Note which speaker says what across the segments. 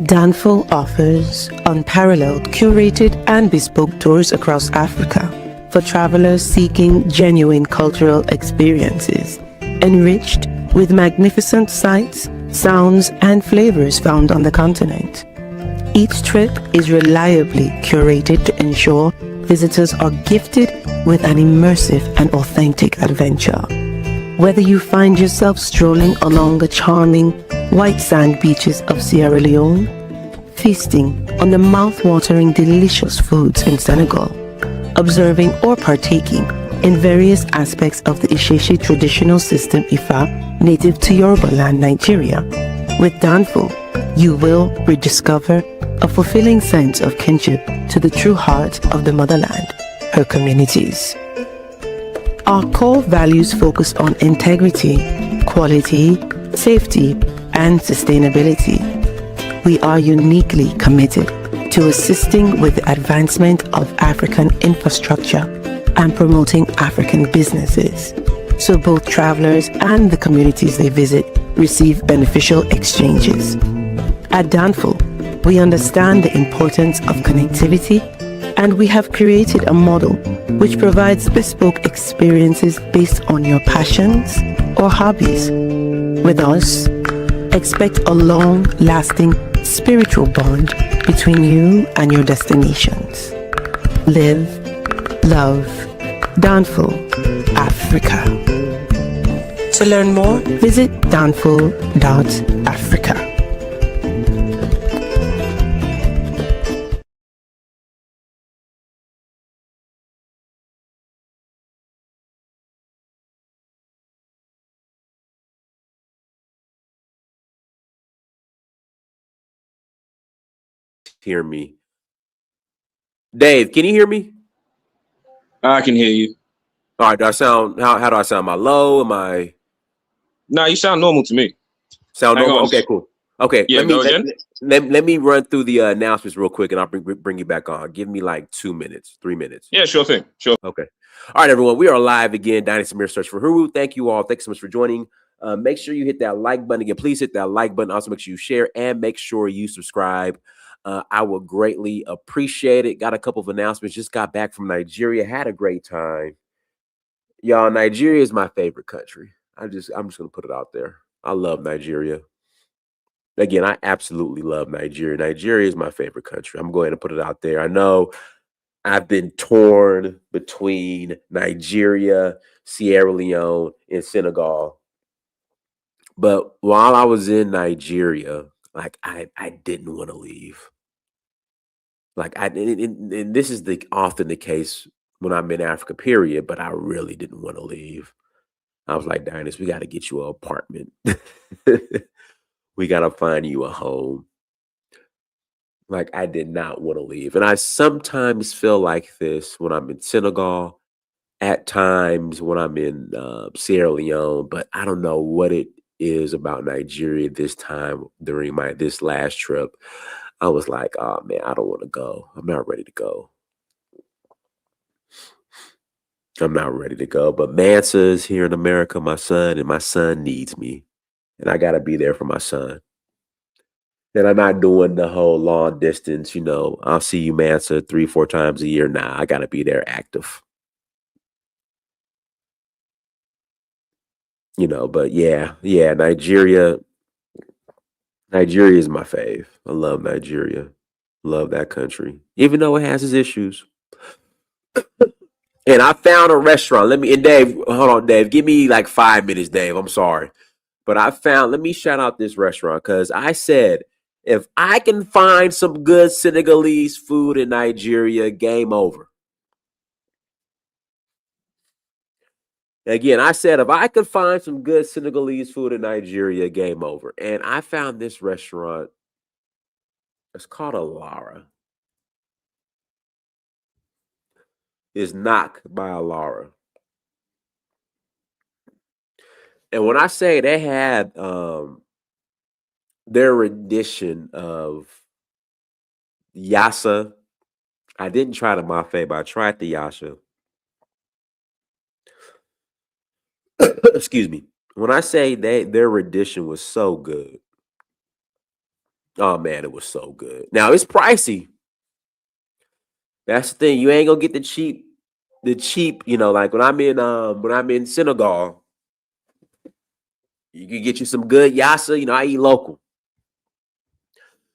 Speaker 1: Danful offers unparalleled, curated, and bespoke tours across Africa for travelers seeking genuine cultural experiences, enriched with magnificent sights, sounds, and flavors found on the continent. Each trip is reliably curated to ensure visitors are gifted with an immersive and authentic adventure. Whether you find yourself strolling along the charming white sand beaches of Sierra Leone, feasting on the mouth-watering delicious foods in Senegal, observing or partaking in various aspects of the Isheshi traditional system Ifa native to Yoruba land, Nigeria, with Danful, you will rediscover a fulfilling sense of kinship to the true heart of the motherland, her communities. Our core values focus on integrity, quality, safety, and sustainability. We are uniquely committed to assisting with the advancement of African infrastructure and promoting African businesses, so both travelers and the communities they visit receive beneficial exchanges. At Danful, we understand the importance of connectivity, and we have created a model which provides bespoke experiences based on your passions or hobbies. With us, expect a long-lasting spiritual bond between you and your destinations. Live, love, Danful, Africa. To learn more, visit danful.africa.
Speaker 2: Hear me. Dave, can you hear me?
Speaker 3: I can hear you.
Speaker 2: All right, do I sound how do I sound? Am I low? Am I
Speaker 3: Nah, you sound normal to me.
Speaker 2: sound
Speaker 3: Hang
Speaker 2: normal?
Speaker 3: on.
Speaker 2: Okay, cool. Okay,
Speaker 3: Yeah, go again.
Speaker 2: let me run through the announcements real quick, and I'll bring you back on. Give me like 2 minutes, 3 minutes.
Speaker 3: Yeah, sure thing. Sure.
Speaker 2: Okay. All right, everyone. We are live again. Dynasty Mirror Search for Huru. Thank you all. Thanks so much for joining. Make sure you hit that like button again. Please hit that like button. Also, make sure you share and make sure you subscribe. I would greatly appreciate it. Got a couple of announcements. Just got back from Nigeria. Had a great time. Y'all, Nigeria is my favorite country. I'm just gonna put it out there. I love Nigeria. Again, I absolutely love Nigeria. Nigeria is my favorite country. I'm going to put it out there. I know I've been torn between Nigeria, Sierra Leone, and Senegal. But while I was in Nigeria, like I didn't want to leave. Like and this is often the case when I'm in Africa, period. But I really didn't want to leave. I was like, Dynus, we got to get you an apartment. We got to find you a home. Like, I did not want to leave. And I sometimes feel like this when I'm in Senegal, at times when I'm in Sierra Leone, but I don't know what it is about Nigeria this time during this last trip. I was like, oh man, I don't want to go. I'm not ready to go. I'm not ready to go. But Mansa is here in America, my son, and my son needs me. And I got to be there for my son. And I'm not doing the whole long distance, I'll see you, Mansa, 3-4 times a year. Nah, I got to be there active. But yeah, Nigeria is my fave. I love Nigeria. Love that country, even though it has its issues. And I found a restaurant. And Dave, hold on, Dave. Give me like 5 minutes, Dave. I'm sorry. But let me shout out this restaurant because I said, if I can find some good Senegalese food in Nigeria, game over. Again, I said, if I could find some good Senegalese food in Nigeria, game over. And I found this restaurant. It's called Alara. It's Knock by Alara. And when I say they had their rendition of Yassa, I didn't try the Mafe, but I tried the Yasha. Excuse me. When I say their rendition was so good, Oh man, it was so good. Now it's pricey. That's the thing. You ain't gonna get the cheap, you know, like when I'm in Senegal, you can get you some good yassa. You know, I eat local.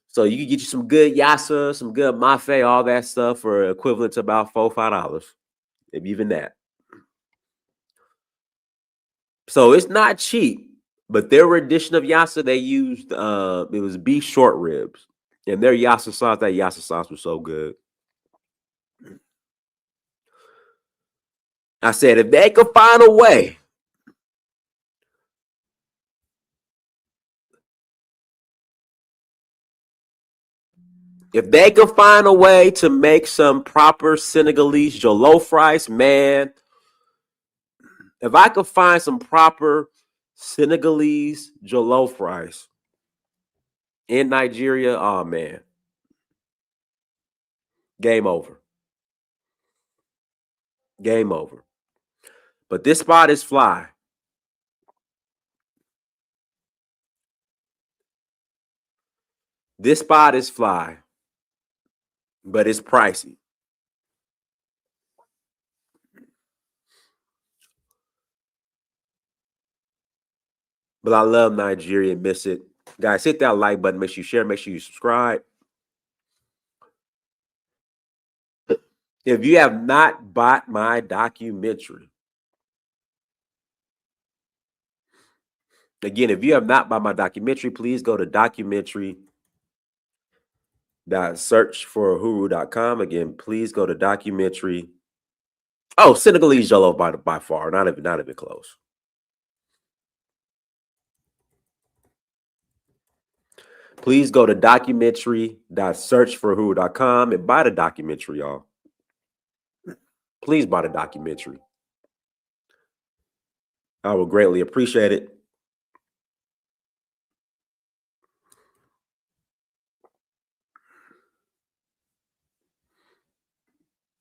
Speaker 2: So you can get you some good yassa, some good mafe, all that stuff for equivalent to about $4-5, if even that. So it's not cheap, but their rendition of yassa, they used it was beef short ribs, and their yassa sauce was so good. I said if they could find a way to make some proper Senegalese jollof rice, man. If I could find some proper Senegalese jollof rice in Nigeria, oh man, game over. Game over. But this spot is fly. This spot is fly, but it's pricey. But I love Nigeria and miss it. Guys, hit that like button. Make sure you share. Make sure you subscribe. If you have not bought my documentary, again, if you have not bought my documentary, please go to documentary.searchforhuru.com. Again, please go to documentary. Oh, Senegalese Jollof by far. Not even close. Please go to documentary.searchforwho.com and buy the documentary, y'all. Please buy the documentary. I would greatly appreciate it.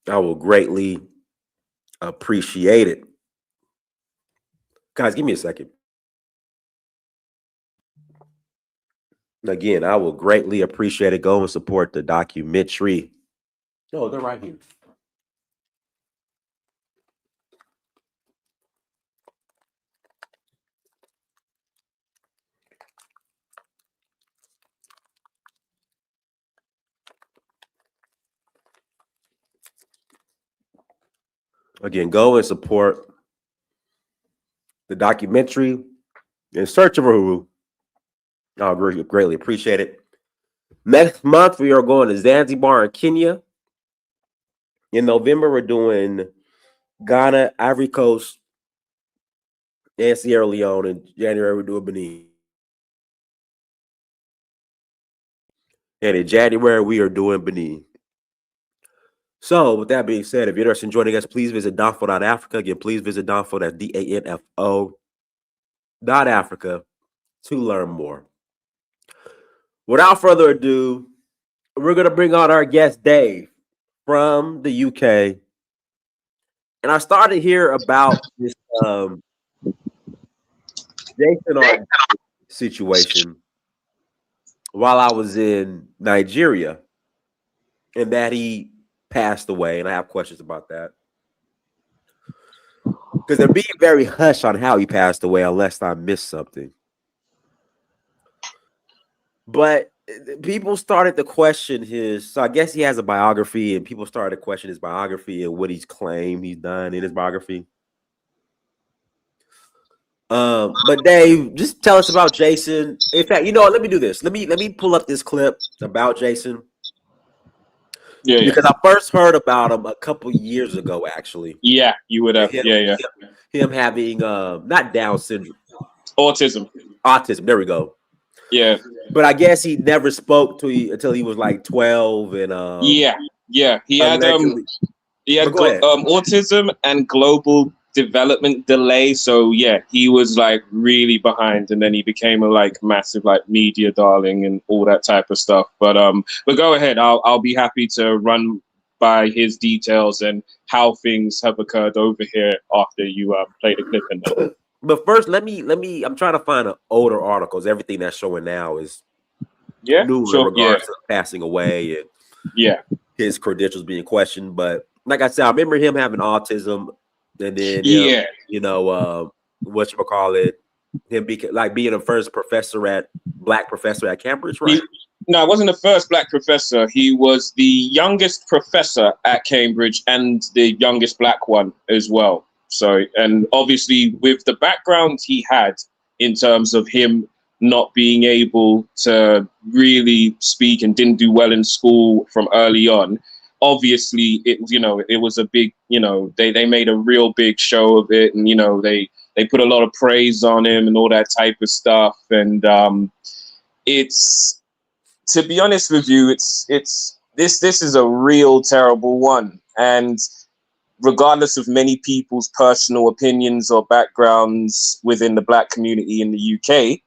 Speaker 2: I will greatly appreciate it. Guys, give me a second. Again, I will greatly appreciate it. Go and support the documentary. No, they're right here. Again, go and support the documentary In Search of Uhuru. I'll greatly appreciate it. Next month, we are going to Zanzibar in Kenya. In November, we're doing Ghana, Ivory Coast, and Sierra Leone. In January, we're doing Benin. And in January, we are doing Benin. So, with that being said, if you're interested in joining us, please visit Danfo.Africa. Again, please visit Danfo, that's DANFO.Africa, to learn more. Without further ado, we're going to bring on our guest, Dave, from the UK. And I started here about this Jason Arday situation while I was in Nigeria, and that he passed away. And I have questions about that. Because they're being very hush on how he passed away, unless I missed something. But people started to question his. So I guess he has a biography, and people started to question his biography and what he's claimed he's done in his biography. But Dave, just tell us about Jason. In fact, you know what? Let me do this. Let me pull up this clip about Jason.
Speaker 3: Yeah,
Speaker 2: because I first heard about him a couple years ago, actually.
Speaker 3: Yeah, you would have.
Speaker 2: Him having not Down syndrome,
Speaker 3: autism.
Speaker 2: There we go.
Speaker 3: Yeah,
Speaker 2: but I guess he never spoke to you until he was like 12, and
Speaker 3: He had autism and global development delay. So yeah, he was like really behind, and then he became a like massive like media darling and all that type of stuff. But go ahead. I'll be happy to run by his details and how things have occurred over here after you play the clip. And
Speaker 2: but first, let me. I'm trying to find older articles. Everything that's showing now is
Speaker 3: Yeah,
Speaker 2: new in
Speaker 3: sure.
Speaker 2: regards to passing away and his credentials being questioned. But like I said, I remember him having autism, and then him, you know, whatchamacallit, him being the first black professor at Cambridge, right?
Speaker 3: No, it wasn't the first black professor. He was the youngest professor at Cambridge and the youngest black one as well. So, and obviously with the background he had in terms of him not being able to really speak and didn't do well in school from early on, obviously it was, you know, it was a big, you know, they made a real big show of it, and, you know, they put a lot of praise on him and all that type of stuff. And it's, to be honest with you, this is a real terrible one. And regardless of many people's personal opinions or backgrounds within the black community in the UK,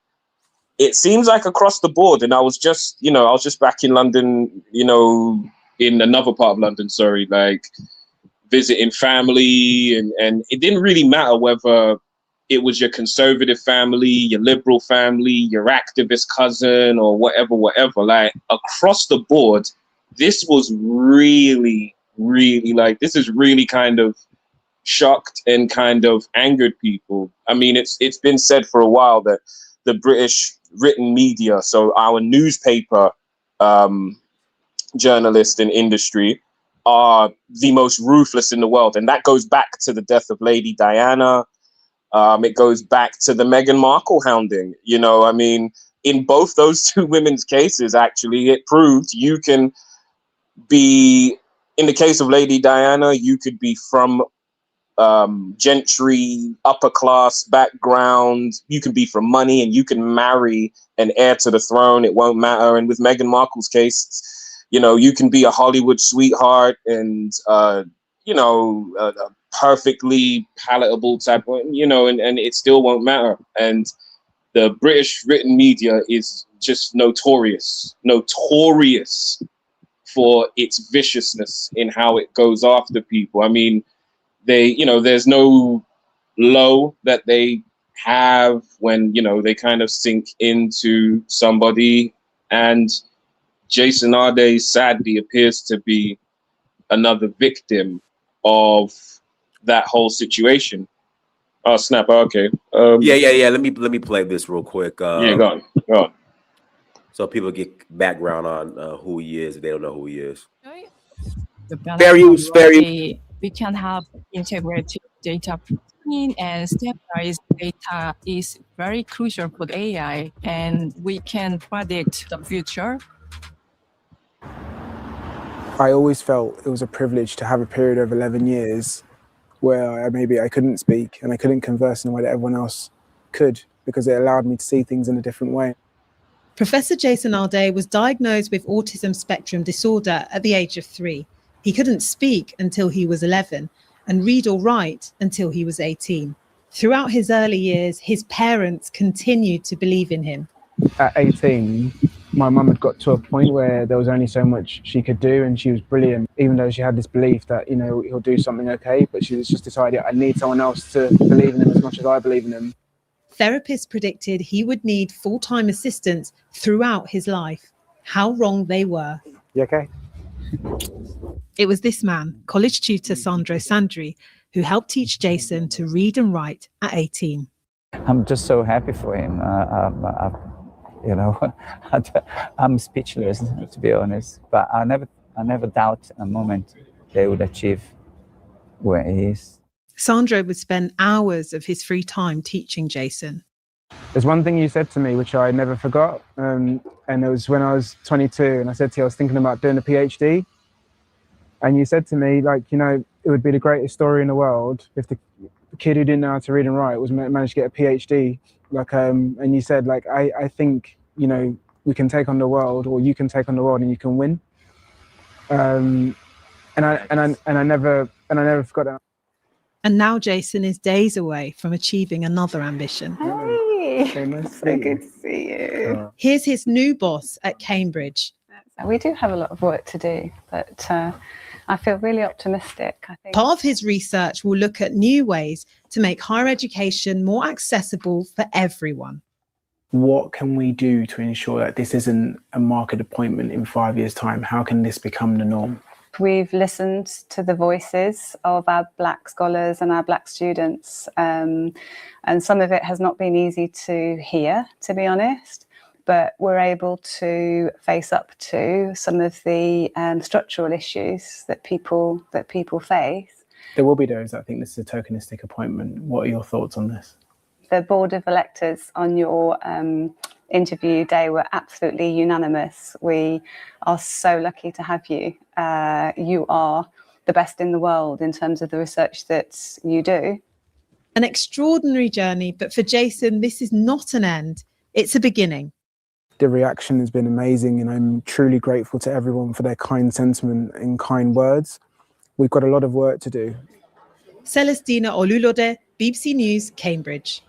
Speaker 3: it seems like across the board. And I was just back in London, you know, in another part of London, sorry, like visiting family, and it didn't really matter whether it was your conservative family, your liberal family, your activist cousin, or whatever. Like across the board, this was really, really, like, this is really kind of shocked and kind of angered people. I mean, it's been said for a while that the British written media, so our newspaper journalists in industry, are the most ruthless in the world. And that goes back to the death of Lady Diana. It goes back to the Meghan Markle hounding. You know, I mean, in both those two women's cases, actually, it proved you can be, in the case of Lady Diana, you could be from gentry, upper class background. You can be from money, and you can marry an heir to the throne. It won't matter. And with Meghan Markle's case, you know, you can be a Hollywood sweetheart and, you know, a perfectly palatable type of, you know, and it still won't matter. And the British written media is just notorious for its viciousness in how it goes after people. I mean, they, you know, there's no low that they have when, you know, they kind of sink into somebody. And Jason Arday sadly appears to be another victim of that whole situation. Oh snap! Okay.
Speaker 2: Yeah. Let me play this real quick.
Speaker 3: Go on.
Speaker 2: So people get background on who he is if they don't know who he is.
Speaker 4: Fair use. We can have integrated data processing and standardized data is very crucial for the AI, and we can predict the future.
Speaker 5: I always felt it was a privilege to have a period of 11 years where maybe I couldn't speak and I couldn't converse in a way that everyone else could, because it allowed me to see things in a different way.
Speaker 6: Professor Jason Arday was diagnosed with autism spectrum disorder at the age of 3. He couldn't speak until he was 11 and read or write until he was 18. Throughout his early years, his parents continued to believe in him.
Speaker 5: At 18, my mum had got to a point where there was only so much she could do, and she was brilliant, even though she had this belief that, you know, he'll do something okay, but she was just decided, I need someone else to believe in him as much as I believe in him.
Speaker 6: Therapists predicted he would need full-time assistance throughout his life. How wrong they were.
Speaker 5: You okay?
Speaker 6: It was this man, college tutor Sandro Sandri, who helped teach Jason to read and write at 18.
Speaker 7: I'm just so happy for him. You know, I'm speechless, to be honest. But I never doubt a moment they would achieve where he is.
Speaker 6: Sandro would spend hours of his free time teaching Jason.
Speaker 5: There's one thing you said to me which I never forgot, and it was when I was 22, and I said to you I was thinking about doing a PhD, and you said to me, like, you know, it would be the greatest story in the world if the kid who didn't know how to read and write was managed to get a PhD. Like, and you said, like, I think, you know, we can take on the world, or you can take on the world and you can win. And I never forgot that.
Speaker 6: And now Jason is days away from achieving another ambition.
Speaker 8: Hey, so good to see you.
Speaker 6: Here's his new boss at Cambridge.
Speaker 8: We do have a lot of work to do, but I feel really optimistic. I think
Speaker 6: part of his research will look at new ways to make higher education more accessible for everyone.
Speaker 5: What can we do to ensure that this isn't a market appointment in 5 years' time? How can this become the norm?
Speaker 8: We've listened to the voices of our Black scholars and our Black students, and some of it has not been easy to hear, to be honest, but we're able to face up to some of the structural issues that people face.
Speaker 5: There will be those that think this is a tokenistic appointment. What are your thoughts on this?
Speaker 8: The board of electors on your interview day were absolutely unanimous. We are so lucky to have you. You are the best in the world in terms of the research that you do.
Speaker 6: An extraordinary journey, but for Jason, this is not an end. It's a beginning.
Speaker 5: The reaction has been amazing, and I'm truly grateful to everyone for their kind sentiment and kind words. We've got a lot of work to do.
Speaker 6: Celestina Olulode, BBC News, Cambridge.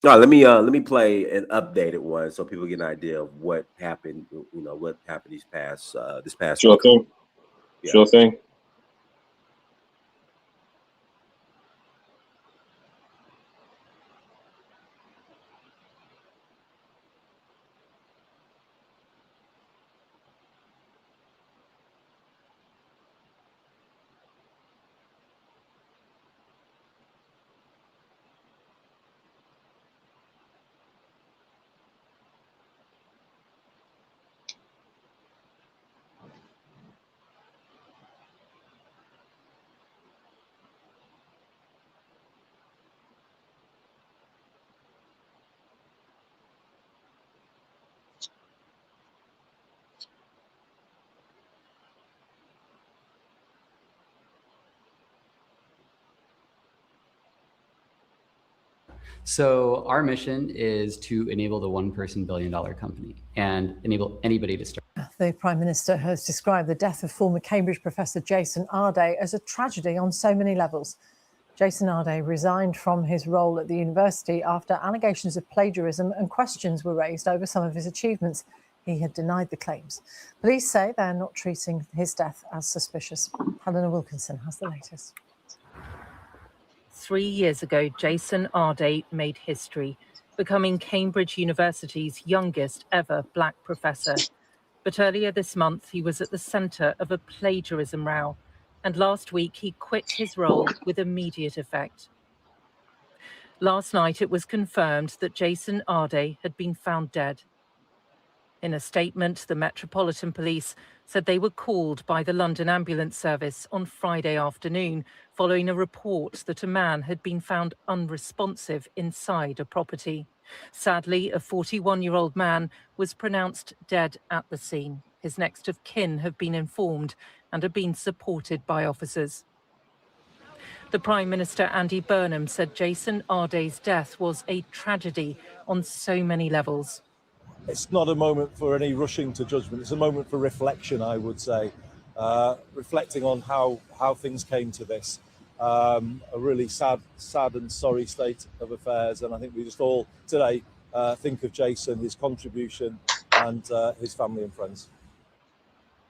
Speaker 2: All right, let me play an updated one so people get an idea of what happened. What happened this past
Speaker 3: Sure
Speaker 2: week.
Speaker 3: thing.
Speaker 2: Yeah.
Speaker 3: Sure thing.
Speaker 9: So our mission is to enable the one-person billion-dollar company and enable anybody to start.
Speaker 10: The Prime Minister has described the death of former Cambridge professor Jason Arday as a tragedy on so many levels. Jason Arday resigned from his role at the university after allegations of plagiarism and questions were raised over some of his achievements. He had denied the claims. Police say they're not treating his death as suspicious. Helena Wilkinson has the latest.
Speaker 11: 3 years ago, Jason Arday made history, becoming Cambridge University's youngest ever Black professor. But earlier this month, he was at the centre of a plagiarism row, and last week he quit his role with immediate effect. Last night, it was confirmed that Jason Arday had been found dead. In a statement, the Metropolitan Police said they were called by the London Ambulance Service on Friday afternoon following a report that a man had been found unresponsive inside a property. Sadly, a 41-year-old man was pronounced dead at the scene. His next of kin have been informed and are being supported by officers. The Prime Minister, Andy Burnham, said Jason Arday's death was a tragedy on so many levels.
Speaker 12: It's not a moment for any rushing to judgment. It's a moment for reflection, I would say, reflecting on how things came to this. A really sad and sorry state of affairs. And I think we just all today think of Jason, his contribution, and his family and friends.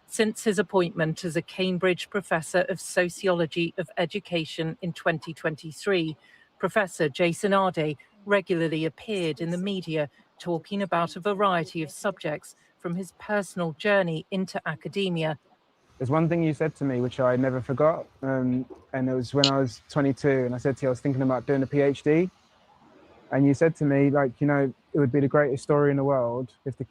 Speaker 11: Since his appointment as a Cambridge Professor of Sociology of Education in 2023, Professor Jason Arday regularly appeared in the media talking about a variety of subjects from his personal journey into academia.
Speaker 5: There's one thing you said to me, which I never forgot, and it was when I was 22, and I said to you I was thinking about doing a PhD, and you said to me, like, you know, it would be the greatest story in the world if the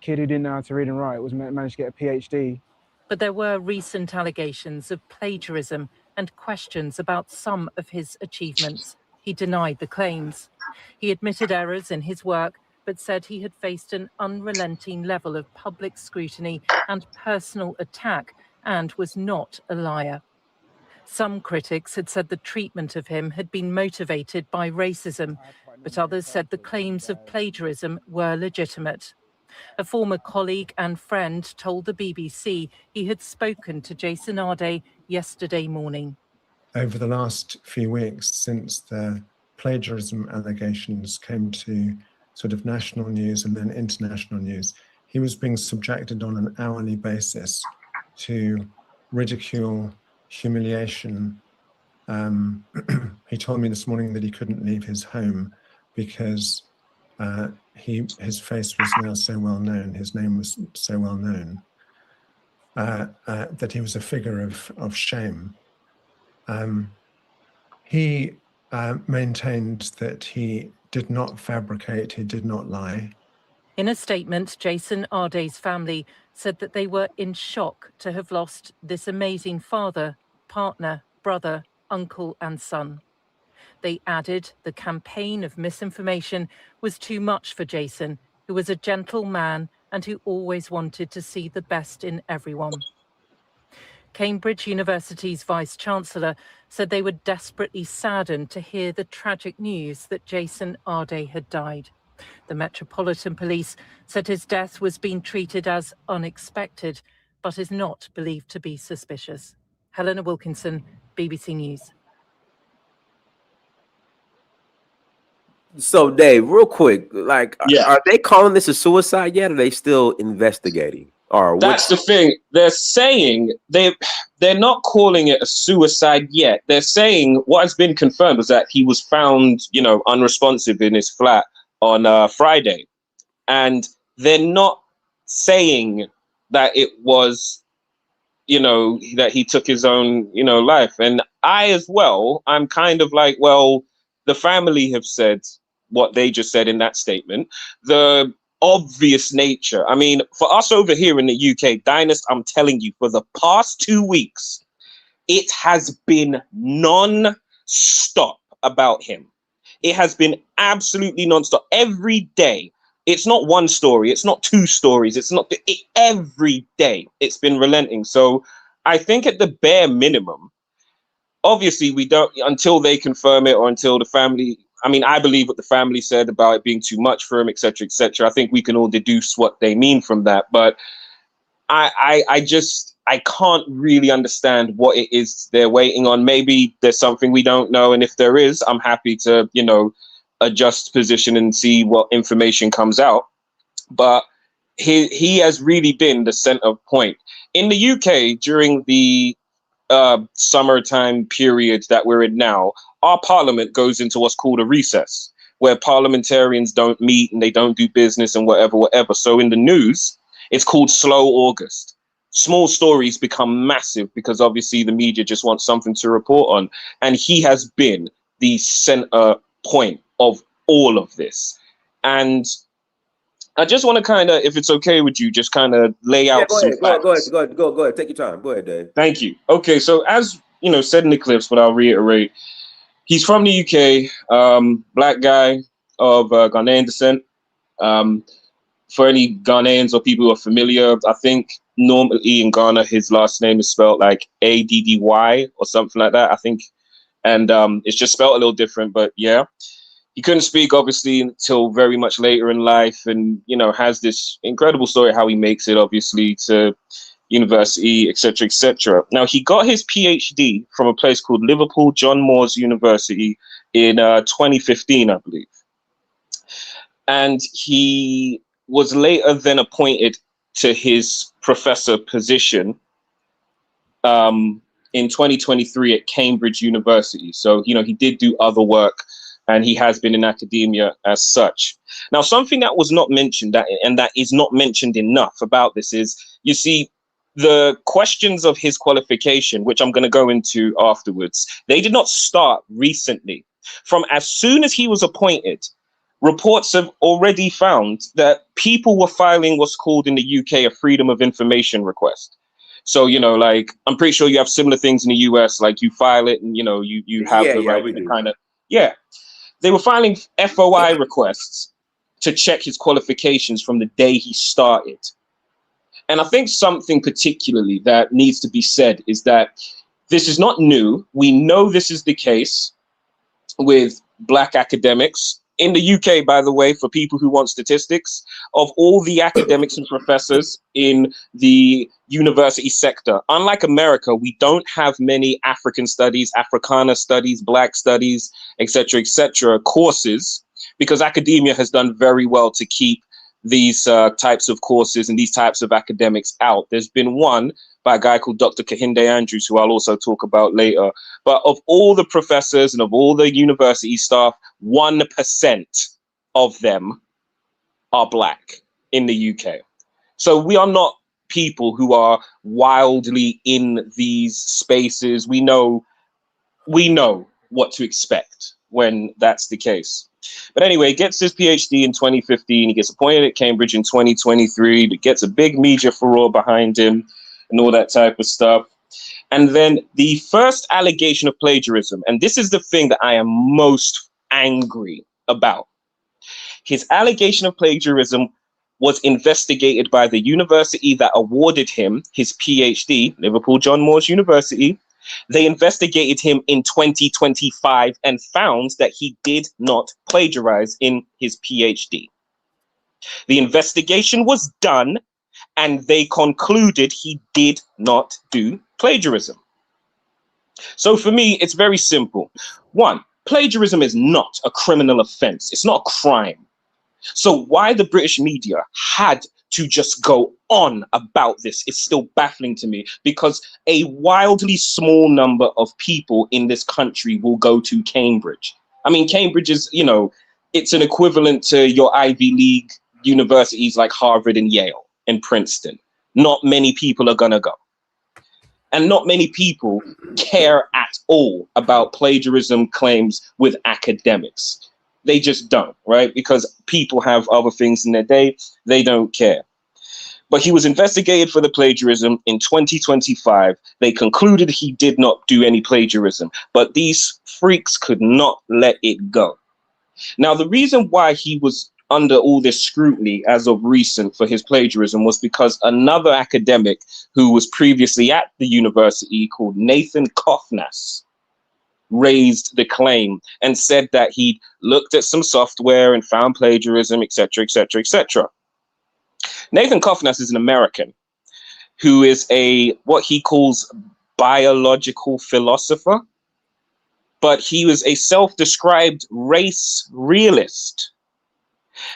Speaker 5: kid who didn't know how to read and write managed to get a PhD.
Speaker 11: But there were recent allegations of plagiarism and questions about some of his achievements. He denied the claims. He admitted errors in his work, but said he had faced an unrelenting level of public scrutiny and personal attack and was not a liar. Some critics had said the treatment of him had been motivated by racism, but others said the claims of plagiarism were legitimate. A former colleague and friend told the BBC he had spoken to Jason Arday yesterday morning.
Speaker 13: Over the last few weeks, since the plagiarism allegations came to sort of national news and then international news, he was being subjected on an hourly basis to ridicule, humiliation. He told me this morning that he couldn't leave his home because his face was now so well known, his name was so well known, that he was a figure of shame. He maintained that he did not fabricate, he did not lie.
Speaker 11: In a statement, Jason Arday's family said that they were in shock to have lost this amazing father, partner, brother, uncle and son. They added the campaign of misinformation was too much for Jason, who was a gentle man and who always wanted to see the best in everyone. Cambridge University's Vice-Chancellor said they were desperately saddened to hear the tragic news that Jason Arday had died. The Metropolitan Police said his death was being treated as unexpected, but is not believed to be suspicious. Helena Wilkinson, BBC News.
Speaker 2: So, Dave, real quick, like, are they calling this a suicide yet? Or are they still investigating? Or
Speaker 3: that's the thing. They're saying they're not calling it a suicide yet. They're saying what has been confirmed was that he was found, unresponsive in his flat on Friday, and they're not saying that it was, that he took his own, life. And I as well, I'm kind of like, well, the family have said what they just said in that statement. The obvious nature. I mean, for us over here in the UK, Dynast, I'm telling you, for the past 2 weeks, it has been non-stop about him. It has been absolutely non-stop. Every day. It's not one story. It's not two stories. It's not every day. It's been relenting. So I think at the bare minimum, obviously we don't, until they confirm it or until the family, I mean, I believe what the family said about it being too much for him, etc., etc. I think we can all deduce what they mean from that. But I can't really understand what it is they're waiting on. Maybe there's something we don't know. And if there is, I'm happy to, adjust position and see what information comes out. But he has really been the center point. In the UK, during the summertime period that we're in now, our parliament goes into what's called a recess, where parliamentarians don't meet and they don't do business and whatever. So in the news, it's called Slow August. Small stories become massive because obviously the media just wants something to report on. And he has been the center point of all of this. And I just want to kind of, if it's okay with you, just kind of lay out some facts.
Speaker 2: Go ahead. Take your time. Go ahead, Dave.
Speaker 3: Thank you. Okay, so as said in the clips, but I'll reiterate, he's from the UK, black guy of Ghanaian descent. For any Ghanaians or people who are familiar, I think normally in Ghana, his last name is spelled like Addy or something like that, I think. And it's just spelled a little different, but yeah. He couldn't speak, obviously, until very much later in life and, has this incredible story how he makes it, obviously, to university, etc., etc. Now, he got his PhD from a place called Liverpool John Moores University in 2015, I believe. And he was later then appointed to his professor position in 2023 at Cambridge University. So, he did do other work, and he has been in academia as such. Now, something that was not mentioned, and that is not mentioned enough about this is, you see, the questions of his qualification, which I'm going to go into afterwards, they did not start recently. From as soon as he was appointed, reports have already found that people were filing what's called in the UK a freedom of information request. So, like, I'm pretty sure you have similar things in the US, like you file it and, you have the right to kind of, They were filing FOI requests to check his qualifications from the day he started. And I think something particularly that needs to be said is that this is not new. We know this is the case with Black academics. In the UK, by the way, for people who want statistics, of all the academics and professors in the university sector, unlike America, we don't have many African studies, Africana studies, Black studies, etc., courses, because academia has done very well to keep these types of courses and these types of academics out. There's been one by a guy called Dr. Kehinde Andrews, who I'll also talk about later. But of all the professors and of all the university staff, 1% of them are Black in the UK. So we are not people who are wildly in these spaces. We know what to expect when that's the case. But anyway, he gets his PhD in 2015. He gets appointed at Cambridge in 2023. He gets a big media furore behind him and all that type of stuff. And then the first allegation of plagiarism, and this is the thing that I am most angry about. His allegation of plagiarism was investigated by the university that awarded him his PhD, Liverpool John Moores University. They investigated him in 2025 and found that he did not plagiarize in his PhD. The investigation was done and they concluded he did not do plagiarism. So for me, it's very simple. One, plagiarism is not a criminal offense. It's not a crime. So why the British media had to just go on about this is still baffling to me, because a wildly small number of people in this country will go to Cambridge. I mean, Cambridge is, you know, it's an equivalent to your Ivy League universities like Harvard and Yale and Princeton. Not many people are gonna go. And not many people care at all about plagiarism claims with academics. They just don't, right? Because people have other things in their day, they don't care. But he was investigated for the plagiarism in 2025. They concluded he did not do any plagiarism, but these freaks could not let it go. Now, the reason why he was under all this scrutiny as of recent for his plagiarism was because another academic who was previously at the university, called Nathan Kofnas, raised the claim and said that he looked at some software and found plagiarism, etc., etc., etc. Nathan Kofnas is an American who is what he calls biological philosopher, but he was a self-described race realist.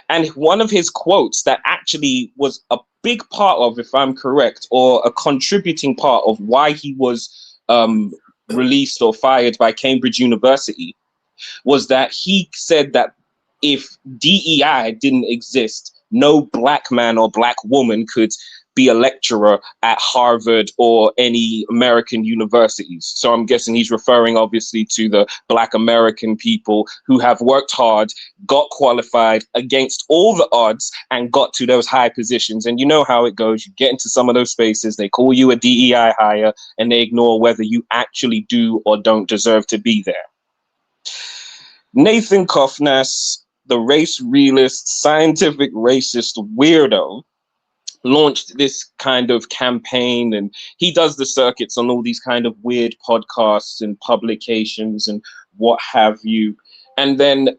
Speaker 3: And one of his quotes that actually was a big part of, if I'm correct, or a contributing part of why he was released or fired by Cambridge University, was that he said that if DEI didn't exist, no Black man or Black woman could be a lecturer at Harvard or any American universities. So I'm guessing he's referring obviously to the Black American people who have worked hard, got qualified against all the odds, and got to those high positions. And you know how it goes. You get into some of those spaces, they call you a DEI hire, and they ignore whether you actually do or don't deserve to be there. Nathan Kofnas, the race realist, scientific racist weirdo, launched this kind of campaign, and he does the circuits on all these kind of weird podcasts and publications and what have you. And then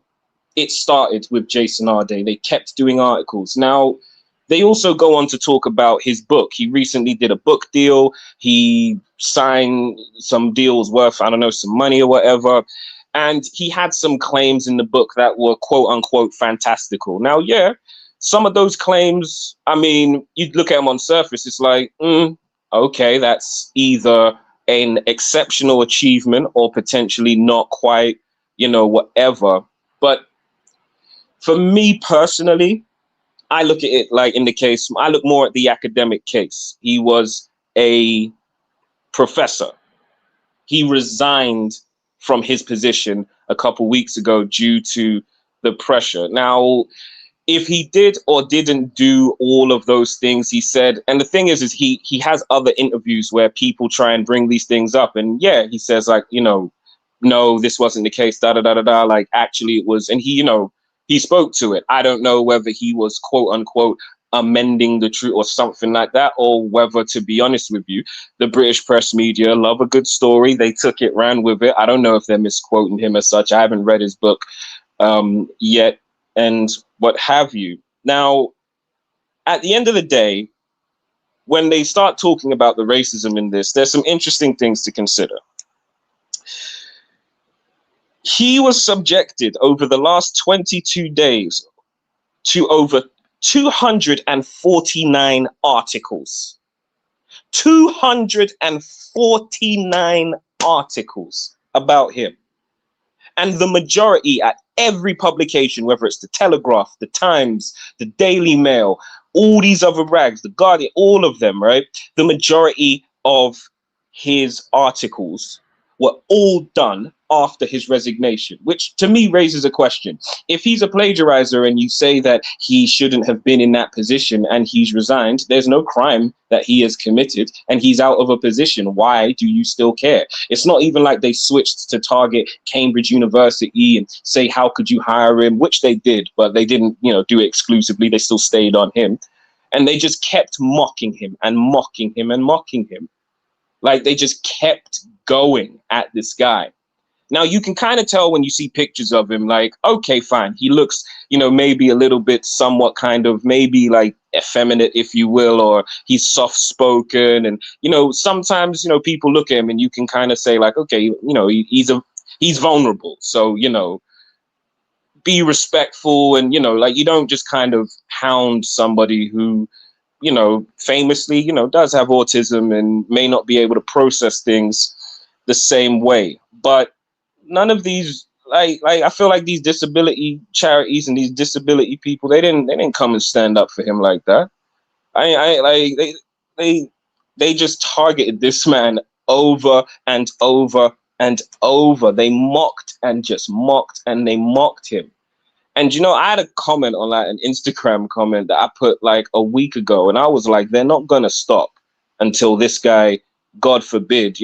Speaker 3: it started with Jason Arday. They kept doing articles. Now, they also go on to talk about his book. He recently did a book deal. He signed some deals worth, I don't know, some money or whatever. And he had some claims in the book that were quote unquote fantastical. Now, yeah, some of those claims, I mean, you look at them on surface, it's like, okay, that's either an exceptional achievement or potentially not quite, you know, whatever. But for me personally, I look at it like in the case, I look more at the academic case. He was a professor. He resigned from his position a couple weeks ago due to the pressure. Now, if he did or didn't do all of those things he said, and the thing is he has other interviews where people try and bring these things up, and yeah, he says like, you know, no, this wasn't the case, da-da-da-da-da, like actually it was, and he, you know, he spoke to it. I don't know whether he was quote unquote amending the truth or something like that, or whether, to be honest with you, the British press media love a good story. They took it, ran with it. I don't know if they're misquoting him as such. I haven't read his book yet, and what have you. Now, at the end of the day, when they start talking about the racism in this, there's some interesting things to consider. He was subjected over the last 22 days to over 249 articles. 249 articles about him. And the majority at every publication, whether it's the Telegraph, the Times, the Daily Mail, all these other rags, the Guardian, all of them, right? The majority of his articles were all done after his resignation, which to me raises a question. If he's a plagiarizer and you say that he shouldn't have been in that position and he's resigned, there's no crime that he has committed and he's out of a position. Why do you still care? It's not even like they switched to target Cambridge University and say, how could you hire him? Which they did, but they didn't, do it exclusively. They still stayed on him. And they just kept mocking him and mocking him and mocking him. Like they just kept going at this guy. Now you can kind of tell when you see pictures of him, like, okay, fine. He looks, maybe a little bit somewhat kind of maybe like effeminate, if you will, or he's soft spoken. And, sometimes, people look at him and you can kind of say like, okay, he's vulnerable. So, be respectful and, like you don't just kind of hound somebody who, famously, does have autism and may not be able to process things the same way. But none of these, I feel like these disability charities and these disability people, they didn't come and stand up for him like that. They just targeted this man over and over and over. They mocked and just mocked and they mocked him. And, I had a comment on like an Instagram comment that I put like a week ago. And I was like, they're not going to stop until this guy, God forbid,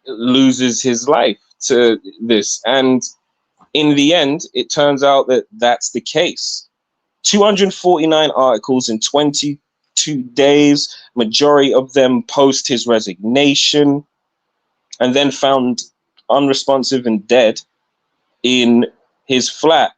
Speaker 3: loses his life to this. And in the end, it turns out that that's the case. 249 articles in 22 days, majority of them post his resignation, and then found unresponsive and dead in his flat.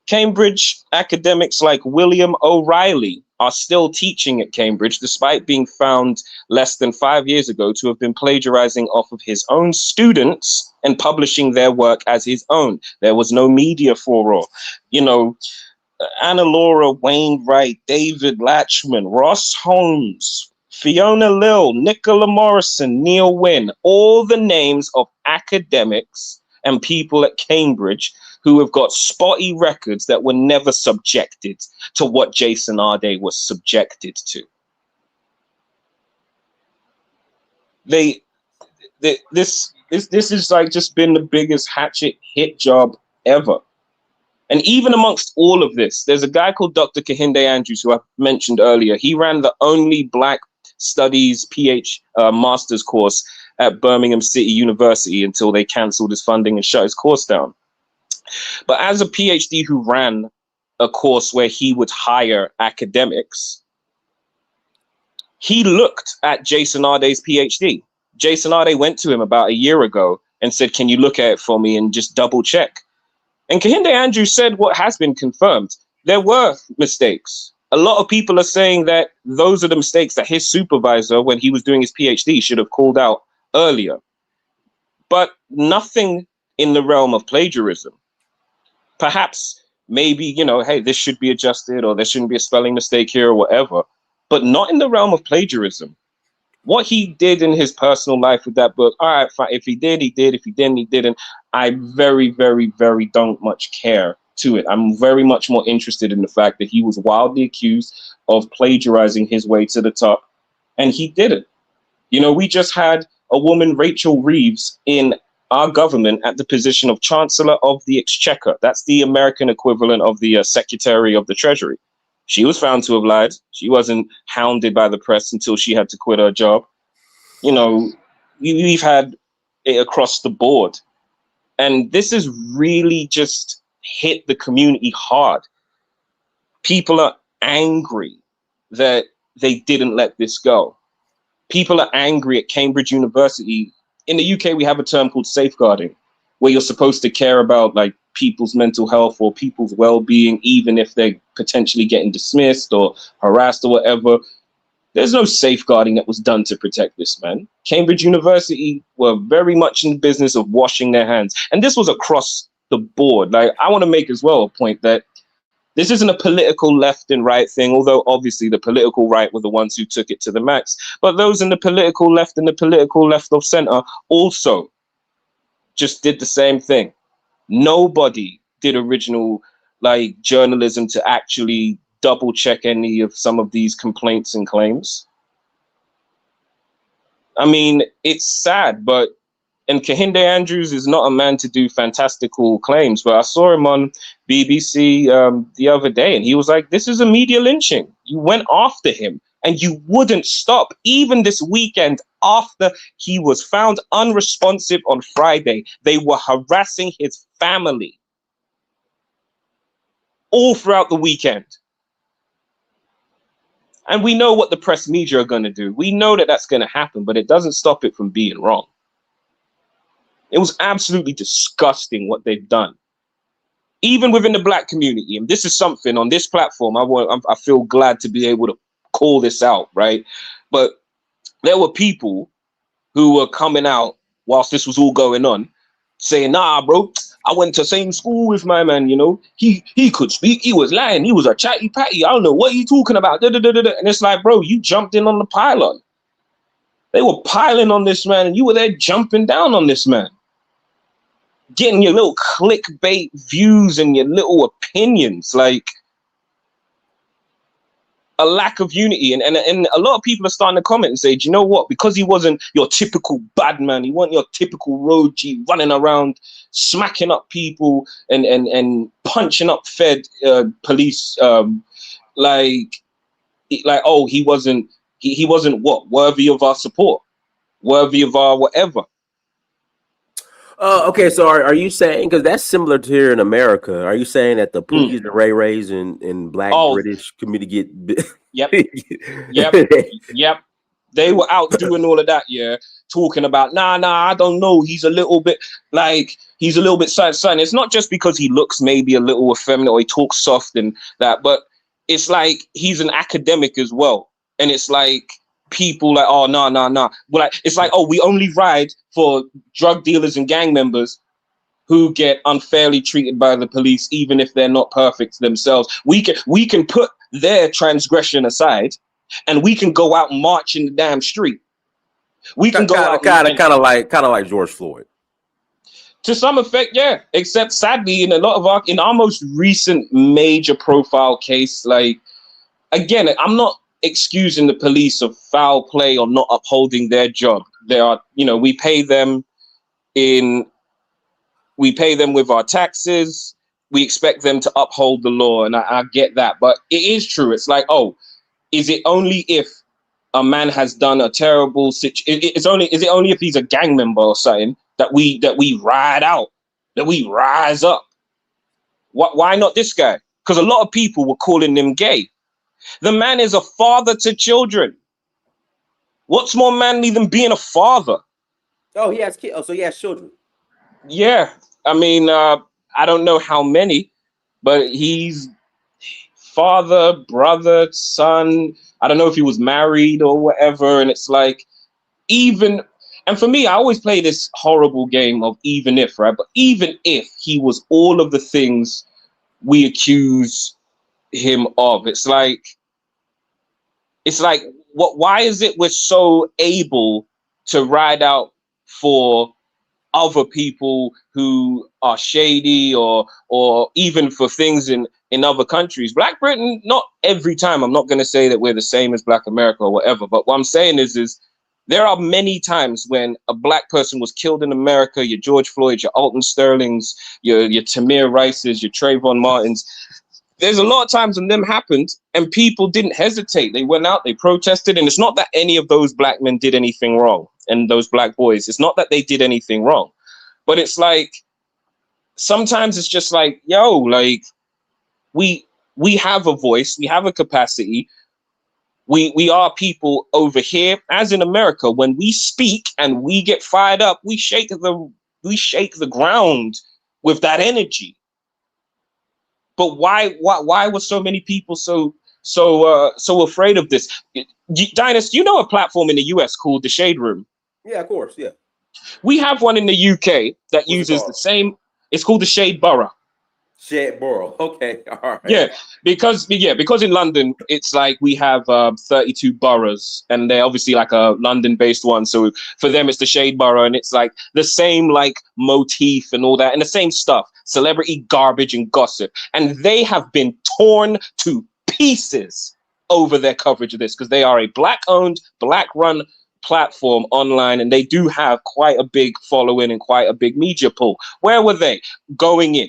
Speaker 3: Cambridge academics like William O'Reilly are still teaching at Cambridge, despite being found less than 5 years ago to have been plagiarizing off of his own students and publishing their work as his own. There was no media furor. Anna Laura Wainwright, David Latchman, Ross Holmes, Fiona Lill, Nicola Morrison, Neil Wynne, all the names of academics and people at Cambridge who have got spotty records that were never subjected to what Jason Arday was subjected to. This is like just been the biggest hatchet hit job ever. And even amongst all of this, there's a guy called Dr. Kehinde Andrews, who I mentioned earlier. He ran the only Black Studies master's course at Birmingham City University until they cancelled his funding and shut his course down. But as a PhD who ran a course where he would hire academics, he looked at Jason Arday's PhD. Jason Arday went to him about a year ago and said, can you look at it for me and just double check? And Kehinde Andrews said what has been confirmed. There were mistakes. A lot of people are saying that those are the mistakes that his supervisor, when he was doing his PhD, should have called out earlier. But nothing in the realm of plagiarism. Perhaps maybe, hey, this should be adjusted or there shouldn't be a spelling mistake here or whatever, but not in the realm of plagiarism. What he did in his personal life with that book, all right, fine. If he did, he did. If he didn't, he didn't. I very, very, very don't much care to it. I'm very much more interested in the fact that he was wildly accused of plagiarizing his way to the top, and he didn't. We just had a woman, Rachel Reeves, in our government at the position of Chancellor of the Exchequer. That's the American equivalent of the Secretary of the Treasury. She was found to have lied. She wasn't hounded by the press until she had to quit her job. We've had it across the board. And this has really just hit the community hard. People are angry that they didn't let this go. People are angry at Cambridge University. In the UK, we have a term called safeguarding, where you're supposed to care about like people's mental health or people's well-being, even if they're potentially getting dismissed or harassed or whatever. There's no safeguarding that was done to protect this man. Cambridge University were very much in the business of washing their hands. And this was across the board. Like, I want to make as well a point that this isn't a political left and right thing, although obviously the political right were the ones who took it to the max. But those in the political left and the political left of center also just did the same thing. Nobody did original like journalism to actually double check any of some of these complaints and claims. I mean, it's sad, but and Kehinde Andrews is not a man to do fantastical claims, but I saw him on BBC the other day, and he was like, this is a media lynching. You went after him, and you wouldn't stop. Even this weekend, after he was found unresponsive on Friday, they were harassing his family all throughout the weekend. And we know what the press media are going to do. We know that that's going to happen, but it doesn't stop it from being wrong. It was absolutely disgusting what they've done, even within the Black community. And this is something on this platform I feel glad to be able to call this out, right? But there were people who were coming out whilst this was all going on, saying, nah, bro, I went to the same school with my man, you know, he could speak, he was lying, he was a chatty patty, I don't know what you talking about, da, da, da, da, da. And it's like, bro, you jumped in on the pylon. They were piling on this man, and you were there jumping down on this man, getting your little clickbait views and your little opinions, like a lack of unity. And a lot of people are starting to comment and say, do you know what? Because he wasn't your typical bad man, he wasn't your typical road G running around smacking up people and punching up Fed police, like, oh, he wasn't what? Worthy of our support, worthy of our whatever.
Speaker 2: Okay, so are you saying, because that's similar to here in America, are you saying that the Pookies and Ray Rays in Black British community get
Speaker 3: Yep. They were out doing all of that, yeah, talking about, nah, I don't know, he's a little bit sad. It's not just because he looks maybe a little effeminate or he talks soft and that, but it's like he's an academic as well. And it's like people like, oh, no. Well, like, it's like, oh, we only ride for drug dealers and gang members who get unfairly treated by the police, even if they're not perfect themselves. We can put their transgression aside, and we can go out and march in the damn street. We can go out
Speaker 2: kind of like George Floyd.
Speaker 3: To some effect, yeah. Except sadly, in our most recent major profile case, like, again, I'm not excusing the police of foul play or not upholding their job. There are, we pay them with our taxes. We expect them to uphold the law, and I get that. But it is true. It's like, oh, is it only if a man has done a terrible situation? Is it only if he's a gang member or something that we ride out, that we rise up? Why not this guy? Because a lot of people were calling him gay. The man is a father to children. What's more manly than being a father?
Speaker 2: Oh, he has kids. Oh, so he has children.
Speaker 3: Yeah. I mean, I don't know how many, but he's father, brother, son. I don't know if he was married or whatever. And it's like, and for me, I always play this horrible game of even if, right? But even if he was all of the things we accuse him of, it's like, why is it we're so able to ride out for other people who are shady or even for things in other countries? Black Britain, not every time. I'm not going to say that we're the same as Black America or whatever, but what I'm saying is there are many times when a Black person was killed in America, your George Floyd, your Alton Sterlings, your Tamir Rices, your Trayvon Martins. There's a lot of times when them happened and people didn't hesitate. They went out, they protested, and it's not that any of those Black men did anything wrong, and those Black boys. It's not that they did anything wrong, but it's like, sometimes it's just like, yo, like, we have a voice, we have a capacity. We are people over here, as in America, when we speak and we get fired up, we shake the ground with that energy. But why were so many people so afraid of this? Dynast, you know a platform in the US called the Shade Room?
Speaker 2: Yeah, of course, yeah.
Speaker 3: We have one in the UK that uses the same. It's called the Shade Borough.
Speaker 2: Shed Borough. Okay, all right.
Speaker 3: Yeah, because in London it's like we have 32 boroughs, and they're obviously like a London-based one. So for them it's the Shade Borough, and it's like the same like motif and all that, and the same stuff, celebrity garbage and gossip, and they have been torn to pieces over their coverage of this because they are a Black-owned, Black-run platform online, and they do have quite a big following and quite a big media pull. Where were they going in?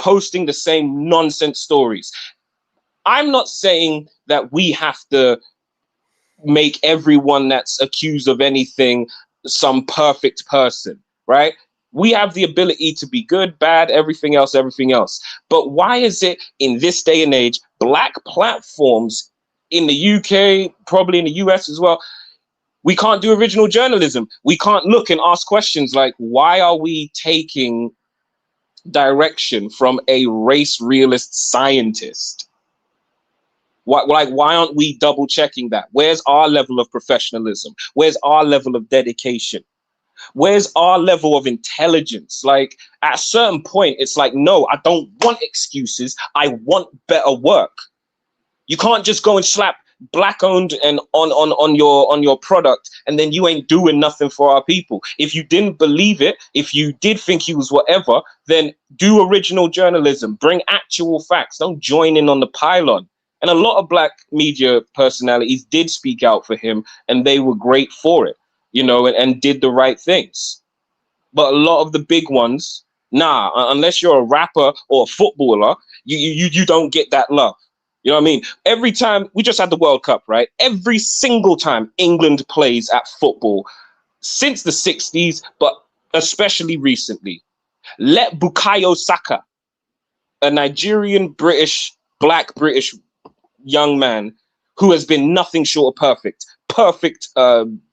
Speaker 3: Posting the same nonsense stories. I'm not saying that we have to make everyone that's accused of anything some perfect person, right? We have the ability to be good, bad, everything else. But why is it in this day and age, Black platforms in the UK, probably in the US as well, we can't do original journalism? We can't look and ask questions like, why are we taking direction from a race realist scientist? Why aren't we double checking that? Where's our level of professionalism? Where's our level of dedication? Where's our level of intelligence? Like at a certain point, it's like, no, I don't want excuses. I want better work. You can't just go and slap Black-owned and on your product, and then you ain't doing nothing for our people. If you didn't believe it, if you did think he was whatever, then do original journalism. Bring actual facts. Don't join in on the pylon. And a lot of Black media personalities did speak out for him, and they were great for it, you know, and did the right things. But a lot of the big ones, nah, unless you're a rapper or a footballer, you don't get that love. You know what I mean? Every time, we just had the World Cup, right? Every single time England plays at football, since the 60s, but especially recently, let Bukayo Saka, a Nigerian Black British young man who has been nothing short of perfect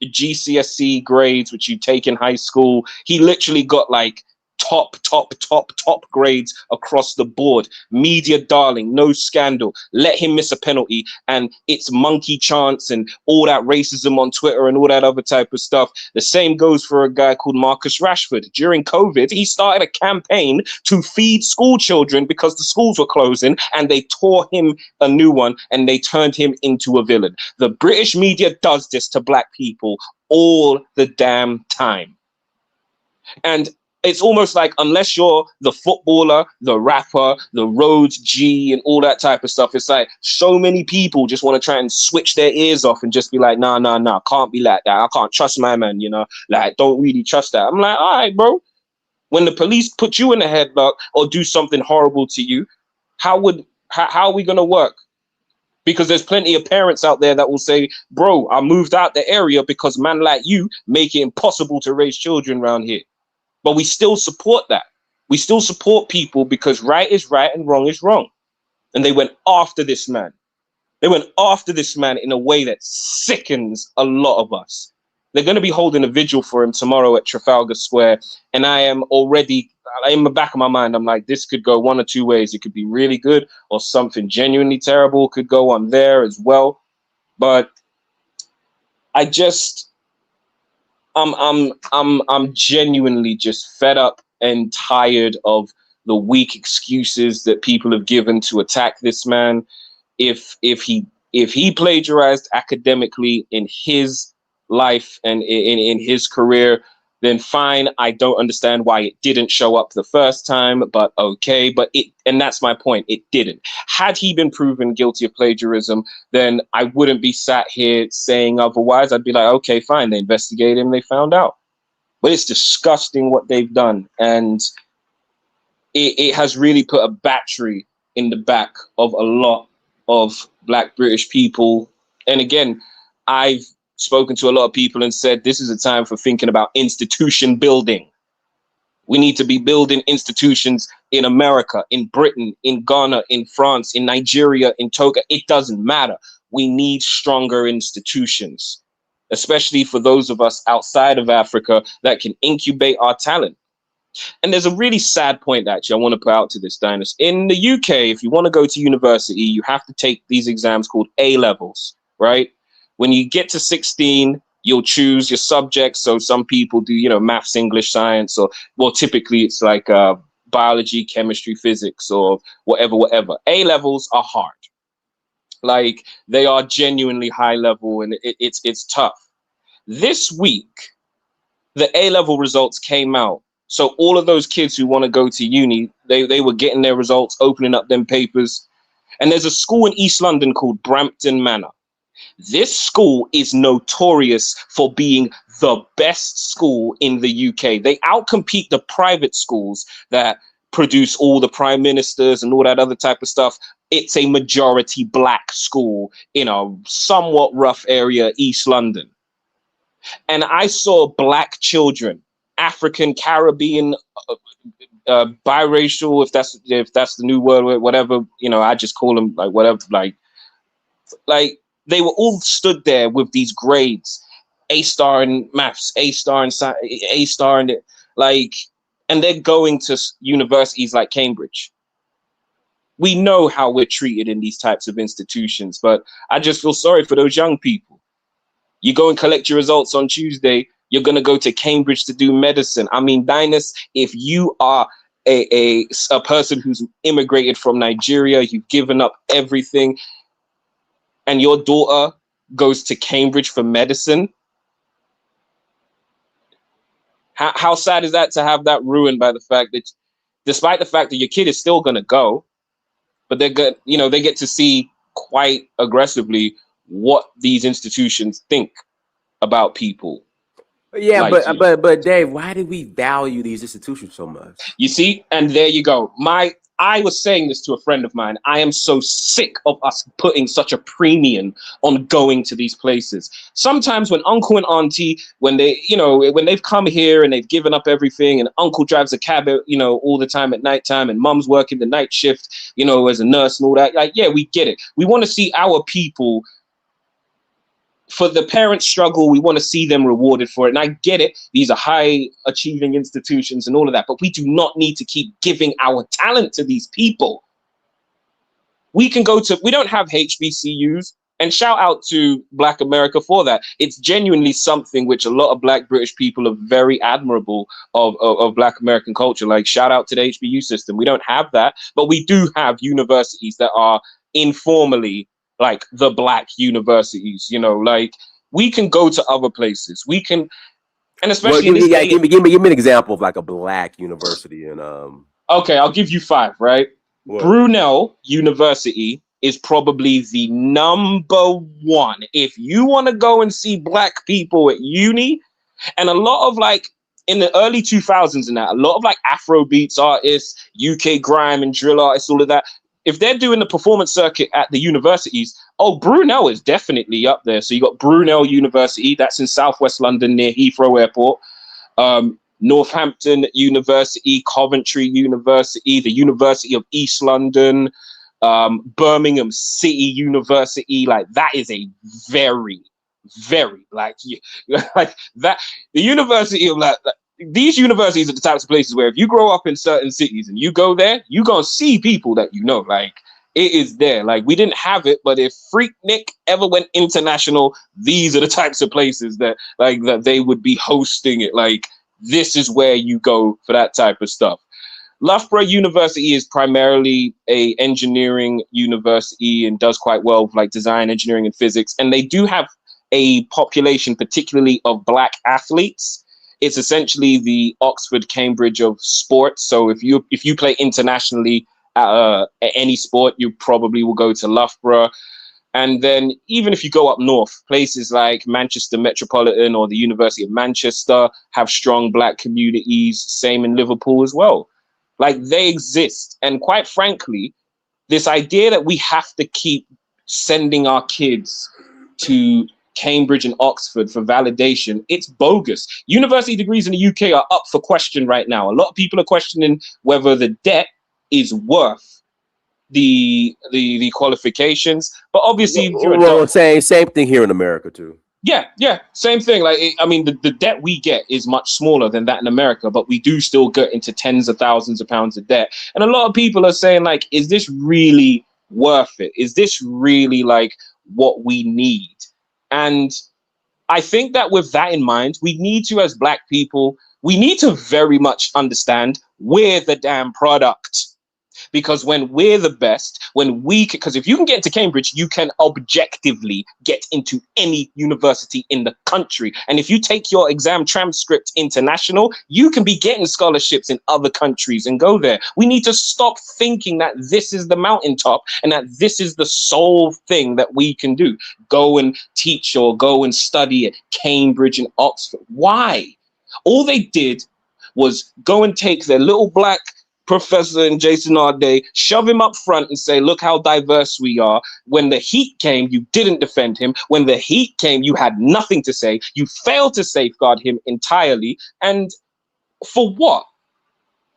Speaker 3: GCSE grades, which you take in high school. He literally got like top grades across the board. Media darling, no scandal. Let him miss a penalty and it's monkey chants and all that racism on Twitter and all that other type of stuff. The same goes for a guy called Marcus Rashford. During COVID, he started a campaign to feed school children because the schools were closing, and they tore him a new one and they turned him into a villain. The British media does this to Black people all the damn time. And it's almost like, unless you're the footballer, the rapper, the Rhodes G and all that type of stuff, it's like so many people just want to try and switch their ears off and just be like, nah, can't be like that. I can't trust my man, you know, like, don't really trust that. I'm like, all right, bro. When the police put you in a headlock or do something horrible to you, how are we going to work? Because there's plenty of parents out there that will say, bro, I moved out the area because man like you make it impossible to raise children around here. But we still support that. We still support people because right is right and wrong is wrong. And they went after this man. They went after this man in a way that sickens a lot of us. They're going to be holding a vigil for him tomorrow at Trafalgar Square. And I am already, in the back of my mind, I'm like, this could go one or two ways. It could be really good, or something genuinely terrible could go on there as well. But I just, I'm genuinely just fed up and tired of the weak excuses that people have given to attack this man. If he plagiarized academically in his life and in his career, then fine. I don't understand why it didn't show up the first time, but okay. But and that's my point. It didn't. Had he been proven guilty of plagiarism, then I wouldn't be sat here saying otherwise. I'd be like, okay, fine. They investigated him. They found out. But it's disgusting what they've done. And it has really put a battery in the back of a lot of Black British people. And again, I've spoken to a lot of people and said, this is a time for thinking about institution building. We need to be building institutions in America, in Britain, in Ghana, in France, in Nigeria, in Togo. It doesn't matter. We need stronger institutions, especially for those of us outside of Africa that can incubate our talent. And there's a really sad point, actually, I want to put out to this, Dinus. In the UK, if you want to go to university, you have to take these exams called A-levels, right? When you get to 16, you'll choose your subjects. So some people do, you know, maths, English, science, or, well, typically it's like biology, chemistry, physics, or whatever. A levels are hard. Like, they are genuinely high level, and it's tough. This week, the A level results came out. So all of those kids who want to go to uni, they were getting their results, opening up them papers. And there's a school in East London called Brampton Manor. This school is notorious for being the best school in the UK. They outcompete the private schools that produce all the prime ministers and all that other type of stuff. It's a majority black school in a somewhat rough area, East London. And I saw black children, African, Caribbean, biracial, if that's the new word, whatever, you know, I just call them like whatever, like they were all stood there with these grades, A star in maths, A star in science, A star in it, like, and they're going to universities like Cambridge. We know how we're treated in these types of institutions, but I just feel sorry for those young people. You go and collect your results on Tuesday, you're going to go to Cambridge to do medicine. I mean, Dinus, if you are a person who's immigrated from Nigeria, you've given up everything, and your daughter goes to Cambridge for medicine, how sad is that to have that ruined by the fact that, despite the fact that your kid is still going to go, but they get to see quite aggressively what these institutions think about people.
Speaker 2: Yeah,
Speaker 3: like
Speaker 2: but Dave, why do we value these institutions so much?
Speaker 3: You see, and there you go. I was saying this to a friend of mine. I am so sick of us putting such a premium on going to these places. Sometimes when uncle and auntie, when they've come here and they've given up everything, and uncle drives a cab, all the time at nighttime, and mum's working the night shift, as a nurse and all that. Like, yeah, we get it. We want to see our people. For the parents' struggle, we want to see them rewarded for it. And I get it. These are high achieving institutions and all of that. But we do not need to keep giving our talent to these people. We don't have HBCUs. And shout out to Black America for that. It's genuinely something which a lot of Black British people are very admirable of Black American culture. Like, shout out to the HBU system. We don't have that. But we do have universities that are informally like the Black universities, like we can go to other places. We can, and especially
Speaker 2: give me an example of like a Black university. And
Speaker 3: okay, I'll give you 5. Right, what? Brunel University is probably the number 1 if you want to go and see Black people at uni. And a lot of like in the early 2000s and that, a lot of like Afrobeats artists, UK grime and drill artists, all of that. If they're doing the performance circuit at the universities, Brunel is definitely up there. So you got Brunel University, that's in Southwest London near Heathrow Airport. Northampton University, Coventry University, the University of East London, Birmingham City University. Like, that is a very, very like that. The University of these universities are the types of places where if you grow up in certain cities and you go there, you're going to see people that like, it is there. Like, we didn't have it, but if Freaknik ever went international, these are the types of places that they would be hosting it. Like, this is where you go for that type of stuff. Loughborough University is primarily a engineering university and does quite well with like design, engineering, and physics. And they do have a population, particularly of Black athletes. It's essentially the Oxford, Cambridge of sports. So if you play internationally at any sport, you probably will go to Loughborough. And then even if you go up north, places like Manchester Metropolitan or the University of Manchester have strong Black communities. Same in Liverpool as well. Like, they exist. And quite frankly, this idea that we have to keep sending our kids to Cambridge and Oxford for validation, it's bogus. University degrees in the UK are up for question right now. A lot of people are questioning whether the debt is worth the qualifications, but obviously
Speaker 2: same thing here in America too.
Speaker 3: Yeah, same thing. Like, I mean, the debt we get is much smaller than that in America, but we do still get into tens of thousands of pounds of debt. And a lot of people are saying, like, is this really worth it? Is this really like what we need? And I think that with that in mind, we need to, as Black people, we need to very much understand we're the damn product. Because when we're the best, because if you can get into Cambridge, you can objectively get into any university in the country. And if you take your exam transcript international, you can be getting scholarships in other countries and go there. We need to stop thinking that this is the mountaintop and that this is the sole thing that we can do. Go and teach or go and study at Cambridge and Oxford. Why? All they did was go and take their little black professor and Jason Arday, shove him up front and say, look how diverse we are. When the heat came, you didn't defend him. When the heat came, you had nothing to say. You failed to safeguard him entirely. And for what?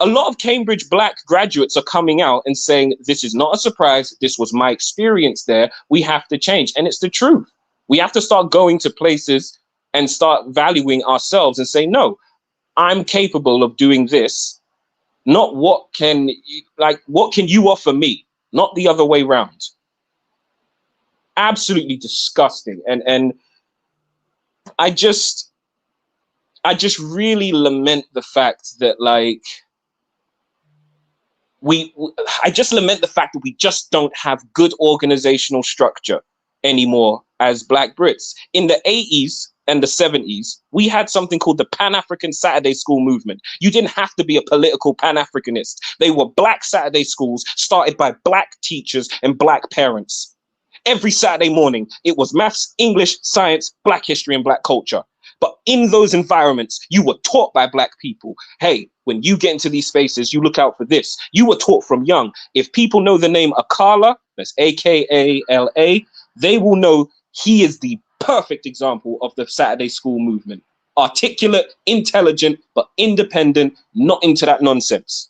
Speaker 3: A lot of Cambridge black graduates are coming out and saying, this is not a surprise. This was my experience there. We have to change. And it's the truth. We have to start going to places and start valuing ourselves and say, no, I'm capable of doing this. Not what can you offer me? Not the other way around. Absolutely disgusting. And I just really lament the fact that I just lament the fact that we just don't have good organizational structure anymore as Black Brits. In the 80s and the 70s, we had something called the Pan-African Saturday School movement. You didn't have to be a political Pan-Africanist. They were black Saturday schools started by black teachers and black parents. Every Saturday morning, it was maths, English, science, black history, and black culture. But in those environments, you were taught by black people. Hey, when you get into these spaces, you look out for this. You were taught from young. If people know the name Akala, that's A-K-A-L-A, they will know he is the perfect example of the Saturday school movement. Articulate, intelligent, but independent, not into that nonsense.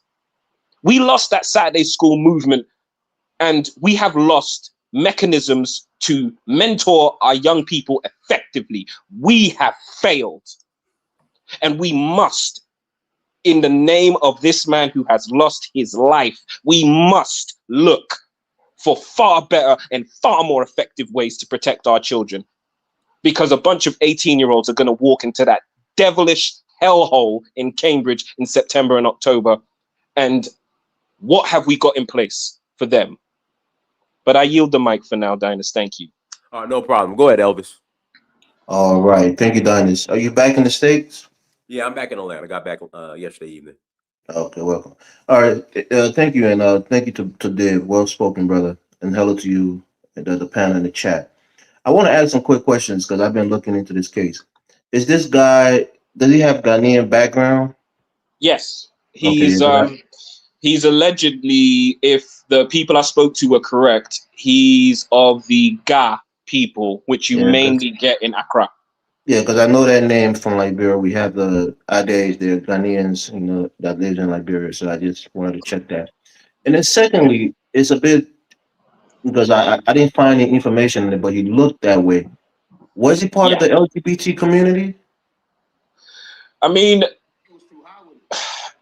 Speaker 3: We lost that Saturday school movement, and we have lost mechanisms to mentor our young people effectively. We have failed. And we must, in the name of this man who has lost his life, we must look for far better and far more effective ways to protect our children. Because a bunch of 18-year-olds are going to walk into that devilish hellhole in Cambridge in September and October. And what have we got in place for them? But I yield the mic for now, Dinus. Thank you.
Speaker 2: No problem. Go ahead, Elvis.
Speaker 14: All right. Thank you, Dinus. Are you back in the States?
Speaker 2: Yeah, I'm back in Atlanta. I got back yesterday evening.
Speaker 14: Okay, welcome. All right. Thank you. And thank you to Dave. Well-spoken, brother. And hello to you and the panel in the chat. I want to ask some quick questions because I've been looking into this case. Is this guy, does he have Ghanaian background?
Speaker 3: Yes. He's allegedly, if the people I spoke to were correct, he's of the Ga people, which you mainly get in Accra.
Speaker 14: Yeah, because I know that name from Liberia. We have the Ades, they're Ghanaians, that live in Liberia. So I just wanted to check that. And then secondly, it's a bit, because I didn't find any information in it, but he looked that way. Was he part of the LGBT community?
Speaker 3: I mean,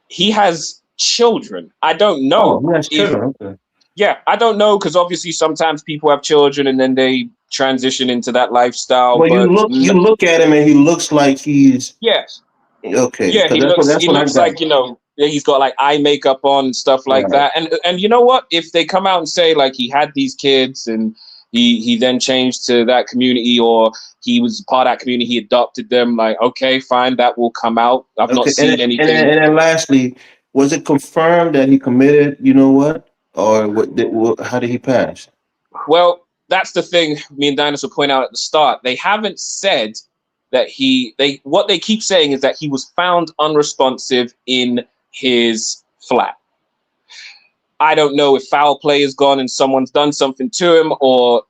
Speaker 3: he has children. I don't know.
Speaker 14: Oh, he has children. Okay.
Speaker 3: Yeah, I don't know, because obviously sometimes people have children and then they transition into that lifestyle.
Speaker 14: Well,
Speaker 3: but
Speaker 14: you look at him and he looks like he's okay.
Speaker 3: Yeah, he looks like, he's got like eye makeup on and stuff like that. And you know what? If they come out and say like he had these kids and he then changed to that community, or he was part of that community, he adopted them, like, okay, fine, that will come out. I've not seen anything.
Speaker 14: And then lastly, was it confirmed that he committed, or how did he pass?
Speaker 3: Well, that's the thing me and Dinus will point out at the start. They haven't said that what they keep saying is that he was found unresponsive in his flat. I don't know if foul play is gone and someone's done something to him, or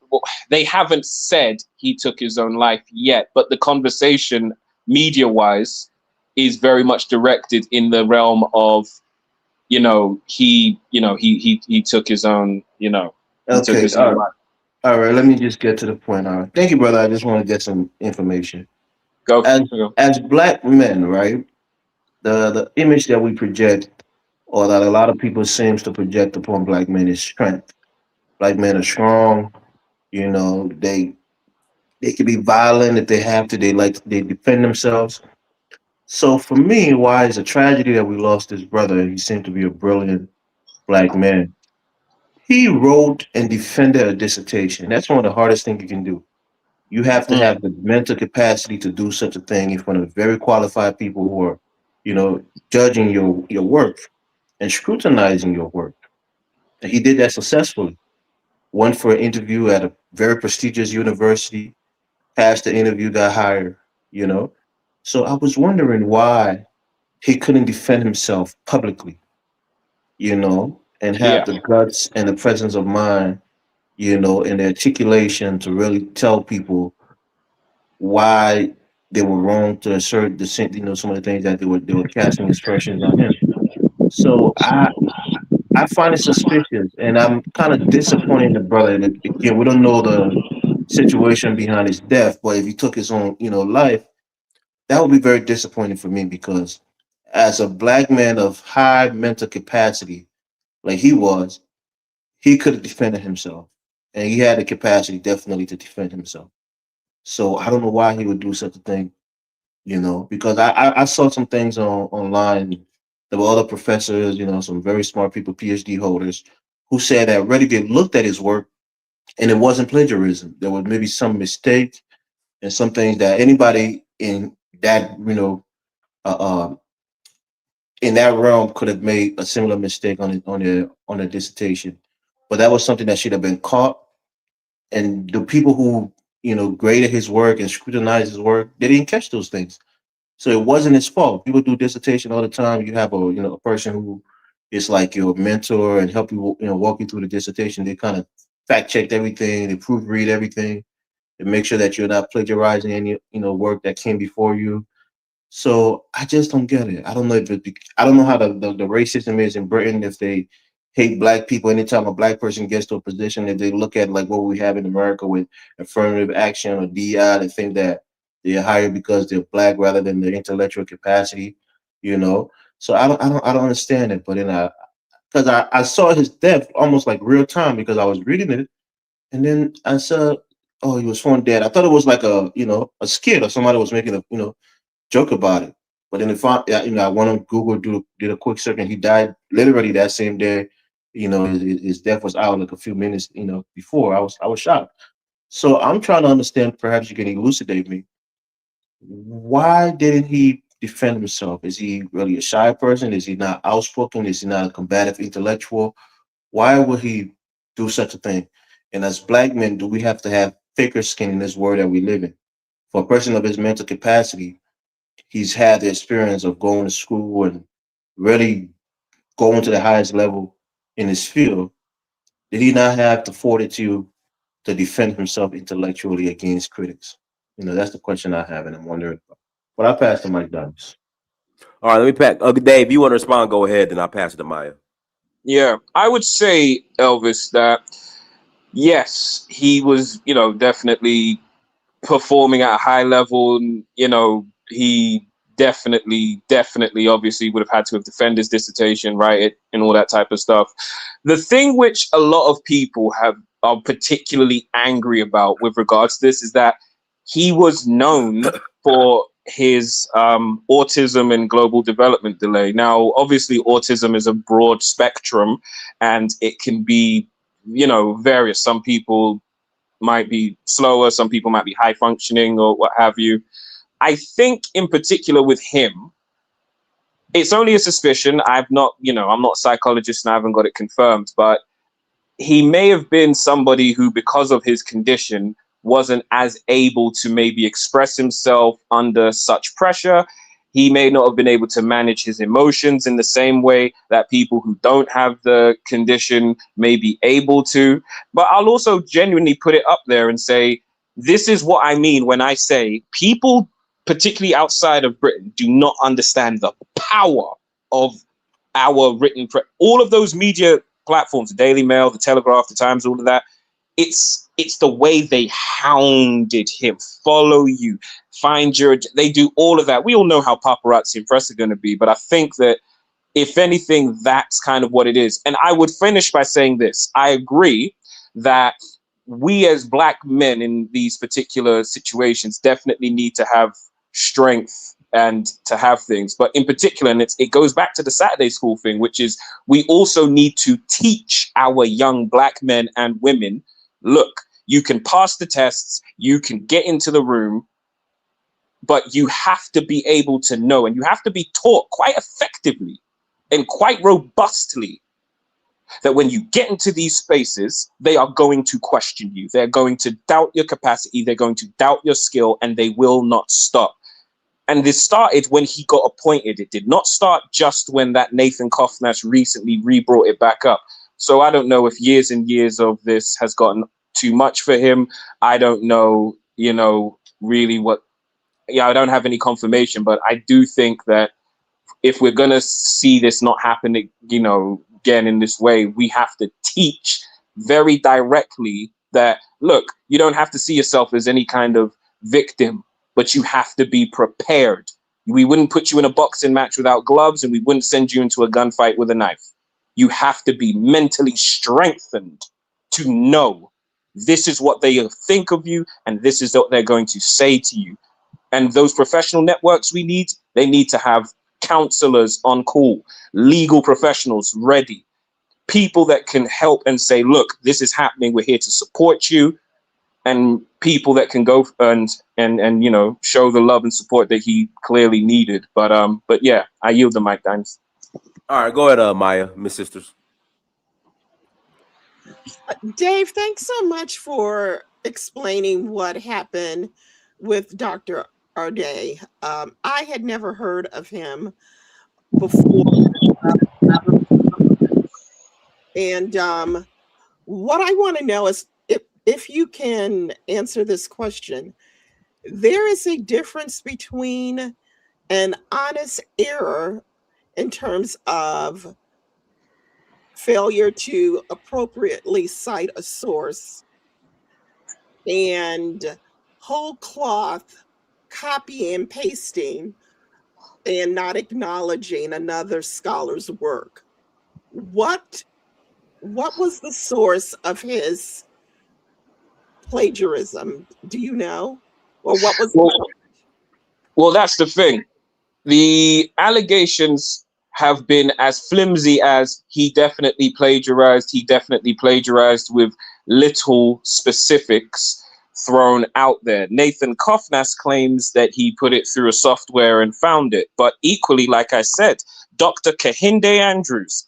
Speaker 3: they haven't said he took his own life yet. But the conversation, media-wise, is very much directed in the realm of, he took his own,
Speaker 14: Okay. All right. Let me just get to the point. All right. Thank you, brother. I just want to get some information.
Speaker 3: Go.
Speaker 14: As Black men, right? The image that we project, or that a lot of people seems to project upon Black men, is strength. Black men are strong. They can be violent if they have to. They defend themselves. So for me, why it's a tragedy that we lost his brother? He seemed to be a brilliant black man. He wrote and defended a dissertation. That's one of the hardest things you can do. You have to have the mental capacity to do such a thing in front of very qualified people who are, you know, judging your work and scrutinizing your work. And he did that successfully. Went for an interview at a very prestigious university, passed the interview, got hired, you know. So I was wondering why he couldn't defend himself publicly, you know, and have
Speaker 3: Yeah.
Speaker 14: the guts and the presence of mind, you know, and the articulation to really tell people why they were wrong to assert the you know, some of the things that they were casting aspersions on him. So I find it suspicious, and I'm kind of disappointed in the brother. And again, we don't know the situation behind his death, but if he took his own, you know, life, that would be very disappointing for me because as a black man of high mental capacity, like he was, he could have defended himself, and he had the capacity definitely to defend himself. So I don't know why he would do such a thing, you know, because I saw some things online. There were other professors, you know, some very smart people, PhD holders, who said that already they looked at his work and it wasn't plagiarism. There was maybe some mistake and some things that anybody in that, you know, uh, uh, in that realm could have made a similar mistake on a dissertation. But that was something that should have been caught. And the people who, you know, graded his work and scrutinized his work, they didn't catch those things. So it wasn't his fault. People do dissertation all the time. You have a, you know, a person who is like your mentor and help you, you know, walk you through the dissertation. They kind of fact checked everything, they proofread everything, and make sure that you're not plagiarizing any, you know, work that came before you. So I just don't get it. I don't know if I don't know how the racism is in Britain. If they hate black people anytime a black person gets to a position, if they look at like what we have in America with affirmative action or DI, they think that they're hired because they're black rather than their intellectual capacity, you know. So I don't understand it. But then because I saw his death almost like real time because I was reading it, and then I saw, oh, he was found dead. I thought it was like a, you know, a skit or somebody was making a, you know, joke about it. But then if I, you know, I went on Google, did a quick search, and he died literally that same day. You know, his death was out like a few minutes, you know, before. I was shocked. So I'm trying to understand. Perhaps you can elucidate me. Why didn't he defend himself? Is he really a shy person? Is he not outspoken? Is he not a combative intellectual? Why would he do such a thing? And as black men, do we have to have thicker skin in this world that we live in? For a person of his mental capacity, he's had the experience of going to school and really going to the highest level in his field. Did he not have the fortitude to defend himself intellectually against critics? You know, that's the question I have, and I'm wondering. But I pass the mic down.
Speaker 2: All right, let me pack. Dave, you want to respond? Go ahead, then I'll pass it to Maya.
Speaker 3: Yeah, I would say, Elvis, that yes, he was, you know, definitely performing at a high level. And, you know, he definitely, obviously would have had to have defended his dissertation, right, and all that type of stuff. The thing which a lot of people are particularly angry about with regards to this is that he was known for his autism and global development delay. Now, obviously, autism is a broad spectrum, and it can be, you know, various. Some people might be slower, some people might be high functioning or what have you. I think in particular with him, it's only a suspicion. I'm not a psychologist and I haven't got it confirmed, but he may have been somebody who, because of his condition, wasn't as able to maybe express himself under such pressure. He may not have been able to manage his emotions in the same way that people who don't have the condition may be able to. But I'll also genuinely put it up there and say, this is what I mean when I say people, particularly outside of Britain, do not understand the power of our written press. All of those media platforms, the Daily Mail, the Telegraph, the Times, all of that, it's the way they hounded him. Follow you, find your, they do all of that. We all know how paparazzi and press are going to be, but I think that if anything, that's kind of what it is. And I would finish by saying this. I agree that we as black men in these particular situations definitely need to have strength and to have things. But in particular, and it goes back to the Saturday school thing, which is we also need to teach our young Black men and women, look, you can pass the tests, you can get into the room, but you have to be able to know, and you have to be taught quite effectively and quite robustly that when you get into these spaces, they are going to question you. They're going to doubt your capacity. They're going to doubt your skill, and they will not stop. And this started when he got appointed. It did not start just when that Nathan Koffnash recently re-brought it back up. So I don't know if years and years of this has gotten too much for him. I don't know, really what, I don't have any confirmation, but I do think that if we're going to see this not happen, again in this way, we have to teach very directly that, look, you don't have to see yourself as any kind of victim, but you have to be prepared. We wouldn't put you in a boxing match without gloves, and we wouldn't send you into a gunfight with a knife. You have to be mentally strengthened to know this is what they think of you, and this is what they're going to say to you. And those professional networks they need to have counselors on call, legal professionals ready, people that can help and say, look, this is happening, we're here to support you, and people that can go and show the love and support that he clearly needed. But yeah, I yield the mic, Dimes.
Speaker 2: All right, go ahead, Maya, Miss Sisters.
Speaker 15: Dave, thanks so much for explaining what happened with Dr. Arday. I had never heard of him before. And what I want to know is if you can answer this question. There is a difference between an honest error in terms of failure to appropriately cite a source and whole cloth copy and pasting and not acknowledging another scholar's work. What was the source of his plagiarism? Do you know? Or what was
Speaker 3: well, that's the thing. The allegations have been as flimsy as he definitely plagiarized with little specifics thrown out there. Nathan Koffnass claims that he put it through a software and found it. But equally, like I said, Dr. Kehinde Andrews,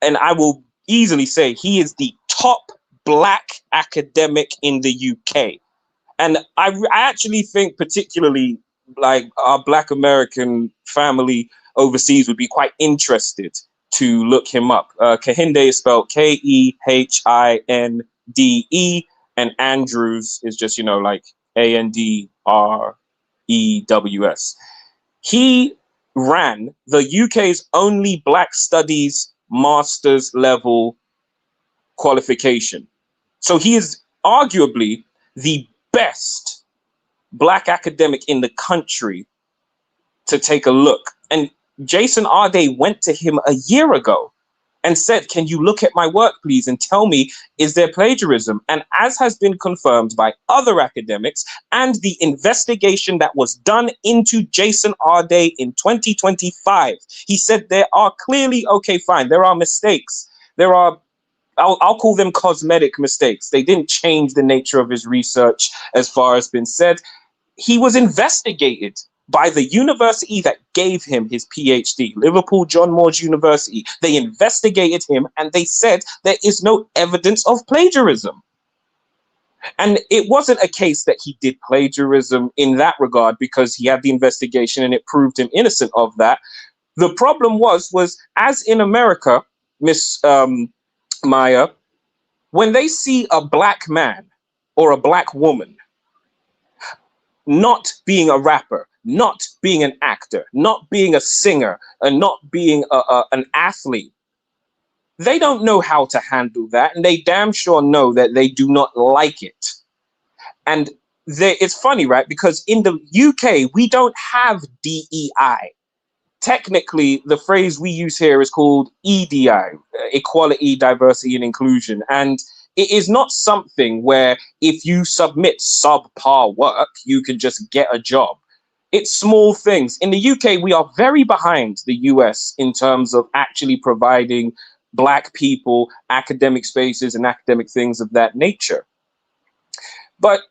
Speaker 3: and I will easily say he is the top Black academic in the UK. And I actually think particularly like our Black American family overseas would be quite interested to look him up. Kehinde is spelled Kehinde, and Andrews is just, like Andrews. He ran the UK's only Black Studies master's level qualification. So he is arguably the best Black academic in the country to take a look. And Jason Arday went to him a year ago and said, can you look at my work, please, and tell me, is there plagiarism? And as has been confirmed by other academics and the investigation that was done into Jason Arday in 2025, he said there are clearly, okay, fine, there are mistakes. There are, I'll call them cosmetic mistakes. They didn't change the nature of his research as far as been said. He was investigated by the university that gave him his PhD, Liverpool John Moores University. They investigated him and they said there is no evidence of plagiarism. And it wasn't a case that he did plagiarism in that regard because he had the investigation and it proved him innocent of that. The problem was as in America, Miss Maya, when they see a Black man or a Black woman not being a rapper, not being an actor, not being a singer, and not being an athlete, they don't know how to handle that, and they damn sure know that they do not like it. And it's funny, right? Because in the UK, we don't have DEI. Technically, the phrase we use here is called EDI, Equality, Diversity, and Inclusion. And it is not something where if you submit subpar work, you can just get a job. It's small things. In the UK, we are very behind the US in terms of actually providing Black people academic spaces and academic things of that nature. But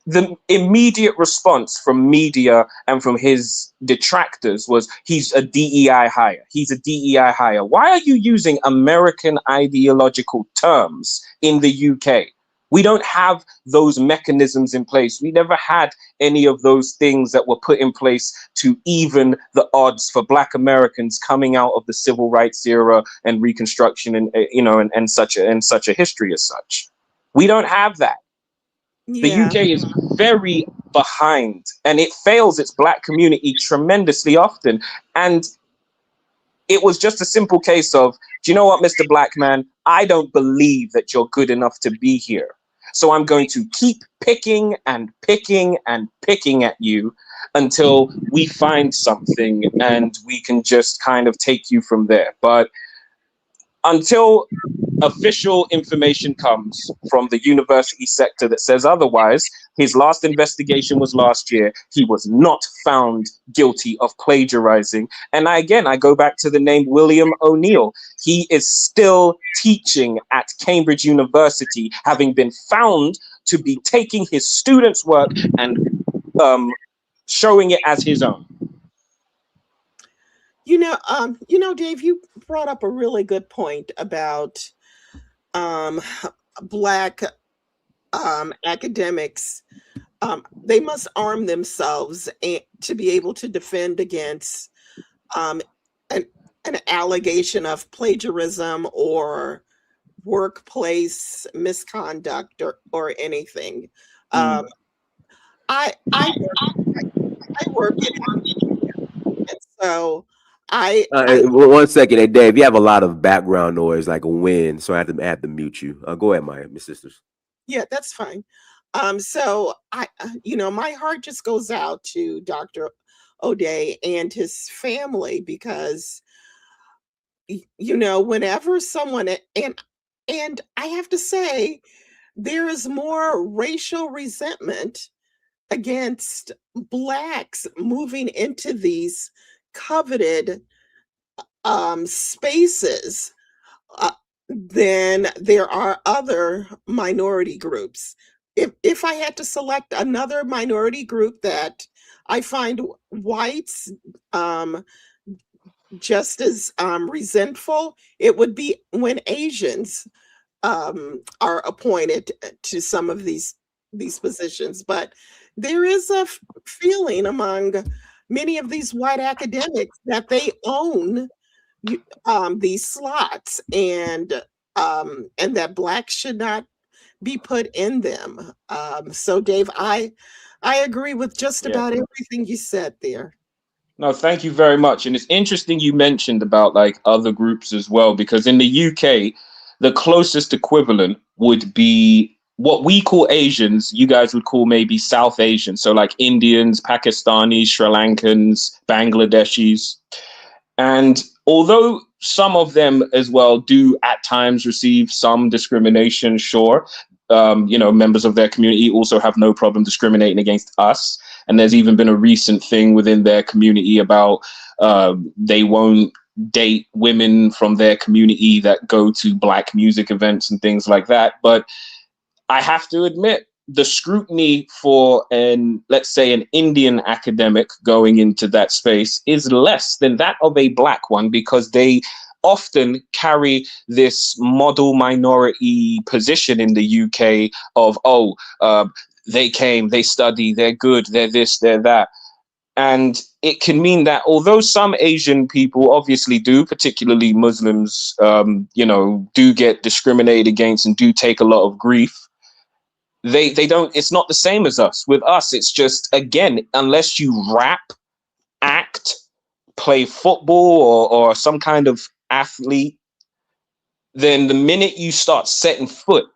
Speaker 3: the immediate response from media and from his detractors was, he's a DEI hire. He's a DEI hire. Why are you using American ideological terms in the UK? We don't have those mechanisms in place. We never had any of those things that were put in place to even the odds for Black Americans coming out of the civil rights era and Reconstruction and and such a history as such. We don't have that. The
Speaker 15: Yeah.
Speaker 3: UK is very behind, and it fails its Black community tremendously often. And it was just a simple case of, do you know what, Mr. Black man, I don't believe that you're good enough to be here. So I'm going to keep picking and picking and picking at you until we find something and we can just kind of take you from there. But until official information comes from the university sector that says otherwise, his last investigation was last year. He was not found guilty of plagiarizing. And I go back to the name William O'Neill. He is still teaching at Cambridge University, having been found to be taking his students' work and showing it as his own.
Speaker 15: Dave, you brought up a really good point about Black academics. They must arm themselves to be able to defend against an allegation of plagiarism or workplace misconduct or anything. I work in, and so I
Speaker 2: 1 second, hey Dave, you have a lot of background noise, like a wind, so I have to mute you. Go ahead, my sisters.
Speaker 15: Yeah, that's fine. So my heart just goes out to Dr. O'Day and his family, because whenever someone and I have to say, there is more racial resentment against Blacks moving into these coveted spaces than there are other minority groups. If I had to select another minority group that I find whites just as resentful, it would be when Asians are appointed to some of these positions. But there is a feeling among many of these white academics that they own these slots, and that Blacks should not be put in them. So Dave, I agree with just about everything you said there.
Speaker 3: No, thank you very much. And it's interesting you mentioned about like other groups as well, because in the UK, the closest equivalent would be what we call Asians. You guys would call maybe South Asian. So like Indians, Pakistanis, Sri Lankans, Bangladeshis. And although some of them as well do at times receive some discrimination, sure, members of their community also have no problem discriminating against us. And there's even been a recent thing within their community about they won't date women from their community that go to Black music events and things like that. But I have to admit, the scrutiny for let's say an Indian academic going into that space is less than that of a Black one, because they often carry this model minority position in the UK of, they came, they study, they're good, they're this, they're that. And it can mean that although some Asian people obviously do, particularly Muslims, do get discriminated against and do take a lot of grief, they don't, it's not the same as us. With us, it's just, again, unless you rap, act, play football or some kind of athlete, then the minute you start setting foot,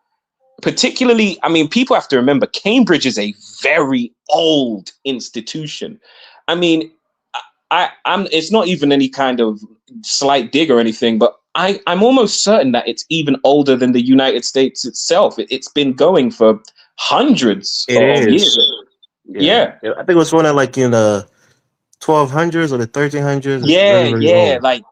Speaker 3: particularly, I mean, people have to remember, Cambridge is a very old institution. I mean, I'm it's not even any kind of slight dig or anything, but I'm almost certain that it's even older than the United States itself. It's been going for hundreds of years. Yeah.
Speaker 14: I think it was one of like in 1200s or the 1300s. It's
Speaker 3: Yeah,
Speaker 14: very, very
Speaker 3: yeah,
Speaker 14: old.
Speaker 3: like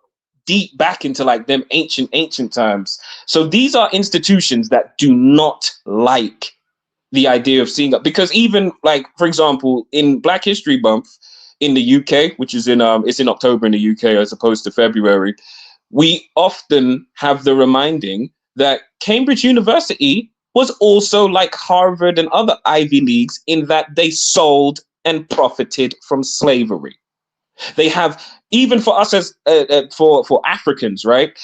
Speaker 3: deep back into like them ancient times. So these are institutions that do not like the idea of seeing up, because even like, for example, in Black History Month in the UK, which is in it's in October in the UK as opposed to February, we often have the reminding that Cambridge University was also like Harvard and other Ivy Leagues in that they sold and profited from slavery. They have, even for us as for Africans, right?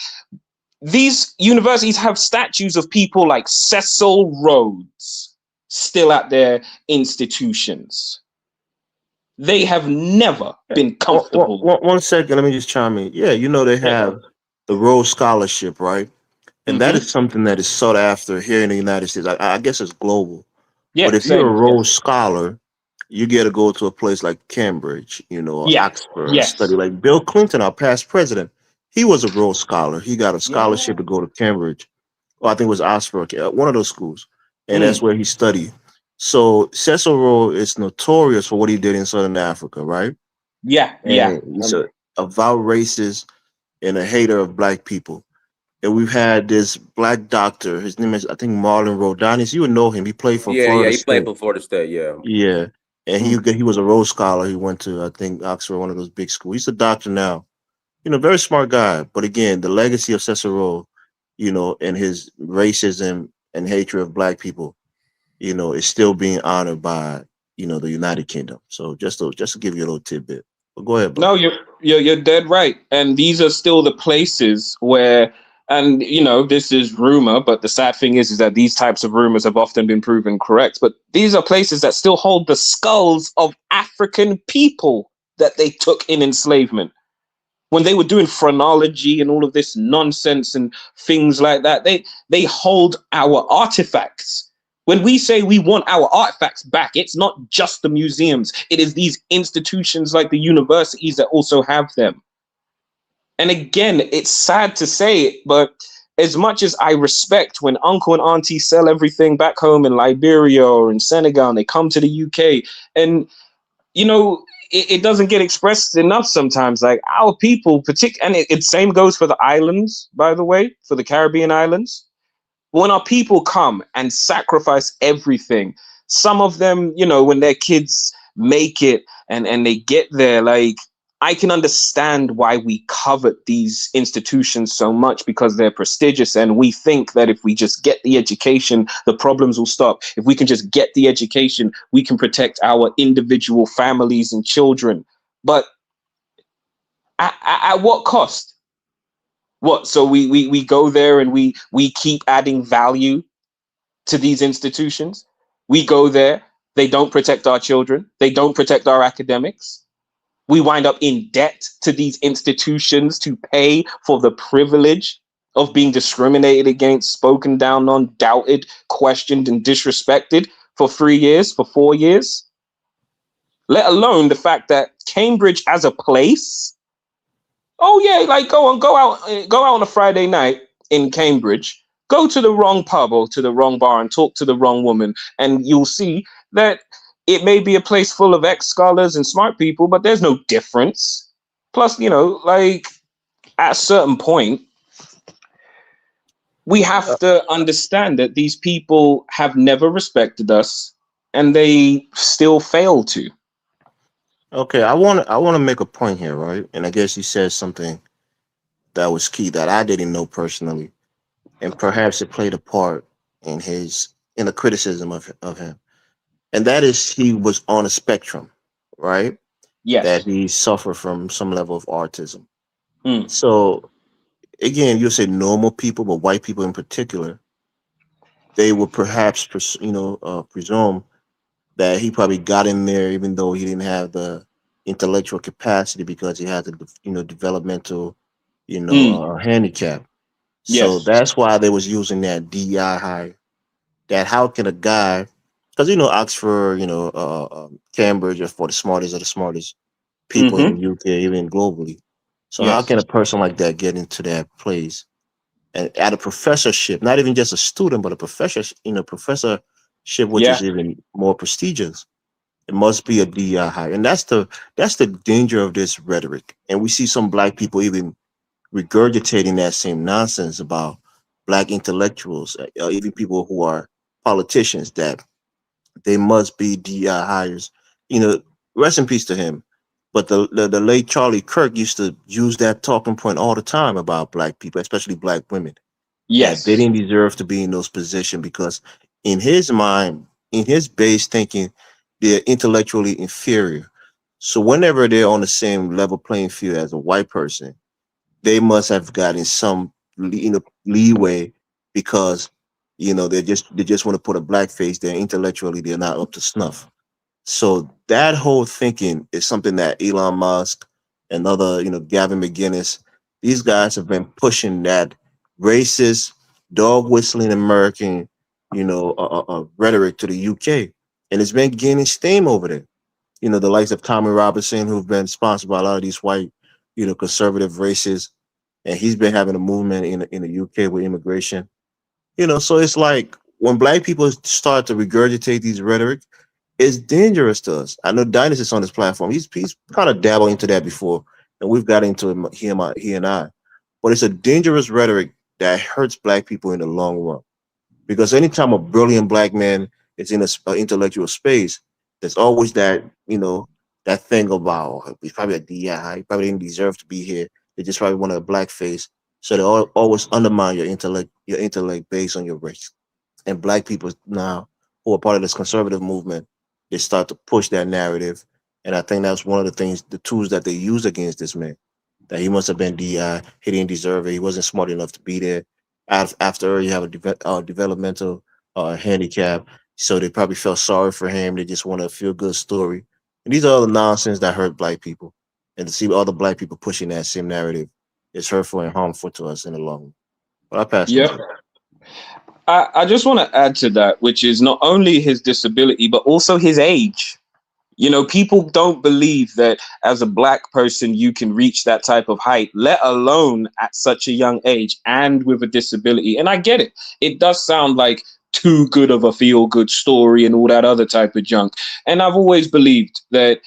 Speaker 3: These universities have statues of people like Cecil Rhodes still at their institutions. They have never been comfortable.
Speaker 14: One second, let me just chime in. Yeah, you know they have the Rhodes Scholarship, right? And that is something that is sought after here in the United States. I guess it's global.
Speaker 3: Yeah,
Speaker 14: But if you're a Rhodes Scholar, you get to go to a place like Cambridge, you know, or Oxford, and study. Like Bill Clinton, our past president, he was a Rhodes Scholar. He got a scholarship to go to Cambridge. Or I think it was Oxford, one of those schools. And that's where he studied. So Cecil Rhodes is notorious for what he did in Southern Africa, right?
Speaker 3: Yeah,
Speaker 14: And he's a avowed racist and a hater of Black people. And we've had this Black doctor. His name is, I think, Marlon Rhodanis. You would know him. He played for Florida
Speaker 2: he
Speaker 14: State.
Speaker 2: played for Florida State. Yeah.
Speaker 14: Yeah. And he was a Rhodes Scholar. He went to, I think, Oxford, one of those big schools. He's a doctor now. You know, very smart guy. But again, the legacy of Cecil Rhodes, you know, and his racism and hatred of Black people, you know, is still being honored by, you know, the United Kingdom. So just to give you a little tidbit. But go ahead, bro.
Speaker 3: No, you're dead right. And these are still the places where, and you know, this is rumor, but the sad thing is that these types of rumors have often been proven correct. But these are places that still hold the skulls of African people that they took in enslavement. When they were doing phrenology and all of this nonsense and things like that, they hold our artifacts. When we say we want our artifacts back, it's not just the museums. It is these institutions like the universities that also have them. And again, it's sad to say it, but as much as I respect when uncle and auntie sell everything back home in Liberia or in Senegal, and they come to the UK, and, you know, it doesn't get expressed enough sometimes. Like our people, and it same goes for the islands, by the way, for the Caribbean islands. When our people come and sacrifice everything, some of them, you know, when their kids make it and they get there, like, I can understand why we covet these institutions so much, because they're prestigious, and we think that if we just get the education, the problems will stop. If we can just get the education, we can protect our individual families and children. But at what cost? What? So we go there and we keep adding value to these institutions. We go there, they don't protect our children, they don't protect our academics. We wind up in debt to these institutions to pay for the privilege of being discriminated against, spoken down on, doubted, questioned, and disrespected for 3 years, for 4 years. Let alone the fact that Cambridge as a place, oh yeah, like go out on a Friday night in Cambridge, go to the wrong pub or to the wrong bar and talk to the wrong woman, and you'll see that it may be a place full of ex-scholars and smart people, but there's no difference. Plus, you know, like at a certain point, we have to understand that these people have never respected us, and they still fail to.
Speaker 14: Okay, I want to make a point here, right? And I guess you said something that was key that I didn't know personally, and perhaps it played a part in the criticism of him. And that is, he was on a spectrum, right?
Speaker 3: Yes.
Speaker 14: That he suffered from some level of autism. So again, you say normal people, but white people in particular, they would perhaps, presume that he probably got in there even though he didn't have the intellectual capacity because he had the, developmental, handicap. So that's why they was using that DEI high. That how can a guy, because Oxford, Cambridge are for the smartest of the smartest people in the UK, even globally. So how can a person like that get into that place and at a professorship, not even just a student, but a professor, professorship, which is even more prestigious. It must be a DEI hire. And that's the danger of this rhetoric. And we see some black people even regurgitating that same nonsense about black intellectuals, even people who are politicians, that they must be DEI hires. You know, rest in peace to him. But the late Charlie Kirk used to use that talking point all the time about black people, especially black women, that they
Speaker 3: Yes.
Speaker 14: didn't deserve to be in those positions because in his mind, in his base thinking, they're intellectually inferior. So whenever they're on the same level playing field as a white person, they must have gotten some leeway because they just want to put a black face there. Intellectually, they're not up to snuff. So that whole thinking is something that Elon Musk and other, Gavin McGinnis, these guys have been pushing that racist, dog whistling American, rhetoric to the UK, and it's been gaining steam over there. The likes of Tommy Robinson, who've been sponsored by a lot of these white, conservative races, and he's been having a movement in the UK with immigration. So it's like when black people start to regurgitate these rhetoric, it's dangerous to us. I know Dynasty is on this platform. He's kind of dabbled into that before, and we've got into it, he and I. But it's a dangerous rhetoric that hurts black people in the long run. Because anytime a brilliant black man is in an intellectual space, there's always that, that thing about, oh, he's probably a DI, he probably didn't deserve to be here. They just probably want a black face. So they always undermine your intellect based on your race. And black people now who are part of this conservative movement, they start to push that narrative. And I think that's one of the things, the tools that they use against this man, that he must have been DI, he didn't deserve it, he wasn't smart enough to be there. After you have a developmental handicap, so they probably felt sorry for him. They just want a feel good story. And these are all the nonsense that hurt black people. And to see other black people pushing that same narrative is hurtful and harmful to us in the long run. But I pass it on.
Speaker 3: I just want to add to that, which is not only his disability, but also his age. People don't believe that as a black person, you can reach that type of height, let alone at such a young age and with a disability. And I get it. It does sound like too good of a feel good story and all that other type of junk. And I've always believed that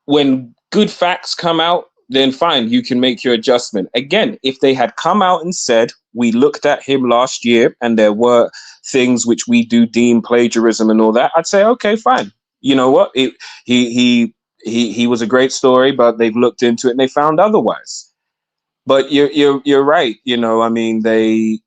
Speaker 3: when good facts come out, then fine, you can make your adjustment. Again, if they had come out and said, we looked at him last year and there were things which we do deem plagiarism and all that, I'd say, okay, fine. You know what? He was a great story, but they've looked into it and they found otherwise. But you're right. I mean, they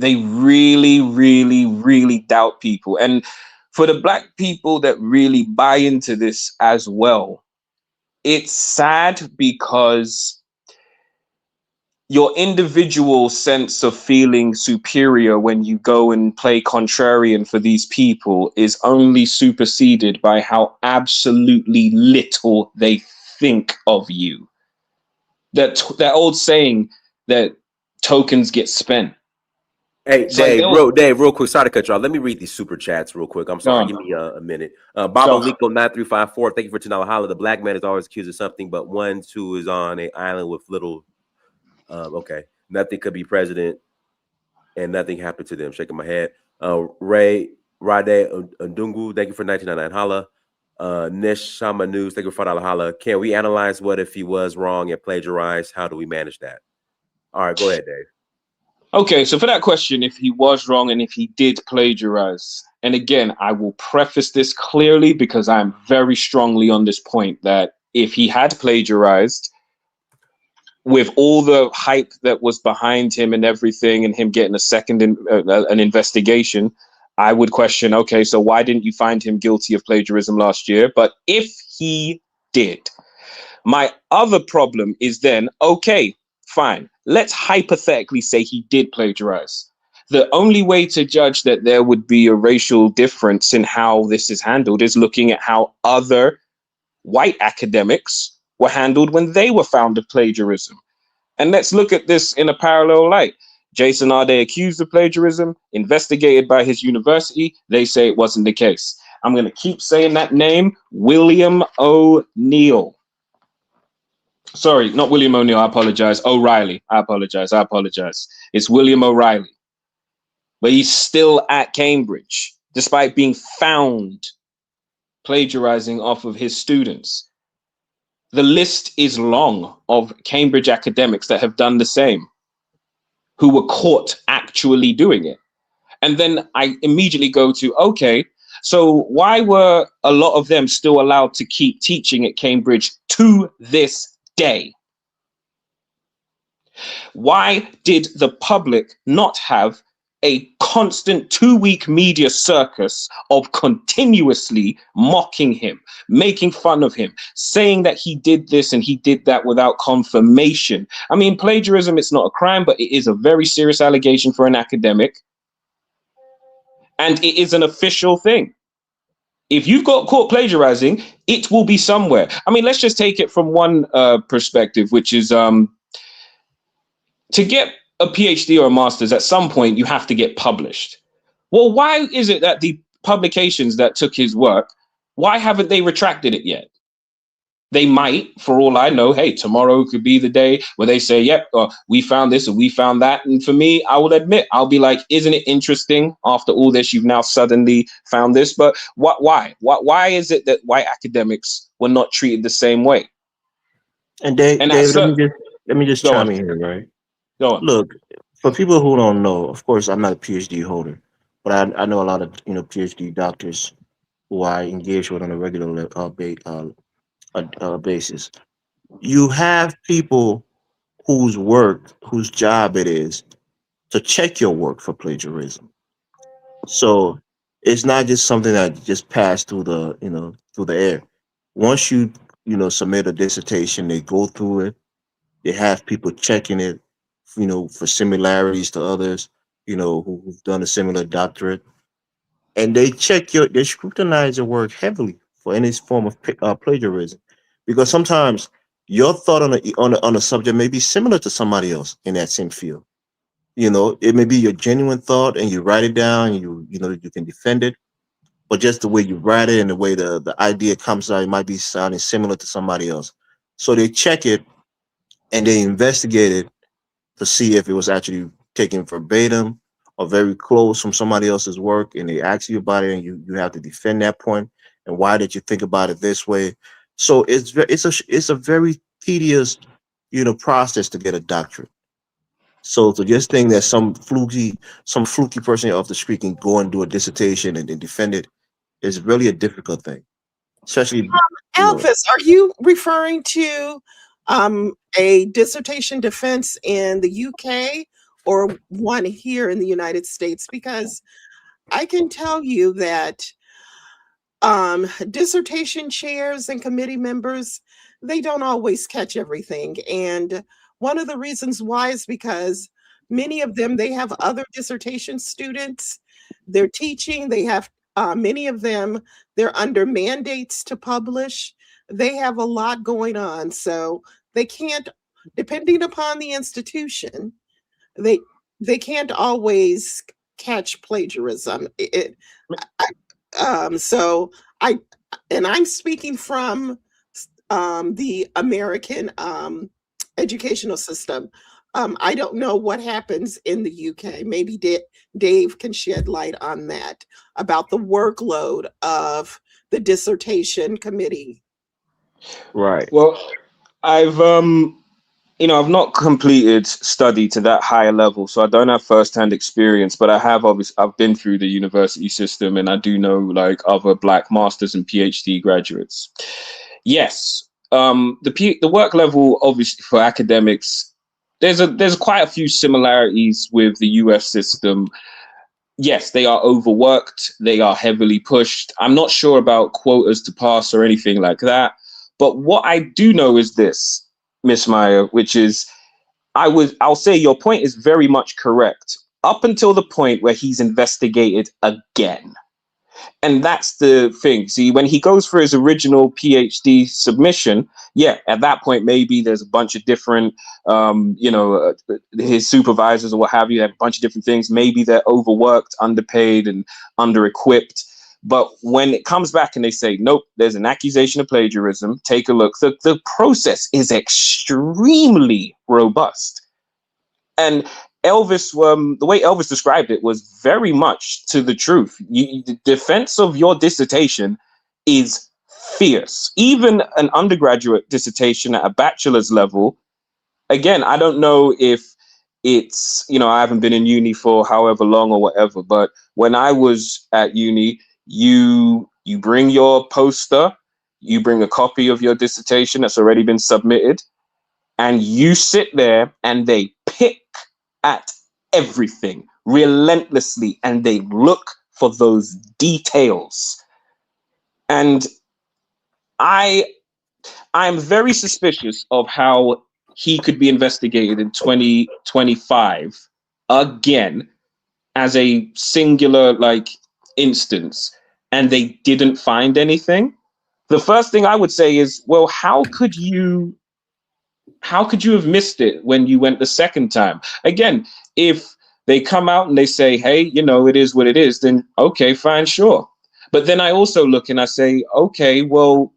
Speaker 3: really, really, really doubt people. And for the black people that really buy into this as well, it's sad because your individual sense of feeling superior when you go and play contrarian for these people is only superseded by how absolutely little they think of you. That old saying that tokens get spent.
Speaker 2: Hey, Dave, real quick. Sorry to cut you off. Let me read these super chats real quick. I'm sorry. Give me a minute. Baba Lico 9354. Thank you for $10 holla. The black man is always accused of something, but one who is on an island with little. Okay, nothing could be president, and nothing happened to them. Shaking my head. Ray Rade Ndungu. Thank you for $19.99 holla. Nish Shama News. Thank you for $5 holla. Can we analyze what if he was wrong and plagiarized? How do we manage that? All right, go ahead, Dave.
Speaker 3: Okay, so for that question, if he was wrong and if he did plagiarize, and again, I will preface this clearly because I'm very strongly on this point that if he had plagiarized, with all the hype that was behind him and everything and him getting a second an investigation, I would question, okay, so why didn't you find him guilty of plagiarism last year? But if he did, my other problem is then, okay, fine. Let's hypothetically say he did plagiarize. The only way to judge that there would be a racial difference in how this is handled is looking at how other white academics were handled when they were found of plagiarism. And let's look at this in a parallel light. Jason Arday accused of plagiarism, investigated by his university. They say it wasn't the case. I'm going to keep saying that name, William O'Neill. Sorry, not William O'Neill, I apologize. O'Reilly, I apologize. It's William O'Reilly. But he's still at Cambridge, despite being found plagiarizing off of his students. The list is long of Cambridge academics that have done the same, who were caught actually doing it. And then I immediately go to, okay, so why were a lot of them still allowed to keep teaching at Cambridge to this day? Why did the public not have a constant 2-week media circus of continuously mocking him, making fun of him, saying that he did this and he did that without confirmation? I mean, plagiarism, it's not a crime, but it is a very serious allegation for an academic. And it is an official thing. If you've got caught plagiarizing, it will be somewhere. I mean, let's just take it from one perspective, which is to get a PhD or a master's, at some point you have to get published. Well, why is it that the publications that took his work, why haven't they retracted it yet? They might, for all I know. Hey, tomorrow could be the day where they say, yep, we found this or we found that. And for me, I will admit, I'll be like, isn't it interesting? After all this, you've now suddenly found this. But why? Why is it that white academics were not treated the same way?
Speaker 14: And Dave, let me just chime in here, right?
Speaker 3: Go on.
Speaker 14: Look, for people who don't know, of course, I'm not a PhD holder, but I know a lot of PhD doctors who I engage with on a regular basis. You have people whose job it is to check your work for plagiarism. So it's not just something that just passed through the air. Once you submit a dissertation, they go through it. They have people checking it, for similarities to others, who've done a similar doctorate, and they scrutinize your work heavily for any form of plagiarism, because sometimes your thought on a subject may be similar to somebody else in that same field. It may be your genuine thought, and you write it down, and you can defend it, but just the way you write it and the way the idea comes out, it might be sounding similar to somebody else. So they check it and they investigate it to see if it was actually taken verbatim or very close from somebody else's work, and they ask you about it, and you have to defend that point. And why did you think about it this way? So it's a very tedious, process to get a doctorate. So to just think that some fluky person off the street can go and do a dissertation and then defend it is really a difficult thing, especially.
Speaker 15: Elvis, are you referring to a dissertation defense in the UK or one here in the United States? Because I can tell you that dissertation chairs and committee members, they don't always catch everything. And one of the reasons why is because many of them, they have other dissertation students, they're teaching, they have many of them, they're under mandates to publish. They have a lot going on. So they can't, depending upon the institution, they can't always catch plagiarism. So I'm speaking from the American educational system. I don't know what happens in the UK. Maybe Dave can shed light on that, about the workload of the dissertation committee.
Speaker 14: Right.
Speaker 3: Well, I've not completed study to that higher level, so I don't have firsthand experience, but I've been through the university system, and I do know like other Black masters and PhD graduates. Yes, the work level, obviously, for academics, there's quite a few similarities with the US system. Yes, they are overworked, they are heavily pushed. I'm not sure about quotas to pass or anything like that, but what I do know is this, Miss Maya, which is, I'll say your point is very much correct up until the point where he's investigated again. And that's the thing. See, when he goes for his original PhD submission, yeah, at that point, maybe there's a bunch of different, his supervisors or what have you, have a bunch of different things. Maybe they're overworked, underpaid, and under-equipped. But when it comes back and they say, nope, there's an accusation of plagiarism, take a look. The process is extremely robust. And Elvis, the way Elvis described it was very much to the truth. The defense of your dissertation is fierce. Even an undergraduate dissertation at a bachelor's level, again, I don't know if it's, you know, I haven't been in uni for however long or whatever, but when I was at uni, you bring your poster, you bring a copy of your dissertation that's already been submitted, and you sit there and they pick at everything relentlessly and they look for those details. And I'm very suspicious of how he could be investigated in 2025 again as a singular like instance, and they didn't find anything. The first thing I would say is, well, how could you have missed it when you went the second time? Again, if they come out and they say, hey, you know, it is what it is, then okay, fine, sure. But then I also look and I say, okay, well,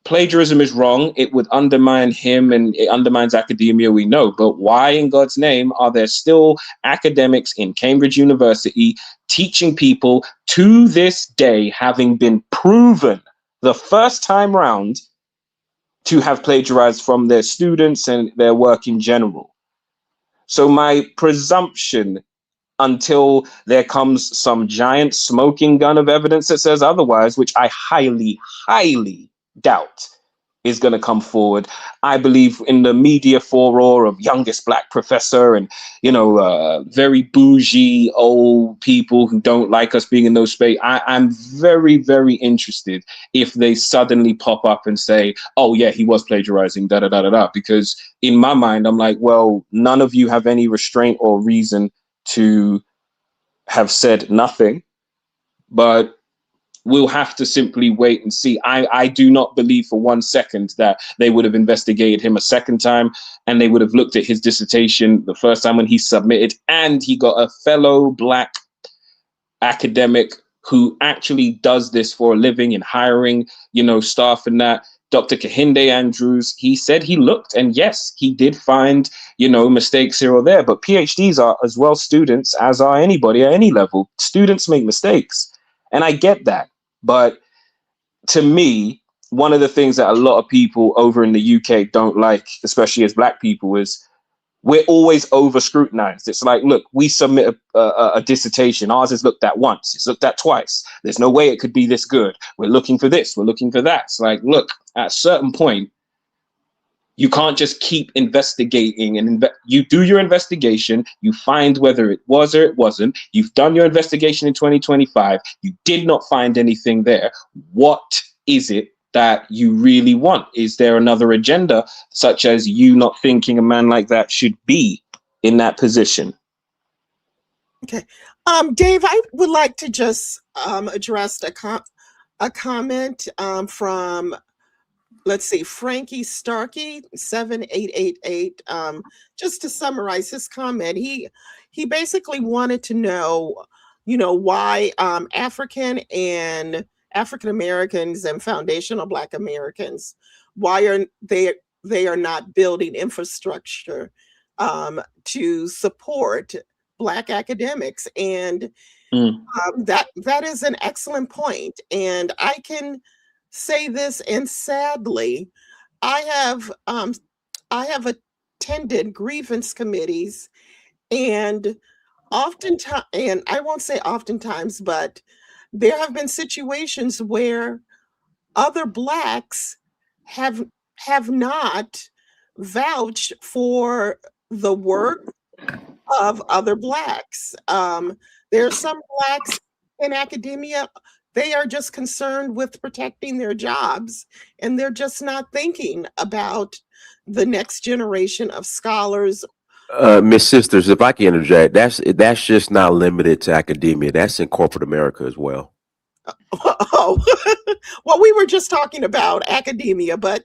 Speaker 3: plagiarism is wrong. It would undermine him and it undermines academia, we know. But why in God's name are there still academics in Cambridge University teaching people to this day, having been proven the first time round to have plagiarized from their students and their work in general? So my presumption, until there comes some giant smoking gun of evidence that says otherwise, which I highly, highly doubt is going to come forward. I believe in the media furor of youngest Black professor and, you know, very bougie old people who don't like us being in those space. I'm very, very interested if they suddenly pop up and say, oh yeah, he was plagiarizing, da da da da da. Because in my mind, I'm like, well, none of you have any restraint or reason to have said nothing, but we'll have to simply wait and see. I do not believe for 1 second that they would have investigated him a second time and they would have looked at his dissertation the first time when he submitted, and he got a fellow Black academic who actually does this for a living in hiring, you know, staff and that. Dr. Kehinde Andrews, he said he looked, and yes, he did find, you know, mistakes here or there, but PhDs are as well students as are anybody at any level. Students make mistakes, and I get that. But to me, one of the things that a lot of people over in the UK don't like, especially as Black people, is we're always over scrutinized. It's like, look, we submit a dissertation. Ours is looked at once. It's looked at twice. There's no way it could be this good. We're looking for this. We're looking for that. It's like, look, at a certain point, you can't just keep investigating and you do your investigation. You find whether it was or it wasn't. You've done your investigation in 2025. You did not find anything there. What is it that you really want? Is there another agenda, such as you not thinking a man like that should be in that position?
Speaker 15: Okay. Dave, I would like to just address a comment from, let's see, Frankie Starkey 7888. Just to summarize his comment, he basically wanted to know, you know, why African Americans and foundational Black Americans, why are they are not building infrastructure to support Black academics. And that is an excellent point. And I can say this, and sadly, I have attended grievance committees, and oftentimes, and I won't say oftentimes, but there have been situations where other Blacks have not vouched for the work of other Blacks. There are some Blacks in academia, they are just concerned with protecting their jobs, and they're just not thinking about the next generation of scholars.
Speaker 2: Miss Sisters, if I can interject, that's just not limited to academia. That's in corporate America as well.
Speaker 15: Oh, well, we were just talking about academia, but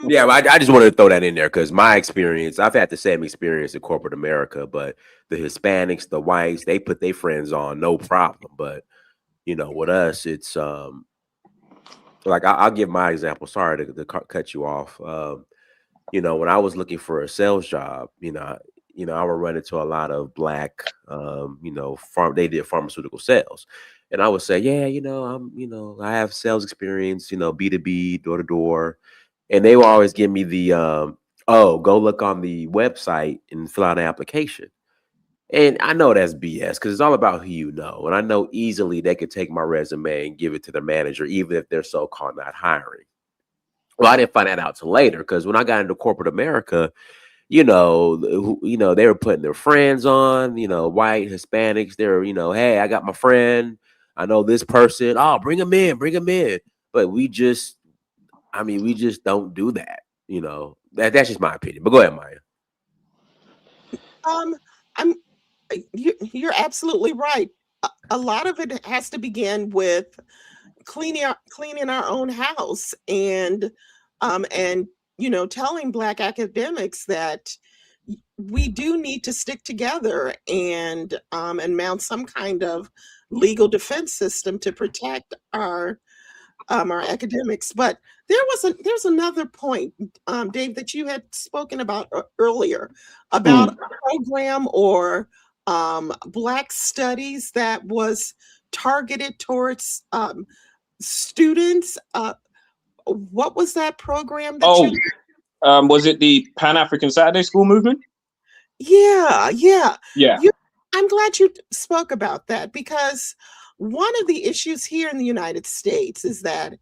Speaker 2: yeah, I just wanted to throw that in there because my experience, I've had the same experience in corporate America, but the Hispanics, the whites, they put their friends on, no problem. But you know, with us, it's like I'll give my example. Sorry to cut you off. You know, when I was looking for a sales job, you know, I would run into a lot of Black, you know, they did pharmaceutical sales. And I would say, yeah, I have sales experience, B2B, door to door. And they will always give me the, go look on the website and fill out an application. And I know that's BS because it's all about who you know. And I know easily they could take my resume and give it to the manager, even if they're so-called not hiring. Well, I didn't find that out till later because when I got into corporate America, they were putting their friends on, white, Hispanics. They're, hey, I got my friend. I know this person. Oh, bring him in. But we just don't do that. That's just my opinion. But go ahead, Maya.
Speaker 15: You're absolutely right. A lot of it has to begin with cleaning our own house and telling Black academics that we do need to stick together and mount some kind of legal defense system to protect our academics. But there's another point, Dave, that you had spoken about earlier about a program or Black studies that was targeted towards students. What was that program that
Speaker 3: was it the Pan-African Saturday School movement?
Speaker 15: Yeah.
Speaker 3: Yeah.
Speaker 15: I'm glad you spoke about that because one of the issues here in the United States is that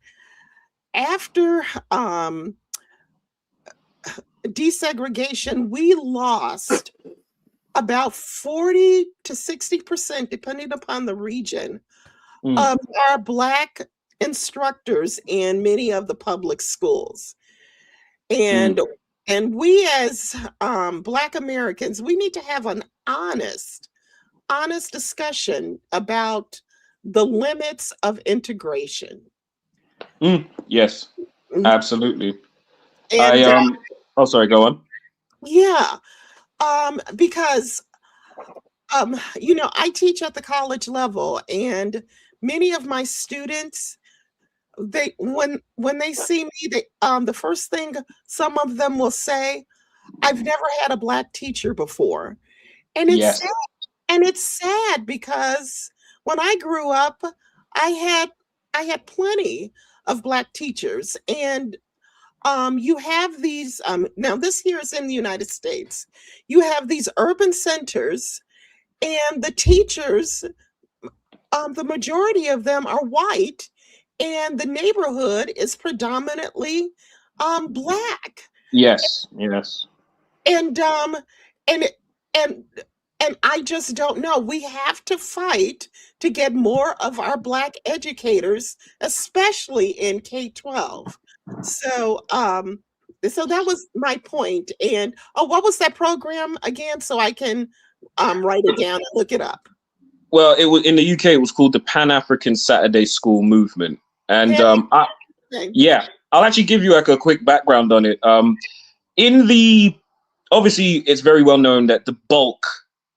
Speaker 15: after desegregation, we lost about 40 to 60%, depending upon the region, of our Black instructors in many of the public schools. And we as Black Americans, we need to have an honest discussion about the limits of integration.
Speaker 3: Yes, absolutely.
Speaker 15: And
Speaker 3: sorry, go on.
Speaker 15: Yeah, because I teach at the college level, and many of my students, when they see me, the first thing some of them will say, "I've never had a Black teacher before," and it's sad. And it's sad because when I grew up, I had plenty of Black teachers, and you have these. Now, this here is in the United States. You have these urban centers, and the teachers, the majority of them are white, and the neighborhood is predominantly Black.
Speaker 3: Yes.
Speaker 15: And I just don't know. We have to fight to get more of our Black educators, especially in K-12. So that was my point. And what was that program again? So I can write it down and look it up.
Speaker 3: Well, it was in the UK. It was called the Pan-African Saturday School Movement, and I'll actually give you like a quick background on it. Obviously, it's very well known that the bulk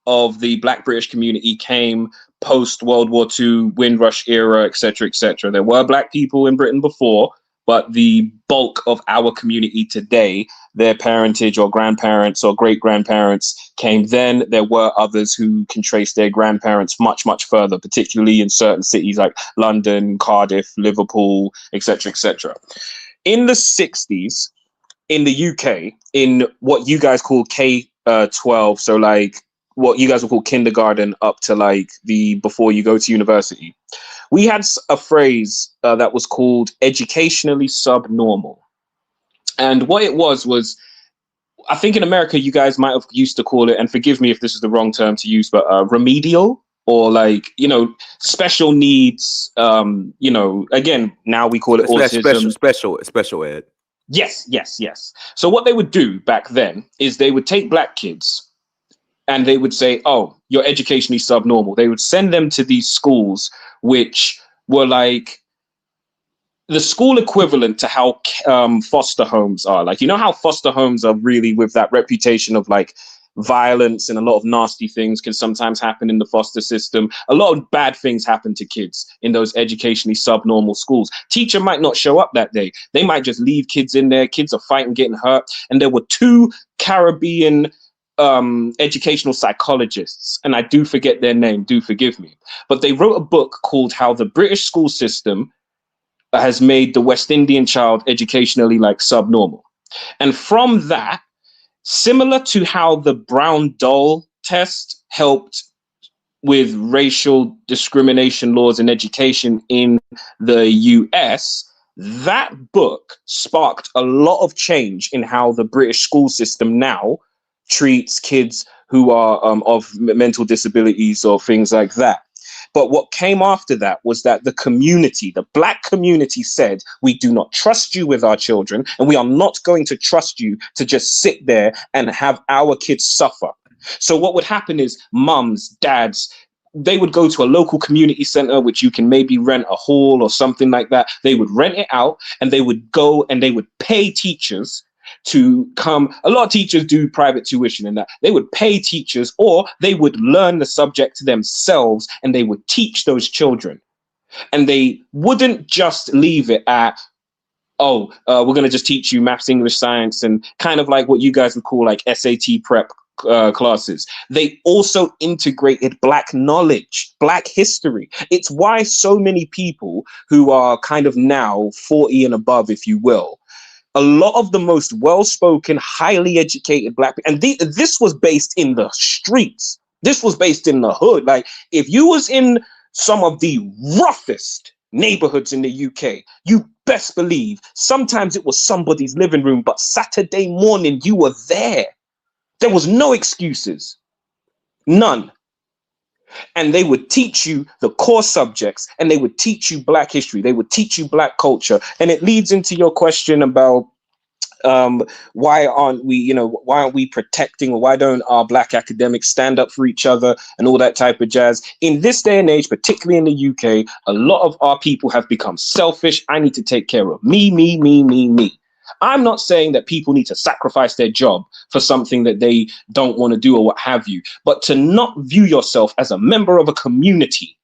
Speaker 3: of the Black British community came post World War II, Windrush era, etc., etc. There were Black people in Britain before, but the bulk of our community today, their parentage or grandparents or great-grandparents came then. There were others who can trace their grandparents much, much further, particularly in certain cities like London, Cardiff, Liverpool, etc., etc. In the 60s, in the UK, in what you guys call K-12, so like what you guys will call kindergarten up to like before you go to university, we had a phrase that was called educationally subnormal. And what it was, I think in America, you guys might have used to call it, and forgive me if this is the wrong term to use, but remedial or like, special needs, again, now we call it autism.
Speaker 2: Special ed.
Speaker 3: Yes. So what they would do back then is they would take Black kids and they would say, oh, you're educationally subnormal. They would send them to these schools, which were like the school equivalent to how foster homes are. Like, how foster homes are really with that reputation of like violence and a lot of nasty things can sometimes happen in the foster system. A lot of bad things happen to kids in those educationally subnormal schools. Teacher might not show up that day. They might just leave kids in there. Kids are fighting, getting hurt. And there were 2 Caribbean educational psychologists, and I do forget their name, do forgive me, but they wrote a book called How the British School System has made the West Indian child educationally like subnormal. And from that, similar to how the Brown doll test helped with racial discrimination laws in education in the US, that book sparked a lot of change in how the British school system now treats kids who are of mental disabilities or things like that. But what came after that was that the community, the Black community, said, we do not trust you with our children, and we are not going to trust you to just sit there and have our kids suffer. So what would happen is mums, dads, they would go to a local community center, which you can maybe rent a hall or something like that. They would rent it out, and they would go and they would pay teachers to come. A lot of teachers do private tuition and that. They would pay teachers, or they would learn the subject themselves and they would teach those children. And they wouldn't just leave it at, oh, we're going to just teach you maths, English, science, and kind of like what you guys would call like SAT prep classes. They also integrated Black knowledge, Black history. It's why so many people who are kind of now 40 and above, if you will, a lot of the most well-spoken, highly educated Black people, and this was based in the streets. This was based in the hood. Like, if you was in some of the roughest neighborhoods in the UK, you best believe sometimes it was somebody's living room, but Saturday morning you were there. There was no excuses. None. And they would teach you the core subjects, and they would teach you Black history. They would teach you Black culture. And it leads into your question about why aren't we protecting, or why don't our Black academics stand up for each other and all that type of jazz? In this day and age, particularly in the UK, a lot of our people have become selfish. I need to take care of me, me, me, me, me. I'm not saying that people need to sacrifice their job for something that they don't want to do or what have you, but to not view yourself as a member of a community,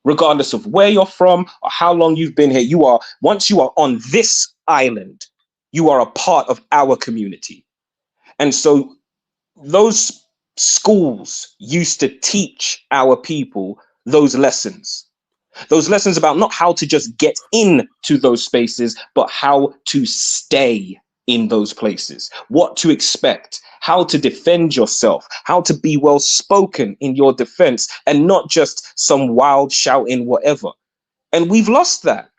Speaker 3: regardless of where you're from or how long you've been here. Once you are on this island, you are a part of our community. And so those schools used to teach our people those lessons about not how to just get into those spaces, but how to stay in those places, what to expect, how to defend yourself, how to be well spoken in your defense, and not just some wild shouting whatever. And we've lost that.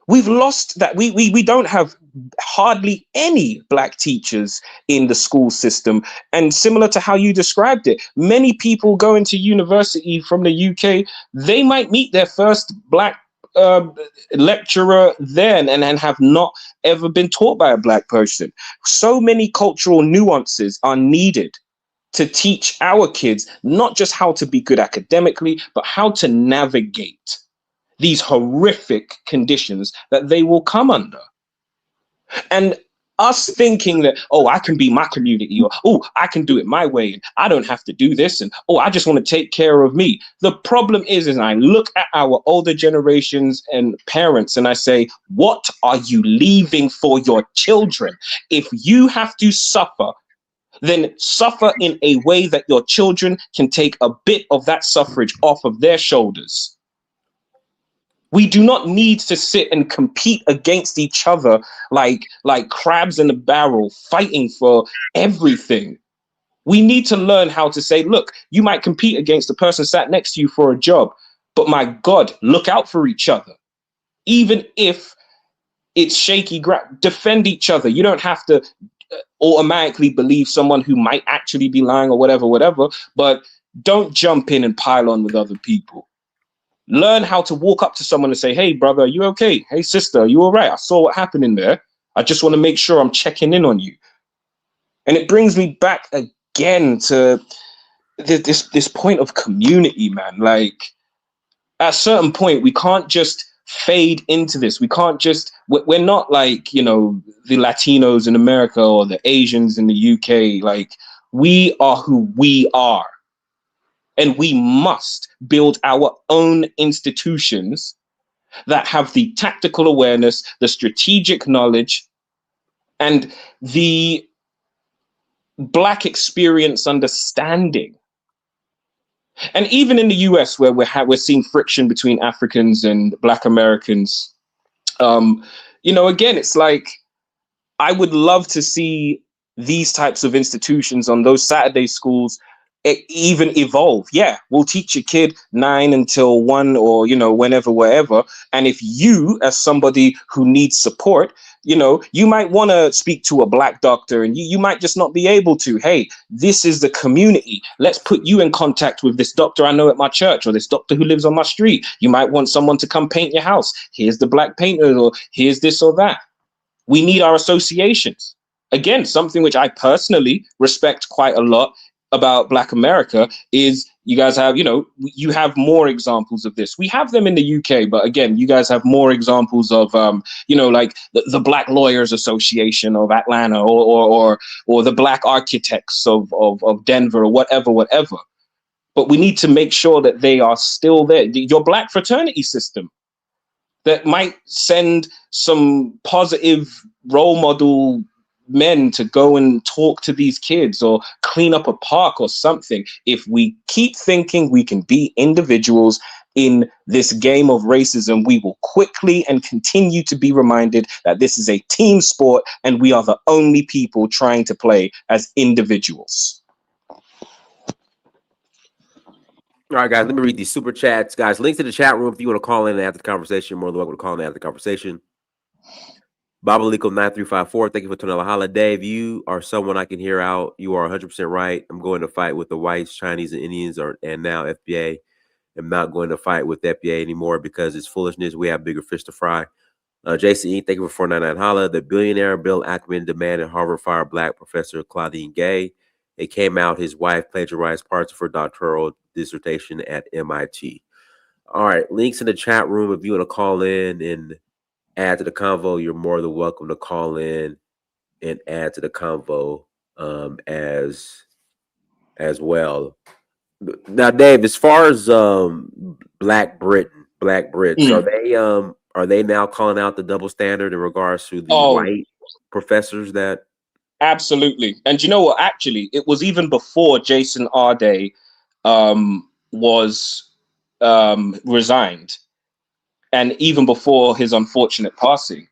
Speaker 3: We've lost that. We don't have hardly any Black teachers in the school system. And similar to how you described it, many people go into university from the UK, they might meet their first Black lecturer then and have not ever been taught by a Black person. So many cultural nuances are needed to teach our kids not just how to be good academically, but how to navigate these horrific conditions that they will come under. And us thinking that, oh, I can be my community, or, oh, I can do it my way, and I don't have to do this, and, oh, I just want to take care of me. The problem is I look at our older generations and parents and I say, what are you leaving for your children? If you have to suffer, then suffer in a way that your children can take a bit of that suffrage off of their shoulders. We do not need to sit and compete against each other like crabs in a barrel, fighting for everything. We need to learn how to say, look, you might compete against the person sat next to you for a job, but my God, look out for each other. Even if it's shaky ground, defend each other. You don't have to automatically believe someone who might actually be lying or whatever, but don't jump in and pile on with other people. Learn how to walk up to someone and say, hey, brother, are you okay? Hey, sister, are you all right? I saw what happened in there. I just want to make sure I'm checking in on you. And it brings me back again to this point of community, man. Like, at a certain point, we can't just fade into this. We can't just, we're not like, the Latinos in America or the Asians in the UK. Like, we are who we are. And we must build our own institutions that have the tactical awareness, the strategic knowledge, and the Black experience understanding. And even in the US, where we're seeing friction between Africans and Black Americans, you know, again, it's like, I would love to see these types of institutions on those Saturday schools even evolve. Yeah, we'll teach a kid 9 until 1, or, you know, whenever, wherever. And if you, as somebody who needs support, you know, you might want to speak to a Black doctor, and you might just not be able to. Hey, this is the community. Let's put you in contact with this doctor I know at my church, or this doctor who lives on my street. You might want someone to come paint your house. Here's the Black painter, or here's this or that. We need our associations. Again, something which I personally respect quite a lot about Black America is you guys have, you know, you have more examples of this. We have them in the UK, but again, you guys have more examples of, you know, like the Black Lawyers Association of Atlanta, or the Black Architects of Denver, or whatever. But we need to make sure that they are still there. Your Black fraternity system that might send some positive role model men to go and talk to these kids, or clean up a park or something. If we keep thinking we can be individuals in this game of racism, we will quickly and continue to be reminded that this is a team sport and we are the only people trying to play as individuals.
Speaker 2: All right, guys, let me read these super chats. Guys, links to the chat room if you want to call in and have the conversation. You're more than welcome to call in and have the conversation. Babaliko 9354, thank you for Tonella Holiday. If you are someone I can hear out, you are 100% right. I'm going to fight with the whites, Chinese, and Indians, and now FBA. I'm not going to fight with FBA anymore because it's foolishness. We have bigger fish to fry. Jason E, thank you for 499 Holla. The billionaire Bill Ackman demanded Harvard fire Black professor Claudine Gay. It came out his wife plagiarized parts of her doctoral dissertation at MIT. All right, links in the chat room. If you want to call in and add to the convo, you're more than welcome to call in and add to the convo as well. Now, Dave, as far as Black Brits, are they now calling out the double standard in regards to the white professors that?
Speaker 3: Absolutely. And you know what? Actually, it was even before Jason Arday was resigned, and even before his unfortunate passing.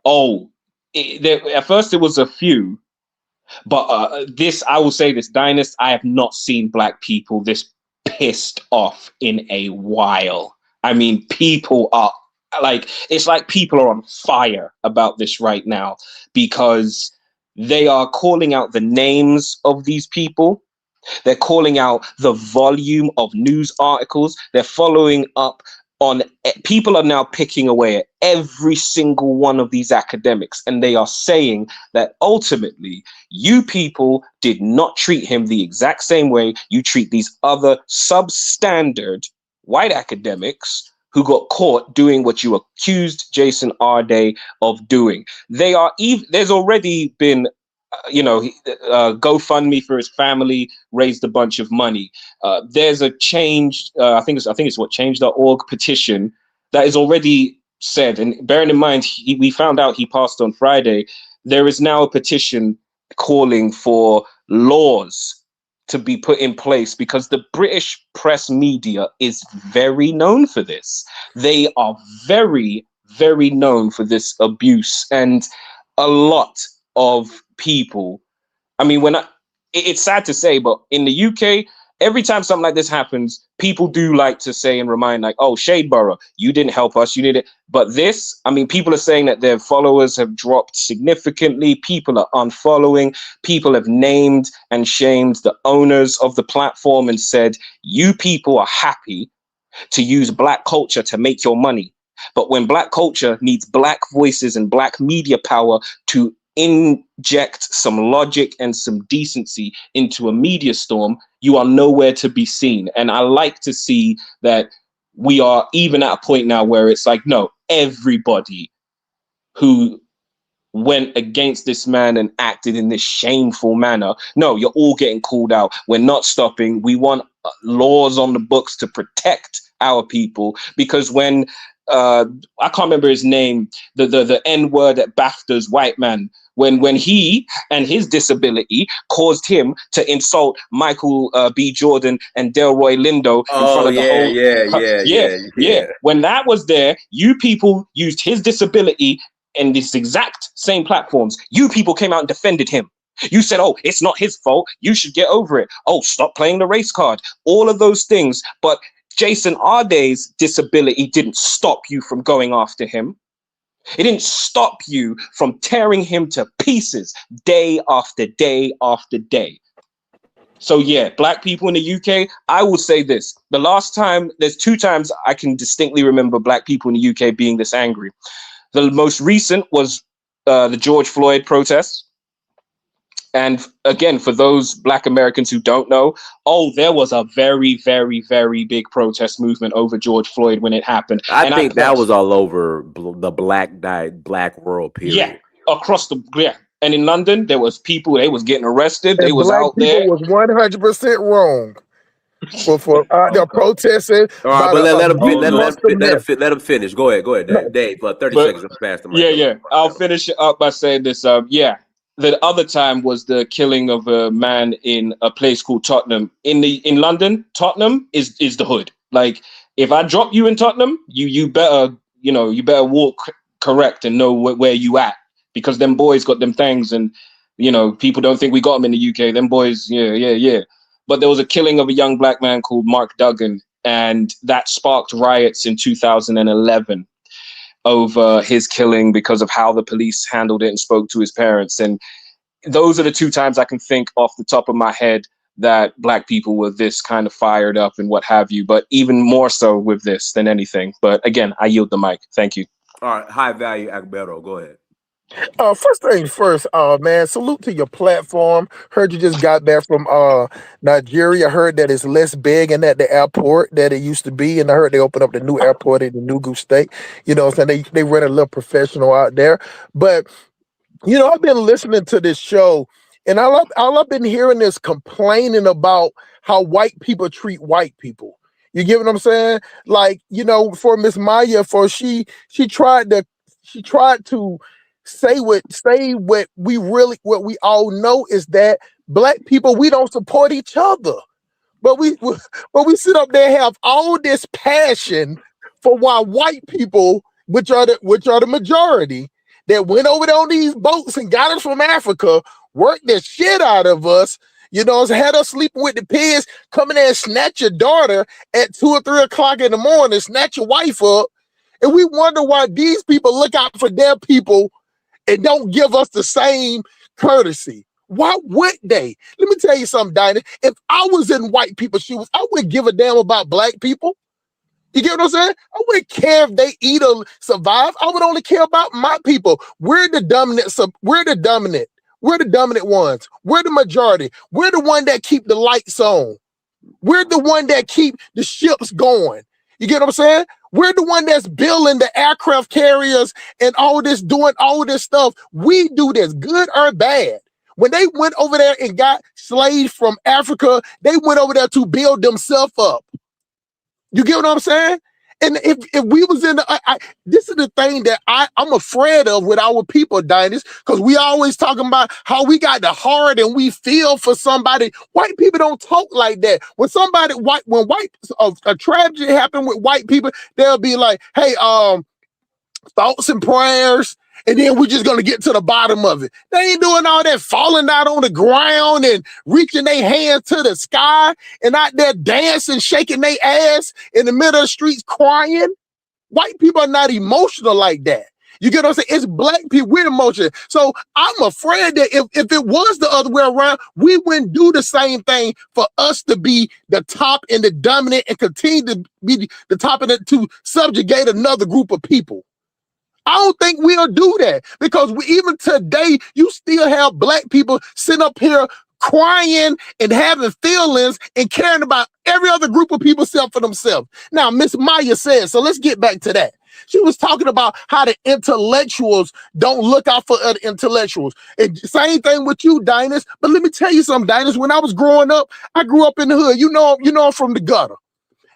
Speaker 3: At first it was a few, but I will say this, Dynast, I have not seen Black people this pissed off in a while. I mean, people are like, it's like people are on fire about this right now, because they are calling out the names of these people. They're calling out the volume of news articles. They're following up on, people are now picking away at every single one of these academics. And they are saying that ultimately, you people did not treat him the exact same way you treat these other substandard white academics who got caught doing what you accused Jason Arday of doing. There's already been, GoFundMe for his family, raised a bunch of money. There's a change, I think it's what change.org petition that is already said. And bearing in mind, we found out he passed on Friday. There is now a petition calling for laws to be put in place, because the British press media is very known for this. They are very, very known for this abuse. And a lot of people, I mean, it's sad to say, but in the UK, every time something like this happens, people do like to say and remind, like, oh, Shadeborough, you didn't help us, you did it. But this, I mean, people are saying that their followers have dropped significantly. People are unfollowing. People have named and shamed the owners of the platform and said, you people are happy to use Black culture to make your money. But when Black culture needs Black voices and Black media power to inject some logic and some decency into a media storm, you are nowhere to be seen. And I like to see that we are even at a point now where it's like, no, everybody who went against this man and acted in this shameful manner, no, you're all getting called out. We're not stopping. We want laws on the books to protect our people, because when I can't remember his name, the N-word at BAFTA's white man when he and his disability caused him to insult Michael B. Jordan and Delroy Lindo in front of the whole. Yeah. When that was there, you people used his disability in this exact same platforms. You people came out and defended him. You said, oh, it's not his fault. You should get over it. Oh, stop playing the race card. All of those things. But Jason Arday's disability didn't stop you from going after him. It didn't stop you from tearing him to pieces day after day after day. So yeah, black people in the UK, I will say this. The last time, there's 2 times I can distinctly remember black people in the UK being this angry. The most recent was the George Floyd protests. And again, for those black Americans who don't know, there was a very, very, very big protest movement over George Floyd when it happened.
Speaker 2: I think that was all over the black world, period.
Speaker 3: Yeah, across the, And in London, there was people, they was getting arrested.
Speaker 16: And
Speaker 3: they was
Speaker 16: black
Speaker 3: out
Speaker 16: people
Speaker 3: there.
Speaker 16: was 100% wrong for they're protesting.
Speaker 2: All right, but let him finish. Go ahead, Dave. 30 seconds. I'm fast.
Speaker 3: Yeah. I'll finish it up by saying this. The other time was the killing of a man in a place called Tottenham. In London, Tottenham is the hood. Like, if I drop you in Tottenham, you better walk correct and know where you at, because them boys got them things, and people don't think we got them in the UK. Them boys, yeah. But there was a killing of a young black man called Mark Duggan, and that sparked riots in 2011. Over his killing because of how the police handled it and spoke to his parents. And those are the 2 times I can think off the top of my head that black people were this kind of fired up and what have you, but even more so with this than anything. But again, I yield the mic. Thank you.
Speaker 2: All right, High Value Agbero, go ahead.
Speaker 16: First things first, man, salute to your platform. Heard you just got back from Nigeria. Heard that it's less begging at the airport than it used to be, and I heard they opened up the new airport in the Nugu State. So they run a little professional out there. But I've been listening to this show, and all I've been hearing is complaining about how white people treat white people. You get what I'm saying? Like, for Miss Maya, she tried to say what we all know is that black people, we don't support each other, but we sit up there and have all this passion for why white people, which are the majority, that went over there on these boats and got us from Africa, worked the shit out of us, had us sleeping with the pigs, come in there and snatch your daughter at 2 or 3 o'clock in the morning, snatch your wife up, and we wonder why these people look out for their people and don't give us the same courtesy. Why would they? Let me tell you something, Dinah. If I was in white people's shoes, I wouldn't give a damn about black people. You get what I'm saying? I wouldn't care if they eat or survive. I would only care about my people. We're the dominant. We're the dominant. We're the dominant ones. We're the majority. We're the one that keep the lights on. We're the one that keep the ships going. You get what I'm saying? We're the one that's building the aircraft carriers and all this, doing all this stuff. We do this, good or bad. When they went over there and got slaves from Africa, they went over there to build themselves up. You get what I'm saying? And if we was in this is the thing that I'm afraid of with our people, Diners, because we always talking about how we got the heart and we feel for somebody. White people don't talk like that. When a tragedy happened with white people, they'll be like, hey, thoughts and prayers, and then we're just gonna get to the bottom of it. They ain't doing all that falling out on the ground and reaching their hands to the sky and out there dancing, shaking their ass in the middle of the streets crying. White people are not emotional like that. You get what I'm saying? It's black people with emotion. So I'm afraid that if it was the other way around, we wouldn't do the same thing for us to be the top and the dominant and continue to be the top and to subjugate another group of people. I don't think we'll do that, because even today, you still have black people sitting up here crying and having feelings and caring about every other group of people except for themselves. Now, Miss Maya said, so let's get back to that. She was talking about how the intellectuals don't look out for other intellectuals. And same thing with you, Diners. But let me tell you something, Diners. When I was growing up, I grew up in the hood. You know I'm from the gutter.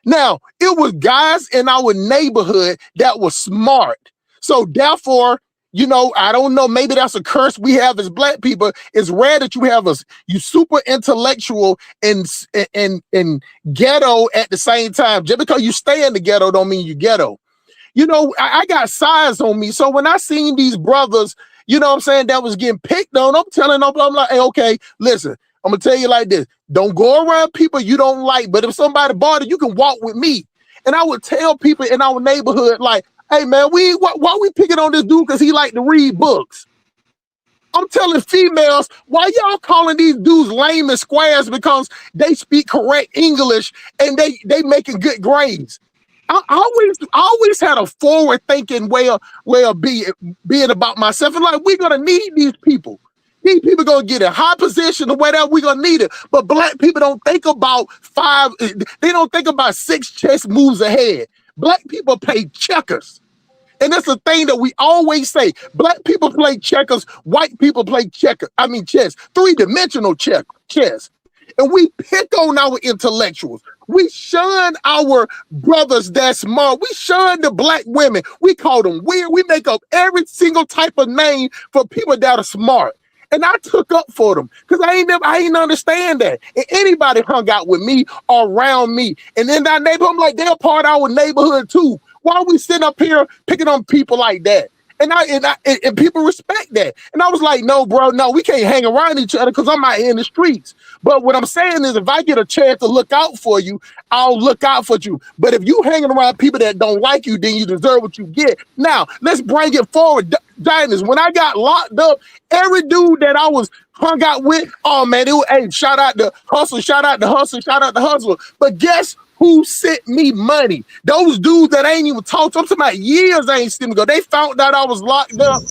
Speaker 16: Now, it was guys in our neighborhood that were smart. So therefore, You know, I don't know. Maybe that's a curse we have as Black people. It's rare that you super intellectual and ghetto at the same time. Just because you stay in the ghetto don't mean you ghetto. You know, I got size on me. So when I seen these brothers, you know what I'm saying, that was getting picked on, I'm telling them, I'm like, hey, okay, listen, I'm going to tell you like this. Don't go around people you don't like, but if somebody bought it, you can walk with me. And I would tell people in our neighborhood, like, hey, man, why we picking on this dude because he like to read books? I'm telling females, why y'all calling these dudes lame and squares because they speak correct English and they making good grades? I always had a forward thinking way of being about myself. And like, we're gonna need these people. These people gonna get in high position or whatever, we're gonna need it. But Black people don't think about they don't think about 6 chess moves ahead. Black people play checkers. And that's the thing that we always say. Black people play checkers, white people play chess, 3-dimensional chess. And we pick on our intellectuals. We shun our brothers that's smart. We shun the Black women. We call them weird. We make up every single type of name for people that are smart. And I took up for them because I ain't understand that. And anybody hung out with me or around me. And in that neighborhood, I'm like, they're part of our neighborhood too. Why are we sitting up here picking on people like that? And people respect that. And I was like, no, bro, no, we can't hang around each other because I'm out here in the streets. But what I'm saying is, if I get a chance to look out for you, I'll look out for you. But if you hanging around people that don't like you, then you deserve what you get. Now, let's bring it forward. Diners, when I got locked up, every dude that I was hung out with, oh man, hey, shout out to Hustle, shout out to Hustle, shout out to Hustle. But guess who sent me money? Those dudes that ain't even talked to. I'm talking about years I ain't seen them go. They found out I was locked up.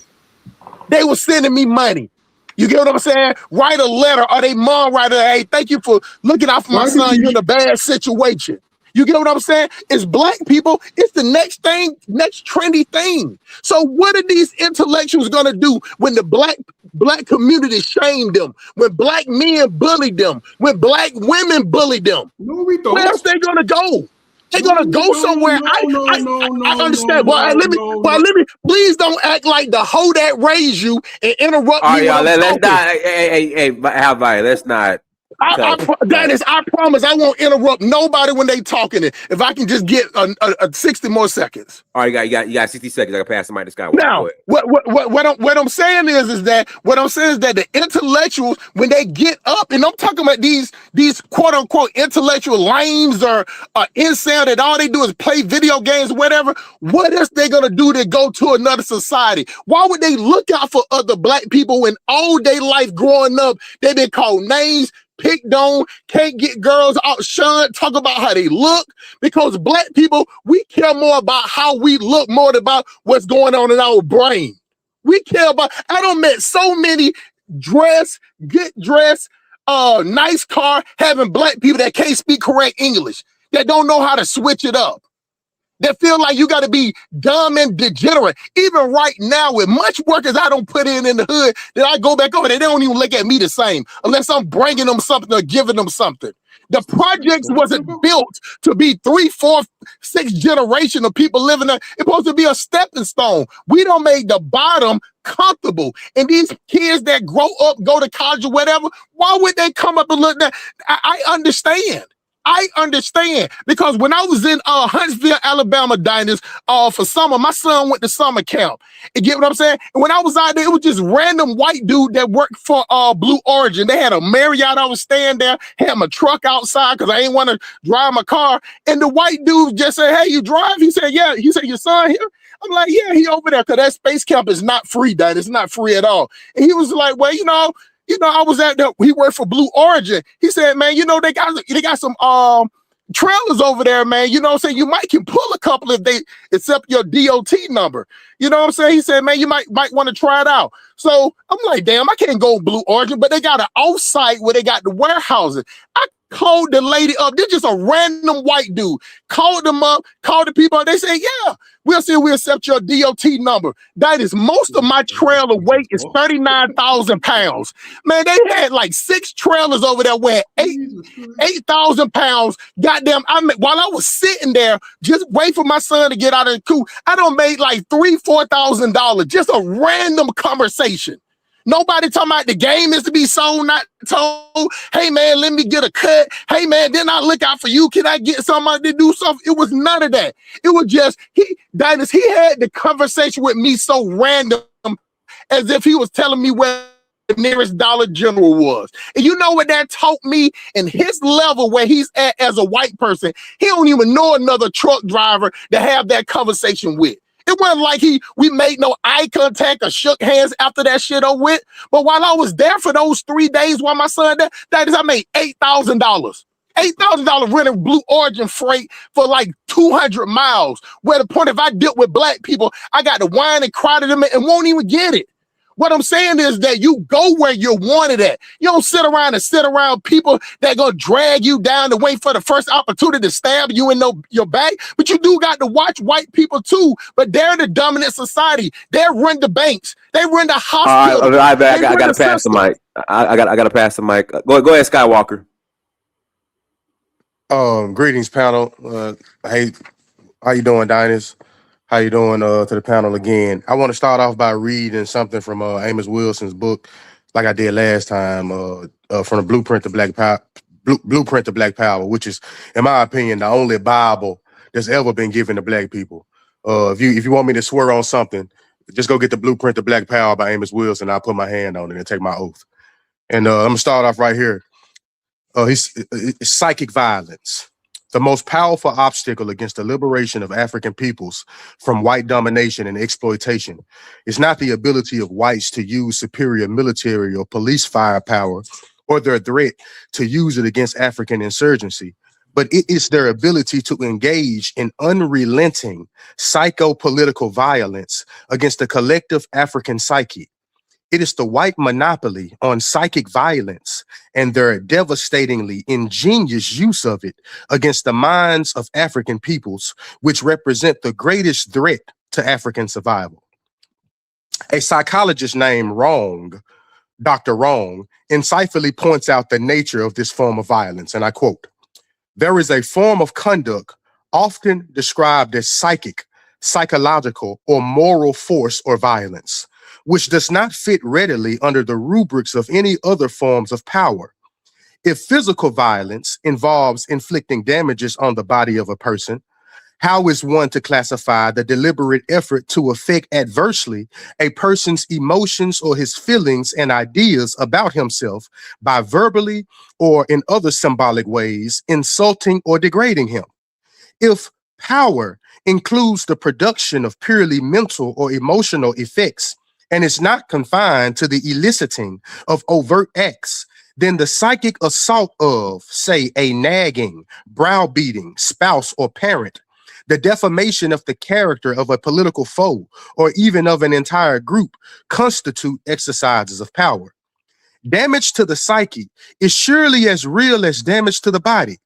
Speaker 16: They were sending me money. You get what I'm saying? Write a letter, or they mom write a, hey, thank you for looking out for my son. You're in a bad situation. You get what I'm saying? It's Black people. It's the next trendy thing. So what are these intellectuals gonna do when the black community shame them? When Black men bully them? When Black women bully them?
Speaker 17: No, we don't.
Speaker 16: Where else they gonna go? They're gonna go somewhere. I understand. Let me. Please don't act like the hoe that raised you and interrupt me.
Speaker 2: Y'all, let's not. Hey, let's not.
Speaker 16: Dennis, I promise I won't interrupt nobody when they talking. If I can just get 60 more seconds.
Speaker 2: All right, you got 60 seconds. I can pass the mic to Scott.
Speaker 16: Now, what I'm saying is that the intellectuals, when they get up, and I'm talking about these quote unquote intellectual lames or incel that all they do is play video games or whatever, what else they gonna do to go to another society? Why would they look out for other Black people when all day life growing up they've been called names, picked on, can't get girls outshunned, talk about how they look? Because Black people, we care more about how we look more than about what's going on in our brain. We care about, I done met so many get dressed, nice car, having Black people that can't speak correct English, that don't know how to switch it up. That feel like you got to be dumb and degenerate. Even right now, with much work as I don't put in the hood, that I go back over there, they don't even look at me the same unless I'm bringing them something or giving them something. The projects wasn't built to be 3, 4, 6 generation of people living there. It's supposed to be a stepping stone. We don't make the bottom comfortable. And these kids that grow up, go to college or whatever, why would they come up and look that? I understand because when I was in Huntsville, Alabama, Diners, for summer, my son went to summer camp. You get what I'm saying? And when I was out there, it was just random white dude that worked for Blue Origin. They had a Marriott. I was staying there, had my truck outside because I ain't want to drive my car. And the white dude just said, hey, you drive? He said, yeah. He said, your son here? I'm like, yeah, he over there because that space camp is not free, Diners. It's not free at all. And he was like, well, I was at there. He worked for Blue Origin. He said, man, they got some trailers over there, man. You know what I'm saying? You might can pull a couple if they accept your DOT number. You know what I'm saying? He said, man, you might want to try it out. So I'm like, damn, I can't go Blue Origin, but they got an offsite where they got the warehousing. called the lady up. This just a random white dude. Called them up, called the people. They say, yeah, we'll see, we accept your DOT number. That is, most of my trailer weight is 39,000 pounds. Man, they had like 6 trailers over there where 8,000 pounds. Goddamn, while I was sitting there, just wait for my son to get out of the coop, I done made like $3,000-$4,000. Just a random conversation. Nobody talking about the game is to be sold, not told. Hey, man, let me get a cut. Hey, man, then I look out for you. Can I get somebody to do something? It was none of that. It was just, he had the conversation with me so random as if he was telling me where the nearest Dollar General was. And you know what that taught me? In his level where he's at as a white person, he don't even know another truck driver to have that conversation with. It wasn't like we made no eye contact or shook hands after that shit over with. But while I was there for those 3 days while my son there, that is, I made $8,000. $8,000 renting Blue Origin freight for like 200 miles. Where the point, if I dealt with black people, I got to whine and cry to them and won't even get it. What I'm saying is that you go where you're wanted at. You don't sit around people that gonna drag you down to wait for the first opportunity to stab you in your back. But you do got to watch white people too. But they're the dominant society. They run the banks. They run the hospitals.
Speaker 2: All right, I gotta pass the mic. I gotta pass the mic. Go ahead, Skywalker.
Speaker 17: Greetings, panel. Hey, how you doing, Diners? How you doing to the panel again? I want to start off by reading something from Amos Wilson's book, like I did last time, from the Blueprint to Black Power, Blueprint to Black Power, which is, in my opinion, the only Bible that's ever been given to black people. If you want me to swear on something, just go get the Blueprint to Black Power by Amos Wilson. I'll put my hand on it and take my oath. And I'm gonna start off right here. It's psychic violence. The most powerful obstacle against the liberation of African peoples from white domination and exploitation is not the ability of whites to use superior military or police firepower or their threat to use it against African insurgency, but it is their ability to engage in unrelenting psycho-political violence against the collective African psyche. It is the white monopoly on psychic violence and their devastatingly ingenious use of it against the minds of African peoples, which represent the greatest threat to African survival. A psychologist named Dr. Wrong, insightfully points out the nature of this form of violence, and I quote, "There is a form of conduct often described as psychic, psychological, or moral force or violence, which does not fit readily under the rubrics of any other forms of power. If physical violence involves inflicting damages on the body of a person, how is one to classify the deliberate effort to affect adversely a person's emotions or his feelings and ideas about himself by verbally or in other symbolic ways insulting or degrading him? If power includes the production of purely mental or emotional effects, and is not confined to the eliciting of overt acts, then the psychic assault of, say, a nagging, browbeating spouse or parent, the defamation of the character of a political foe, or even of an entire group, constitute exercises of power. Damage to the psyche is surely as real as damage to the body.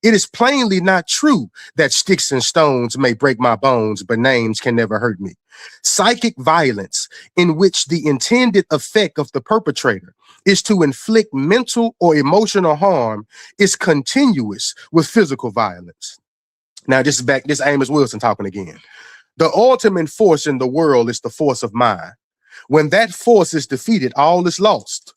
Speaker 17: It is plainly not true that sticks and stones may break my bones, but names can never hurt me. Psychic violence, in which the intended effect of the perpetrator is to inflict mental or emotional harm, is continuous with physical violence." Now, this is Amos Wilson talking again. "The ultimate force in the world is the force of mind. When that force is defeated, all is lost.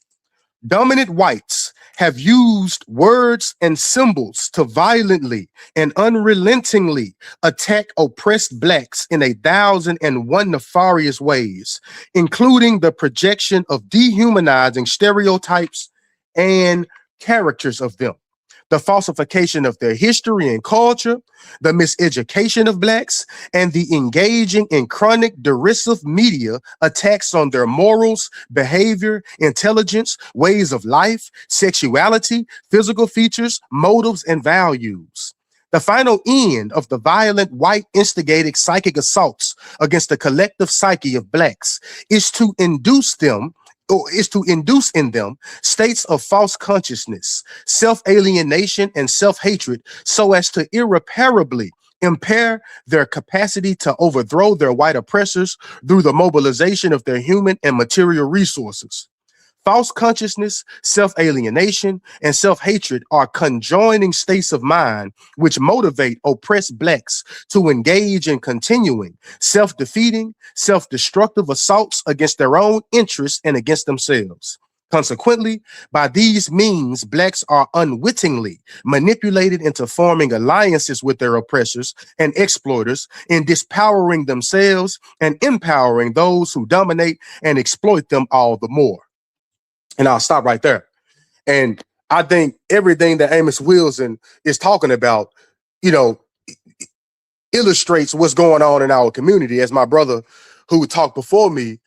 Speaker 17: Dominant whites have used words and symbols to violently and unrelentingly attack oppressed blacks in 1,001 nefarious ways, including the projection of dehumanizing stereotypes and characters of them, the falsification of their history and culture, the miseducation of blacks, and the engaging in chronic derisive media attacks on their morals, behavior, intelligence, ways of life, sexuality, physical features, motives, and values. The final end of the violent white instigated psychic assaults against the collective psyche of blacks is to induce them is to induce in them states of false consciousness, self-alienation, and self-hatred, so as to irreparably impair their capacity to overthrow their white oppressors through the mobilization of their human and material resources. False consciousness, self-alienation, and self-hatred are conjoining states of mind which motivate oppressed Blacks to engage in continuing self-defeating, self-destructive assaults against their own interests and against themselves. Consequently, by these means, Blacks are unwittingly manipulated into forming alliances with their oppressors and exploiters in dispowering themselves and empowering those who dominate and exploit them all the more. And I'll stop right there. And I think everything that Amos Wilson is talking about, you know, illustrates what's going on in our community. As my brother who talked before me,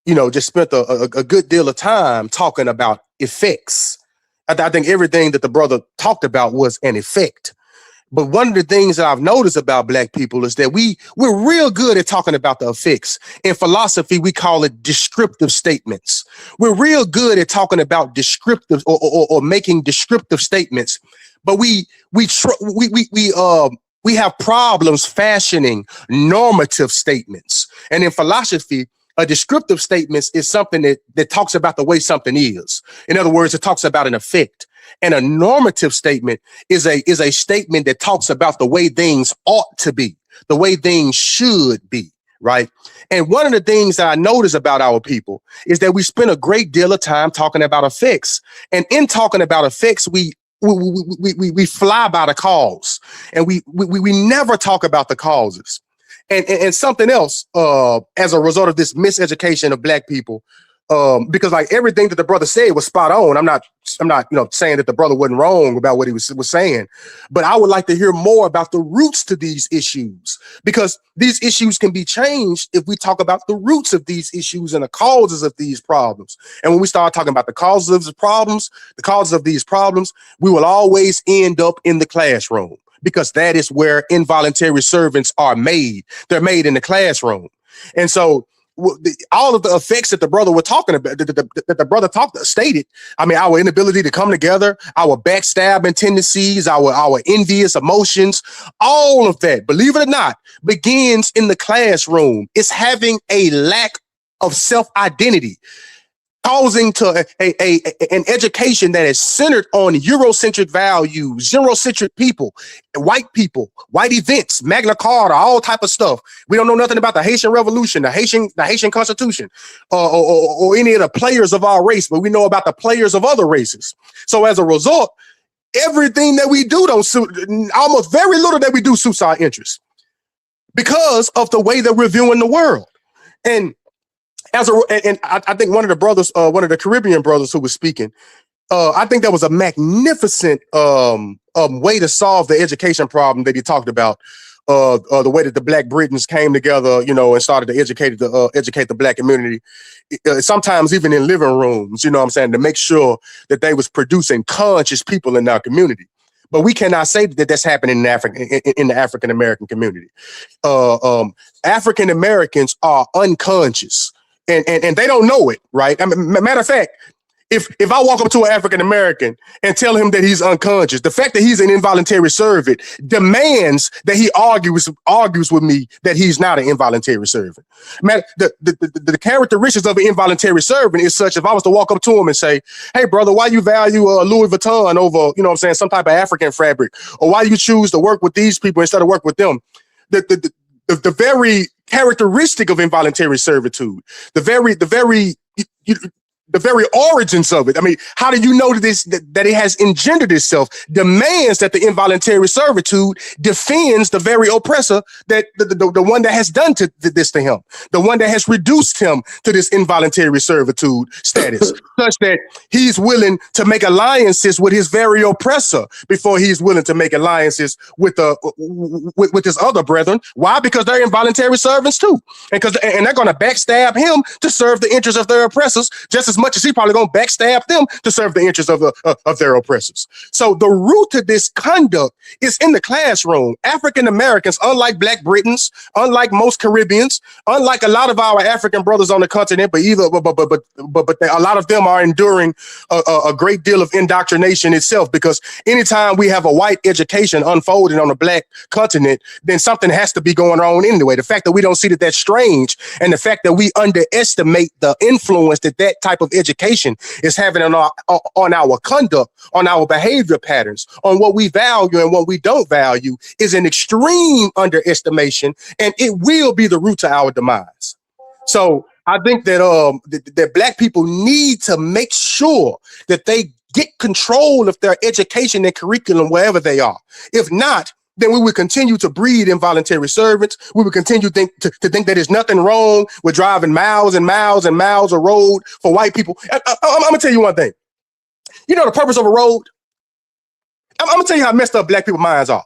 Speaker 17: you know, just spent a good deal of time talking about effects. I think everything that the brother talked about was an effect. But one of the things that I've noticed about Black people is that we're real good at talking about the effects. In philosophy, we call it descriptive statements. We're real good at talking about descriptive or making descriptive statements, but we have problems fashioning normative statements. And in philosophy, a descriptive statement is something that talks about the way something is. In other words, it talks about an effect. And a normative statement is a statement that talks about the way things ought to be, the way things should be, right? And one of the things that I notice about our people is that we spend a great deal of time talking about effects. And in talking about effects, we fly by the cause, and we never talk about the causes. And something else, as a result of this miseducation of Black people, because like everything that the brother said was spot on. I'm not, saying that the brother wasn't wrong about what he was saying, but I would like to hear more about the roots to these issues, because these issues can be changed if we talk about the roots of these issues and the causes of these problems. And when we start talking about the causes of these problems, we will always end up in the classroom, because that is where involuntary servants are made. They're made in the classroom. And so all of the effects that the brother was talking about, that the brother stated, I mean, our inability to come together, our backstabbing tendencies, our envious emotions, all of that, believe it or not, begins in the classroom. It's having a lack of self-identity, causing to an education that is centered on Eurocentric values, Eurocentric people, white events, Magna Carta, all type of stuff. We don't know nothing about the Haitian Revolution, the Haitian Constitution, or any of the players of our race, but we know about the players of other races. So as a result, everything that we do almost very little that we do suits our interests, because of the way that we're viewing the world. And I think one of the brothers, one of the Caribbean brothers who was speaking, I think that was a magnificent way to solve the education problem that he talked about. The way that the Black Britons came together, and started to educate the Black community, sometimes even in living rooms, to make sure that they was producing conscious people in our community. But we cannot say that that's happening in the African American community. African Americans are unconscious. And they don't know it, right? I mean, matter of fact, if I walk up to an African American and tell him that he's unconscious, the fact that he's an involuntary servant demands that he argues with me that he's not an involuntary servant. Man, the characteristics of an involuntary servant is such. If I was to walk up to him and say, "Hey, brother, why you value Louis Vuitton over, some type of African fabric, or why you choose to work with these people instead of work with them?" The very characteristic of involuntary servitude, the very origins of it. I mean, how do you know that it has engendered itself? Demands that the involuntary servitude defends the very oppressor, that the one that has done this to him, the one that has reduced him to this involuntary servitude status, such that he's willing to make alliances with his very oppressor before he's willing to make alliances with his other brethren. Why? Because they're involuntary servants too, and they're going to backstab him to serve the interests of their oppressors, just as as much as he probably gonna backstab them to serve the interests of their oppressors. So the root to this conduct is in the classroom. African Americans, unlike Black Britons, unlike most Caribbeans, unlike a lot of our African brothers on the continent, but a lot of them are enduring a great deal of indoctrination itself, because anytime we have a white education unfolding on the Black continent, then something has to be going on anyway. The fact that we don't see that that's strange, and the fact that we underestimate the influence that that type of education is having on our conduct, on our behavior patterns, on what we value and what we don't value, is an extreme underestimation, and it will be the root to our demise. So I think that that Black people need to make sure that they get control of their education and curriculum wherever they are. If not, then we would continue to breed involuntary servants. We would continue to think that there's nothing wrong with driving miles and miles and miles of road for white people. I'm gonna tell you one thing. You know the purpose of a road? I'm gonna tell you how messed up Black people's minds are.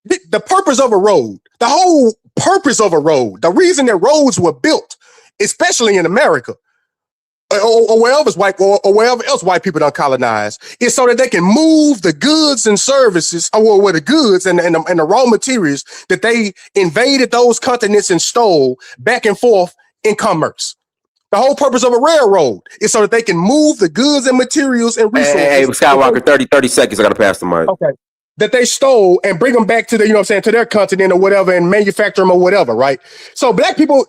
Speaker 17: The purpose of a road, the whole purpose of a road, the reason that roads were built, especially in America, or wherever else white people don't colonize, is so that they can move the goods and services, or the goods and the raw materials that they invaded those continents and stole back and forth in commerce. The whole purpose of a railroad is so that they can move the goods and materials and resources.
Speaker 2: Hey, Skywalker, 30 seconds. I gotta pass the mic.
Speaker 17: Okay. That they stole and bring them back to to their continent or whatever, and manufacture them or whatever, right? So Black people,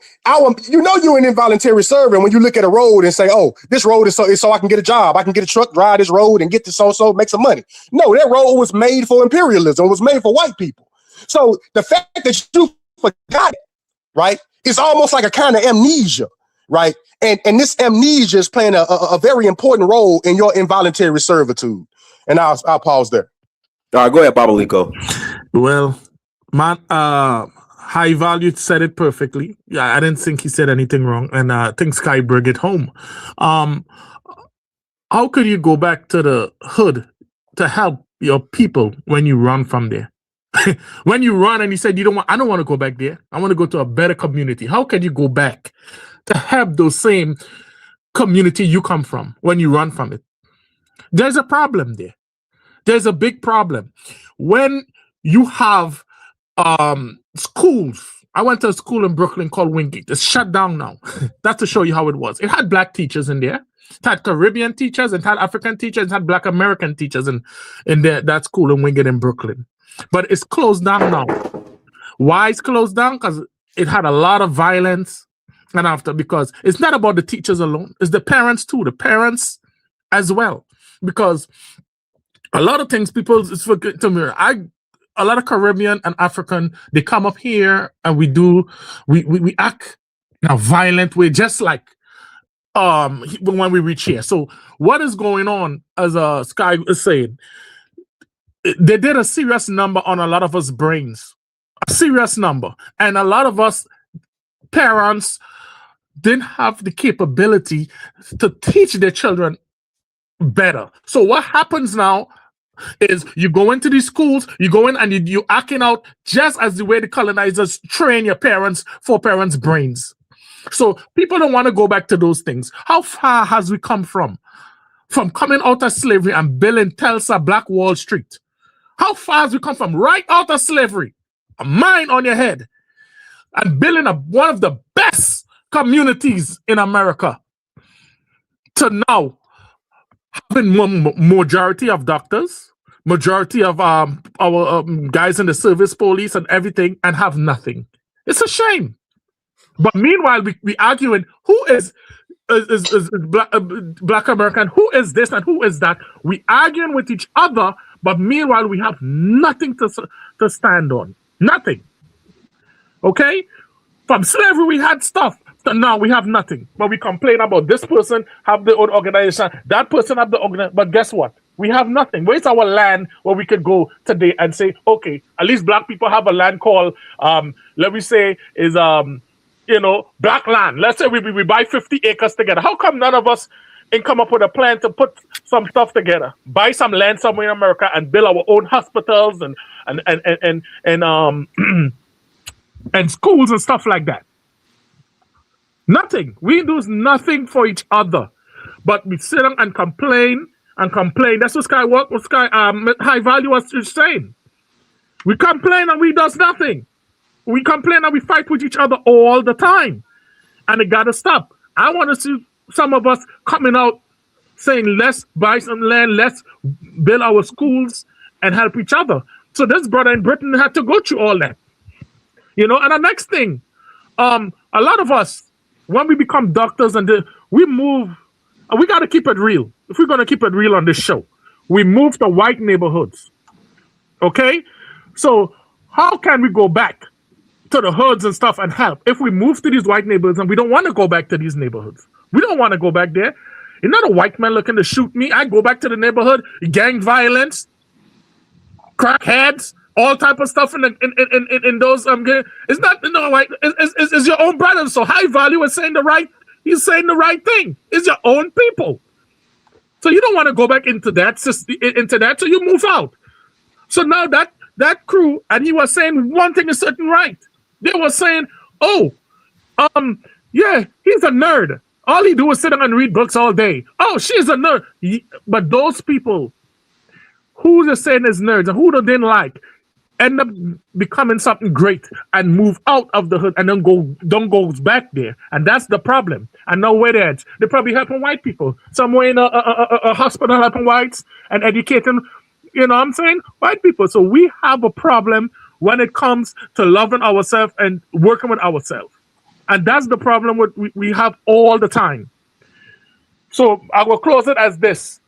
Speaker 17: you're an involuntary servant when you look at a road and say, oh, this road is so I can get a job. I can get a truck, drive this road and get to so make some money. No, that road was made for imperialism. It was made for white people. So the fact that you forgot it, right, is almost like a kind of amnesia, right? And this amnesia is playing a very important role in your involuntary servitude. And I'll pause there.
Speaker 2: All right, go ahead, Babalico.
Speaker 18: Well, man, High Value said it perfectly. Yeah, I didn't think he said anything wrong, and I think Sky brought it home. How could you go back to the hood to help your people when you run from there? When you run and you said I don't want to go back there. I want to go to a better community. How can you go back to help those same community you come from when you run from it? There's a problem there. There's a big problem. When you have schools, I went to a school in Brooklyn called Wingate. It's shut down now. That's to show you how it was. It had Black teachers in there. It had Caribbean teachers, it had African teachers, it had Black American teachers in that school in Wingate in Brooklyn. But it's closed down now. Why it's closed down? Because it had a lot of violence. Because it's not about the teachers alone. It's the parents too. The parents as well. Because a lot of things people forget to me. A lot of Caribbean and African, they come up here and we act in a violent way, just like when we reach here. So what is going on, as Sky is saying, they did a serious number on a lot of us brains, a serious number. And a lot of us parents didn't have the capability to teach their children better. So what happens now is you go into these schools, you go in and you acting out just as the way the colonizers train your parents for parents' brains. So people don't want to go back to those things. How far has we come from coming out of slavery and building Tulsa, Black Wall Street? How far has we come from right out of slavery, a mine on your head, and building one of the best communities in America, to now having one majority of doctors, majority of our guys in the service police and everything, and have nothing? It's a shame. But meanwhile, we arguing who is Black American, who is this and who is that. We arguing with each other, but meanwhile we have nothing to stand on. Nothing. Okay? From slavery we had stuff. Now we have nothing. But we complain about this person have the own organization, that person have the organization. But guess what? We have nothing. Where's our land where we could go today and say, okay, at least Black people have a land called, let me say, is Black land. Let's say we buy 50 acres together. How come none of us can come up with a plan to put some stuff together, buy some land somewhere in America, and build our own hospitals and and schools and stuff like that? Nothing. We do nothing for each other. But we sit down and complain and complain. That's what High Value was saying. We complain and we does nothing. We complain and we fight with each other all the time. And it gotta stop. I want to see some of us coming out saying let's buy some land, let's build our schools and help each other. So this brother in Britain had to go through all that. You know, and the next thing, a lot of us, when we become doctors and we move, we got to keep it real. If we're going to keep it real on this show, we move to white neighborhoods. Okay? So how can we go back to the hoods and stuff and help if we move to these white neighborhoods and we don't want to go back to these neighborhoods? We don't want to go back there. You're not a white man looking to shoot me. I go back to the neighborhood, gang violence, crackheads, all type of stuff in those it's not like it's your own brother. So High Value is saying he's saying the right thing. It's your own people. So you don't want to go back into that, so you move out. So now that crew, and he was saying one thing is certain right. They were saying, yeah, he's a nerd. All he do is sit down and read books all day. Oh, she's a nerd. But those people who they're saying is nerds and who they didn't like end up becoming something great and move out of the hood and then don't go back there. And that's the problem. And now where they're at, they're probably helping white people. Somewhere in a hospital helping whites and educating, you know what I'm saying, white people. So we have a problem when it comes to loving ourselves and working with ourselves. And that's the problem we have all the time. So I will close it as this.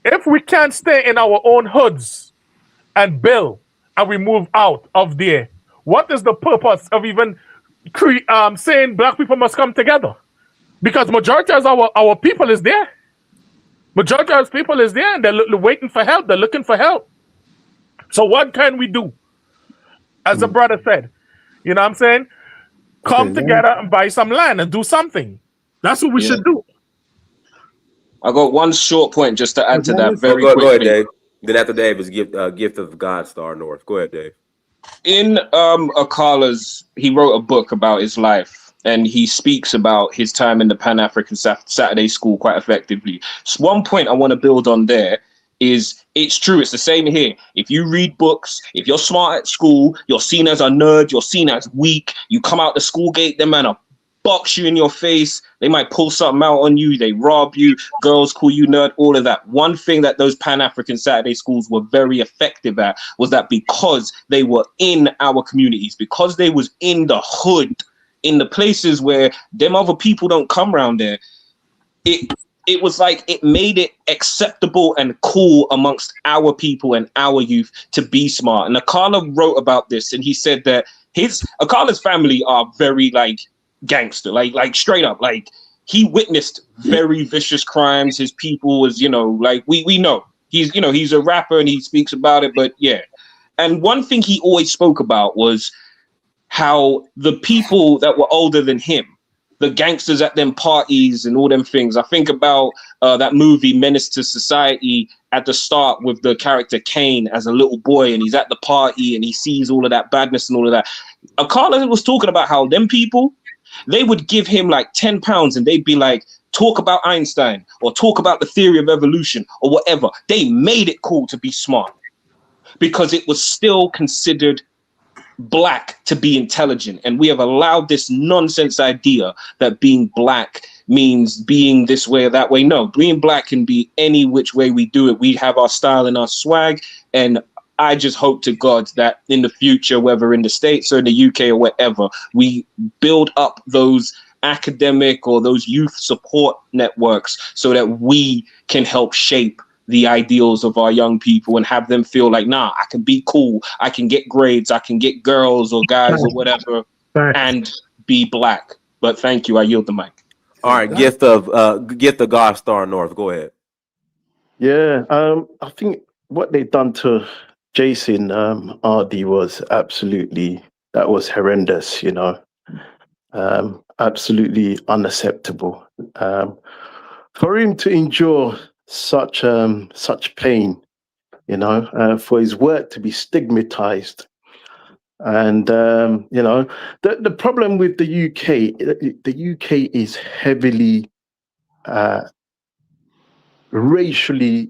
Speaker 18: If we can't stay in our own hoods and build, and we move out of there, what is the purpose of even saying black people must come together? Because majority of our people is there. Majority of people is there and they're waiting for help. They're looking for help. So what can we do? As the brother said, you know what I'm saying? Come together and buy some land and do something. That's what we should do.
Speaker 3: I got one short point just to add to that very quickly.
Speaker 2: Go ahead, Dave. Then after Dave is gift of God Star North. Go ahead, Dave.
Speaker 3: In Akala's, he wrote a book about his life, and he speaks about his time in the Pan-African Saturday School quite effectively. So one point I want to build on there is it's true. It's the same here. If you read books, if you're smart at school, you're seen as a nerd, you're seen as weak. You come out the school gate, them man are box you in your face. They might pull something out on you. They rob you. Girls call you nerd, all of that. One thing that those Pan-African Saturday schools were very effective at was that because they were in our communities, because they was in the hood, in the places where them other people don't come around there, it was like it made it acceptable and cool amongst our people and our youth to be smart. And Akala wrote about this, and he said that Akala's family are very like gangster, like straight up, like he witnessed very vicious crimes. His people was, like we know he's a rapper and he speaks about it, but yeah. And one thing he always spoke about was how the people that were older than him, the gangsters at them parties and all them things. I think about that movie Menace to Society at the start with the character Kane as a little boy, and he's at the party and he sees all of that badness and all of that. Akala was talking about how them people, they would give him like £10 and they'd be like, talk about Einstein or talk about the theory of evolution or whatever. They made it cool to be smart because it was still considered black to be intelligent. And we have allowed this nonsense idea that being black means being this way or that way. No, being black can be any which way we do it. We have our style and our swag. And I just hope to God that in the future, whether in the States or in the UK or wherever, we build up those academic or those youth support networks so that we can help shape the ideals of our young people and have them feel like, nah, I can be cool. I can get grades. I can get girls or guys or whatever and be black. But thank you. I yield the mic.
Speaker 2: All right. Gift of God Star North. Go ahead.
Speaker 19: Yeah. I think what they done to Jason Arday was that was horrendous, absolutely unacceptable. For him to endure such pain, for his work to be stigmatized. And, the problem with the UK is heavily racially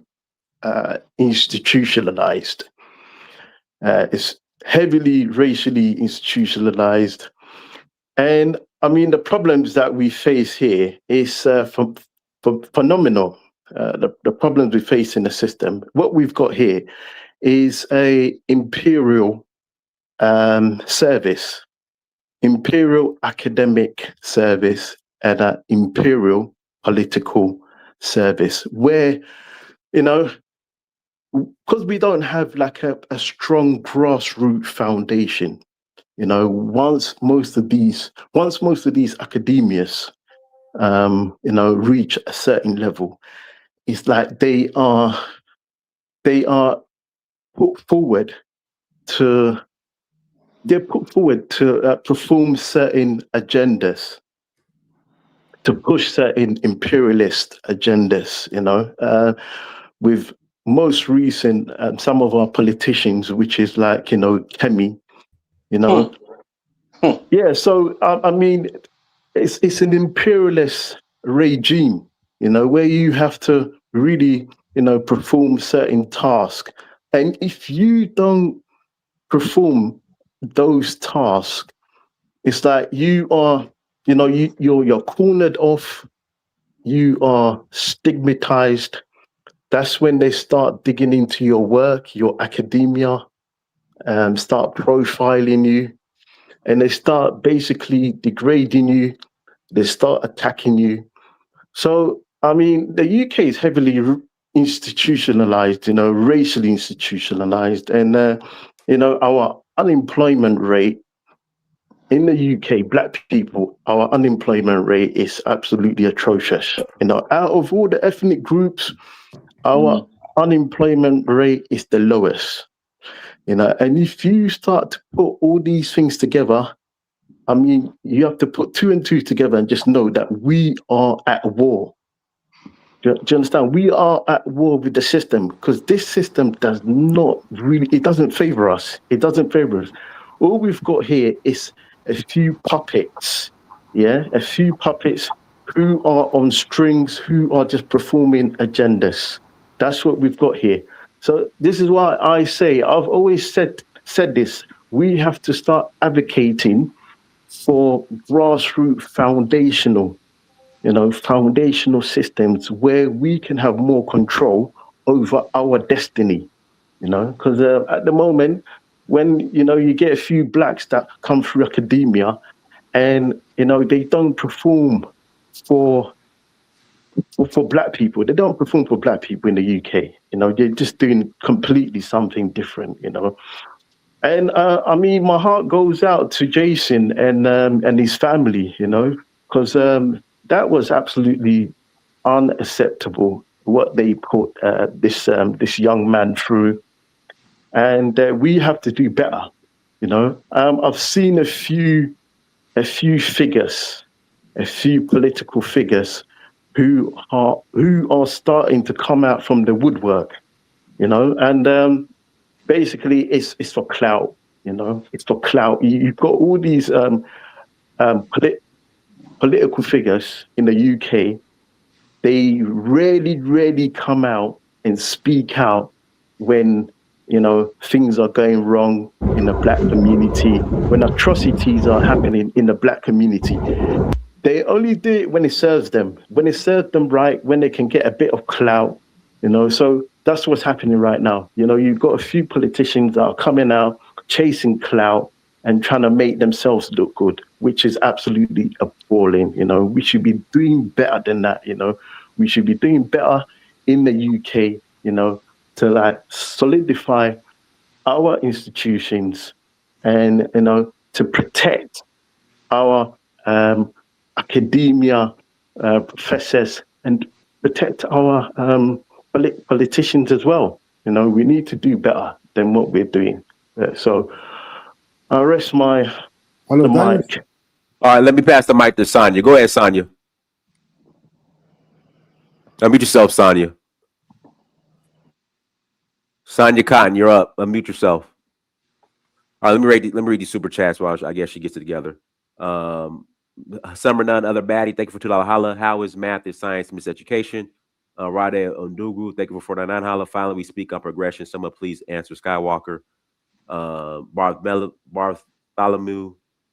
Speaker 19: institutionalized. It's heavily racially institutionalized. And I mean, the problems that we face here is phenomenal. The problems we face in the system. What we've got here is a imperial service, imperial academic service, and an imperial political service, where, you know, because we don't have like a strong grassroots foundation. You know, once most of these academias, you know, reach a certain level, it's like they are put forward to perform certain agendas, to push certain imperialist agendas. You know, with most recent some of our politicians, which is like, you know, Kemi, you know. Yeah, so I mean, it's an imperialist regime, you know, where you have to really, you know, perform certain tasks. And if you don't perform those tasks, it's like you are, you know, you're cornered off, you are stigmatized. That's when they start digging into your work, your academia, start profiling you, and they start basically degrading you. They start attacking you. So, I mean, the UK is heavily institutionalized, you know, racially institutionalized. And, you know, our unemployment rate in the UK, Black people, our unemployment rate is absolutely atrocious. You know, out of all the ethnic groups, our unemployment rate is the lowest. You know, and if you start to put all these things together, I mean, you have to put two and two together and just know that we are at war. Do you understand? We are at war with the system, because this system does not really, it doesn't favor us. It doesn't favor us. All we've got here is a few puppets, yeah? A few puppets who are on strings, who are just performing agendas. That's what we've got here. So this is why I say, I've always said this, we have to start advocating for grassroots foundational systems where we can have more control over our destiny, you know, because at the moment, when, you know, you get a few Blacks that come through academia and, you know, they don't perform for Black people. They don't perform for Black people in the UK. You know, they're just doing completely something different, you know. And I mean, my heart goes out to Jason and his family, you know, because that was absolutely unacceptable what they put this young man through, and we have to do better, you know. I've seen a few figures, a few political figures who are starting to come out from the woodwork, you know, and basically it's for clout, you know. It's for clout. You've got all these political figures in the UK. They rarely come out and speak out when, you know, things are going wrong in the Black community, when atrocities are happening in the Black community. They only do it when it serves them, right, when they can get a bit of clout, you know. So that's what's happening right now. You know, you've got a few politicians that are coming out, chasing clout and trying to make themselves look good, which is absolutely appalling. You know, we should be doing better than that. You know, we should be doing better in the UK, you know, to like solidify our institutions and, you know, to protect our academia, professors, and protect our politicians as well. You know, we need to do better than what we're doing. So I rest the mic.
Speaker 2: All right, let me pass the mic to Sonia. Go ahead, Sonia. Unmute yourself, Sonia. Sonia Cotton, you're up. Unmute yourself. All right, let me read these super chats while I guess she gets it together. Summer None, Other Baddie, thank you for $2 holla. How is math and science miseducation? Rade Ondugu, thank you for 499. Holla, finally we speak on progression. Someone please answer Skywalker. Bartholomew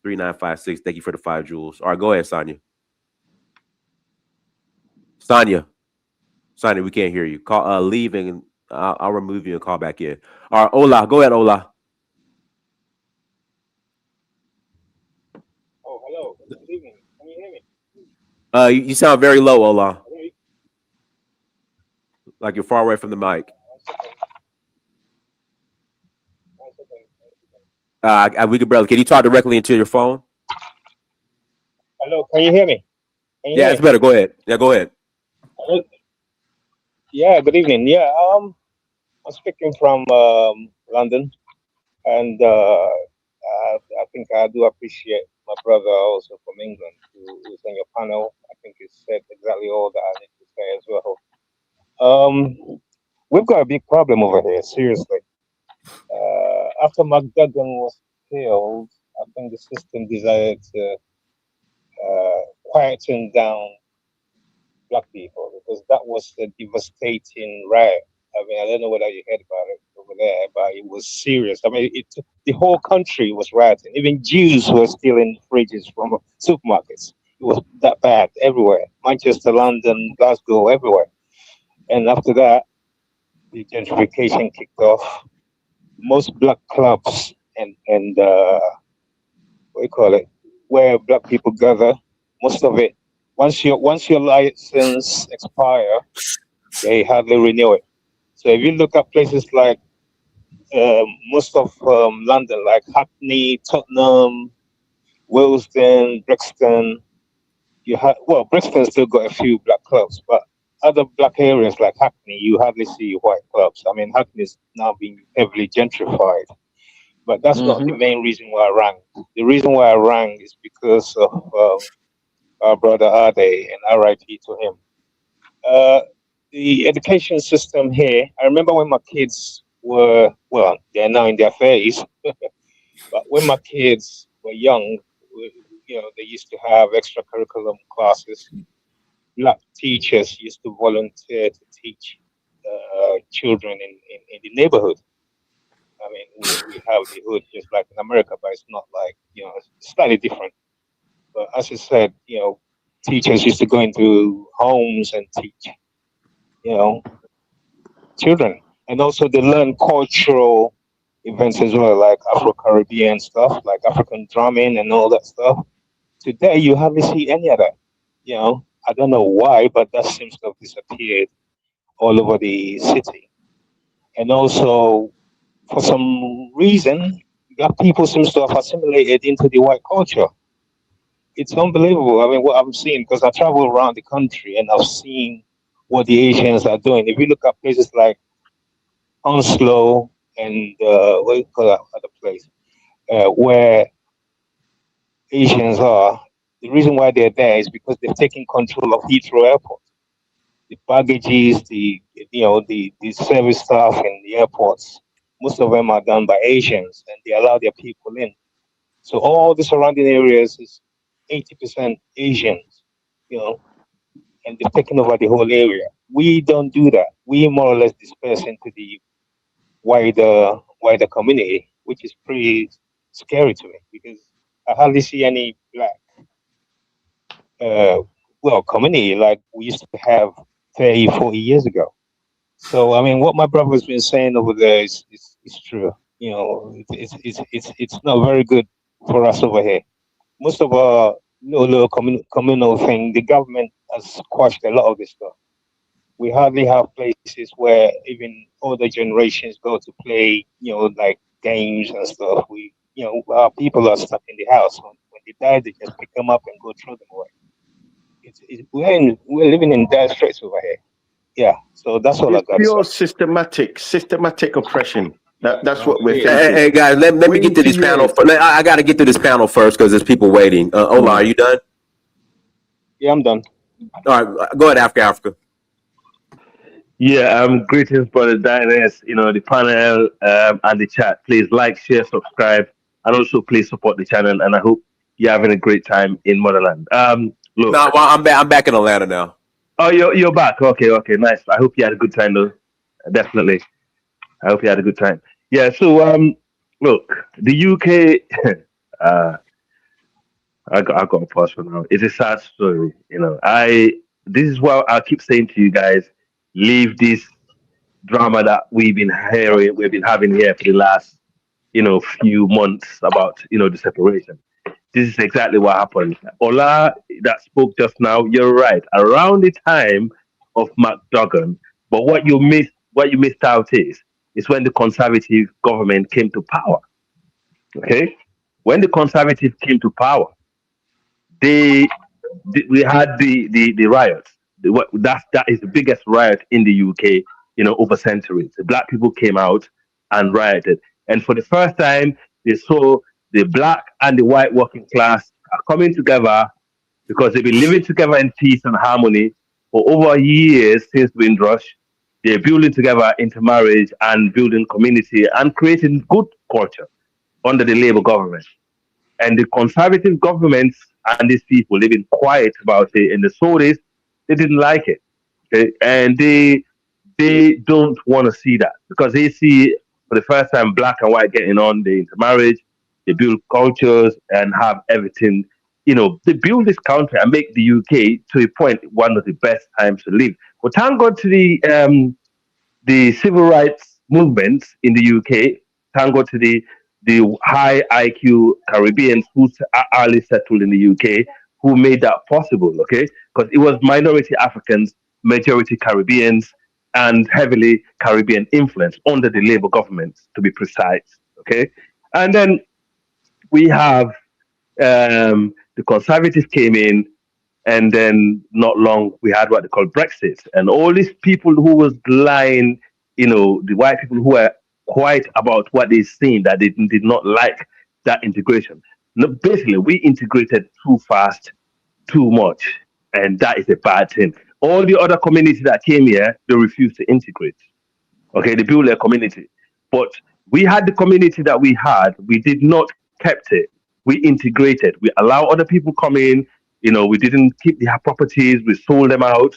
Speaker 2: 3956, thank you for the 5 jewels. All right, go ahead, Sonia. Sonia, we can't hear you. Call, leave, and I'll remove you and call back in. All right, Ola, go ahead, Ola.
Speaker 20: Oh, hello. Good evening. Can you hear me?
Speaker 2: You sound very low, Ola. Like you're far away from the mic. We can barely. Can you talk directly into your phone?
Speaker 20: Hello, can you hear me?
Speaker 2: Yeah, it's better. Go ahead. Yeah, go ahead.
Speaker 20: Yeah, good evening. Yeah, I'm speaking from London, and I think I do appreciate my brother also from England who's on your panel. I think he said exactly all that I need to say as well. We've got a big problem over here, seriously. After McGugan was killed, I think the system decided to quieten down Black people because that was a devastating riot. I mean, I don't know whether you heard about it over there, but it was serious. I mean, the whole country was rioting. Even Jews were stealing fridges from supermarkets. It was that bad everywhere. Manchester, London, Glasgow, everywhere. And after that, the gentrification kicked off. Most Black clubs and what do you call it, where Black people gather, most of it, once your license expire, they hardly renew it. So if you look at places like most of London, like Hackney, Tottenham, Willesden, Brixton, Brixton still got a few Black clubs, but other Black areas like Hackney, you hardly see white clubs. I mean, Hackney is now being heavily gentrified. But that's not the main reason why I rang. The reason why I rang is because of our brother Arday, and RIP to him. The education system here, I remember when my kids were, well, they're now in their 30s, but when my kids were young, they used to have extracurriculum classes. Black teachers used to volunteer to teach children in the neighborhood. I mean, we have the hood just like in America, but it's not like, it's slightly different. But as I said, teachers used to go into homes and teach, children. And also they learn cultural events as well, like Afro-Caribbean stuff, like African drumming and all that stuff. Today, you hardly see any of that. I don't know why, but that seems to have disappeared all over the city. And also, for some reason, Black people seem to have assimilated into the white culture. It's unbelievable. I mean, what I'm seeing, because I travel around the country and I've seen what the Asians are doing. If you look at places like Onslow and what do you call that other place, where Asians are, the reason why they're there is because they've taken control of Heathrow Airport. The baggages, the service staff in the airports, most of them are done by Asians, and they allow their people in. So all the surrounding areas is 80% Asians, and they've taken over the whole area. We don't do that. We more or less disperse into the wider community, which is pretty scary to me because I hardly see any Black community like we used to have 30, 40 years ago. So I mean, what my brother's been saying over there is true. It's not very good for us over here. Most of our little communal thing, the government has quashed a lot of this stuff. We hardly have places where even older generations go to play, like games and stuff. Our people are stuck in the house. When they die, they just pick them up and go throw them away. We're living in dire straits over here. Yeah, so that's all I got.
Speaker 19: Pure systematic oppression. That's what we're thinking.
Speaker 2: Hey guys, let me get to this panel. I got to get to this panel first because there's people waiting. Ola, are you done?
Speaker 20: Yeah, I'm done.
Speaker 2: All right, go ahead, Africa.
Speaker 21: Yeah, greetings, brother Diners, the panel and the chat. Please like, share, subscribe, and also please support the channel. And I hope you're having a great time in Motherland. Look,
Speaker 2: I'm back in Atlanta now.
Speaker 21: Oh, you're back. Okay, nice. I hope you had a good time though. Definitely. I hope you had a good time. Yeah. So look, the UK. I got to pause for now. It's a sad story. This is what I keep saying to you guys. Leave this drama that we've been having here for the last few months about the separation. This is exactly what happened. Ola that spoke just now, you're right. Around the time of McDougall, but what you missed out is when the conservative government came to power. Okay? When the conservative came to power, we had the riots. That is the biggest riot in the UK, over centuries. The black people came out and rioted, and for the first time, they saw the black and the white working class are coming together because they've been living together in peace and harmony for over years since Windrush. They're building together into marriage and building community and creating good culture under the Labour government. And the conservative governments and these people, they've been quiet about it, and the Saudis, they didn't like it. Okay? And they don't want to see that because they see for the first time black and white getting on, they intermarriage, they build cultures and have everything. They build this country and make the UK to a point one of the best times to live. But thank God to the civil rights movements in the UK, thank God to the high IQ Caribbeans who early settled in the UK, who made that possible, okay? Because it was minority Africans, majority Caribbeans, and heavily Caribbean influence under the Labour government, to be precise, okay? And then we have the Conservatives came in, and then not long we had what they call Brexit, and all these people who was lying, the white people who were quiet about what they seen that they did not like that integration. No, basically, we integrated too fast, too much, and that is a bad thing. All the other communities that came here, they refused to integrate. Okay, they built their community, but we had the community that we had. We did not kept it. We integrated. We allow other people come in. We didn't keep their properties. We sold them out.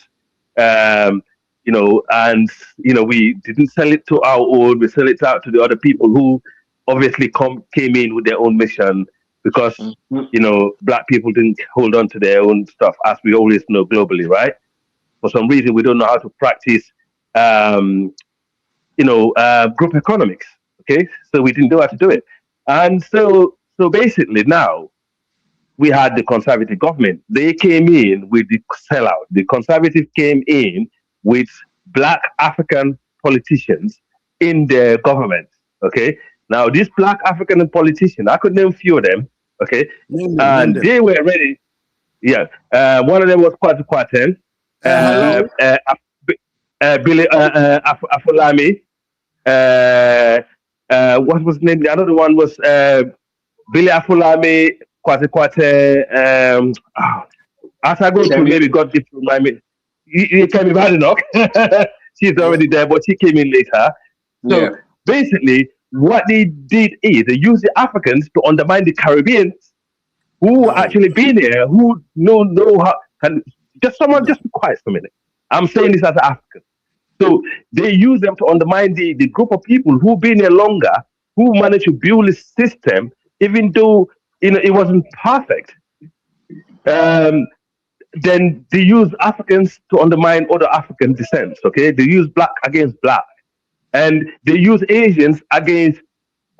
Speaker 21: And we didn't sell it to our own. We sell it out to the other people who obviously came in with their own mission because black people didn't hold on to their own stuff, as we always know globally, right? For some reason, we don't know how to practice, group economics. Okay, so we didn't know how to do it, and so basically now we had the conservative government. They came in with the sellout. The conservative came in with black African politicians in their government. Okay. Now these black African politicians, I could name a few of them. Okay. And they were ready. Yeah. One of them was Kwatu Kwaten. Billy Afulami. What was the name? The other one was Billy Afulami, Kwatu Kwate. As I go through, maybe God gives to remind me. You can be bad enough. She's already there, but she came in later. So basically, what they did is they used the Africans to undermine the Caribbeans who actually been here, who know how. And just be quiet for a minute. I'm saying this as an African. So they use them to undermine the group of people who've been here longer, who managed to build this system, even though it wasn't perfect. Then they use Africans to undermine other African descents. Okay, they use black against black, and they use Asians against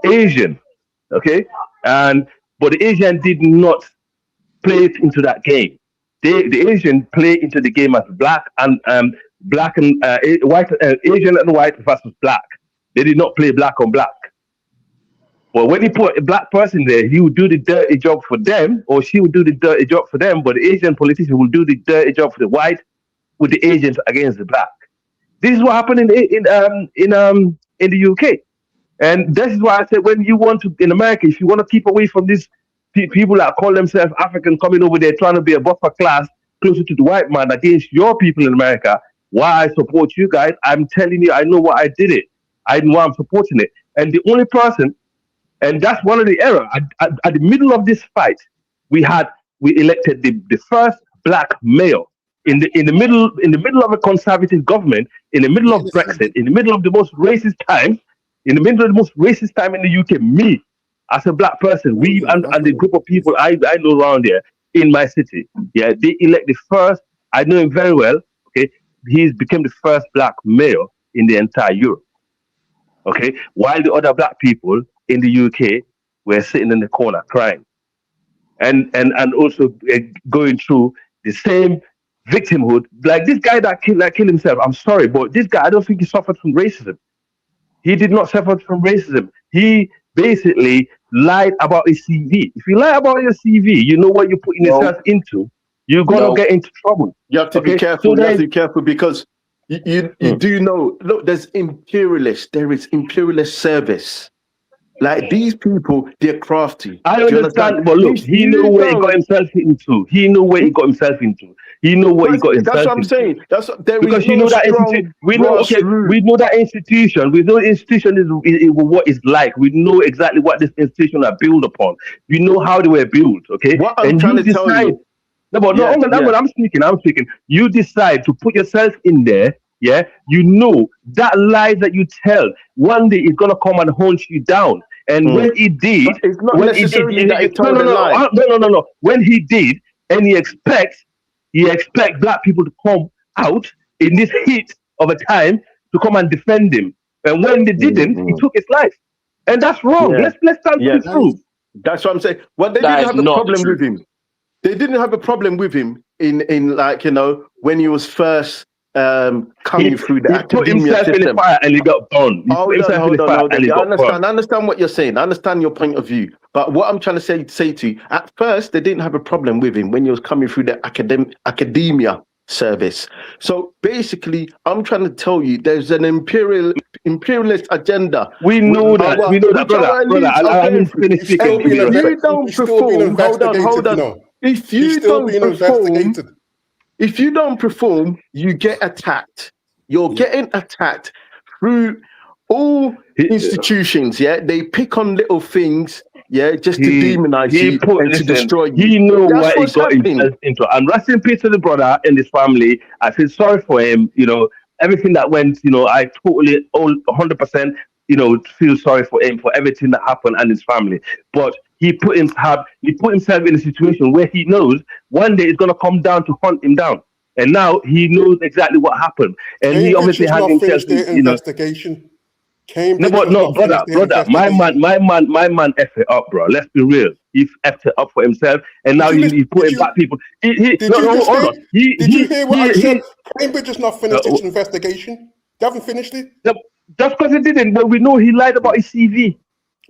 Speaker 21: Asian. Okay, but the Asian did not play it into that game. The Asian play into the game as black and white, Asian and white versus black. They did not play black on black. Well, when you put a black person there, he would do the dirty job for them, or she would do the dirty job for them, but the Asian politician will do the dirty job for the white with the Asians against the black. This is what happened in the UK. And this is why I said, when you want to, in America, if you want to keep away from these people that call themselves African coming over there trying to be a buffer class closer to the white man against your people in America, why I support you guys, I'm telling you, I know why I did it. I know why I'm supporting it. And the only person, and that's one of the errors. At the middle of this fight, we elected the first black mayor in the middle of a conservative government, in the middle of Brexit, in the middle of the most racist times, in the middle of the most racist time in the UK, me as a black person, we and the group of people I know around here in my city, yeah, they elect the first. I know him very well. Okay, he's became the first black mayor in the entire Europe. Okay, while the other black people in the UK were sitting in the corner crying, and also going through the same victimhood. Like this guy that killed himself. I'm sorry, but this guy, I don't think he suffered from racism. He did not suffer from racism. He basically lied about his CV. If you lie about your CV, you know what you're putting yourself into. You're gonna get into trouble.
Speaker 19: You have to be careful. You have to be careful because you do know. Look, there is imperialist service. Like these people, they're crafty.
Speaker 21: I understand, but look, he knew where he got himself into. He knew where he got himself into. He knew what he got himself into.
Speaker 19: That's what I'm saying. That's what, there
Speaker 21: because
Speaker 19: is
Speaker 21: you
Speaker 19: no
Speaker 21: know that institution. We know that institution. We know institution is what it's like. We know exactly what this institution are built upon. We know how they were built. Okay,
Speaker 19: what I'm trying to tell you.
Speaker 21: No, but I'm speaking. You decide to put yourself in there. Yeah, you know that lie that you tell one day is gonna come and hunt you down. And when he did,
Speaker 19: it's not necessarily that he told a lie.
Speaker 21: No. When he did, and he expects black people to come out in this heat of a time to come and defend him. And when they didn't, he took his life. And that's wrong. Let's stand to the truth.
Speaker 19: That's what I'm saying. Well, they didn't have a problem with him. They didn't have a problem with him in like, you know, when he was first coming through the academia
Speaker 21: put himself
Speaker 19: system.
Speaker 21: In the fire and he got burned.
Speaker 19: Hold on. I understand what you're saying. I understand your point of view. But what I'm trying to say to you, at first they didn't have a problem with him when he was coming through the academia service. So basically, I'm trying to tell you, there's an imperialist agenda.
Speaker 21: We know that. We know that, brother. I haven't finished speaking.
Speaker 19: If you don't perform, hold on. If you don't perform, you get attacked. You're getting attacked through all institutions. Yeah, they pick on little things. Yeah, just to demonize you and to destroy you.
Speaker 21: He knew what he got himself into. And rest in peace to the brother and his family. I feel sorry for him. You know, everything that went. You know, I totally, 100%. You know, feel sorry for him for everything that happened and his family. But he put himself in a situation where he knows one day it's gonna come down to hunt him down. And now he knows exactly what happened. And he obviously had himself, you know. Brother, my man effed it up, bro. Let's be real. He effed it up for himself, and now he's putting back people.
Speaker 1: Did you hear what I said? Cambridge has not finished its investigation. They haven't finished it.
Speaker 21: Just because he didn't, but we know he lied about his CV.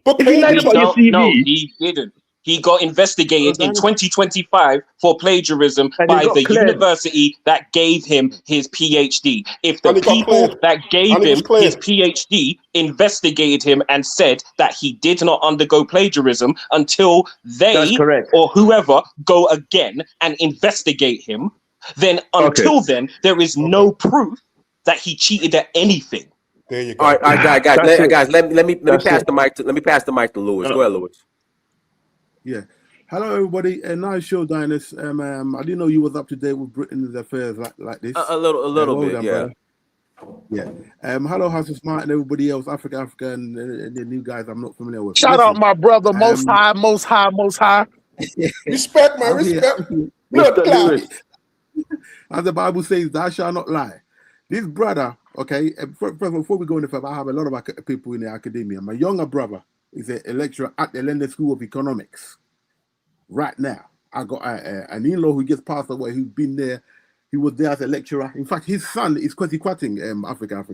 Speaker 1: But
Speaker 21: he lied about your CV.
Speaker 3: No, he didn't. He got investigated in 2025 for plagiarism by the university that gave him his PhD. If the people that gave him his PhD investigated him and said that he did not undergo plagiarism until they or whoever go again and investigate him, then until then, there is no proof that he cheated at anything.
Speaker 1: There you go.
Speaker 2: All right, guys. Let me pass the mic to Lewis. Go ahead, Lewis.
Speaker 22: Yeah. Hello, everybody. Nice show, Dinus. I didn't know you was up to date with Britain's affairs like this.
Speaker 2: A little bit,
Speaker 22: done,
Speaker 2: yeah.
Speaker 22: Brother. Yeah. Hello, House of Smart and everybody else, Africa, and the new guys I'm not familiar with.
Speaker 16: Shout out my brother, most high. Respect, man, respect.
Speaker 22: As the Bible says, thou shalt not lie. This brother, okay, before we go any further, I have a lot of people in the academia. My younger brother is a lecturer at the London School of Economics. Right now, I got an in-law who just passed away, who's been there. He was there as a lecturer. In fact, his son is Kwesi Kwarteng, Africa.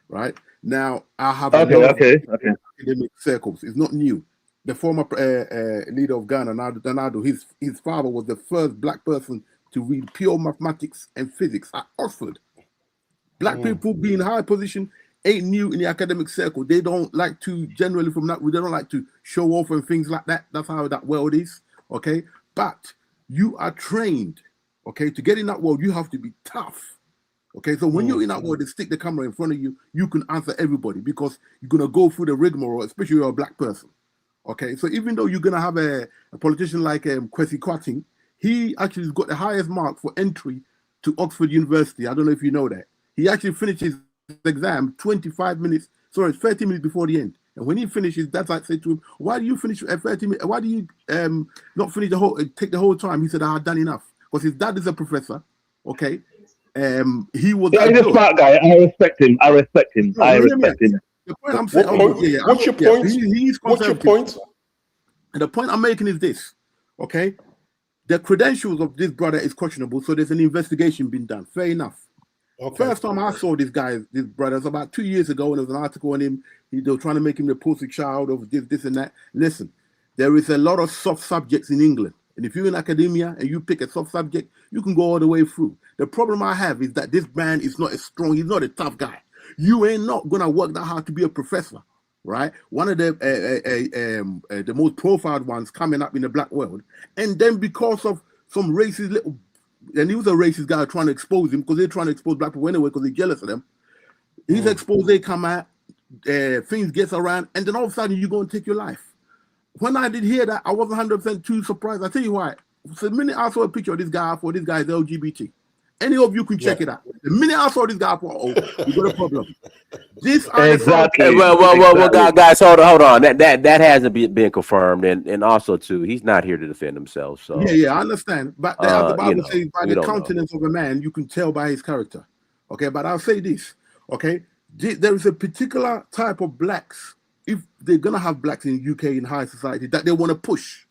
Speaker 22: Right? Now, I have a lot of academic circles. It's not new. The former leader of Ghana, Nado, his father was the first black person to read pure mathematics and physics at Oxford. Black people being in high position ain't new in the academic circle. They don't like to, generally from that, they don't like to show off and things like that. That's how that world is, okay? But you are trained, okay? To get in that world, you have to be tough, okay? So when you're in that world, they stick the camera in front of you, you can answer everybody because you're going to go through the rigmarole, especially if you're a black person, okay? So even though you're going to have a politician like Kwesi Kwarteng, he actually got the highest mark for entry to Oxford University. I don't know if you know that. He actually finished his exam 30 minutes before the end. And when he finishes, that's like say to him, "Why do you finish at 30 minutes? Why do you not finish take the whole time?" He said, "I had done enough," because his dad is a professor. Okay, he was.
Speaker 21: Yeah, he's a smart guy. I respect him. I respect him.
Speaker 22: No,
Speaker 21: I respect him.
Speaker 22: The point I'm saying,
Speaker 1: what's your point?
Speaker 22: He's
Speaker 1: What's your point?
Speaker 22: And the point I'm making is this, okay? The credentials of this brother is questionable, so there's an investigation being done. Fair enough. Okay. First time I saw this brother, was about 2 years ago, and there was an article on him. They were trying to make him the poster child of this, and that. Listen, there is a lot of soft subjects in England. And if you're in academia and you pick a soft subject, you can go all the way through. The problem I have is that this man is not as strong. He's not a tough guy. You ain't not going to work that hard to be a professor, right? One of the most profiled ones coming up in the black world. And then because of some racist and he was a racist guy trying to expose him, because they're trying to expose black people anyway because they're jealous of them. His expose come out, things gets around, and then all of a sudden you go and take your life. When I did hear that, I wasn't 100% too surprised. I tell you why. So the minute I saw a picture of this guy, this guy is LGBT. Any of you can check it out. The minute I saw this guy, you got a problem. This
Speaker 2: exactly. Well, guys, hold on. That hasn't been confirmed, and also too, he's not here to defend himself. So
Speaker 22: yeah, I understand. But the Bible says, by the countenance of a man, you can tell by his character. Okay, but I'll say this. Okay, there is a particular type of blacks. If they're gonna have blacks in UK in high society, that they want to push,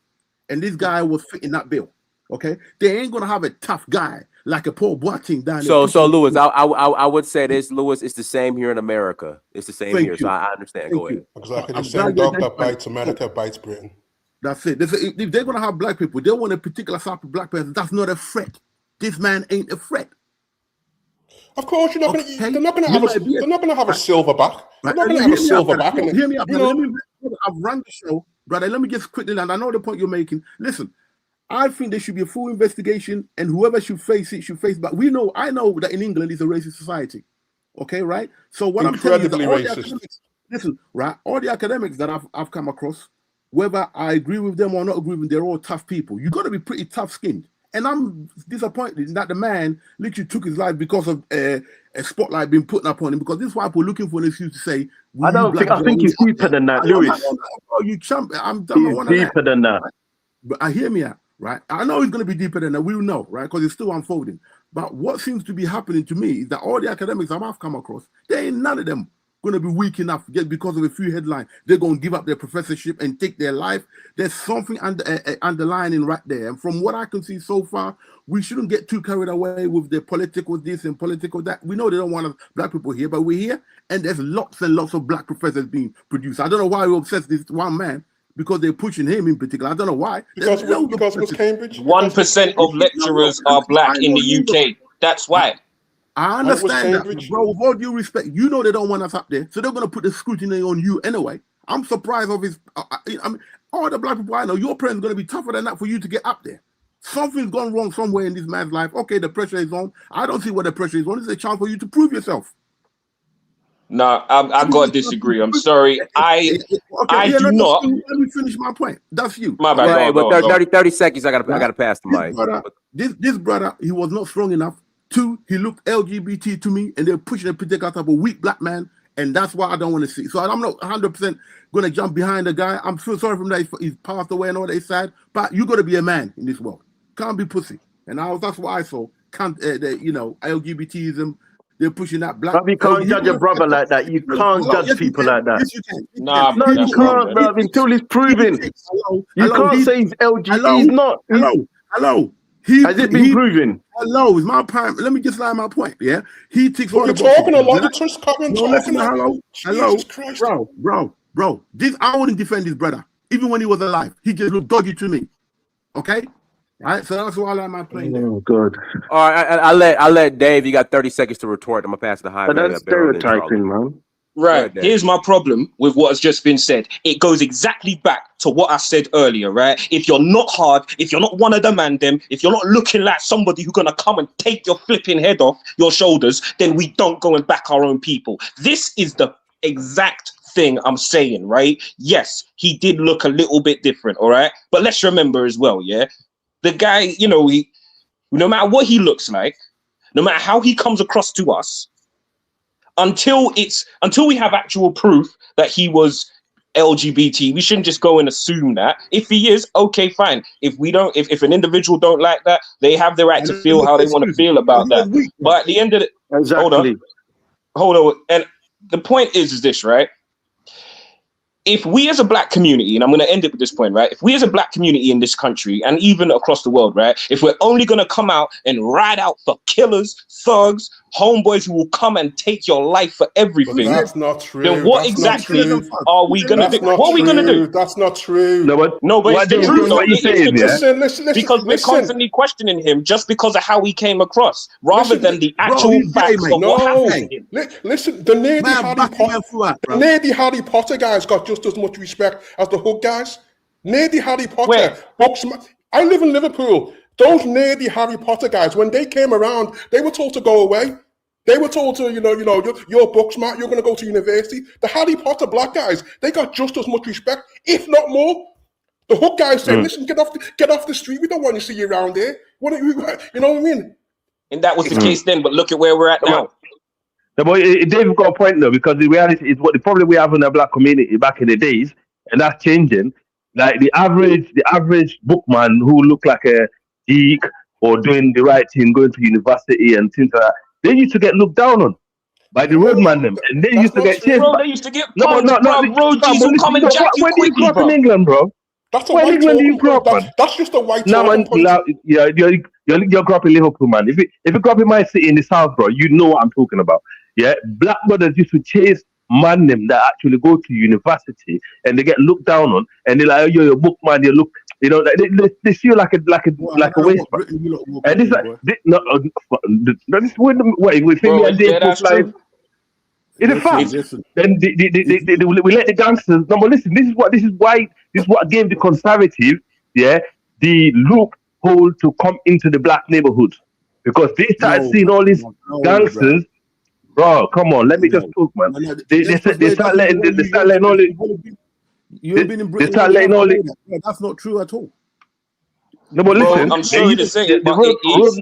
Speaker 22: and this guy was fitting that bill. Okay, they ain't gonna have a tough guy like a Paul Boateng down there.
Speaker 2: So Lewis, I would say this, Lewis, it's the same here in America. It's the same here. So I understand. Go ahead.
Speaker 1: Exactly the same dog that bites America bites Britain.
Speaker 22: That's it. If they're gonna have black people, they want a particular type of black person. That's not a threat. This man ain't a threat.
Speaker 1: Of course, you're not going to. They're not going to have. They're not going to have a silverback. They're not going to have a silverback.
Speaker 22: Hear me out. I've run the show, brother. Let me just quickly land. I know the point you're making. Listen, I think there should be a full investigation, and whoever should face it should face. But I know that in England it's a racist society. Okay, right? So what I'm telling you is that all the academics, listen, right? All the academics that I've come across, whether I agree with them or not agree with them, they're all tough people. You got to be pretty tough-skinned. And I'm disappointed that the man literally took his life because of a spotlight being put up on him. Because this is why we're looking for an excuse to say,
Speaker 19: I think he's deeper than that, Lewis.
Speaker 22: You chump.
Speaker 19: He's deeper than that.
Speaker 22: But hear me out, right? I know he's going to be deeper than that. We'll know, right? Because it's still unfolding. But what seems to be happening to me is that all the academics I've come across, they ain't none of them going to be weak enough just because of a few headlines. They're going to give up their professorship and take their life. There's something underlining right there. And from what I can see so far, we shouldn't get too carried away with the political this and political that. We know they don't want black people here, but we're here, and there's lots and lots of black professors being produced. I don't know why we're obsessed with this one man, because they're pushing him in particular. I don't know why.
Speaker 1: Because it was Cambridge.
Speaker 3: 1% of lecturers are black in the UK. That's why.
Speaker 22: I understand that, bro. With all due respect, you know they don't want us up there, so they're going to put the scrutiny on you anyway. I'm surprised of his. I mean, all the black people I know, your parents going to be tougher than that for you to get up there. Something's gone wrong somewhere in this man's life. Okay, the pressure is on. I don't see what the pressure is on. It's a chance for you to prove yourself.
Speaker 3: No, I got to disagree. I'm sorry. I do not.
Speaker 22: Let me finish my point. That's you.
Speaker 3: My bad.
Speaker 2: But 30 seconds. I gotta pass the mic.
Speaker 22: This brother, he was not strong enough. 2, he looked LGBT to me, and they're pushing a particular type of weak black man, and that's why I don't want to see. So I'm not 100% going to jump behind the guy. I'm so sorry for him that he's passed away and all that is sad, but you got to be a man in this world. Can't be pussy. And that's what I saw. LGBTism, they're pushing that black.
Speaker 19: You can't judge a brother like that. You can't judge people like that.
Speaker 22: Yes, you can.
Speaker 3: No,
Speaker 19: you can't, bro. Until he's proven. You can't say he's LGBT. He's not.
Speaker 22: Hello. Has it been proven? Hello, is my point. Let me just line my point. Yeah, he ticks all the boxes.
Speaker 1: Talking a lot of just coming.
Speaker 22: Hello, bro. This I wouldn't defend his brother, even when he was alive. He just looked dodgy to me. Okay, right. So that's why I like my plane.
Speaker 19: Oh God.
Speaker 2: All right, I let Dave. You got 30 seconds to retort. I'm gonna pass the high.
Speaker 19: But that's stereotyping, man.
Speaker 3: Right. Here's my problem with what has just been said. It goes exactly back to what I said earlier, right? If you're not hard, if you're not one of them and them, if you're not looking like somebody who's going to come and take your flipping head off your shoulders, then we don't go and back our own people. This is the exact thing I'm saying, right? Yes, he did look a little bit different, all right? But let's remember as well, yeah? The guy, no matter what he looks like, no matter how he comes across to us, until we have actual proof that he was LGBT, we shouldn't just go and assume that. If he is, okay, fine. If we don't, if an individual don't like that, they have the right to feel how they want to feel about that. But at the end of it, hold on. And the point is this, right? If we as a black community, and I'm going to end it with this point, right? If we as a black community in this country and even across the world, right? If we're only going to come out and ride out for killers, thugs, homeboys who will come and take your life for everything.
Speaker 1: But that's not true.
Speaker 3: Then what exactly are we going to do? What are we going to do?
Speaker 1: That's not true.
Speaker 3: No, but it's the truth.
Speaker 21: What you saying, yeah?
Speaker 1: Listen,
Speaker 3: because we're constantly questioning him just because of how he came across, rather than the actual facts of what happened to him.
Speaker 1: Listen, the nerdy Harry Potter guys got just as much respect as the hood guys. Nerdy Harry Potter, I live in Liverpool. Those nerdy Harry Potter guys, when they came around, they were told to go away. They were told to, you're book smart, you're going to go to university. The Harry Potter black guys, they got just as much respect, if not more. The hood guys say, listen, get off the street. We don't want to see you around here. You know what I mean?
Speaker 3: And that was the case then, but look at where we're at now.
Speaker 21: No, but Dave's got a point though, because the reality is what the problem we have in the black community back in the days, and that's changing. Like the average bookman who looked like a geek or doing the right thing, going to university and things like that, they used to get looked down on by the roadman them, and they used to get chased.
Speaker 3: Bro, they used to get punched, roadies who come and jack you
Speaker 21: Where do you grow up in England, bro?
Speaker 1: That's a
Speaker 21: Where in
Speaker 1: white
Speaker 21: England do you
Speaker 1: talking
Speaker 21: grow up,
Speaker 1: point.
Speaker 21: man?
Speaker 1: That's just a white
Speaker 21: No, man,
Speaker 1: talking point.
Speaker 21: you grew up in Liverpool, man. If you grew up in my city in the south, bro, you know what I'm talking about. Yeah, black brothers used to chase man them that actually go to university, and they get looked down on, and they're like, oh, you're a bookman, you look, they see you like a waste man. And this like, this is what we think we are doing. It's a fact. Then we let the gangsters. No, but listen. This is what gave the conservative, the loophole to come into the black neighborhood, because they started seeing all these gangsters. Bro, come on, let me just talk, man. They start letting all this.
Speaker 22: You've been in Britain.
Speaker 21: They start letting all this.
Speaker 22: That's not true at all.
Speaker 21: No, but listen,
Speaker 3: I'm sorry to say it, but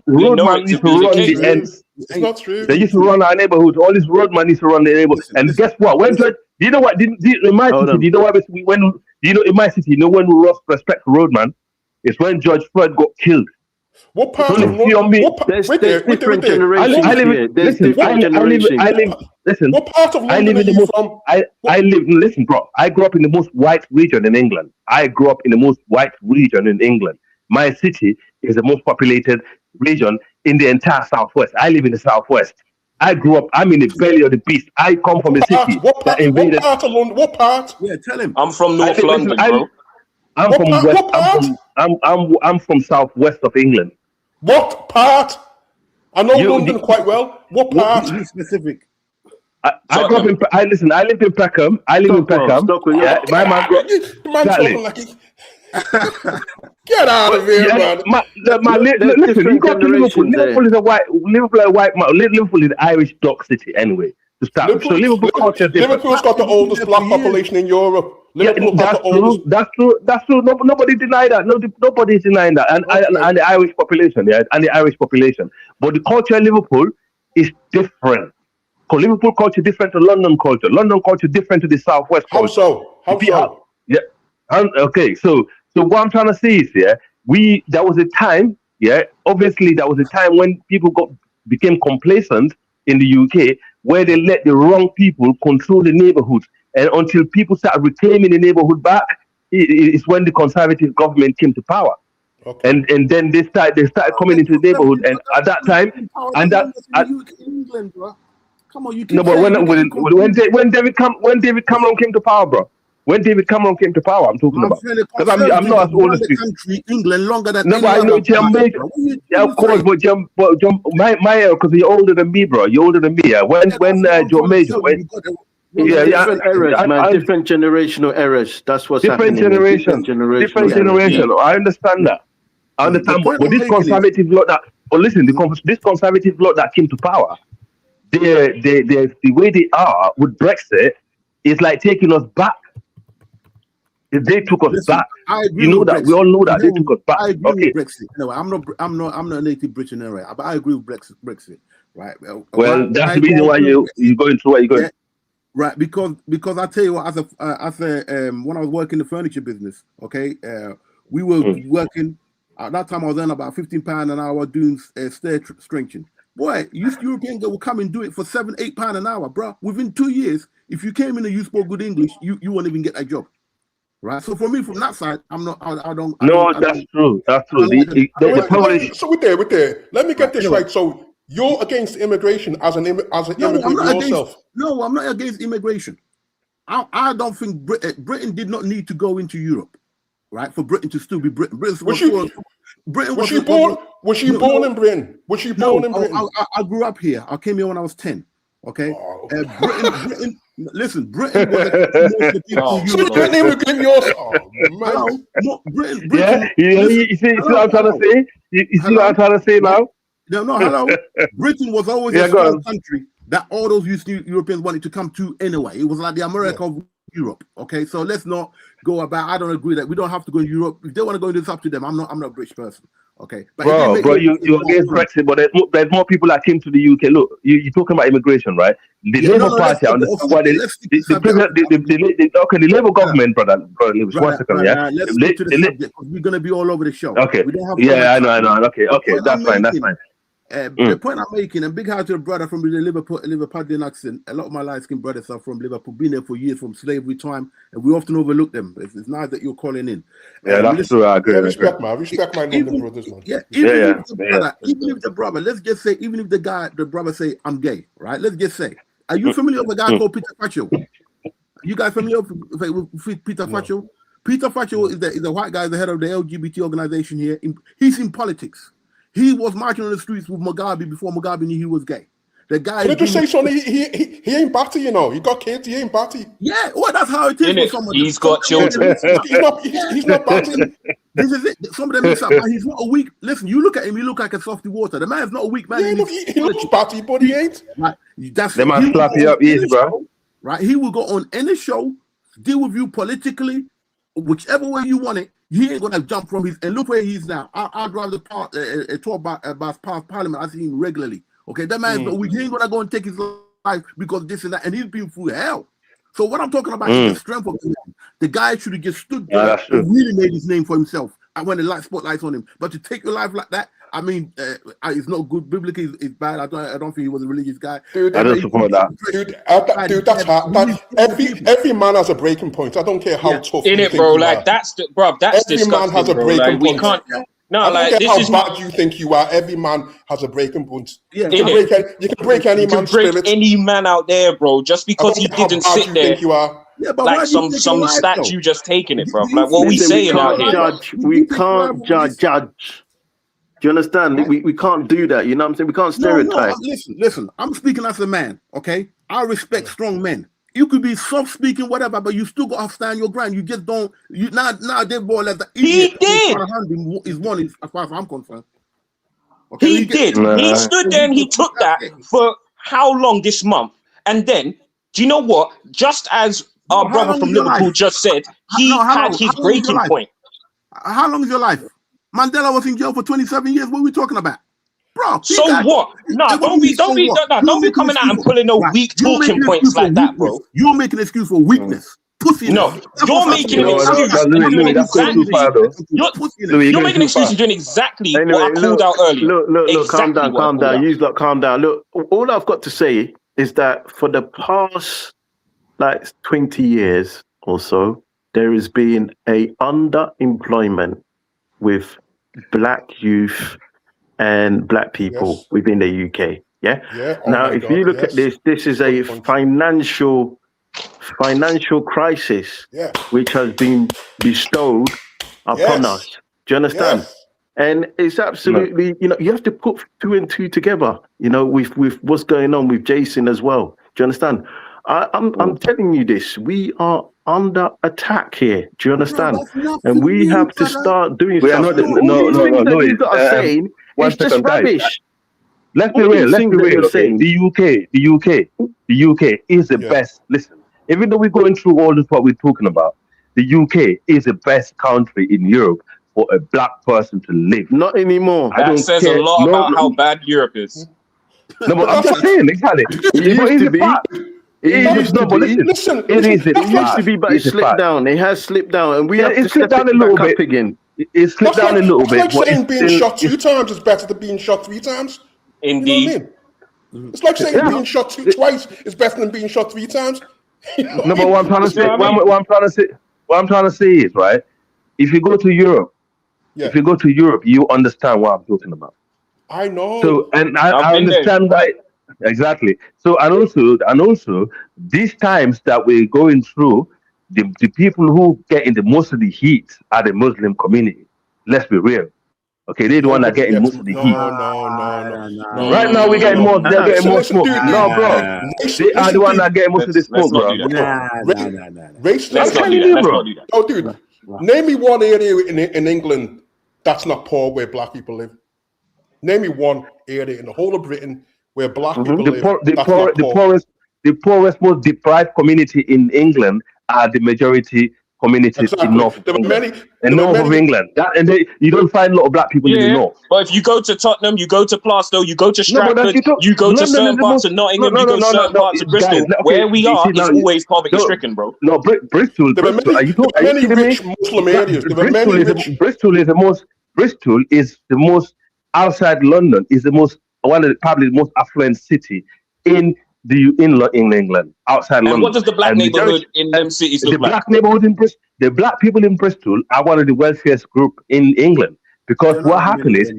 Speaker 21: roadman used to run the ends.
Speaker 1: It's not true.
Speaker 21: They used to run our neighborhood. All these roadman used to run the neighborhood. And guess what? When Judge, you know what? In my city, you know why in my city, when we lost respect for roadman, it's when George Floyd got killed.
Speaker 1: What part
Speaker 21: of
Speaker 19: There's different generations here. There's different generations.
Speaker 21: Listen,
Speaker 1: what part of London are you from?
Speaker 21: Listen, bro. I grew up in the most white region in England. My city is the most populated region in the entire Southwest. I live in the Southwest. I grew up, I'm in the belly of the beast. I come from a city that invaded.
Speaker 1: What part of London? What part?
Speaker 22: Yeah, tell him.
Speaker 3: I'm from North London, bro.
Speaker 21: I'm from West. I'm from Southwest of England.
Speaker 1: What part? I know London quite well. What part?
Speaker 22: Be specific.
Speaker 21: I grew up in. I lived in Peckham. Yeah, my man.
Speaker 1: Talking like he. Get out of here, man.
Speaker 21: Listen, you got to Liverpool. Liverpool is a white man. Liverpool is an Irish dock city anyway. To start. So Liverpool culture.
Speaker 1: Liverpool's got the oldest black population in Europe.
Speaker 21: That's true. Nobody denied that. Nobody is denying that. And the Irish population, But the culture in Liverpool is different. Because Liverpool culture different to London culture. London culture different to the Southwest culture.
Speaker 1: How so?
Speaker 21: Yeah. Okay. So what I'm trying to say is, there was a time, obviously there was a time when people became complacent in the UK, where they let the wrong people control the neighborhood. And until people started reclaiming the neighborhood back, it's when the conservative government came to power. Okay. And then they started coming into the neighborhood, and at that time,
Speaker 22: England, bro. Come on, you
Speaker 21: no, but when David Cameron came to power, bro. When David Cameron came to power, I'm talking about. Because I'm not as old as you.
Speaker 22: Country, England, longer than.
Speaker 21: No, but I know Jamaica. Yeah, of course, but my because you're older than me, bro. You're older than me. Yeah. When Jamaica.
Speaker 19: Different errors, man. Different generational errors. That's what's happening.
Speaker 21: Different generation. I understand that. I understand. But this conservative lot that. But listen, this conservative lot that came to power, the way they are with Brexit is like taking us back. They took us
Speaker 22: Listen,
Speaker 21: back.
Speaker 22: I agree
Speaker 21: You know
Speaker 22: with
Speaker 21: that. We
Speaker 22: Brexit.
Speaker 21: all know that. They
Speaker 22: You know,
Speaker 21: took us back.
Speaker 22: I agree
Speaker 21: Okay.
Speaker 22: with Brexit. Anyway, I'm not a native Briton anyway, but I agree with Brexit, right?
Speaker 21: Well, that's the
Speaker 22: Why
Speaker 21: reason
Speaker 22: I
Speaker 21: why
Speaker 22: agree with
Speaker 21: you're going through what you're going.
Speaker 22: yeah, right. Because I tell you what, as a when I was working in the furniture business, okay, we were working at that time. I was earning about £15 an hour doing stair stringing. Boy, European girl will come and do it for £7-8 an hour, bro. Within 2 years, if you came in and you spoke good English, you won't even get that job. Right. So for me, from that side, I'm not. I don't.
Speaker 21: No, that's true. That's true. The problem is.
Speaker 1: So with there. Let me get this
Speaker 22: anyway.
Speaker 1: right. So you're against immigration as an
Speaker 22: No, I'm
Speaker 1: immigrant
Speaker 22: not
Speaker 1: yourself.
Speaker 22: I'm not against immigration. I don't think Britain did not need to go into Europe, right? For Britain to still be Britain. Was she born in Britain? Was she born in Britain? I grew up here. I came here when I was 10. Okay. Britain. Listen, Britain was a
Speaker 1: So you can't immigrant yourself.
Speaker 22: Britain.
Speaker 21: Yeah, you see what I'm trying to say? You see what I'm trying to say now?
Speaker 22: No, hello. Britain was always a small country that all those Europeans wanted to come to anyway. It was like the America of Europe. Okay, so let's not go about. I don't agree that we don't have to go to Europe. If they want to go, it's up to them. I'm not a British person. Okay, but
Speaker 21: bro, you're against Brexit, but there's more people that came to the UK. Look, you're talking about immigration, right? The Labour Party, I understand why the Labour government, brother, one second, yeah.
Speaker 22: Let's get to the subject because we're going to be all over the show.
Speaker 21: Okay.
Speaker 22: We don't have
Speaker 21: I know. Okay, that's fine.
Speaker 22: The point I'm making, and big hi to the brother from the Liverpudlian accent. A lot of my light-skinned brothers are from Liverpool, been there for years from slavery time, and we often overlook them. It's nice that you're calling in.
Speaker 21: Yeah, that's true. I agree.
Speaker 1: Respect my London brothers, man.
Speaker 22: Even if the brother, let's just say, even if the brother say, I'm gay, right? Let's just say, are you familiar with a guy called Peter Facho? You guys familiar with Peter Facho? Peter Facho is the white guy, the head of the LGBT organization here. He's in politics. He was marching on the streets with Mugabe before Mugabe knew he was gay. The guy.
Speaker 1: Can I just say something? He ain't batty, you know. He got kids. He ain't batty.
Speaker 22: Yeah, well, that's how it is for someone.
Speaker 3: He's got children.
Speaker 1: He's not batty.
Speaker 22: This is it. Some of them mix up, but he's not a weak. Listen, you look at him. He look like a softy water. The man's not a weak man.
Speaker 1: Yeah, he looks batty, but he ain't.
Speaker 22: Right.
Speaker 21: They might slap you up easy, bro.
Speaker 22: Right. He will go on any show, deal with you politically, whichever way you want it. He ain't gonna jump from his and look where he's now. I'd rather talk about past parliament. I see him regularly. Okay, that man's no weak. He ain't gonna go and take his life because this and that, and he's been through hell. So what I'm talking about is the strength of the man. The guy should have just stood there and really made his name for himself. And when the spotlight's on him, but to take your life like that, I mean, it's not good. Biblically, it's bad. I don't think he was a religious guy.
Speaker 1: Dude,
Speaker 21: I don't support that.
Speaker 1: Dude, that's hard. Every man has a breaking point. I don't care how tough.
Speaker 3: In it, bro. Like that's
Speaker 1: every man has a breaking point.
Speaker 3: We can't. No,
Speaker 1: I
Speaker 3: like
Speaker 1: don't care
Speaker 3: this
Speaker 1: how
Speaker 3: is
Speaker 1: bad you think you are. Every man has a breaking point.
Speaker 22: Yeah,
Speaker 1: you can break any man's spirit.
Speaker 3: Any man out there, bro. Just because he didn't sit there.
Speaker 1: You are.
Speaker 22: Yeah, but
Speaker 3: like some statue just taking it, bro. Like what we saying out here?
Speaker 19: We can't judge. Do you understand? We can't do that. You know what I'm saying? We can't stereotype.
Speaker 22: No, listen. I'm speaking as a man. Okay, I respect strong men. You could be soft speaking, whatever, but you still got to stand your ground. You just don't. You now they boy like the
Speaker 3: he did.
Speaker 22: Is one as far as I'm concerned.
Speaker 3: Okay, he did. He stood there and he took that for how long this month? And then, do you know what? Just as our brother from Liverpool just said, he had his breaking point.
Speaker 22: How long is your life? Mandela was in jail for 27 years. What are we talking about? Bro,
Speaker 3: so what? No, don't be coming out and pulling no weak talking points like that, bro.
Speaker 22: You're making an excuse for weakness. Pussy.
Speaker 3: No, you're making an excuse. You're making an excuse and doing exactly what I called out earlier.
Speaker 19: Look, calm down. You lot, calm down. Look, all I've got to say is that for the past 20 years or so, there has been a underemployment with black youth and black people within the UK. Yeah. Now, if you look at this is a financial crisis which has been bestowed upon us. Do you understand? And it's absolutely, you have to put two and two together, with what's going on with Jason as well. Do you understand? I'm telling you this. We are under attack here. Do you understand? And we have to start doing something. It's just rubbish.
Speaker 21: Let's be real. Okay. The UK is the best. Listen, even though we're going through all this, what we're talking about, the UK is the best country in Europe for a black person to live.
Speaker 19: Not anymore.
Speaker 21: I
Speaker 3: That
Speaker 21: don't
Speaker 3: says
Speaker 21: care.
Speaker 3: a lot
Speaker 21: No,
Speaker 3: about how bad Europe is.
Speaker 21: no, but I'm just saying, exactly.
Speaker 19: It used to be. It used to
Speaker 21: But
Speaker 19: be.
Speaker 21: listen, it is a
Speaker 19: It used to
Speaker 21: fact.
Speaker 19: be, but it
Speaker 21: It's a
Speaker 19: slipped
Speaker 21: fact.
Speaker 19: down. It has slipped down, and we
Speaker 21: Yeah,
Speaker 19: have
Speaker 21: it
Speaker 19: to
Speaker 21: slipped
Speaker 19: step
Speaker 21: down a
Speaker 19: it
Speaker 21: little
Speaker 19: back
Speaker 21: bit.
Speaker 19: up again.
Speaker 21: It slipped down a little
Speaker 1: That's
Speaker 21: bit,
Speaker 1: like
Speaker 21: but
Speaker 1: saying
Speaker 21: it's
Speaker 1: being
Speaker 21: still.
Speaker 1: shot 2 times is better than being shot 3 times.
Speaker 3: Indeed.
Speaker 1: You know what I mean? It's like saying
Speaker 21: Yeah.
Speaker 1: being shot twice is better than being shot 3 times. You know
Speaker 21: No, but what I'm trying to
Speaker 3: You know
Speaker 21: say,
Speaker 3: what I mean?
Speaker 21: what I'm trying to say is, right? If you go to Europe,
Speaker 1: Yeah,
Speaker 21: you understand what I'm talking about.
Speaker 1: I know.
Speaker 21: So, and
Speaker 3: I've
Speaker 21: I
Speaker 3: been there.
Speaker 21: understand why exactly. So, and also, these times that we're going through, the people who get in the most of the heat are the Muslim community. Let's be real. Okay, they're the one that
Speaker 1: Nobody
Speaker 21: getting
Speaker 1: gets
Speaker 21: most of the
Speaker 1: no,
Speaker 21: heat.
Speaker 1: no.
Speaker 21: Right now, we're getting more. They're getting
Speaker 1: Listen,
Speaker 21: more
Speaker 1: listen,
Speaker 21: smoke.
Speaker 1: dude.
Speaker 21: No, bro. They are the one that getting most of the
Speaker 3: Let's
Speaker 21: smoke,
Speaker 3: not
Speaker 21: bro.
Speaker 3: do that.
Speaker 1: Race,
Speaker 3: Let's not
Speaker 21: telling
Speaker 3: do that.
Speaker 21: you,
Speaker 3: Let's
Speaker 21: bro.
Speaker 3: not do that.
Speaker 1: Oh, dude, name me one area in England that's not poor where black people live. Name me one area in the whole of Britain where black people live that's not poor.
Speaker 21: The poorest, most deprived community in England are the majority communities in
Speaker 1: Exactly.
Speaker 21: North of
Speaker 1: There were
Speaker 21: England.
Speaker 1: many.
Speaker 21: The
Speaker 1: There were
Speaker 21: north of
Speaker 1: many.
Speaker 21: England. You don't find a lot of black people in the
Speaker 3: Yeah,
Speaker 21: north.
Speaker 3: but if you go to Tottenham, you go to Plaistow, you go to
Speaker 21: No, but
Speaker 3: Stratford, you go to
Speaker 21: London is
Speaker 3: certain
Speaker 21: the
Speaker 3: parts
Speaker 21: most.
Speaker 3: of Nottingham, you go to certain parts of Bristol.
Speaker 21: Guys, okay,
Speaker 3: Where we
Speaker 21: you
Speaker 3: are
Speaker 21: see
Speaker 3: is
Speaker 21: now,
Speaker 3: always poverty stricken, bro.
Speaker 21: No, Bristol.
Speaker 1: There were
Speaker 21: Are you
Speaker 1: many
Speaker 21: kidding me?
Speaker 1: rich Muslim areas. There were
Speaker 21: Bristol
Speaker 1: many
Speaker 21: is
Speaker 1: rich.
Speaker 21: Bristol is the most outside London is the most one of the, probably the most affluent city in in England outside
Speaker 3: And
Speaker 21: London.
Speaker 3: what does the black
Speaker 21: And
Speaker 3: neighborhood in them cities
Speaker 21: the
Speaker 3: look like?
Speaker 21: black neighborhood in Bristol, the black people in Bristol are one of the wealthiest group in England because
Speaker 22: They're not
Speaker 21: what
Speaker 22: that
Speaker 21: happened
Speaker 22: many
Speaker 21: is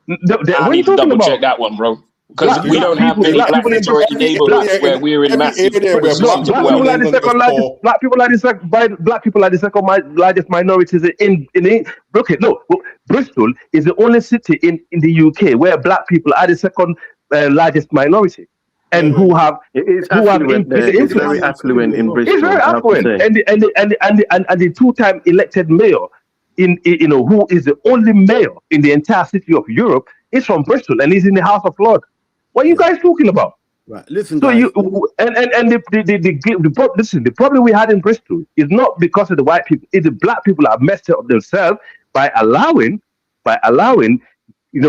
Speaker 22: then,
Speaker 21: they,
Speaker 3: I
Speaker 21: what are you
Speaker 3: need to
Speaker 21: talking
Speaker 3: double check
Speaker 21: about?
Speaker 3: that one, bro. Because we don't have many
Speaker 21: Black
Speaker 3: black
Speaker 21: people in
Speaker 3: majority
Speaker 1: Every
Speaker 3: neighborhoods
Speaker 1: area
Speaker 3: where we're in
Speaker 1: every
Speaker 3: massive
Speaker 1: area where black
Speaker 3: positions of
Speaker 1: people
Speaker 21: Black
Speaker 1: live
Speaker 21: people
Speaker 1: in
Speaker 3: wealth.
Speaker 21: are the
Speaker 1: England is
Speaker 21: second largest.
Speaker 1: poor.
Speaker 21: Black people are the largest minorities in. Okay, no, Bristol is the only city in the UK where black people are the second largest minority, and who have
Speaker 19: It is
Speaker 21: influence.
Speaker 19: affluent there. It's very affluent in
Speaker 21: It's
Speaker 19: Bristol,
Speaker 21: very
Speaker 19: I have to
Speaker 21: affluent,
Speaker 19: say.
Speaker 21: and the two-time elected mayor who is the only mayor in the entire city of Europe is from Bristol, and he's in the House of Lords. What are you guys talking about?
Speaker 22: Right. Listen,
Speaker 21: So
Speaker 22: guys.
Speaker 21: listen, the problem we had in Bristol is not because of the white people. It's the black people that messed up themselves by allowing, what we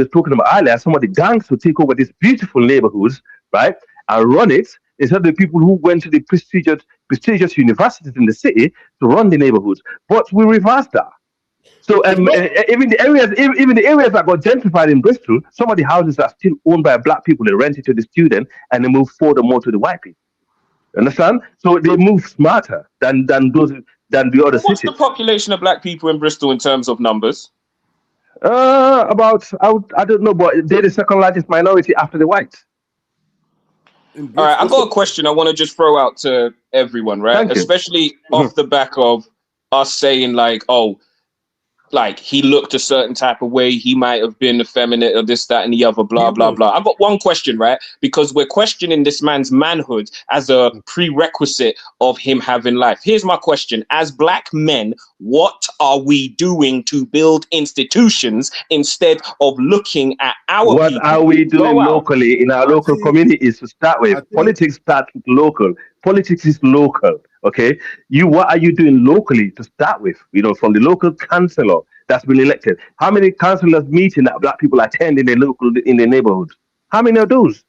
Speaker 21: were talking about earlier, some of the gangs to take over these beautiful neighborhoods, right, and run it instead of the people who went to the prestigious universities in the city to run the neighborhoods. But we reversed that. So even the areas that got gentrified in Bristol, some of the houses are still owned by black people. They rent it to the student and they move furthermore to the white people. Understand? So they move smarter than the other
Speaker 3: What's
Speaker 21: cities.
Speaker 3: the population of black people in Bristol in terms of numbers?
Speaker 21: I don't know, but they're the second largest minority after the whites.
Speaker 3: All right, I've got a question I want to just throw out to everyone, right?
Speaker 21: Thank you.
Speaker 3: Especially off the back of us saying like he looked a certain type of way, he might have been effeminate or this, that, and the other, blah, blah, blah. I've got one question, right? Because we're questioning this man's manhood as a prerequisite of him having life. Here's my question. As black men, what are we doing to build institutions instead of looking at our
Speaker 21: What
Speaker 3: people?
Speaker 21: are we doing locally in our local communities to start with? Politics starts with local. Politics is local. Okay, what are you doing locally to start with? From the local councillor that's been elected. How many councillors meeting that black people attend in their neighborhoods? How many of those?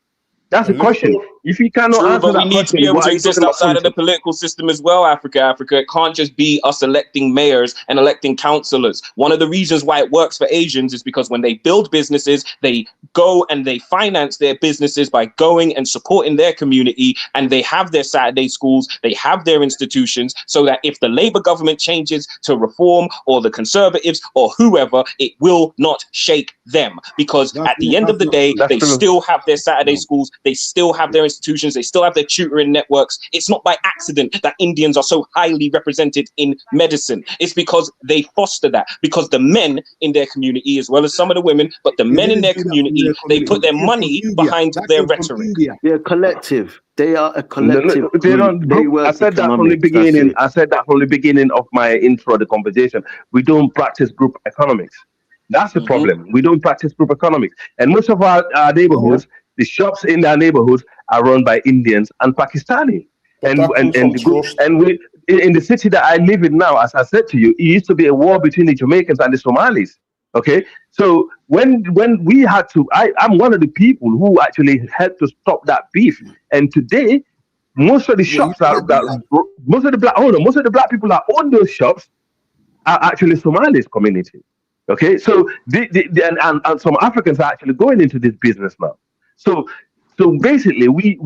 Speaker 21: That's the question. If you cannot
Speaker 3: True,
Speaker 21: answer
Speaker 3: but we
Speaker 21: that
Speaker 3: need to
Speaker 21: question,
Speaker 3: be able
Speaker 21: what
Speaker 3: to
Speaker 21: are you
Speaker 3: exist
Speaker 21: talking about
Speaker 3: outside of the
Speaker 21: politics?
Speaker 3: political system as well, Africa. It can't just be us electing mayors and electing councillors. One of the reasons why it works for Asians is because when they build businesses, they go and they finance their businesses by going and supporting their community, and they have their Saturday schools, they have their institutions, so that if the Labour government changes to reform or the Conservatives or whoever, it will not shake them. Because at the end of the day, they still have their Saturday schools, they still have their institutions, they still have their tutoring networks. It's not by accident that Indians are so highly represented in medicine. It's because they foster that, because the men in their community, as well as some of the women, but the men in their community, they put their money behind their rhetoric.
Speaker 19: They're collective. They are a collective.
Speaker 21: I said that from the beginning. I said that from the beginning of my intro, the conversation. We don't practice group economics. That's the problem. We don't practice group economics. And most of our neighborhoods, the shops in our neighborhoods are run by Indians and Pakistani.
Speaker 1: But
Speaker 21: And
Speaker 1: that comes from trust.
Speaker 21: we in the city that I live in now, as I said to you, it used to be a war between the Jamaicans and the Somalis. Okay, so when we had to, I'm one of the people who actually helped to stop that beef. And today, most of the shops most of the black people that own those shops are actually Somalis community. Okay, so and some Africans are actually going into this business now. So basically, we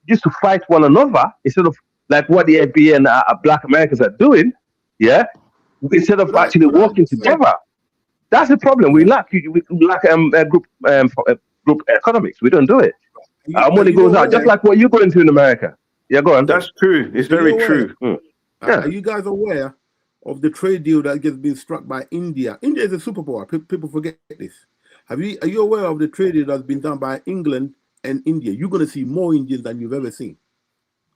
Speaker 21: used to fight one another instead of like what the FBA and Black Americans are doing. Yeah, instead of actually working together. That's the problem. We lack group economics. We don't do it. Our money goes out just like what you're going to in America. Yeah, go on.
Speaker 19: That's true. It's very true.
Speaker 22: Are you guys aware of the trade deal that has been struck by India? India is a superpower. People forget this. Are you aware of the trade deal that's been done by England and India? You're going to see more Indians than you've ever seen.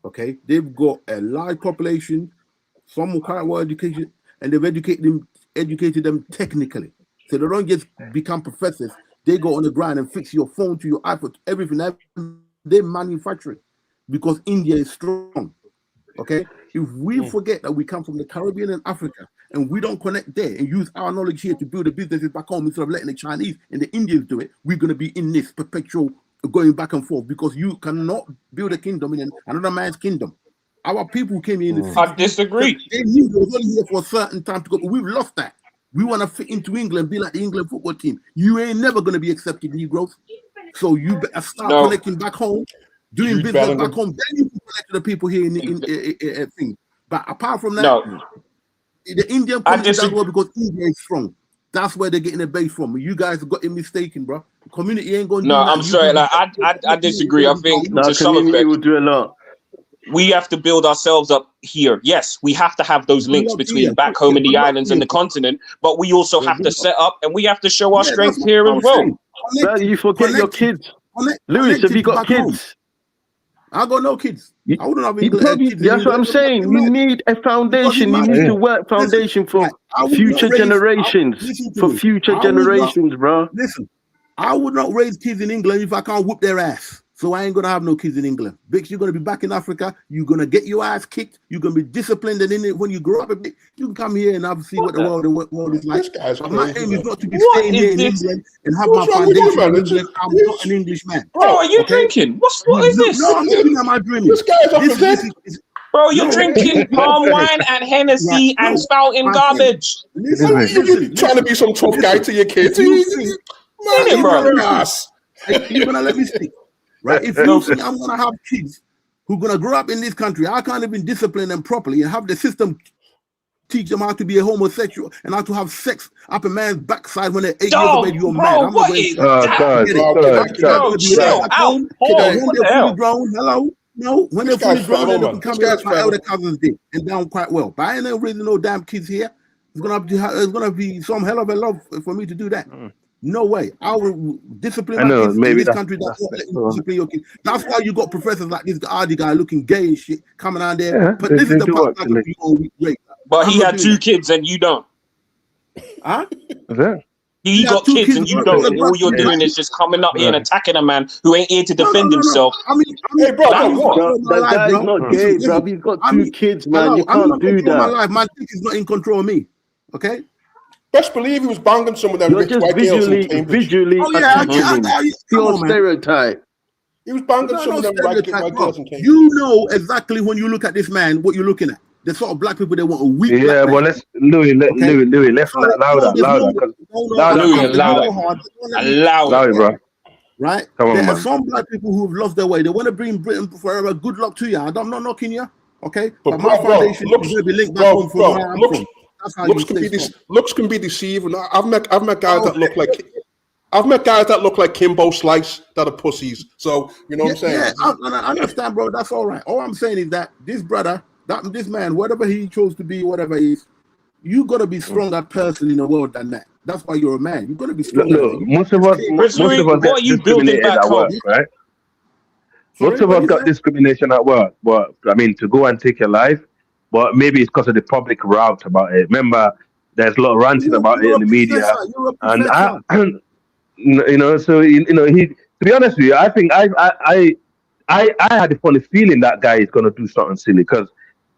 Speaker 22: Okay, they've got a large population, some quite well education, and they've educated them technically. So they don't just become professors. They go on the ground and fix your phone to your iPhone, everything. They manufacture it because India is strong. Okay, if we forget that we come from the Caribbean and Africa and we don't connect there and use our knowledge here to build the businesses back home instead of letting the Chinese and the Indians do it, we're going to be in this perpetual going back and forth because you cannot build a kingdom in another man's kingdom. Our people came in the 60s.
Speaker 3: I disagree.
Speaker 22: They knew they were only here for a certain time to go, but we've lost that. We want to fit into England, be like the England football team. You ain't never going to be accepted, Negroes. So you better start connecting back home, doing business back home. Then you can connect to the people here in thing. But apart from that, the Indian community does well because India is strong. That's where they're getting their base from. You guys have got it mistaken, bro. The community ain't going to do that.
Speaker 3: No, I'm sorry. Like, I disagree. I think to some effect,
Speaker 19: will do a lot.
Speaker 3: We have to build ourselves up here. Yes, we have to have those links between back home in the islands and the continent, but we also have to set up and we have to show our strength here as well.
Speaker 19: You forget your kids. Lewis, have you got kids?
Speaker 22: I got no kids. I wouldn't have kids.
Speaker 19: That's what I'm saying. You need a foundation. You need to work foundation for future generations. For future generations, bro.
Speaker 22: Listen, I would not raise kids in England if I can't whoop their ass. So I ain't gonna have no kids in England. Bix, you're gonna be back in Africa. You're gonna get your ass kicked. You're gonna be disciplined, and in it, when you grow up a bit, you can come here and see what the world is like. But my aim is not to be staying here in England and have my foundation in England. I'm not an Englishman.
Speaker 3: Bro, are you drinking? What is this?
Speaker 22: No, I'm not. Am I dreaming?
Speaker 1: This guy's off his head.
Speaker 3: Bro, you're drinking palm wine and Hennessy and spouting garbage.
Speaker 1: Listen, trying to be some tough guy to your kids.
Speaker 22: You're gonna let me speak. Right? If you think I'm gonna have kids who are gonna grow up in this country, I can't even discipline them properly and have the system teach them how to be a homosexual and how to have sex up a man's backside when they're 8 years of age. You're mad. I'm not going to chill out. Hello. No, when they're fully grown, they can come here like elder cousins did and down quite well. But I ain't never really no damn kids here. It's gonna be some hell of a love for me to do that. No way. I will discipline my kids in this country. Discipline your kids. That's why you got professors like this Ardy guy looking gay and shit coming out there.
Speaker 21: Yeah,
Speaker 22: but this is the part that you all great.
Speaker 3: But he had 2 kids and you don't.
Speaker 22: Huh?
Speaker 3: You got kids and you don't. All you're doing is just coming up here and attacking a man who ain't here to defend himself.
Speaker 22: I mean,
Speaker 1: hey, bro,
Speaker 19: that guy's not gay, bro. He's got 2 kids, man. You can't do that.
Speaker 22: My dick is not in control of me. Okay?
Speaker 1: Best believe he was banging some of them rich white girls in Cambridge.
Speaker 19: Visually pure stereotype.
Speaker 1: He was banging some of them white girls in Cambridge.
Speaker 22: You know exactly when you look at this man what you're looking at. The sort of black people they want a weak.
Speaker 21: Yeah, well, let's Louis, let's louder, bro.
Speaker 22: Right? There are some black people who have lost their way. They want to bring Britain forever. Good luck to you. I'm not knocking you. Okay, but my foundation is going to be linked back home from where I'm from.
Speaker 1: Looks can be deceiving. I've met guys that look like Kimbo Slice that are pussies. So you know what I'm saying?
Speaker 22: Yeah, I understand, bro. That's all right. All I'm saying is that this brother, this man, whatever he chose to be, whatever he is, you gotta be stronger person in the world than that. That's why you're a man. You gotta be stronger.
Speaker 21: Look, most of us get discriminated at work, right? Most of us got discrimination at work, but I mean to go and take your life. But maybe it's because of the public route about it. Remember, there's a lot of ranting about it in the media, and you know, so you know, he. To be honest with you, I think I I had a funny feeling that guy is gonna do something silly because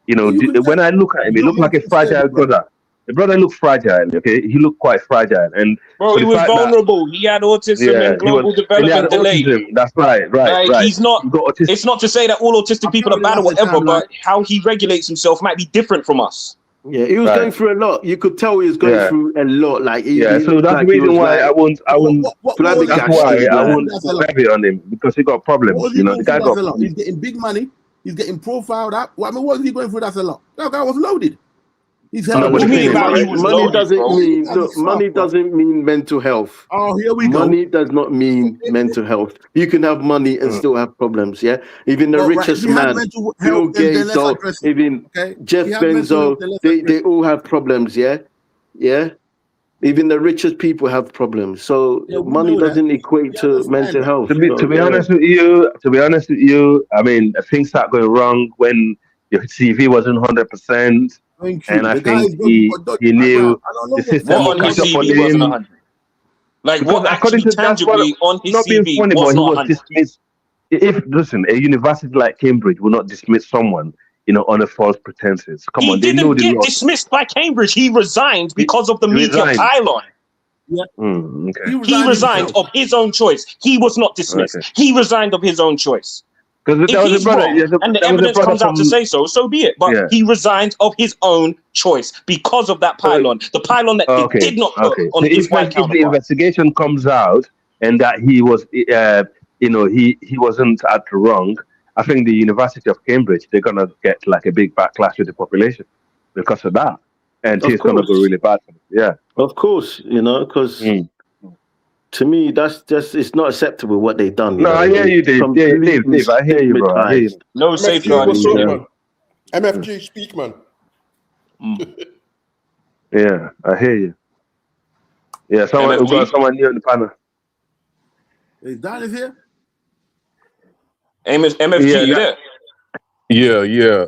Speaker 21: when I look at him, he looked like a fragile brother. The brother looked fragile. Okay, he looked quite fragile, and
Speaker 3: Bro,
Speaker 21: for
Speaker 3: he
Speaker 21: the
Speaker 3: was
Speaker 21: fact that
Speaker 3: vulnerable. He had autism and
Speaker 21: he
Speaker 3: global
Speaker 21: was, and he had
Speaker 3: development delay.
Speaker 21: autism. That's right.
Speaker 3: Like he's not.
Speaker 21: He got autism.
Speaker 3: It's not to say that all autistic people are bad or whatever, but how he regulates himself might be different from us.
Speaker 19: Yeah, he was going through a lot. You could tell he was going through a lot. Like he
Speaker 21: so that's
Speaker 19: like
Speaker 21: the reason why I won't. That's why I won't put heavy on him because he got problems.
Speaker 22: What was he going through? That's a lot. He's getting big money. He's getting profiled up. What was he going through? That's a lot. That guy was loaded. He's
Speaker 19: money doesn't mean mental health.
Speaker 22: Oh, here we go.
Speaker 19: Money does not mean mental health. You can have money and still have problems. Yeah, even the richest man, Bill Gates, or even Jeff Bezos, they all have problems. Yeah. Even the richest people have problems. So money doesn't equate to mental health.
Speaker 21: To be honest with you, I mean, things start going wrong when your CV wasn't 100%. And I think he knew the system would catch up on him.
Speaker 3: Like what actually tangibly on his
Speaker 21: not
Speaker 3: CV
Speaker 21: being funny,
Speaker 3: was
Speaker 21: but he
Speaker 3: not
Speaker 21: was dismissed. Listen, a university like Cambridge will not dismiss someone, on a false pretenses. Come on, they know the law.
Speaker 3: He didn't get dismissed by Cambridge. He resigned because of the media pylon. Yeah. He resigned of his own choice. He was not dismissed. Okay. He resigned of his own choice. If he's wrong, and the evidence comes out to say so, so be it. But he resigned of his own choice because of that pylon. The pylon that they did not put on his white counterpart.
Speaker 21: If the investigation comes out and that he was, he wasn't at the wrong, I think the University of Cambridge, they're gonna get like a big backlash with the population because of that, and it's gonna go really bad for them. Yeah,
Speaker 19: of course, because. To me, that's just, it's not acceptable what they've done.
Speaker 21: No, I hear you, Dave. Dave, I hear you, bro. I hear you.
Speaker 3: No safeguarding.
Speaker 1: MFG, speak, man.
Speaker 21: Yeah, I hear you. Yeah, someone new on the panel.
Speaker 22: Is Dan here?
Speaker 3: MFG, you there?
Speaker 4: Yeah.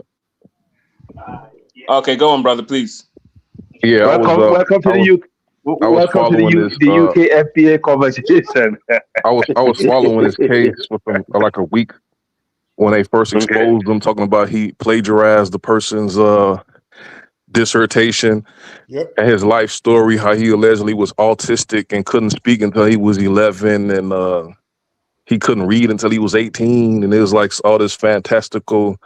Speaker 3: Okay, go on, brother, please.
Speaker 4: Yeah,
Speaker 21: welcome to the UK. Welcome to the UK FBA conversation.
Speaker 4: I was following his case for like a week when they first exposed him, talking about he plagiarized the person's dissertation and his life story, how he allegedly was autistic and couldn't speak until he was 11, and he couldn't read until he was 18, and it was like all this fantastical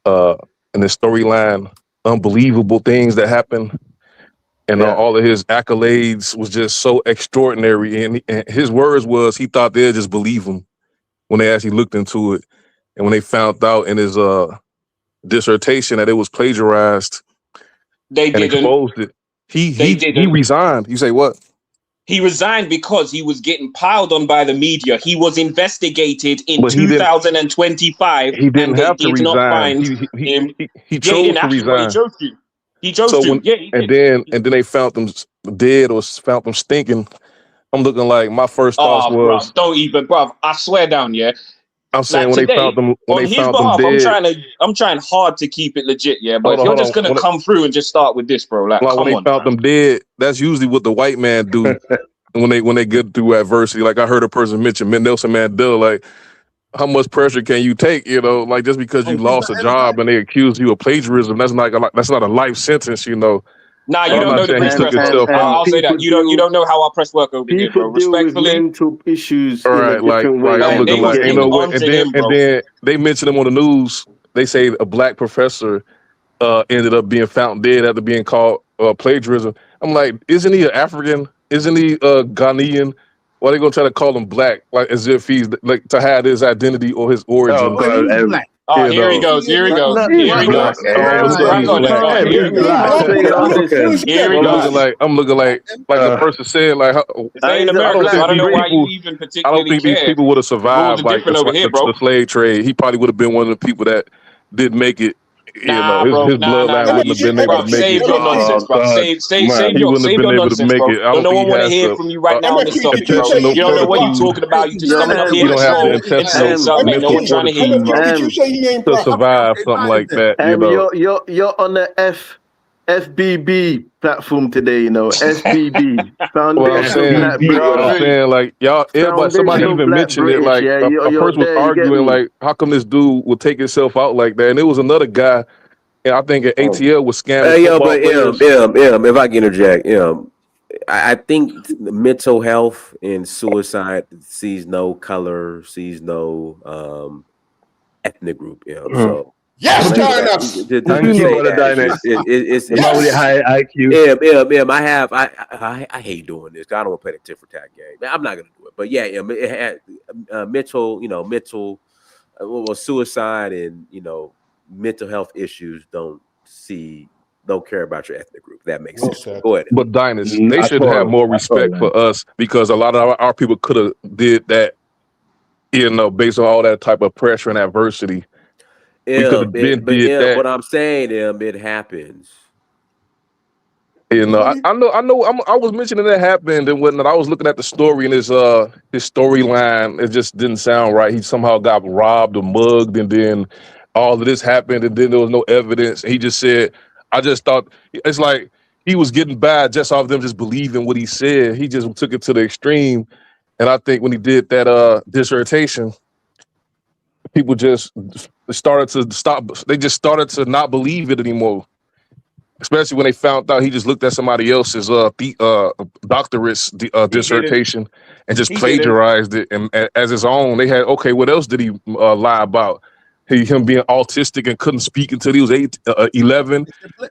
Speaker 4: and the storyline, unbelievable things that happened. And all of his accolades was just so extraordinary. And his words was he thought they'd just believe him when they actually looked into it. And when they found out in his dissertation that it was plagiarized,
Speaker 3: they didn't.
Speaker 4: Exposed it. He resigned. You say what?
Speaker 3: He resigned because he was getting piled on by the media. He was investigated in 2025.
Speaker 4: He didn't have to resign. He chose to resign.
Speaker 3: He chose to.
Speaker 4: And then they found them dead or found them stinking. I'm looking like my first thoughts was,
Speaker 3: don't even, bro. I swear down, yeah.
Speaker 4: I'm saying
Speaker 3: like
Speaker 4: when they found them,
Speaker 3: dead, I'm trying hard to keep it legit, yeah. But if you're just gonna come through and just start with this, bro, like
Speaker 4: when they found them dead, that's usually what the white man do when they get through adversity. Like I heard a person mention Nelson Mandela, like, how much pressure can you take? Like just because you lost a job and they accuse you of plagiarism, that's not a life sentence,
Speaker 3: Nah, you don't know the press. I'll say that you don't know how our press work over here, bro. Respectfully,
Speaker 19: mental issues.
Speaker 4: Right, like I'm looking like and then they mentioned him on the news. They say a black professor ended up being found dead after being called plagiarism. I'm like, isn't he an African? Isn't he Ghanaian? Why are they gonna try to call him black, like as if he's like to hide his identity or his origin?
Speaker 3: Here he goes. Here he goes. I'm
Speaker 4: looking like the person said, like
Speaker 3: I don't know why you even particularly
Speaker 4: I don't think these people would have survived like the slave trade. He probably would have been one of the people that did make it. His bloodline wouldn't have been able to make it.
Speaker 3: Save your nonsense, bro. Save your nonsense, bro. No one want to hear from you right now on this subject, bro. You don't know what you're talking about. You just coming up here and saying something. No one's trying to hear you.
Speaker 4: To survive something like that,
Speaker 19: you're on the F FBB platform today, you know, FBB,
Speaker 4: What I'm
Speaker 19: Foundational
Speaker 4: saying,
Speaker 19: Black
Speaker 4: what I'm
Speaker 19: Brotherhood.
Speaker 4: saying, like y'all, everybody, somebody
Speaker 19: Foundational
Speaker 4: even
Speaker 19: Black
Speaker 4: mentioned it.
Speaker 19: British,
Speaker 4: Like
Speaker 19: yeah,
Speaker 4: a
Speaker 19: you're
Speaker 4: person was
Speaker 19: there, you get
Speaker 4: arguing,
Speaker 19: me?
Speaker 4: like, how come this dude would take himself out like that? And it was another guy, and I think at ATL was scamming
Speaker 2: Yo,
Speaker 4: football
Speaker 2: but
Speaker 4: players.
Speaker 2: if I can interject, I think mental health and suicide sees no color, sees no ethnic group. So
Speaker 1: Yes,
Speaker 2: let
Speaker 1: Dynas.
Speaker 2: just
Speaker 21: Thank you,
Speaker 2: say
Speaker 21: brother
Speaker 2: that
Speaker 21: Dynas.
Speaker 2: it's
Speaker 21: The man with the
Speaker 1: Yes.
Speaker 21: high IQ.
Speaker 2: I hate doing this. I don't want to play the tit for tat game. I'm not gonna do it. But yeah, it had mental, well, suicide and mental health issues don't care about your ethnic group. That makes
Speaker 1: Well
Speaker 2: sense.
Speaker 1: said.
Speaker 2: Go ahead.
Speaker 4: But Dynas, they
Speaker 21: At
Speaker 4: should have
Speaker 21: all.
Speaker 4: more
Speaker 21: At all,
Speaker 4: respect
Speaker 21: man.
Speaker 4: for us because a lot of our people could have did that, based on all that type of pressure and adversity. We could have been did that.
Speaker 2: What I'm saying, it happens.
Speaker 4: I know. I was mentioning that happened and whatnot. I was looking at the story and his storyline. It just didn't sound right. He somehow got robbed or mugged, and then all of this happened, and then there was no evidence. He just said, "I just thought it's like he was getting bad just off them just believing what he said." He just took it to the extreme, and I think when he did that dissertation, people just started to stop. They just started to not believe it anymore. Especially when they found out he just looked at somebody else's doctorate's dissertation and just
Speaker 21: He didn't.
Speaker 4: plagiarized it and as his own. They had, okay, what else did he lie about? Him being autistic and couldn't speak until he was 11.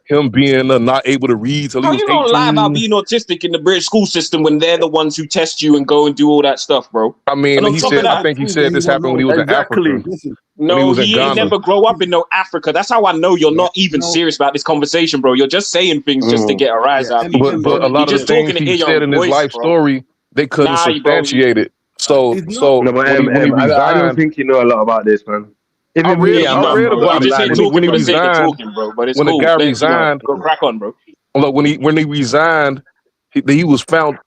Speaker 4: Him being not able to read till he
Speaker 3: How
Speaker 4: was
Speaker 3: you gonna lie about
Speaker 4: 18.
Speaker 3: being autistic in the British school system when they're the ones who test you and go and do all that stuff, bro?
Speaker 4: I mean,
Speaker 3: And on
Speaker 4: he
Speaker 3: top
Speaker 4: said,
Speaker 3: of that,
Speaker 4: I think he said this happened when he was in Africa. When he
Speaker 3: no,
Speaker 4: was in
Speaker 3: he ain't
Speaker 4: Ghana.
Speaker 3: never grow up in no Africa. That's how I know you're not even serious about this conversation, bro. You're just saying things just to get a rise out of people.
Speaker 4: But a lot
Speaker 3: You're
Speaker 4: of the
Speaker 3: just talking
Speaker 4: things
Speaker 3: to
Speaker 4: he
Speaker 3: hear your
Speaker 4: said
Speaker 3: own
Speaker 4: in his
Speaker 3: voice,
Speaker 4: life
Speaker 3: bro.
Speaker 4: story, they couldn't
Speaker 3: Nah, bro,
Speaker 4: substantiate it. So
Speaker 21: No, but
Speaker 4: when he
Speaker 21: I don't
Speaker 4: resigned,
Speaker 21: think you know a lot about this, man.
Speaker 4: I
Speaker 21: Even me,
Speaker 4: read
Speaker 21: I'm
Speaker 3: bro.
Speaker 4: about
Speaker 3: You
Speaker 4: it
Speaker 3: just ain't
Speaker 4: when
Speaker 21: like,
Speaker 3: talking
Speaker 4: he
Speaker 3: for the sake of
Speaker 4: resigned.
Speaker 3: talking, bro. But it's
Speaker 4: When the
Speaker 3: cool.
Speaker 4: guy
Speaker 3: Let
Speaker 4: resigned,
Speaker 3: go crack on, bro.
Speaker 4: look, when he resigned, he was found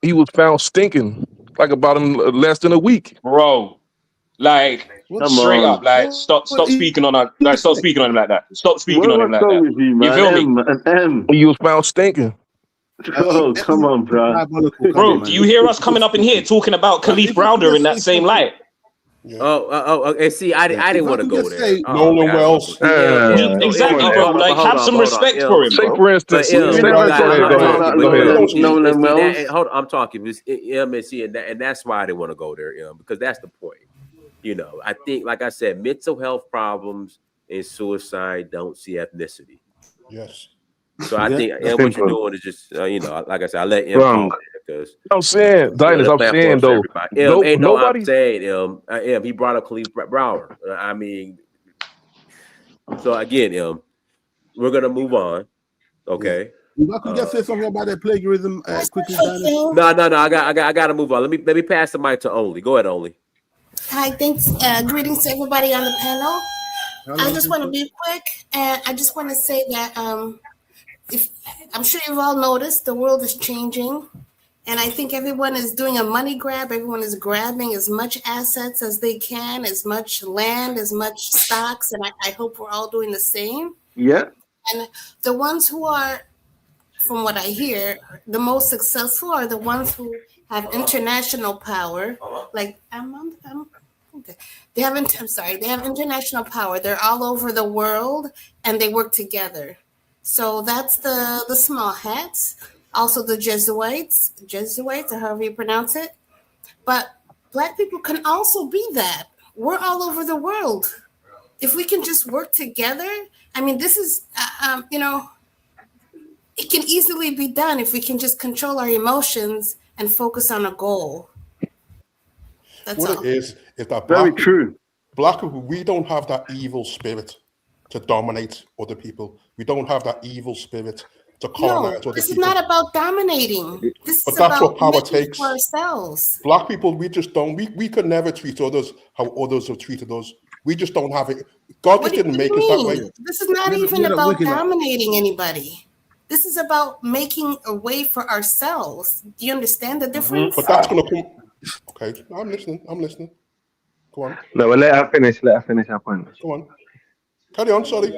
Speaker 4: stinking like about less than a week.
Speaker 3: Bro, like
Speaker 19: Come
Speaker 3: straight up,
Speaker 19: on.
Speaker 3: like stop speaking on him, like stop speaking on him like that. Stop speaking on him
Speaker 19: What's
Speaker 3: like
Speaker 19: wrong
Speaker 3: that.
Speaker 19: with you,
Speaker 3: You
Speaker 19: man?
Speaker 3: feel me?
Speaker 19: M.
Speaker 4: He was found stinking.
Speaker 19: Oh, come on, bro.
Speaker 3: Bro, do you hear us coming up in here talking about Khalif Browder in that same light?
Speaker 2: And see, I didn't want to go there.
Speaker 1: Nolan Wells.
Speaker 3: Exactly, bro. Like, have some respect for him,
Speaker 4: Say,
Speaker 3: bro.
Speaker 4: for instance,
Speaker 2: But
Speaker 4: say,
Speaker 2: like,
Speaker 4: go
Speaker 2: I'm
Speaker 4: ahead,
Speaker 2: not
Speaker 4: go ahead,
Speaker 2: talking,
Speaker 4: go ahead.
Speaker 19: Nolan Wells.
Speaker 2: Hold on, I'm talking. And see, and that's why I didn't want to go there, because that's the point. I think, like I said, mental health problems and suicide don't see ethnicity.
Speaker 1: Yes.
Speaker 2: So I think what you're doing is just, like I said, I let M
Speaker 21: Wrong.
Speaker 2: talk because
Speaker 4: I'm saying, Dynas,
Speaker 2: the
Speaker 4: I'm
Speaker 2: platform's
Speaker 4: saying
Speaker 2: for
Speaker 4: though,
Speaker 2: everybody. I'm
Speaker 4: nobody.
Speaker 2: saying, he brought up Khalif Browder. I mean, so again, we're gonna move on. Okay.
Speaker 22: If I could just say something about that plagiarism quickly, Dynas.
Speaker 2: No. I gotta move on. Let me pass the mic to Only. Go ahead, Only.
Speaker 7: Hi, thanks. Greetings to everybody on the panel. I just want to be quick, and I just want to say that if I'm sure you've all noticed, the world is changing, and I think everyone is doing a money grab. Everyone is grabbing as much assets as they can, as much land, as much stocks, and I hope we're all doing the same.
Speaker 19: Yeah.
Speaker 7: And the ones who are, from what I hear, the most successful are the ones who have international power. Like okay. They have international power. They're all over the world and they work together. So that's the small hats. Also the Jesuits, or however you pronounce it. But Black people can also be that. We're all over the world. If we can just work together, I mean, this is, it can easily be done if we can just control our emotions and focus on a goal. That's
Speaker 1: What
Speaker 7: all.
Speaker 1: it is that
Speaker 19: Very true.
Speaker 1: Black people, we don't have that evil spirit to dominate other people. We don't have that evil spirit to colonize other
Speaker 7: This
Speaker 1: people.
Speaker 7: is not about dominating. This
Speaker 1: But
Speaker 7: is
Speaker 1: that's
Speaker 7: about
Speaker 1: what power
Speaker 7: making
Speaker 1: takes.
Speaker 7: for ourselves.
Speaker 1: Black people, we just don't. We could never treat others how others have treated us. We just don't have it. God just didn't make us that way.
Speaker 7: This is not even about dominating anybody. This is about making a way for ourselves. Do you understand the difference?
Speaker 1: But that's going to come. Okay, I'm listening. Go on.
Speaker 21: No, well, let her finish her point.
Speaker 1: Go on. Carry on. Sorry.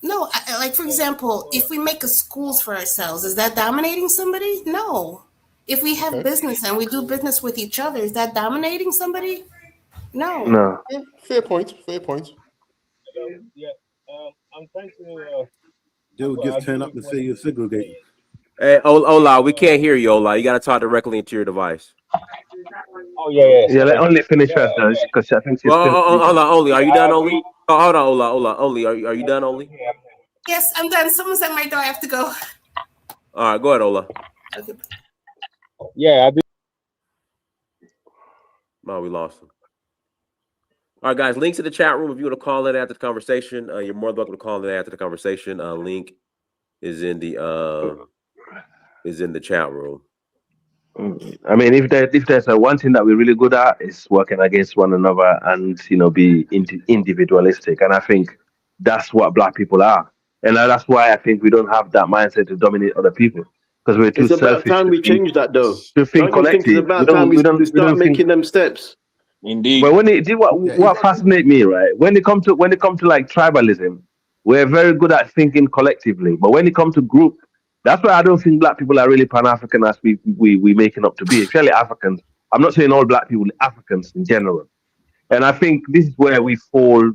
Speaker 7: No, like for example, if we make a schools for ourselves, is that dominating somebody? No. If we have business and we do business with each other, is that dominating somebody? No.
Speaker 21: No.
Speaker 1: Yeah, fair point. Fair point.
Speaker 20: Yeah, I'm trying to.
Speaker 22: They would
Speaker 20: Well, I
Speaker 22: just turn
Speaker 20: agree
Speaker 22: up
Speaker 20: with
Speaker 22: and
Speaker 20: what
Speaker 22: say you're
Speaker 20: you're
Speaker 22: segregating.
Speaker 20: saying.
Speaker 2: Hey, Ola, we can't hear you, Ola. You got to talk directly into your device.
Speaker 20: Oh yeah,
Speaker 21: Yeah, let
Speaker 20: sorry.
Speaker 21: only finish
Speaker 20: Yeah,
Speaker 21: first, though, because I think she's
Speaker 2: Well,
Speaker 21: still speaking.
Speaker 2: hold on, Oli. Are you
Speaker 20: yeah, I
Speaker 2: done, Oli?
Speaker 20: agree.
Speaker 2: Oh, hold on, Ola. Oli, are you done, Oli?
Speaker 7: Yes, I'm done. Someone's at my door. I have to go.
Speaker 2: All right, go ahead, Ola.
Speaker 7: Okay.
Speaker 20: Yeah, I do.
Speaker 2: Oh, we lost him. All right, guys. Links to the chat room. If you want to call in after the conversation, you're more than welcome to call in after the conversation. Link is in the chat room.
Speaker 21: I mean, if there's a one thing that we're really good at is working against one another and be individualistic, and I think that's what Black people are, and that's why I think we don't have that mindset to dominate other people because we're too
Speaker 19: It's about
Speaker 21: selfish
Speaker 19: time we change that, though.
Speaker 21: to think
Speaker 19: Don't you think it's
Speaker 21: collective.
Speaker 19: about time we start
Speaker 21: We don't think.
Speaker 19: making them steps?
Speaker 3: Indeed.
Speaker 21: But what fascinates me, right? When it comes to like tribalism, we're very good at thinking collectively. But when it comes to group, that's why I don't think Black people are really Pan-African as we making up to be, especially Africans. I'm not saying all Black people, Africans in general. And I think this is where we fall,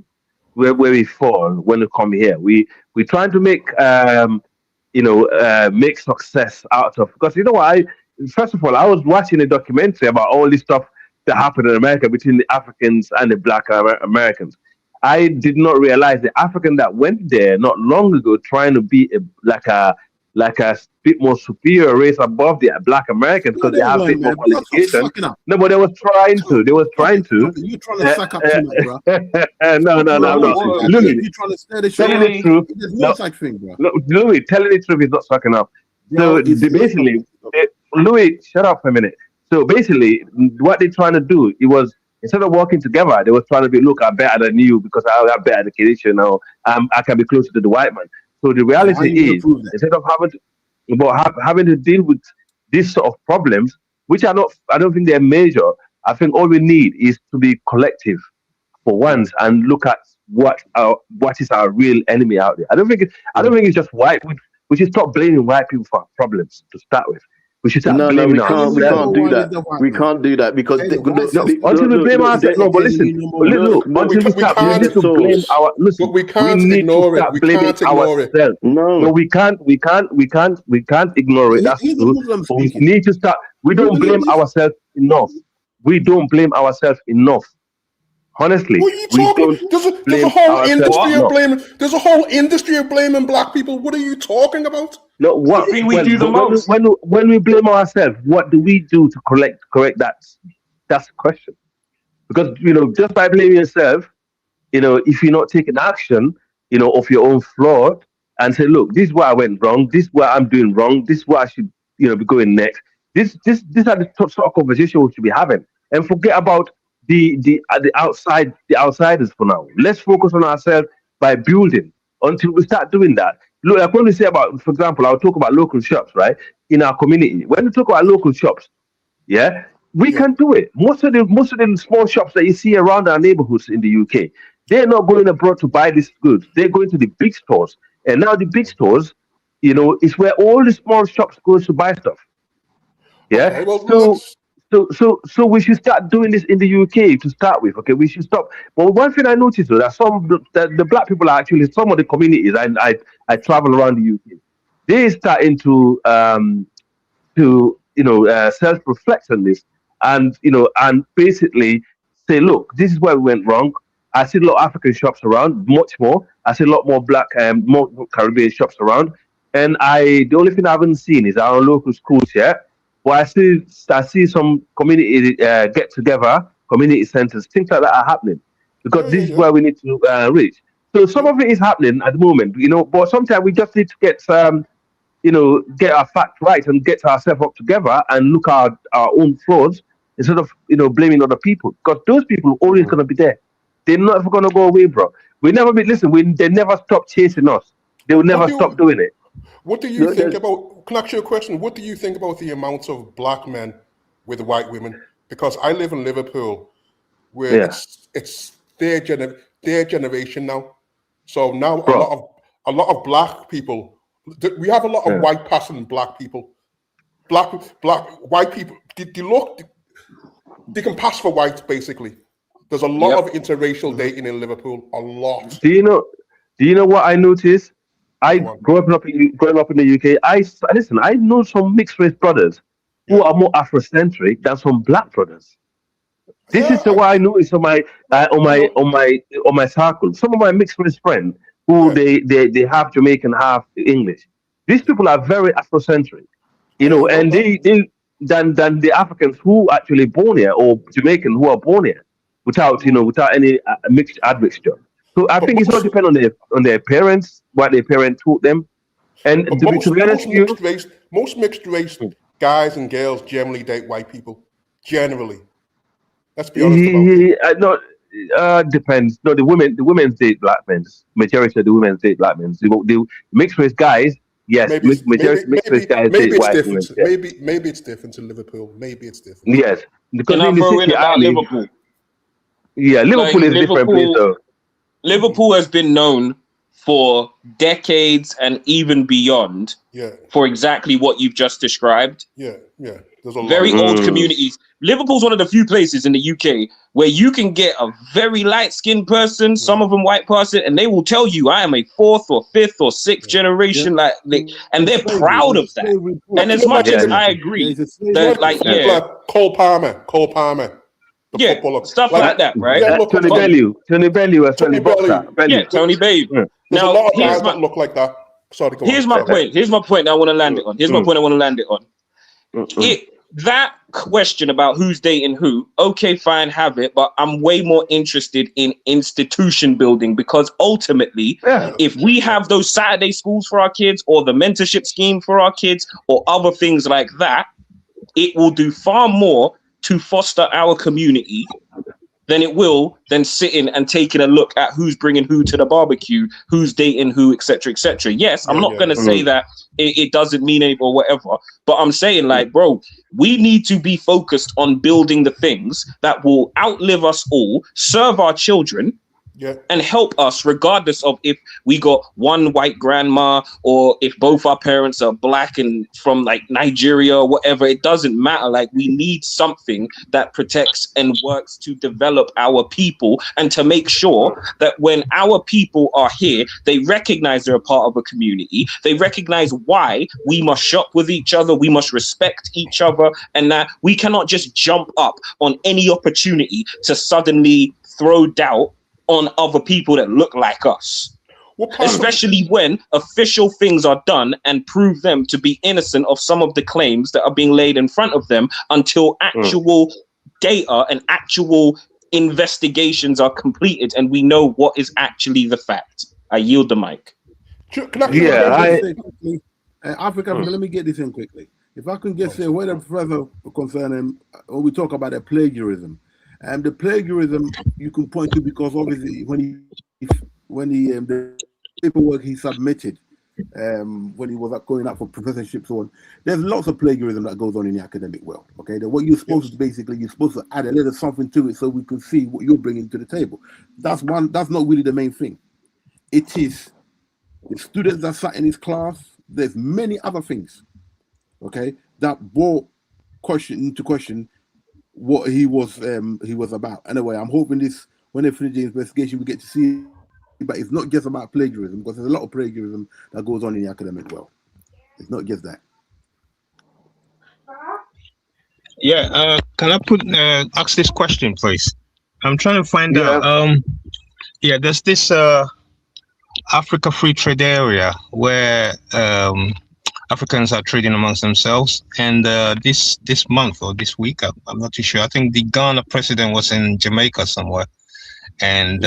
Speaker 21: where we fall when we come here. We're trying to make make success out of, because you know what, first of all, I was watching a documentary about all this stuff that happened in America between the Africans and the Black Americans. I did not realize the African that went there not long ago trying to be like a bit more superior race above the Black Americans
Speaker 22: No,
Speaker 21: because
Speaker 22: they
Speaker 21: they have a bit
Speaker 22: weren't,
Speaker 21: more
Speaker 22: man. You're
Speaker 21: qualification.
Speaker 22: sucking up.
Speaker 21: No, but they was trying to. They was trying to.
Speaker 22: You're trying to suck up too much, bro.
Speaker 21: No,
Speaker 22: Stop
Speaker 21: I'm not.
Speaker 22: bullshit.
Speaker 21: Louis,
Speaker 22: You're trying to stir the shit
Speaker 21: telling
Speaker 22: up.
Speaker 21: the truth.
Speaker 22: There's no such thing, bro.
Speaker 21: No, Louis, telling the truth is not sucking up.
Speaker 22: Bro,
Speaker 21: So
Speaker 22: it's
Speaker 21: basically, Louis, shut up for a minute. So basically, what they're trying to do, it was instead of working together, they were trying to be, look, I'm better than you because I have better education now. I can be closer to the white man. So the
Speaker 22: How
Speaker 21: reality
Speaker 22: you gonna
Speaker 21: is,
Speaker 22: prove that?
Speaker 21: instead of having to deal with this sort of problems, which I don't think they're major. I think all we need is to be collective for once and look at what is our real enemy out there. I don't think it's just white. We should stop blaming white people for our problems to start with. We should start
Speaker 19: No,
Speaker 21: blaming
Speaker 19: we
Speaker 21: ourselves.
Speaker 19: can't do that. We can't do that because
Speaker 21: Until we blame ourselves. No, but listen, look, until we start, we need to blame our. Listen,
Speaker 1: But we can't
Speaker 21: need
Speaker 1: ignore
Speaker 21: to
Speaker 1: it.
Speaker 21: start
Speaker 1: We
Speaker 21: blaming
Speaker 1: can't ignore it.
Speaker 21: ourselves. No, we can't ignore it. That's
Speaker 22: He's a
Speaker 21: true.
Speaker 22: Muslim
Speaker 21: But we
Speaker 22: speaking.
Speaker 21: need to start. We
Speaker 22: Do you
Speaker 21: don't
Speaker 22: believe
Speaker 21: blame
Speaker 22: this?
Speaker 21: ourselves enough. We don't blame ourselves enough. Honestly,
Speaker 1: What are you
Speaker 21: we
Speaker 1: talking?
Speaker 21: don't
Speaker 1: There's a
Speaker 21: blame
Speaker 1: whole
Speaker 21: ourselves
Speaker 1: industry of
Speaker 21: enough.
Speaker 1: blaming. There's a whole industry of blaming Black people. What are you talking about?
Speaker 21: No, what
Speaker 3: I think we do the most.
Speaker 21: when we blame ourselves, what do we do to correct that? That's the question. Because just by blaming yourself, if you're not taking action, of your own flaw and say, look, this is where I went wrong, this is where I'm doing wrong, this is where I should, be going next. These are the sort of conversation we should be having, and forget about the outsiders for now. Let's focus on ourselves by building. Until we start doing that, look, like when we say about, for example, I'll talk about local shops, right, in our community. When we talk about local shops, yeah, we can do it. Most of the small shops that you see around our neighborhoods in the UK, they're not going abroad to buy these goods. They're going to the big stores, and now the big stores, is where all the small shops goes to buy stuff. Yeah.
Speaker 1: Okay, well,
Speaker 21: So we should start doing this in the UK to start with. Okay, we should stop. But one thing I noticed though, that the Black people are actually, some of the communities I travel around the UK, they starting to self-reflect on this, and and basically say, look, this is where we went wrong. I see a lot of African shops around, much more. I see a lot more Black, more Caribbean shops around, and the only thing I haven't seen is our local schools yet. But I see some community get together, community centers, things like that are happening, because this is where we need to reach. So some of it is happening at the moment, but sometimes we just need to get get our facts right and get ourselves up together and look at our own flaws instead of blaming other people, because those people are always going to be there. They're never going to go away, bro. They never stop chasing us. They will never stop doing it.
Speaker 1: What do you think about? Can I ask you a question? What do you think about the amount of Black men with white women? Because I live in Liverpool, where it's their generation now. So now a lot of black people. We have a lot of white passing black people. White people. They can pass for whites basically. There's a lot of interracial dating in Liverpool. A lot.
Speaker 21: Do you know what I noticed? Growing up in the UK, I know some mixed race brothers who are more Afrocentric than some black brothers. This is what I noticed on my circle. Some of my mixed race friends who they have Jamaican, half English. These people are very Afrocentric, and they than the Africans who actually born here or Jamaican who are born here without any mixed admixture. So I think it's all depend on their parents, what their parents taught them, and to be honest,
Speaker 1: most mixed race guys and girls generally date white people. Generally, let's be honest about it.
Speaker 21: Depends. No, the women date black men. Majority of the women date black men. The mixed race guys, yes. Mixed race guys date white women.
Speaker 1: Maybe it's different in Liverpool. Maybe it's different.
Speaker 21: Yes, because
Speaker 3: Can I throw in about Liverpool?
Speaker 21: Yeah, Liverpool is a different place though.
Speaker 3: Liverpool has been known for decades and even beyond for exactly what you've just described.
Speaker 1: Yeah. There's a
Speaker 3: very old communities. Liverpool's one of the few places in the UK where you can get a very light-skinned person, some of them white person, and they will tell you, I am a 4th or 5th or 6th generation, and they're proud of that. And as much as I agree, that
Speaker 1: Cole Palmer.
Speaker 3: Stuff like that, right?
Speaker 21: Tony Bellew, as well.
Speaker 3: Tony Bellew.
Speaker 1: There's a lot of guys that look like that. Sorry,
Speaker 3: Here's my point I want to land it on. That question about who's dating who, okay, fine, have it, but I'm way more interested in institution building, because ultimately, if we have those Saturday schools for our kids or the mentorship scheme for our kids or other things like that, it will do far more to foster our community than it will then sitting and taking a look at who's bringing who to the barbecue, who's dating who, etc., etc. Yes, I'm not going to say that it doesn't mean anything or whatever, but I'm saying, like, bro, we need to be focused on building the things that will outlive us all, serve our children, and help us regardless of if we got one white grandma or if both our parents are black and from like Nigeria or whatever. It doesn't matter. Like, we need something that protects and works to develop our people and to make sure that when our people are here, they recognize they're a part of a community. They recognize why we must shop with each other, we must respect each other, and that we cannot just jump up on any opportunity to suddenly throw doubt on other people that look like us, especially when official things are done and prove them to be innocent of some of the claims that are being laid in front of them until actual data and actual investigations are completed and we know what is actually the fact. I yield the mic.
Speaker 22: Africa, let me get this in quickly. If I can just say whether further concerning when we talk about the plagiarism. And the plagiarism you can point to, because obviously when the paperwork he submitted when he was going up for professorships, so on, there's lots of plagiarism that goes on in the academic world. Okay, that what you're supposed to basically, you're supposed to add a little something to it so we can see what you're bringing to the table. That's not really the main thing. It is the students that sat in his class. There's many other things, okay, that brought into question what he was about. Anyway, I'm hoping this, when they finish the investigation, we get to see, but it's not just about plagiarism, because there's a lot of plagiarism that goes on in the academic world. It's not just that.
Speaker 20: Yeah, can I ask this question, please? I'm trying to find out. There's this Africa Free Trade Area where Africans are trading amongst themselves, and this month or this week, I'm not too sure. I think the Ghana president was in Jamaica somewhere, and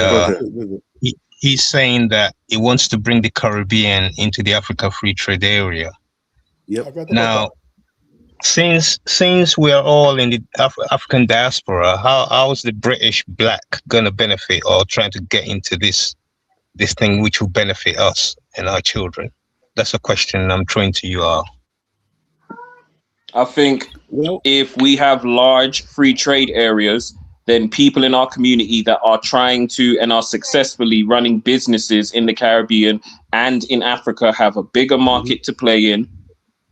Speaker 20: he's saying that he wants to bring the Caribbean into the Africa Free Trade Area. Now, since we are all in the African diaspora, how is the British black gonna benefit or trying to get into this thing which will benefit us and our children? That's a question I'm throwing to you all.
Speaker 3: I think if we have large free trade areas then people in our community that are trying to and are successfully running businesses in the Caribbean and in Africa have a bigger market to play in.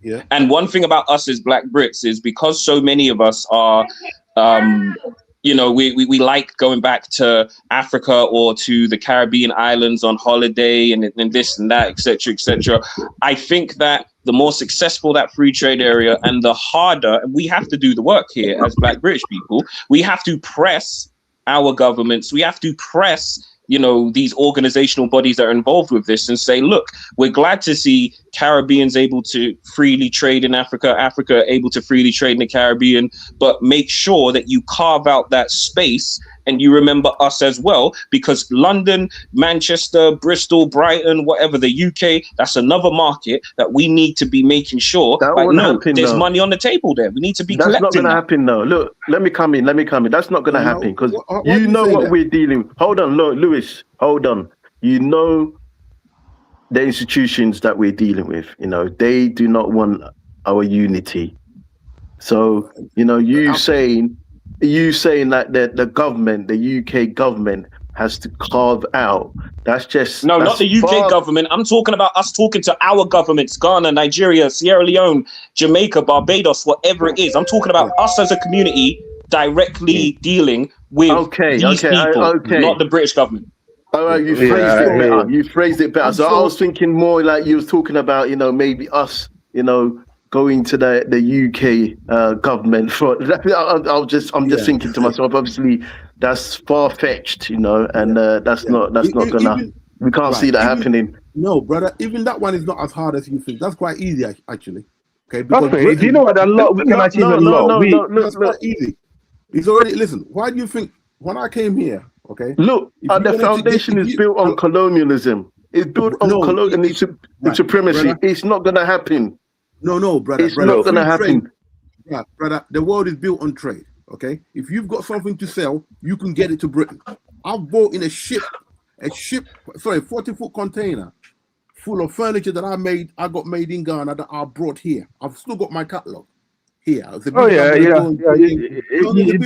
Speaker 22: Yeah.
Speaker 3: And one thing about us as Black Brits is because so many of us are, you know, we like going back to Africa or to the Caribbean islands on holiday and this and that, etc., etc. I think that the more successful that free trade area and the harder, and we have to do the work here as Black British people, we have to press our governments, we have to press, you know, these organizational bodies that are involved with this and say, look, we're glad to see Caribbeans able to freely trade in Africa, Africa able to freely trade in the Caribbean, but make sure that you carve out that space and you remember us as well, because London, Manchester, Bristol, Brighton, whatever, the UK, that's another market that we need to be making sure,
Speaker 19: That
Speaker 3: like,
Speaker 19: won't
Speaker 3: no,
Speaker 19: happen,
Speaker 3: there's
Speaker 19: though.
Speaker 3: money on the table there. We need to be
Speaker 19: That's not
Speaker 3: collecting
Speaker 19: going to
Speaker 3: that.
Speaker 19: happen, though. Look, let me come in. That's not going to happen because you know what we're dealing with. Hold on, look, Lewis, hold on. You know the institutions that we're dealing with, you know, they do not want our unity. So, you know, you saying that the government, the UK government has to carve out. That's just
Speaker 3: No, not
Speaker 19: that's
Speaker 3: the UK government. I'm talking about us talking to our governments, Ghana, Nigeria, Sierra Leone, Jamaica, Barbados, whatever it is. I'm talking about us as a community directly dealing with these people, not the British government.
Speaker 19: All right, you phrased it better. You phrased it better. So I was thinking more like you was talking about, you know, maybe us, you know, going to the UK government for. I'm just thinking to myself. Obviously, that's far fetched, you know, and that's not gonna. We can't see that happening.
Speaker 22: No, brother. Even that one is not as hard as you think. That's quite easy, actually. Okay,
Speaker 21: That's right. Do you know what? A lot we can achieve a lot.
Speaker 22: That's quite easy. It's already. Listen, why do you think when I came here? Okay.
Speaker 19: Look, the foundation is built on colonialism. It's built on colonialism and supremacy.
Speaker 22: Brother.
Speaker 19: It's not going to happen.
Speaker 22: No, brother.
Speaker 19: It's not going to happen.
Speaker 22: Yeah, brother. The world is built on trade. Okay. If you've got something to sell, you can get it to Britain. I've bought in a 40-foot container full of furniture that I got made in Ghana that I brought here. I've still got my catalog here.
Speaker 21: You'd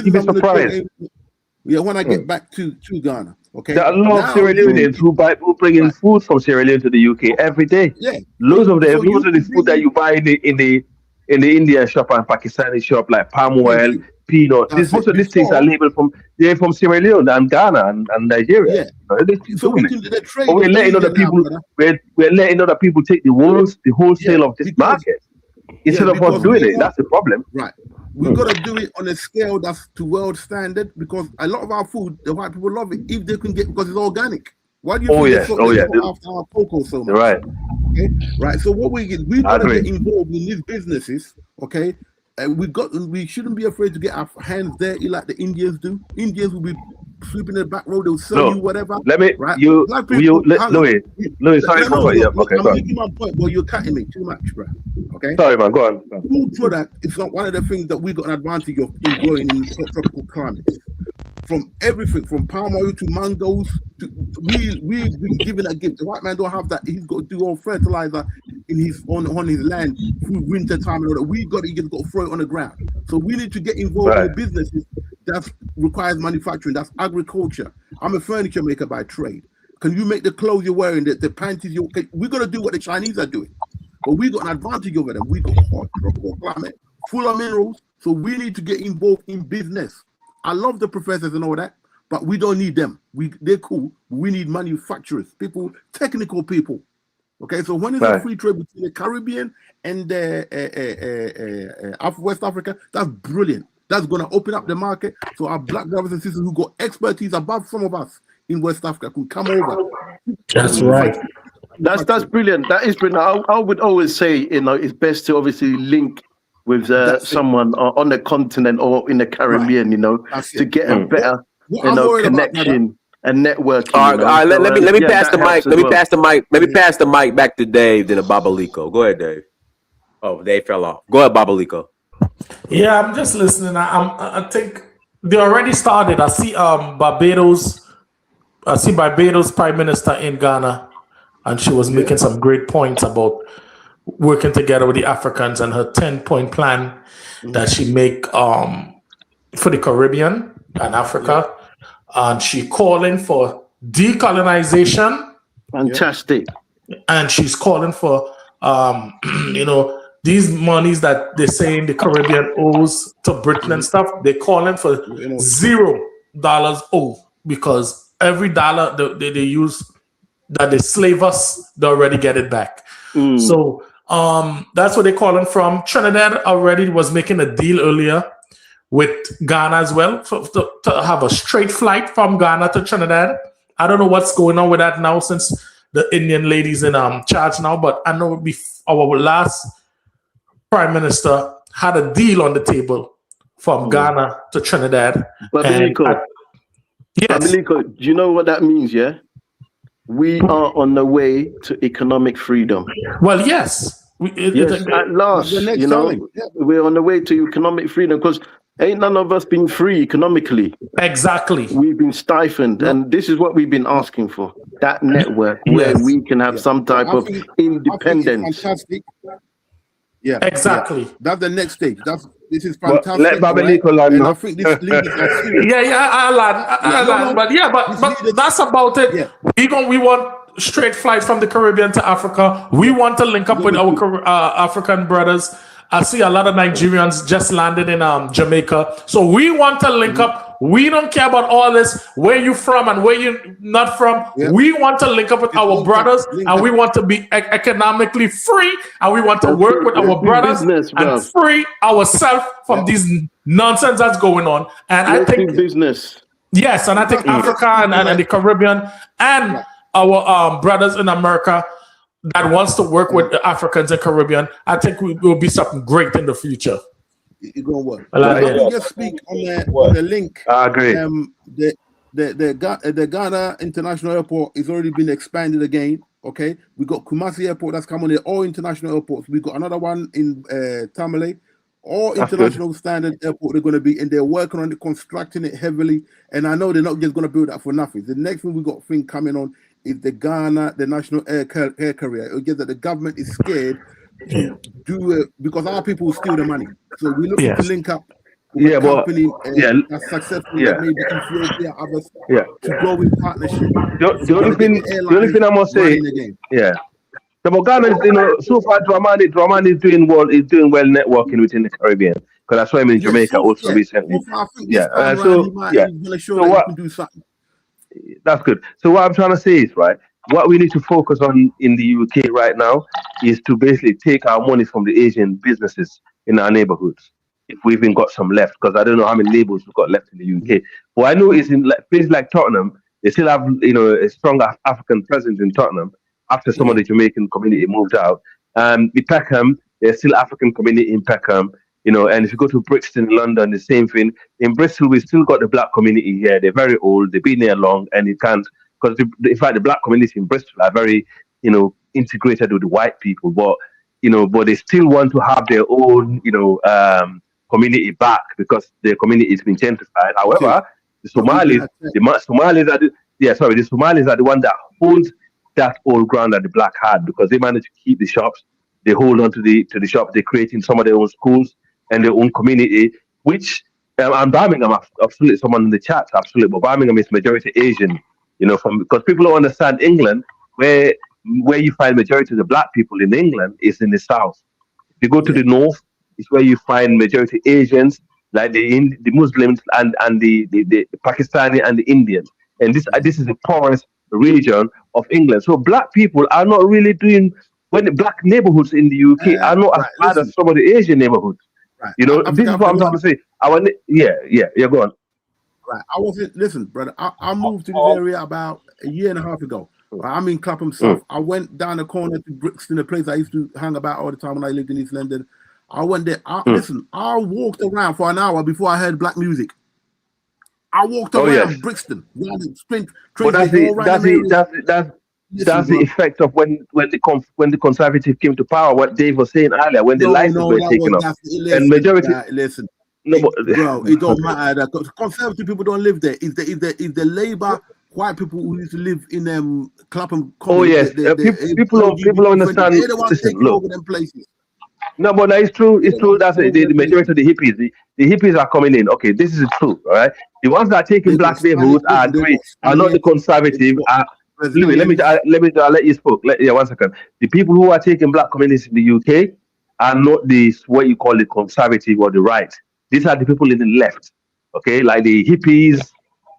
Speaker 21: be surprised.
Speaker 22: Yeah, when I get back to Ghana, okay.
Speaker 21: There are a lot of Sierra Leoneans who bring in food from Sierra Leone to the UK every day.
Speaker 22: Yeah,
Speaker 21: loads of them. Loads of the food that you buy in the Indian shop and Pakistani shop, like palm oil, peanuts. Most of these things are labeled from Sierra Leone and Ghana and Nigeria.
Speaker 22: Yeah.
Speaker 21: So we're letting other people. We're letting other people take the wholesale of this market instead of us doing it. That's the problem.
Speaker 22: Right. We've got to do it on a scale that's to world standard because a lot of our food, the white people love it if they can get because it's organic. Why do you think they sought after our cocoa so much?
Speaker 21: Right.
Speaker 22: Okay. Right. So what we've got to get involved in these businesses, okay? And we shouldn't be afraid to get our hands dirty like the Indians do. Indians will be sweeping the back road, they'll sell you whatever.
Speaker 21: Let me Louis, sorry,
Speaker 22: I'm making my point, but you're cutting me too much, bro. Okay.
Speaker 21: Sorry, man, go on.
Speaker 22: Food product is not one of the things that we got an advantage of in growing in tropical climates. From everything, from palm oil to mangoes, we've been given a gift. The white man don't have that. He's got to do all fertilizer in his on his land through winter time and all that. He just got to throw it on the ground. So we need to get involved in businesses that requires manufacturing. That's agriculture. I'm a furniture maker by trade. Can you make the clothes you're wearing, the panties we're gonna do what the Chinese are doing. But we got an advantage over them. We got hot tropical climate, full of minerals. So we need to get involved in business. I love the professors and all that, but we don't need them. They're cool. We need manufacturers, people, technical people. Okay, so when it's a free trade between the Caribbean and West Africa, that's brilliant. That's going to open up the market so our black brothers and sisters who got expertise above some of us in West Africa can come over.
Speaker 18: That's right.
Speaker 19: That's brilliant. That is brilliant. I would always say, you know, it's best to obviously link with someone on the continent or in the Caribbean, you know, to get a better, connection and networking.
Speaker 2: All right, let me pass the mic. Let me pass the mic back to Dave, then to Babaliko. Go ahead, Dave. Oh, Dave fell off. Go ahead, Babaliko.
Speaker 18: Yeah, I'm just listening. I think they already started. I see Barbados Prime Minister in Ghana, and she was making some great points about working together with the Africans and her 10-point plan that she make for the Caribbean. and Africa, and she calling for decolonization.
Speaker 19: Fantastic.
Speaker 18: And she's calling for, these monies that they're saying the Caribbean owes to Britain and stuff. They're calling for $0 owed because every dollar they use that they slave us, they already get it back. So that's what they're calling from. Trinidad already was making a deal earlier with Ghana as well to have a straight flight from Ghana to Trinidad. I don't know what's going on with that now since the Indian lady's in charge now, but I know our last prime minister had a deal on the table from Ghana to Trinidad.
Speaker 19: Babiliko, do you know what that means, yeah? We are on the way to economic freedom.
Speaker 18: Well, yes.
Speaker 19: At last, we're on the way to economic freedom because ain't none of us been free economically.
Speaker 18: Exactly.
Speaker 19: We've been stifled, and this is what we've been asking for, that network where we can have some type of independence.
Speaker 22: Fantastic. Yeah,
Speaker 18: exactly.
Speaker 22: Yeah. That's the next stage. This is fantastic.
Speaker 21: Let Babiliko
Speaker 22: and I think this leads us
Speaker 18: but that's about it. Yeah. We want straight flights from the Caribbean to Africa. We want to link up with our African brothers. I see a lot of Nigerians just landed in Jamaica. So we want to link up. We don't care about all this, where you from and where you not from. We want to link up with our brothers and we want to be economically free and we want to work with our brothers and free ourselves from these nonsense that's going on. And I think
Speaker 19: business.
Speaker 18: Yes, and I think Africa and the Caribbean and our brothers in America that wants to work with the Africans and Caribbean, I think we will be something great in the future.
Speaker 22: It's going to work.
Speaker 18: I
Speaker 22: can just speak on the link.
Speaker 21: I agree.
Speaker 22: The Ghana International Airport has already been expanded again. Okay, we got Kumasi Airport that's coming there. All international airports. We got another one in Tamale. All international standard airport they're going to be, and they're working on it, constructing it heavily. And I know they're not just going to build that for nothing. The next thing we got coming on is the Ghana, the national air carrier. It gets that the government is scared to do it because our people will steal the money. So we're looking to link up with a company that's successful, like maybe Ethiopia, others, to go in partnership.
Speaker 21: The only thing I must say, but Ghana is, so far Dramani is doing well networking within the Caribbean because I saw him in Jamaica also recently. That's good. So what I'm trying to say is, right, what we need to focus on in the UK right now is to basically take our money from the Asian businesses in our neighborhoods, if we've even got some left, because I don't know how many labels we've got left in the UK. What I know is in places like Tottenham, they still have a strong African presence in Tottenham after some of the Jamaican community moved out. With Peckham, there's still African community in Peckham. And if you go to Brixton, London, the same thing. In Bristol, we still got the black community here. They're very old. They've been there long, and you can't, because in fact, the black community in Bristol are very, integrated with the white people. But they still want to have their own, community back because their community has been gentrified. However, the Somalis are the one that holds that old ground that the black had because they managed to keep the shops. They hold on to the shops. They're creating some of their own schools and their own community, which and Birmingham, absolutely, someone in the chat, absolutely, but Birmingham is majority Asian, because people don't understand England, where you find majority of the black people in England is in the south. If you go to the north, it's where you find majority Asians, like the Muslims and the Pakistani and the Indians. And this is the poorest region of England. So black people are not really doing, when the black neighborhoods in the UK are not as bad as some of the Asian neighborhoods. This is what I'm trying to say. Go on.
Speaker 22: Right. Listen, brother, I moved to this area about a year and a half ago. I'm in Clapham South. I went down the corner to Brixton, a place I used to hang about all the time when I lived in East London. I went there. Listen, I walked around for an hour before I heard black music. I walked around Brixton.
Speaker 21: That's the effect of when the Conservative came to power. What Dave was saying earlier, when the licenses were taken off, and majority.
Speaker 22: Bro, it don't matter. Conservative people don't live there. Is the Labour white people who used to live in Clapham?
Speaker 21: People don't understand. Listen, look. No, but it's true. It's true. That's it. The majority of the hippies, the hippies are coming in. Okay, this is true. All right. The ones that are taking black neighborhoods are not the conservative. Louis, let you spoke. Yeah, 1 second. The people who are taking black communities in the UK are not the what you call the conservative or the right. These are the people in the left. Okay, like the hippies,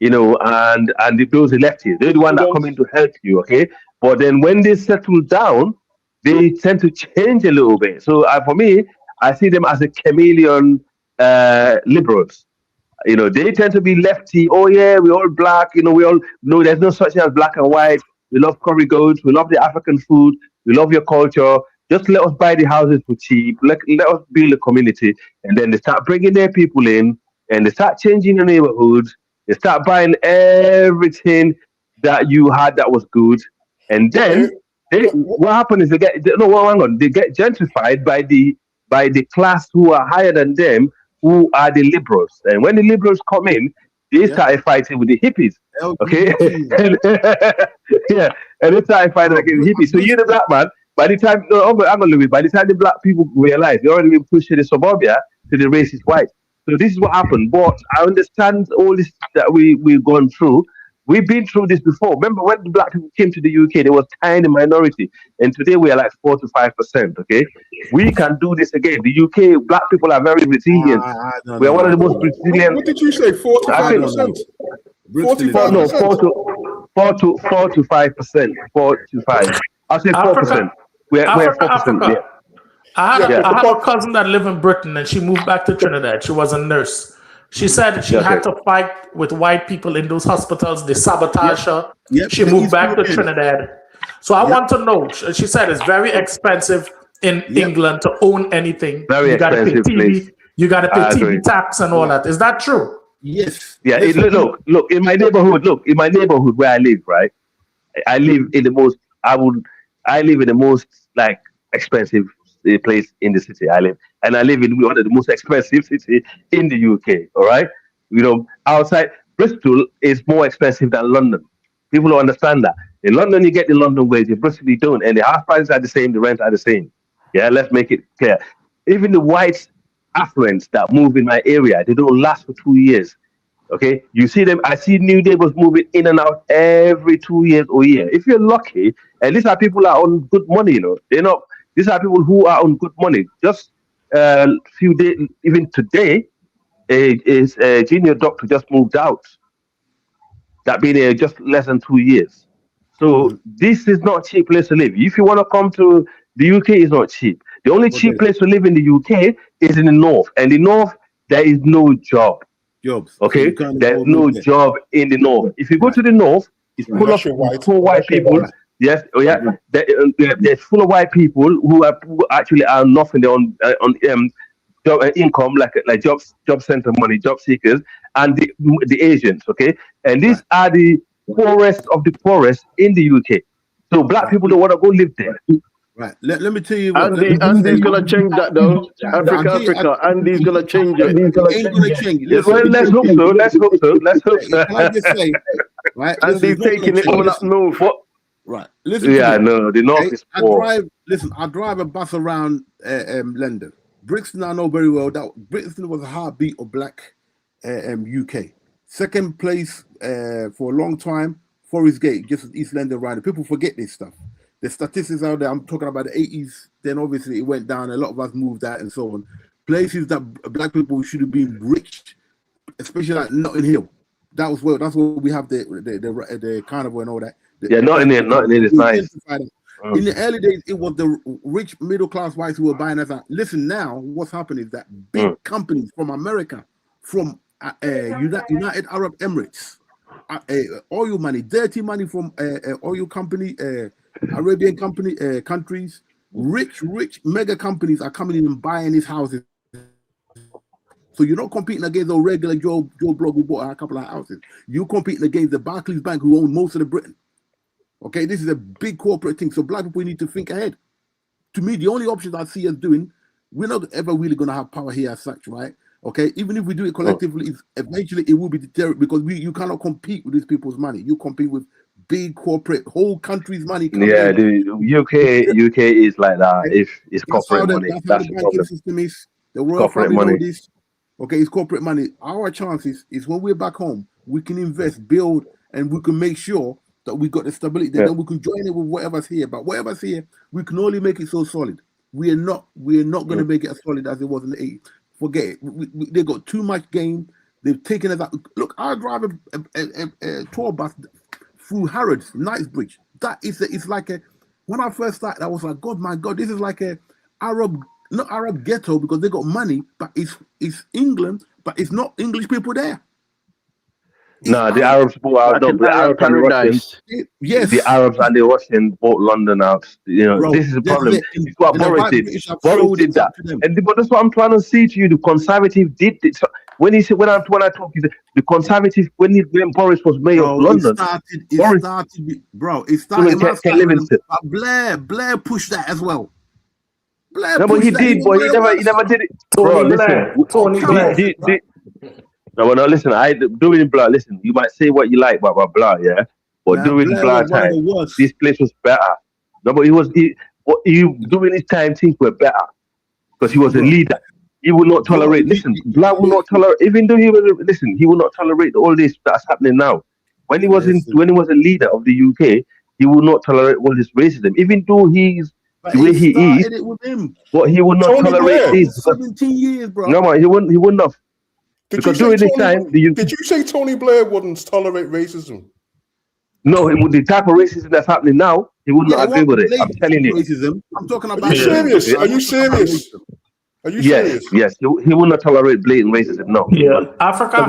Speaker 21: you know, and those lefties. They're the one that come in to help you. Okay, but then when they settle down, they tend to change a little bit. So for me, I see them as a chameleon liberals. You know, they tend to be lefty. Oh yeah, we're all black. You know, we all know there's no such thing as black and white. We love curry goats. We love the African food. We love your culture. Just let us buy the houses for cheap. Let us build a community. And then they start bringing their people in and they start changing the neighborhoods. They start buying everything that you had that was good. And then what happens is they get gentrified by the class who are higher than them, who are the liberals. And when the liberals come in, they started fighting with the hippies. Okay? And they started fighting against the hippies. So you're the black man. By the time by the time the black people realize they're already been pushed to the suburbia to the racist white. So this is what happened. But I understand all this that we've gone through. We've been through this before. Remember when the black people came to the UK, they were tiny minority. And today we are like 4 to 5%. Okay? We can do this again. The UK black people are very resilient. We are one of the most resilient.
Speaker 1: What did you say? 4 to 5%? 4 to 5%?
Speaker 21: No, 4 to 5%. 4 to 5. I'll say 4%. We're 4%. Yeah.
Speaker 18: I had a cousin that lived in Britain and she moved back to Trinidad. She was a nurse. She said she had to fight with white people in those hospitals. They sabotaged her. She moved back to Trinidad. So I want to know. She said it's very expensive in England to own anything.
Speaker 21: Very expensive place.
Speaker 18: You got to pay TV tax and all that. Is that true?
Speaker 22: Yes.
Speaker 21: Yeah. Look. In my neighborhood. Look, in my neighborhood where I live, right? I live in the most. I live in the most like expensive place in the city I live, and I live in one of the most expensive city in the UK. All right, you know, outside Bristol is more expensive than London. People don't understand that. In London, you get the London wage. In Bristol, you don't, and the house prices are the same. The rent are the same. Yeah, let's make it clear. Even the white affluents that move in my area, they don't last for 2 years. Okay, you see them. I see new neighbors moving in and out every 2 years or a year. If you're lucky, and these are people that are on good money, you know, they're not. These are people who are on good money. Just few days, even today, a junior doctor just moved out. That been here just less than 2 years. So this is not a cheap place to live. If you want to come to the UK, it's not cheap. The only cheap place to live in the UK is in the north, and the north there is no job.
Speaker 22: Jobs.
Speaker 21: Okay, there's no job in the north. If you go to the north, it's full of poor white people. Yes, there's full of white people who actually are nothing on job income, like job center money, job seekers, and the Asians. Okay, and these are the poorest of the poorest in the UK. So black people don't want to go live there.
Speaker 22: Right. Let me tell you.
Speaker 19: Andy's gonna change that though. Africa. Andy's gonna change it.
Speaker 22: Ain't gonna change it.
Speaker 21: Well, let's hope so. Let's hope so.
Speaker 22: Can I just say, right?
Speaker 19: Andy's taking it all up north.
Speaker 22: Right. Listen.
Speaker 21: Yeah, no, the north is poor.
Speaker 22: I drive a bus around London. Brixton, I know very well that Brixton was a heartbeat of black UK. Second place for a long time, Forest Gate, just East London Rider. People forget this stuff. The statistics out there, I'm talking about the 80s, then obviously it went down. A lot of us moved out and so on. Places that black people should have been rich, especially like Notting Hill. That's where we have the carnival and all that.
Speaker 21: Notting Hill is nice.
Speaker 22: In the early days, it was the rich middle class whites who were buying us out. Listen, now what's happening is that big companies from America, from United Arab Emirates, oil money, dirty money from oil company, Arabian countries, rich mega companies are coming in and buying these houses. So you're not competing against a regular Joe Blogg who bought a couple of houses. You're competing against the Barclays Bank who own most of the Britain. Okay, this is a big corporate thing. So black people need to think ahead. To me, the only options I see us doing, we're not ever really going to have power here as such, right? Okay, even if we do it collectively, eventually it will be deterred because you cannot compete with these people's money. You compete with big corporate, whole country's money coming
Speaker 21: Yeah,
Speaker 22: in.
Speaker 21: the UK is like that. If it's
Speaker 22: That's how
Speaker 21: corporate money,
Speaker 22: that's how
Speaker 21: that's
Speaker 22: the
Speaker 21: the
Speaker 22: banking
Speaker 21: problem.
Speaker 22: system is. The royal
Speaker 21: Corporate
Speaker 22: family know
Speaker 21: money.
Speaker 22: this. Okay, it's corporate money. Our chances is when we're back home, we can invest, build, and we can make sure that we got the stability.
Speaker 21: Yeah.
Speaker 22: Then we can join it with whatever's here. But whatever's here, we can only make it so solid. We are not going to make it as solid as it was in the 80s. Forget it. They got too much game. They've taken it out. Look, I drive a tour bus through Harrods, Knightsbridge. That is it's like a. When I first started, I was like, God, my God, this is like a not Arab ghetto because they got money, but it's England, but it's not English people there.
Speaker 21: No, the Arabs bought out.
Speaker 19: Like
Speaker 21: No,
Speaker 19: an
Speaker 21: the
Speaker 19: Arab
Speaker 21: Arabs and the Russians.
Speaker 19: paradise.
Speaker 22: Yes,
Speaker 21: The Arabs and the Russians bought London out. You know,
Speaker 22: bro.
Speaker 21: this is the
Speaker 22: That's
Speaker 21: problem.
Speaker 22: it.
Speaker 21: It's what
Speaker 22: And the
Speaker 21: Boris
Speaker 22: white
Speaker 21: did.
Speaker 22: British have
Speaker 21: Boris
Speaker 22: sold
Speaker 21: did
Speaker 22: it
Speaker 21: that,
Speaker 22: to them.
Speaker 21: but that's what I'm trying to say to you. The Conservative did it. So when he said when I talk, he said the Conservative when Boris was mayor of London.
Speaker 22: It started, bro. It started. But Blair pushed that as well. Blair
Speaker 21: No, but
Speaker 22: pushed
Speaker 21: he
Speaker 22: that.
Speaker 21: did, but he never did it. Bro, listen. No, but no, listen. During Blair, listen. You might say what you like about Blair, yeah, but
Speaker 22: Man,
Speaker 21: during
Speaker 22: Blair
Speaker 21: Blair
Speaker 22: was one of
Speaker 21: time,
Speaker 22: the worst.
Speaker 21: this place was better. No, but during his time, things were better because he was a leader. He would not tolerate. Listen, Blair will not tolerate. Even though he will not tolerate all this that's happening now. When he was when he was a leader of the UK, he will not tolerate all this racism. Even though he's the way he is,
Speaker 22: it with him.
Speaker 21: but he would not
Speaker 22: Tony
Speaker 21: tolerate
Speaker 22: Blair,
Speaker 21: this.
Speaker 22: 17 years, bro.
Speaker 21: No, man, he wouldn't have.
Speaker 1: Did
Speaker 21: Because
Speaker 1: you
Speaker 21: during
Speaker 1: say
Speaker 21: this time,
Speaker 1: did you say Tony Blair wouldn't tolerate racism?
Speaker 21: No, with the type of racism that's happening now, he would not agree with it. I'm telling you.
Speaker 22: Racism. I'm talking about.
Speaker 1: Are you serious? Are you serious? Are you serious?
Speaker 21: Yes. He will not tolerate blatant racism. No.
Speaker 18: Yeah, Africa.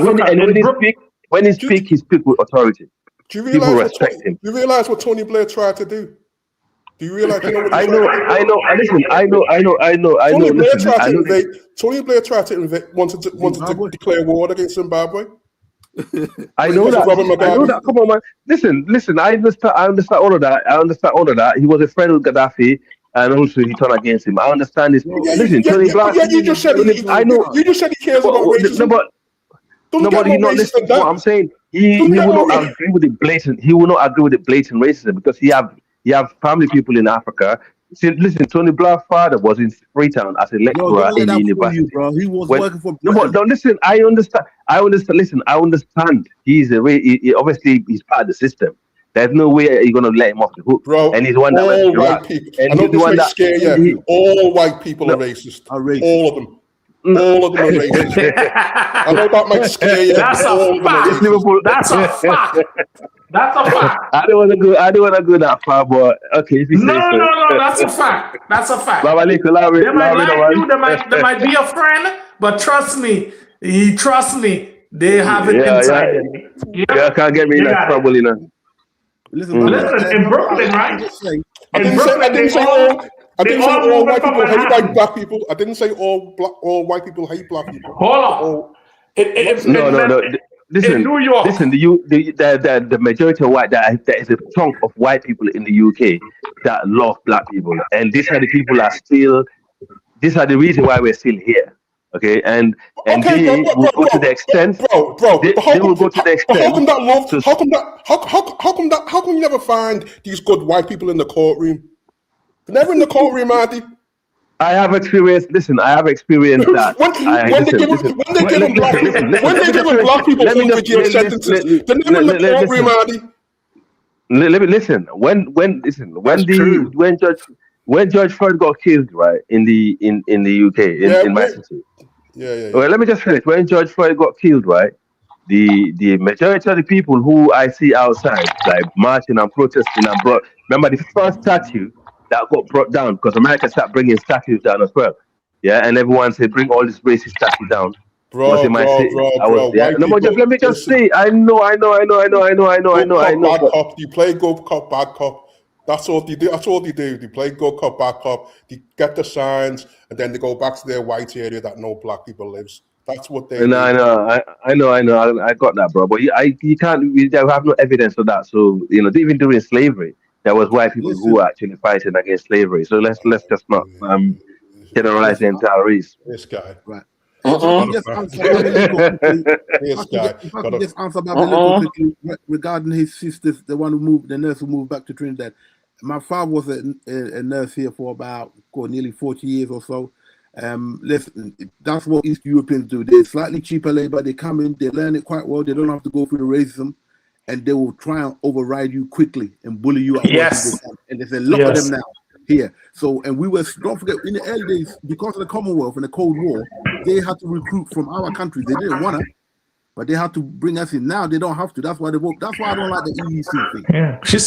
Speaker 21: When he speak with authority.
Speaker 1: Do you
Speaker 21: People
Speaker 1: realize
Speaker 21: respect him.
Speaker 1: Do you realize what Tony Blair tried to do? Do you realize? You know what he
Speaker 21: I
Speaker 1: tried
Speaker 21: know.
Speaker 1: to do?
Speaker 21: Listen, I know.
Speaker 1: Tony Blair
Speaker 21: Listen,
Speaker 1: tried
Speaker 21: I
Speaker 1: to
Speaker 21: know.
Speaker 1: invade. Tony Blair tried to invade. Wanted to declare war against Zimbabwe.
Speaker 21: I know that. Come on, man. Listen. I understand all of that. He was a friend of Gaddafi, and also he turned against him. I understand this. Listen, Tony Blair.
Speaker 1: You just said
Speaker 21: I know.
Speaker 1: You just said he cares about racism.
Speaker 21: But he's not listening to what I'm saying. He will not agree with the blatant. He will not agree with the blatant racism because he have family people in Africa. See, listen, Tony Blair's father was in Freetown as a lecturer in the university.
Speaker 22: Bro. He was working for.
Speaker 21: No, but don't listen. I understand. Listen, I understand. He obviously he's part of the system. There's no way you're gonna let him off the hook.
Speaker 1: Bro,
Speaker 21: and he's the one that went to Iraq.
Speaker 1: And I know this may scare you. All white people are racist. All of them. All of them are racist. I know that might scare you.
Speaker 18: That's a fact. That's a fact. That's a fact.
Speaker 21: I don't want to go that far, but okay. If you
Speaker 18: No,
Speaker 21: say so.
Speaker 18: no, that's a fact. That's a fact.
Speaker 21: Baba Liko,
Speaker 18: They might like you. They might be a friend, but trust me, they have it inside them.
Speaker 21: Yeah, can't get me in that trouble, you know.
Speaker 22: Listen,
Speaker 18: in Brooklyn, right?
Speaker 1: I didn't say all white people hate like black people. I didn't say all white people hate black people.
Speaker 18: Hold on.
Speaker 21: No. Listen,
Speaker 18: in New York.
Speaker 21: Listen, the majority of white there is a chunk of white people in the UK that love black people, and these are the people that still. These are the reason why we're still here. Okay, and they will go to the extent. They will go to the extent.
Speaker 1: How come that love? How come you never find these good white people in the courtroom? They're never in the courtroom, Andy.
Speaker 21: I have experienced. Listen, I have experienced that.
Speaker 1: When they give black people over jail sentences, they're never in the courtroom, Andy.
Speaker 21: Let me listen. When George Floyd got killed, right, in the UK, in my city.
Speaker 1: Yeah.
Speaker 21: Well, let me just finish. When George Floyd got killed, right, the majority of the people who I see outside, like marching and protesting, remember the first statue that got brought down because America started bringing statues down as well. Yeah, and everyone said, bring all this racist statues down.
Speaker 1: Bro.
Speaker 21: Let me just say, I know.
Speaker 1: You play good cop, bad cop. That's all they do. They play good cop, bad cop. They get the signs, and then they go back to their white area that no black people lives. That's what they do.
Speaker 21: I know. I got that, bro. But you can't. We have no evidence of that. So even during slavery, there was white people who were actually fighting against slavery. So let's just not generalize the entire race.
Speaker 1: This guy,
Speaker 22: right? If I can just answer Babylon quickly regarding his sisters, the one who moved, the nurse who moved back to Trinidad. My father was a nurse here for about nearly 40 years or so. Listen, that's what East Europeans do. They're slightly cheaper labor. They come in, they learn it quite well. They don't have to go through the racism, and they will try and override you quickly and bully you at work.
Speaker 18: Yes.
Speaker 22: And there's a lot of them now here. So, and we were, don't forget, in the early days, because of the Commonwealth and the Cold War, they had to recruit from our country. They didn't want to, but they had to bring us in. Now they don't have to. That's why they vote. That's why I don't like the EEC thing.
Speaker 18: Yeah, she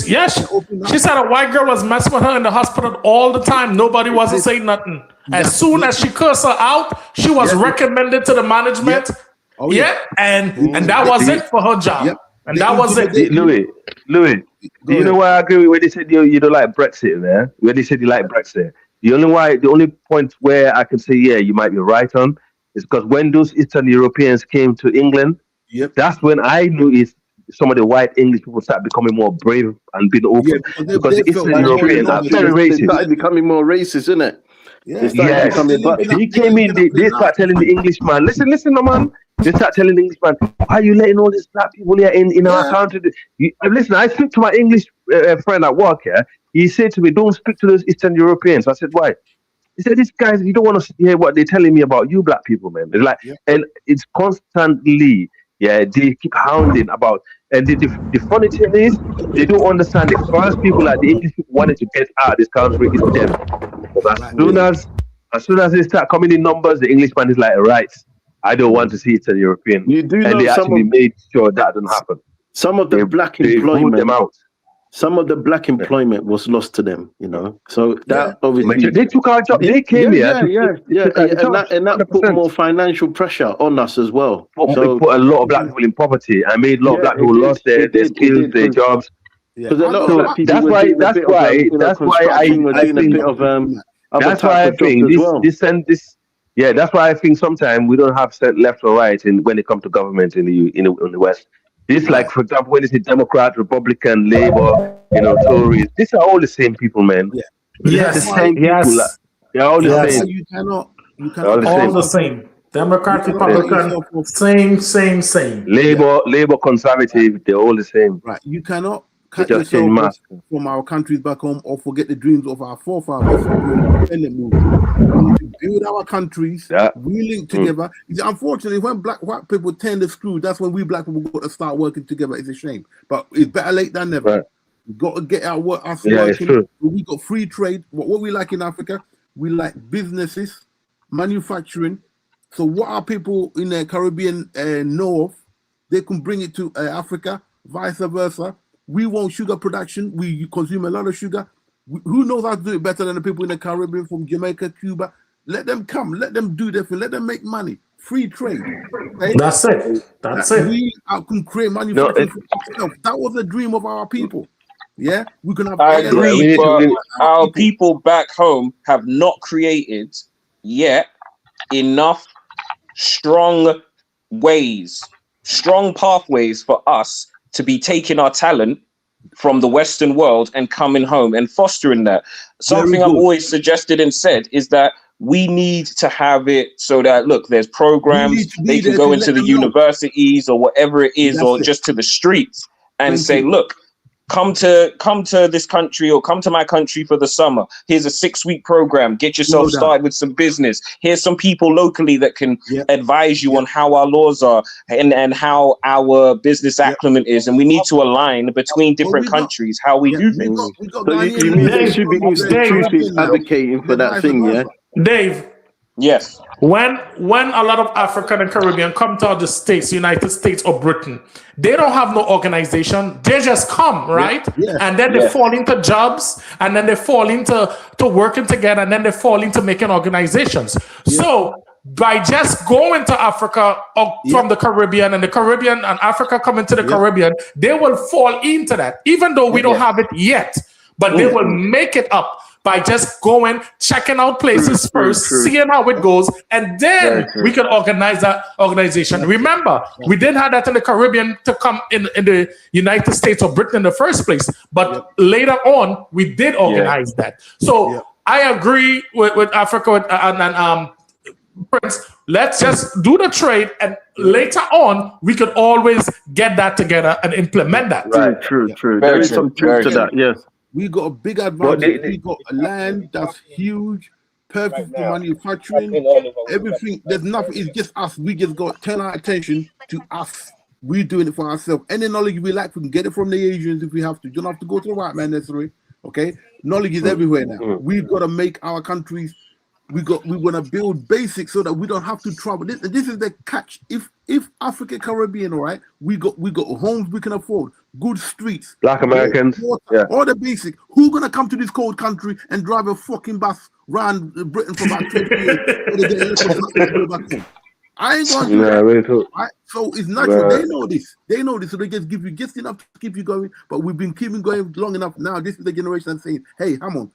Speaker 18: said a white girl was messing with her in the hospital all the time. Nobody wasn't saying nothing. As soon as she cursed her out, she was recommended to the management. And that was it for her job. And that was it.
Speaker 21: Louis, do you know why I agree with when they said you don't like Brexit, man? When they said you like Brexit, the only point where I can say you might be right on is because when those Eastern Europeans came to England, that's when I knew some of the white English people started becoming more brave and being open because the Eastern Europeans are very racist.
Speaker 19: They started becoming more racist, isn't it?
Speaker 21: They came in, they start telling the Englishman, listen, no man. They start telling the Englishman, why are you letting all these black people here in our country? Listen, I speak to my English friend at work here. He said to me, don't speak to those Eastern Europeans. I said, why? He said, these guys, you don't want to hear what they're telling me about you black people, man. It's like, and it's constantly, they keep hounding about. And the funny thing is, they don't understand the first people that the English people wanted to get out of this country is them. But as soon as they start coming in numbers, the Englishman is like, right, I don't want to see it as European.
Speaker 19: You do
Speaker 21: and
Speaker 19: know
Speaker 21: they actually made sure that didn't happen.
Speaker 19: Some of the black employment, them out. Some of the black employment was lost to them, you know. So that obviously
Speaker 21: they took our job. They came here.
Speaker 19: And that put more financial pressure on us as well.
Speaker 21: So put a lot of black people in poverty and made a lot of black people lost their skills, their jobs.
Speaker 19: Because a lot of black people
Speaker 21: that's why I think sometimes we don't have set left or right when it comes to government in the West. This, like for example, when it's a Democrat, Republican, Labour, Tories, these are all the same people, man.
Speaker 18: Yes,
Speaker 21: the same people. They're all the same.
Speaker 22: You cannot
Speaker 18: all the same. Democrat, Republican, same.
Speaker 21: Labour, Conservative, they're all the same.
Speaker 22: Right. You cannot cut yourself from our countries back home or forget the dreams of our forefathers from the independent movement. We need to build our countries. We link together. Unfortunately, when white people tend to screw, that's when we black people got to start working together. It's a shame, but it's better late than never. Right. We got to get our work.
Speaker 21: It's true.
Speaker 22: We got free trade. What we like in Africa, we like businesses, manufacturing. So what our people in the Caribbean know of, they can bring it to Africa, vice versa. We want sugar production. We consume a lot of sugar. Who knows how to do it better than the people in the Caribbean from Jamaica, Cuba? Let them come. Let them do their thing. Let them make money. Free trade. Okay?
Speaker 18: That's it.
Speaker 22: We can create manufacturing for ourselves. That was the dream of our people. Yeah, we can have.
Speaker 3: I agree, but our people back home have not created yet enough strong pathways for us to be taking our talent from the Western world and coming home and fostering that. Something I've always suggested and said is that we need to have it so that, look, there's programs, they can go into the universities or whatever it is, or just to the streets and say, look, come to this country or come to my country for the summer. Here's a 6-week program. Get yourself started with some business. Here's some people locally that can advise you on how our laws are and how our business acumen is. And we need to align between different countries how we do things.
Speaker 19: So you mean there should be institutions advocating for that thing, yeah?
Speaker 18: Dave.
Speaker 3: Yes.
Speaker 18: When a lot of African and Caribbean come to the States, United States or Britain, they don't have no organization. They just come, right? And then they fall into jobs, and then they fall into working together, and then they fall into making organizations. So by just going to Africa or from the Caribbean, and the Caribbean and Africa coming to the Caribbean, they will fall into that, even though we don't have it yet. But they will make it up by just going, checking out places first, seeing how it goes, and then we can organize that organization. Remember, we didn't have that in the Caribbean to come in the United States or Britain in the first place, but later on, we did organize that. So I agree with Africa and Prince, let's just do the trade, and later on we could always get that together and implement that.
Speaker 19: Right, true. There is some truth to that. Yes.
Speaker 22: We got a big advantage. We got land that's huge, perfect for manufacturing. Everything, there's nothing. It's just us. We just got to turn our attention to us. We're doing it for ourselves. Any knowledge we like, we can get it from the Asians if we have to. You don't have to go to the white man necessarily. Okay, knowledge is everywhere now. We've got to make our countries. We want to build basics so that we don't have to travel. This is the catch. If Africa, Caribbean, all right, we got homes we can afford, good streets,
Speaker 21: Black Americans,
Speaker 22: water, all the basic. Who gonna come to this cold country and drive a fucking bus around Britain for about 20 years? I ain't going to do that.
Speaker 21: Really cool.
Speaker 22: Right? So it's natural.
Speaker 21: Right.
Speaker 22: They know this. So they just give you just enough to keep you going. But we've been keeping going long enough. Now this is the generation that's saying, "Hey, come on,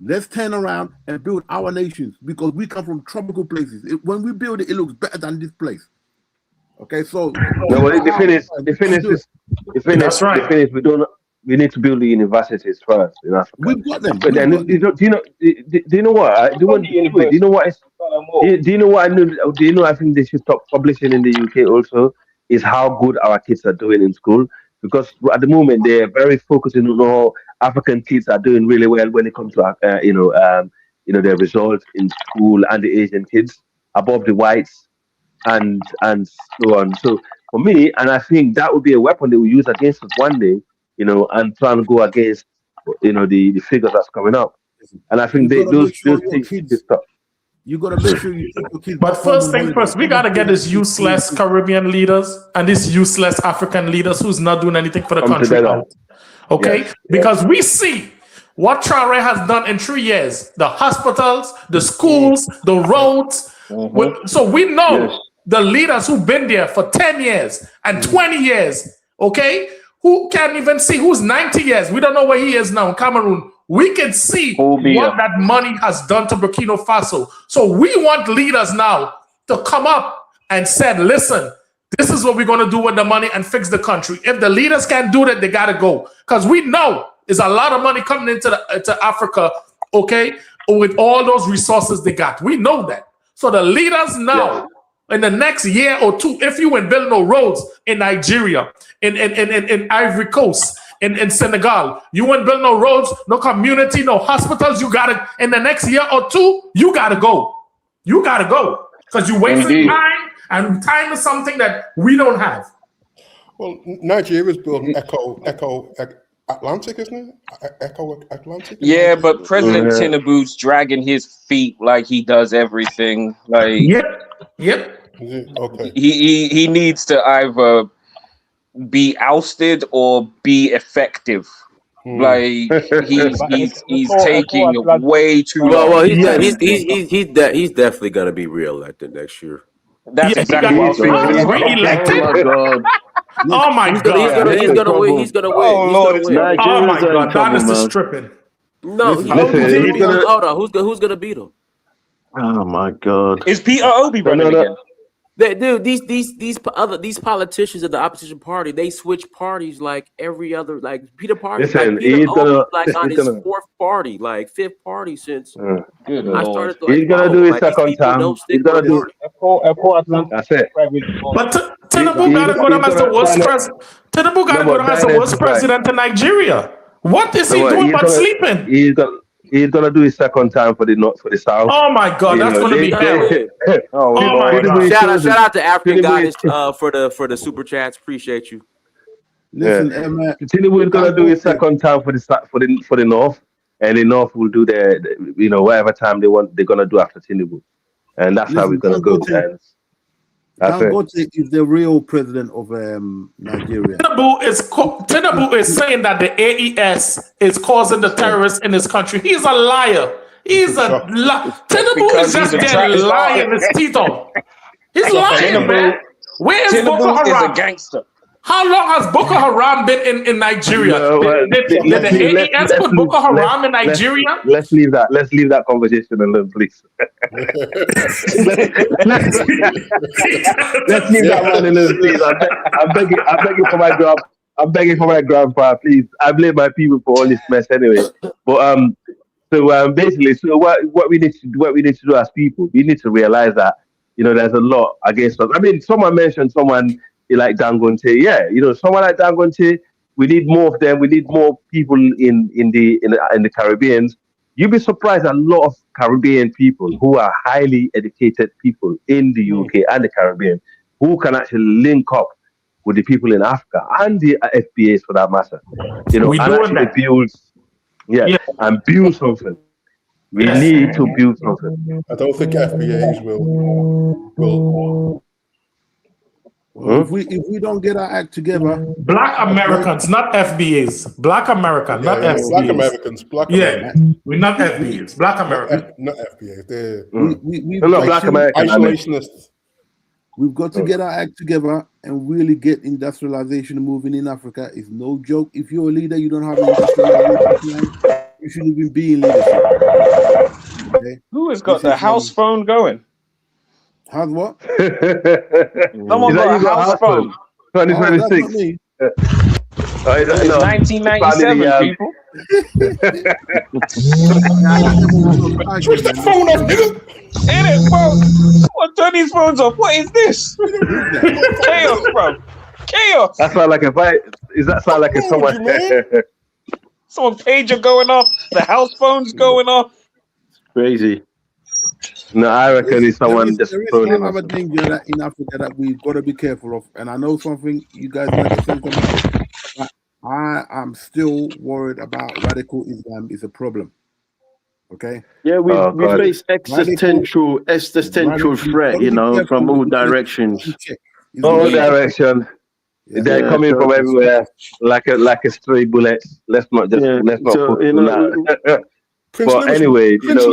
Speaker 22: let's turn around and build our nations because we come from tropical places. When we build it, it looks better than this place." Okay, so
Speaker 21: the finish. We need to build the universities first in Africa.
Speaker 22: We've got them.
Speaker 21: But then, do you know what? Do you know what? I think they should stop publishing in the UK also is how good our kids are doing in school, because at the moment they're very focusing on how African kids are doing really well when it comes to their results in school, and the Asian kids above the whites and so on. So for me, and I think that would be a weapon they will use against us one day, and try and go against the figures that's coming up. And I think those things should stop.
Speaker 22: You gotta make sure you take your kids.
Speaker 18: But first thing first, we gotta get these useless Caribbean leaders and these useless African leaders who's not doing anything for the country out. Okay? Yes. Because we see what Traore has done in 3 years: the hospitals, the schools, the roads. So we know the leaders who've been there for 10 years and 20 years. Okay, who can't even see who's 90 years? We don't know where he is now in Cameroon. We can see what that money has done to Burkina Faso. So we want leaders now to come up and said, listen, this is what we're going to do with the money and fix the country. If the leaders can't do that, they got to go. Because we know there's a lot of money coming into Africa, okay, with all those resources they got. We know that. So the leaders now, in the next year or two, if you ain't building no roads in Nigeria, in Ivory Coast, in Senegal, you won't build no roads, no community, no hospitals. You gotta, in the next year or two, you gotta go. You gotta go. Because you wasting time, and time is something that we don't have.
Speaker 1: Well, Nigeria's building Echo Atlantic, isn't it? Echo Atlantic?
Speaker 3: Yeah, but President Tinubu's dragging his feet like he does everything. Like
Speaker 18: Yep.
Speaker 1: Okay.
Speaker 3: He needs to either be ousted or be effective. Like he's taking way too long.
Speaker 2: Well, he's definitely gonna be reelected next year.
Speaker 3: That's exactly what I was thinking.
Speaker 18: Reelected? Oh my God!
Speaker 2: He's gonna win. He's gonna win.
Speaker 3: Oh Lord!
Speaker 18: Oh my God! That is stripping.
Speaker 2: No, who's gonna beat him?
Speaker 19: Oh my God!
Speaker 3: Is Peter Obi running again?
Speaker 2: Dude, these politicians of the opposition party, they switch parties like every other. Like Peter Party,
Speaker 21: He's
Speaker 2: on his fourth party, like fifth party since I started.
Speaker 21: He's gonna do his second time. He's gonna do. That's it.
Speaker 18: But Tinubu gotta go down as the worst president. Tinubu gotta go down as the worst president in Nigeria. What is he doing but sleeping?
Speaker 21: He's gonna do his second time for the south.
Speaker 18: Oh my God, that's gonna be hell.
Speaker 21: Oh
Speaker 18: my God.
Speaker 2: Shout out to African guys for the super chats. Appreciate you.
Speaker 22: Listen,
Speaker 21: Tinubu is gonna do his second time for the north, and the north will do their whatever time they want. They're gonna do after Tinubu, and that's how we're gonna go.
Speaker 22: Dangote is the real president of Nigeria.
Speaker 18: Tinubu is saying that the AES is causing the terrorists in this country. He's a liar. He's a Tinubu is just getting lying his teeth off. He's lying, man. Where is Boko Haram?
Speaker 3: Tinubu is a gangster.
Speaker 18: How long has Boko Haram been in Nigeria? Did the AES put Boko Haram in Nigeria?
Speaker 21: Let's leave that conversation alone, please. Let's leave that one alone, please. I'm begging for my grandpa, please. I blame my people for all this mess anyway. But So basically, so what we need to do as people, we need to realize that there's a lot against us. I mean, someone mentioned someone like Dangote. Yeah, someone like Dangote. We need more of them. We need more people in the Caribbean. You'd be surprised a lot of Caribbean people who are highly educated people in the UK and the Caribbean who can actually link up with the people in Africa and the FBAs for that matter.
Speaker 18: We
Speaker 21: and
Speaker 18: doing
Speaker 21: actually
Speaker 18: that.
Speaker 21: build, and build something. We need to build something.
Speaker 1: I don't think FBAs will.
Speaker 22: Well, if we don't get our act together,
Speaker 18: Black Americans, not FBAs. Black American, not FBAs.
Speaker 1: Black Americans.
Speaker 18: We're not FBAs. Black American.
Speaker 1: Not FBAs. They're
Speaker 22: we've
Speaker 21: No,
Speaker 22: got
Speaker 21: Black
Speaker 22: to-
Speaker 21: American. I mean,
Speaker 1: isolationists.
Speaker 22: We've got to get our act together and really get industrialization moving in Africa. It's no joke. If you're a leader, you don't have an industrialization plan, you shouldn't even be in leadership. Okay?
Speaker 3: Who has got the house phone going?
Speaker 22: How's what?
Speaker 3: Someone got a house phone.
Speaker 21: 2026.
Speaker 3: Oh, 1997, people.
Speaker 1: Switch that phone off, nigga.
Speaker 3: In it, bro. What? Turn these phones off. What is this? Chaos, bro. Chaos.
Speaker 21: That sound like a fight. Is that sound like a someone?
Speaker 3: Someone pager going off. The house phone's going off.
Speaker 19: Crazy.
Speaker 21: No, I reckon it's someone just
Speaker 22: There is
Speaker 21: throwing
Speaker 22: one other danger that in Africa that we've got to be careful of, and I know something you guys might get sense about. But I am still worried about radical Islam is a problem. Okay.
Speaker 19: Yeah, we
Speaker 21: God.
Speaker 19: face existential threat, from all directions.
Speaker 21: All direction. They're coming from everywhere, like a stray bullet. Let's not put that. But anyway,
Speaker 1: Prince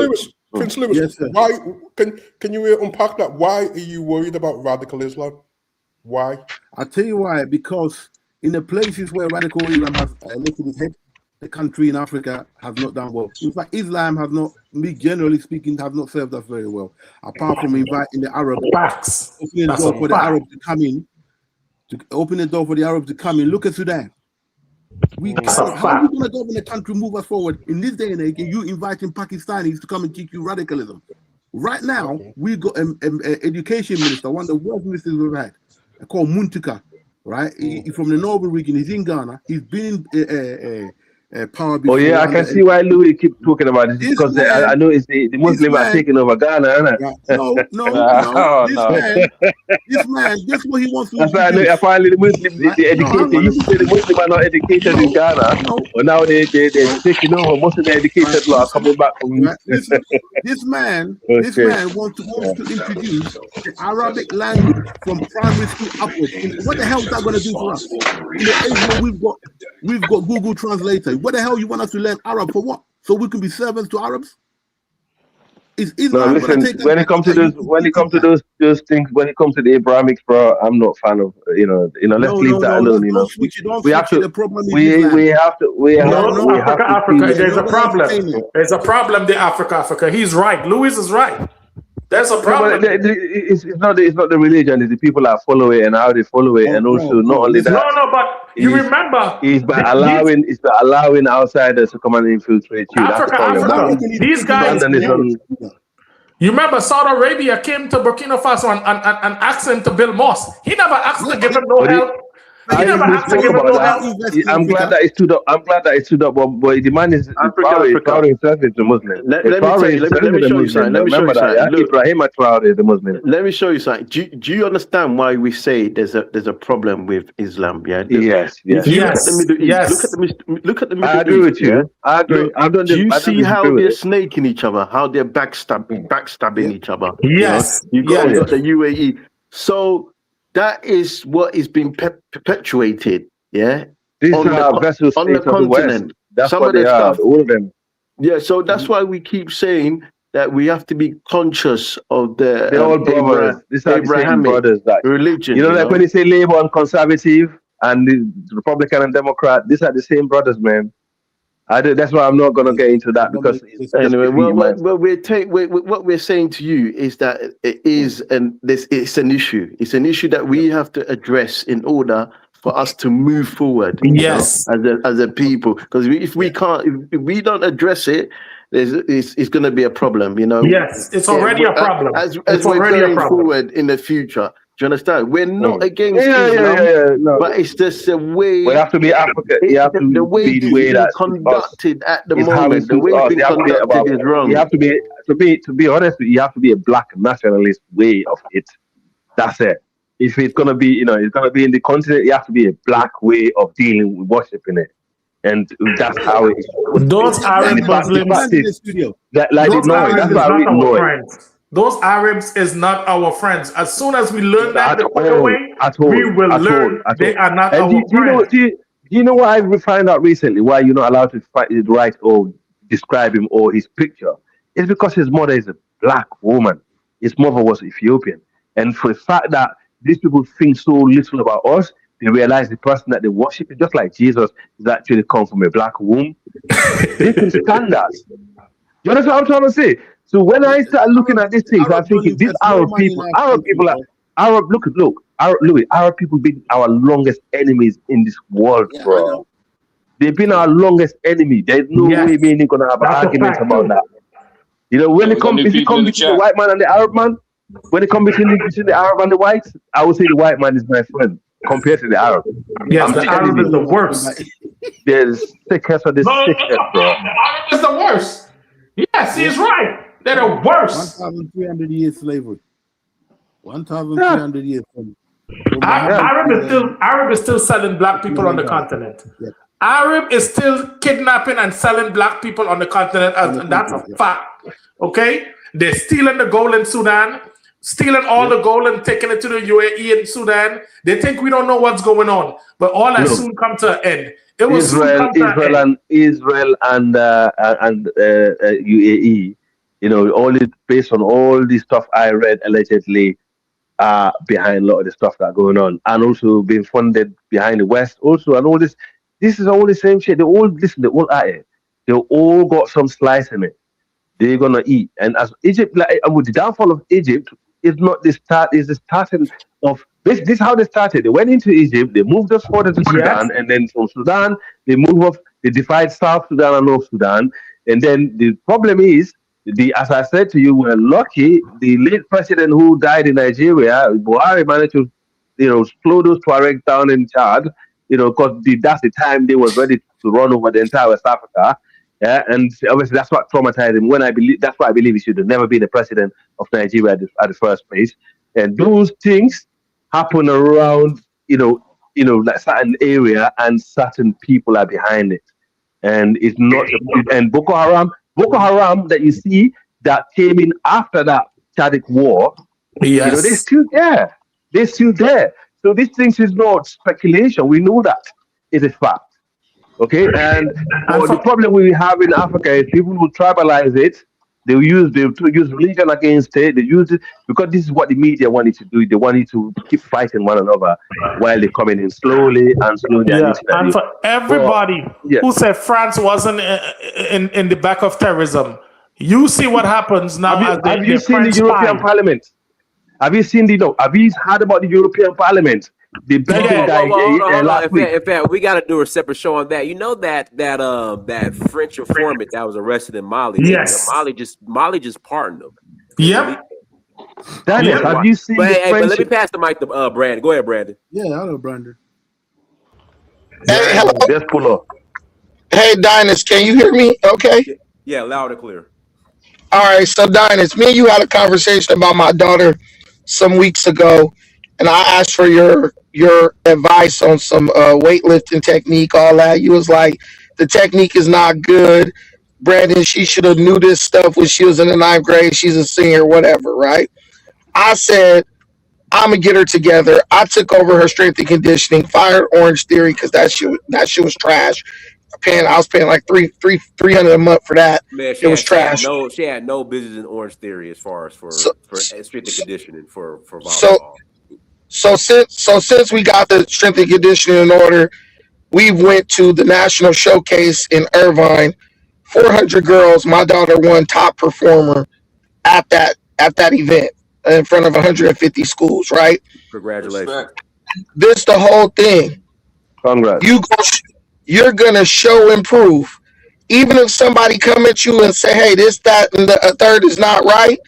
Speaker 1: Lewis,
Speaker 22: Yes, sir.
Speaker 1: why can you unpack that? Why are you worried about radical Islam? Why?
Speaker 22: I'll tell you why. Because in the places where radical Islam has lifted its head, the country in Africa has not done well. In fact, Islam has not, generally speaking, has not served us very well. Apart from inviting the Arabs, opening the door for the Arabs to come in, Look at Sudan. How are you going to govern a country, move us forward in this day and age? And you inviting Pakistanis to come and teach you radicalism. Right now, we got an education minister, one of the worst ministers we've had, called Muntika. Right, he's from the Northern region. He's in Ghana. He's been power before.
Speaker 21: Oh yeah, I can see why Louis keep talking about this because I know it's the Muslim are taking over Ghana, isn't it?
Speaker 22: No. This man, guess what he wants to do?
Speaker 21: That's why I know apparently the Muslim, the educated. You say the Muslim are not educated in Ghana, but now they're taking over. Most of the educated lot are coming back from.
Speaker 22: This man wants to introduce the Arabic language from primary school upwards. What the hell is that going to do for us? In the age where we've got Google Translator. What the hell you want us to learn Arab for what? So we can be servants to Arabs?
Speaker 21: No, listen. When it comes to those things, when it comes to the Abrahamics, bro, I'm not a fan of. Let's leave that alone. We have to.
Speaker 18: Africa. There's a problem. There's a problem. The Africa. He's right. Louis is right. There's a problem.
Speaker 21: It's not the religion. It's the people that follow it and how they follow it, and also not only that.
Speaker 18: No, but you remember,
Speaker 21: it's by allowing outsiders to come and infiltrate you.
Speaker 18: Africa. These guys. You remember Saudi Arabia came to Burkina Faso and asked him to build mosques. He never asked to give him no help. He never asked to give him no help.
Speaker 21: I'm glad that it stood up. But the man is Traoré himself is a Muslim.
Speaker 19: Let me show you something.
Speaker 21: Ibrahim Traoré is a Muslim.
Speaker 19: Let me show you something. Do you understand why we say there's a problem with Islam? Yeah.
Speaker 21: Yes.
Speaker 19: Look at the Middle East.
Speaker 21: I agree with you. I agree.
Speaker 19: Do you see how they're snaking each other? How they're backstabbing each other?
Speaker 18: Yes.
Speaker 19: You got the UAE. So that is what is being perpetuated, yeah.
Speaker 21: These are vessels on the continent. That's some of the stuff, all of them.
Speaker 19: Yeah, so that's why we keep saying that we have to be conscious of the
Speaker 21: old brothers. These are Abrahamic brothers,
Speaker 19: religion.
Speaker 21: Like when they say Labour and Conservative and the Republican and Democrat, these are the same brothers, man. That's why I'm not going to get into that because
Speaker 19: anyway. What we're saying to you is that it's an issue. It's an issue that we have to address in order for us to move forward.
Speaker 18: Yes.
Speaker 19: As a people, because if we can't, if we don't address it, it's going to be a problem.
Speaker 18: Yes, it's already a problem.
Speaker 19: As we're going forward in the future. Do you understand? We're not against Islam,
Speaker 21: no.
Speaker 19: but it's just the way.
Speaker 21: But you have to be African. You have to
Speaker 19: the way
Speaker 21: be the way
Speaker 19: it's
Speaker 21: that's
Speaker 19: conducted at the
Speaker 21: it's how
Speaker 19: moment.
Speaker 21: it's
Speaker 19: The way it's been conducted is wrong.
Speaker 21: You have to be, to be honest, you have to be a black nationalist way of it. That's it. If it's gonna be, it's gonna be in the continent, you have to be a black way of dealing with worshiping it, and that's how it is.
Speaker 18: Those Arab Muslims,
Speaker 21: that's why I really know it.
Speaker 18: Those Arabs is not our friends. As soon as we learn that the other way, we will learn they are not our friends.
Speaker 21: Do you know what I found out recently? Why you're not allowed to write or describe him or his picture? It's because his mother is a black woman. His mother was Ethiopian. And for the fact that these people think so little about us, they realize the person that they worship is just like Jesus is actually come from a black womb. They can stand that. You understand what I'm trying to say? So when I start looking at these things, I'm thinking these Arab people are Arab. Look, Arab people been our longest enemies in this world, bro. They've been our longest enemy. There's no way me ain't gonna have an argument about that. When it comes between the white man and the Arab man, when it comes between the Arab and the white, I would say the white man is my friend compared to the Arab.
Speaker 18: Yes, the Arab is the worst.
Speaker 21: There's sickest of the sickest, bro.
Speaker 18: The Arab is the worst. Yes, he's right. They're the worst.
Speaker 22: 1,300 years slavery. 1,300 years.
Speaker 18: Arab is still selling black people on the continent. Yeah. Arab is still kidnapping and selling black people on the continent, and that's a fact. Okay, they're stealing the gold in Sudan, stealing all the gold and taking it to the UAE and Sudan. They think we don't know what's going on, but all that soon come to an end. It was
Speaker 21: Israel and UAE. All it based on all the stuff I read allegedly behind a lot of the stuff that's going on, and also being funded behind the West also, and all this. This is all the same shit. They all listen. They all at it. They all got some slice in it. They're gonna eat. And as Egypt, with the downfall of Egypt, is not the start. Is the starting of this. This is how they started. They went into Egypt. They moved us further to Sudan, and then from Sudan they move off. They divide South Sudan and North Sudan. And then the problem is, as I said to you, we're lucky. The late president who died in Nigeria, Buhari, managed to, slow those Tuaregs down in Chad. Because that's the time they were ready to run over the entire West Africa. Yeah, and obviously that's what traumatized him. That's why I believe he should have never been the president of Nigeria at the first place. And those things happen around, like certain area, and certain people are behind it. And it's not. And Boko Haram that you see that came in after that Chadic war.
Speaker 18: Yes,
Speaker 21: they're still there. They're still there. So this thing is not speculation. We know that is a fact. Okay, and the problem we have in Africa is people will tribalize it. They use religion against it. They use it because this is what the media wanted to do. They wanted to keep fighting one another while they're coming in slowly and slowly.
Speaker 18: Yeah. And for everybody who said France wasn't in the back of terrorism, you see what happens now.
Speaker 21: Have you seen the European Parliament? Have you seen have you heard about the European Parliament? The Belgian guy last week.
Speaker 2: In fact, we got to do a separate show on that. You know that French informant that was arrested in Mali.
Speaker 18: Yes,
Speaker 2: Mali just pardoned him.
Speaker 18: Yep.
Speaker 21: Daniel, have you seen?
Speaker 2: But let me pass the mic to Brandon. Go ahead, Brandon.
Speaker 22: Yeah, I know Brandon.
Speaker 16: Hey, hello.
Speaker 21: Just pull up.
Speaker 16: Hey, Dinus, can you hear me? Okay.
Speaker 2: Yeah, loud and clear.
Speaker 16: All right, so Dinus, me and you had a conversation about my daughter some weeks ago, and I asked for your advice on some weightlifting technique, all that. You was like, the technique is not good. Brandon, she should have knew this stuff when she was in the 9th grade. She's a senior, whatever, right? I said, I'm going to get her together. I took over her strength and conditioning, fired Orange Theory because that shit was trash. I was paying like $300 a month for that.
Speaker 2: Man,
Speaker 16: it was trash.
Speaker 2: She had no business in Orange Theory as far as for strength and conditioning for volleyball.
Speaker 16: So since we got the strength and conditioning in order, we went to the national showcase in Irvine. 400 girls. My daughter won top performer at that event in front of 150 schools. Right.
Speaker 2: Congratulations.
Speaker 16: This the whole thing.
Speaker 21: Congrats.
Speaker 16: You're gonna show and prove. Even if somebody come at you and say, "Hey, this, that, and the third is not right,"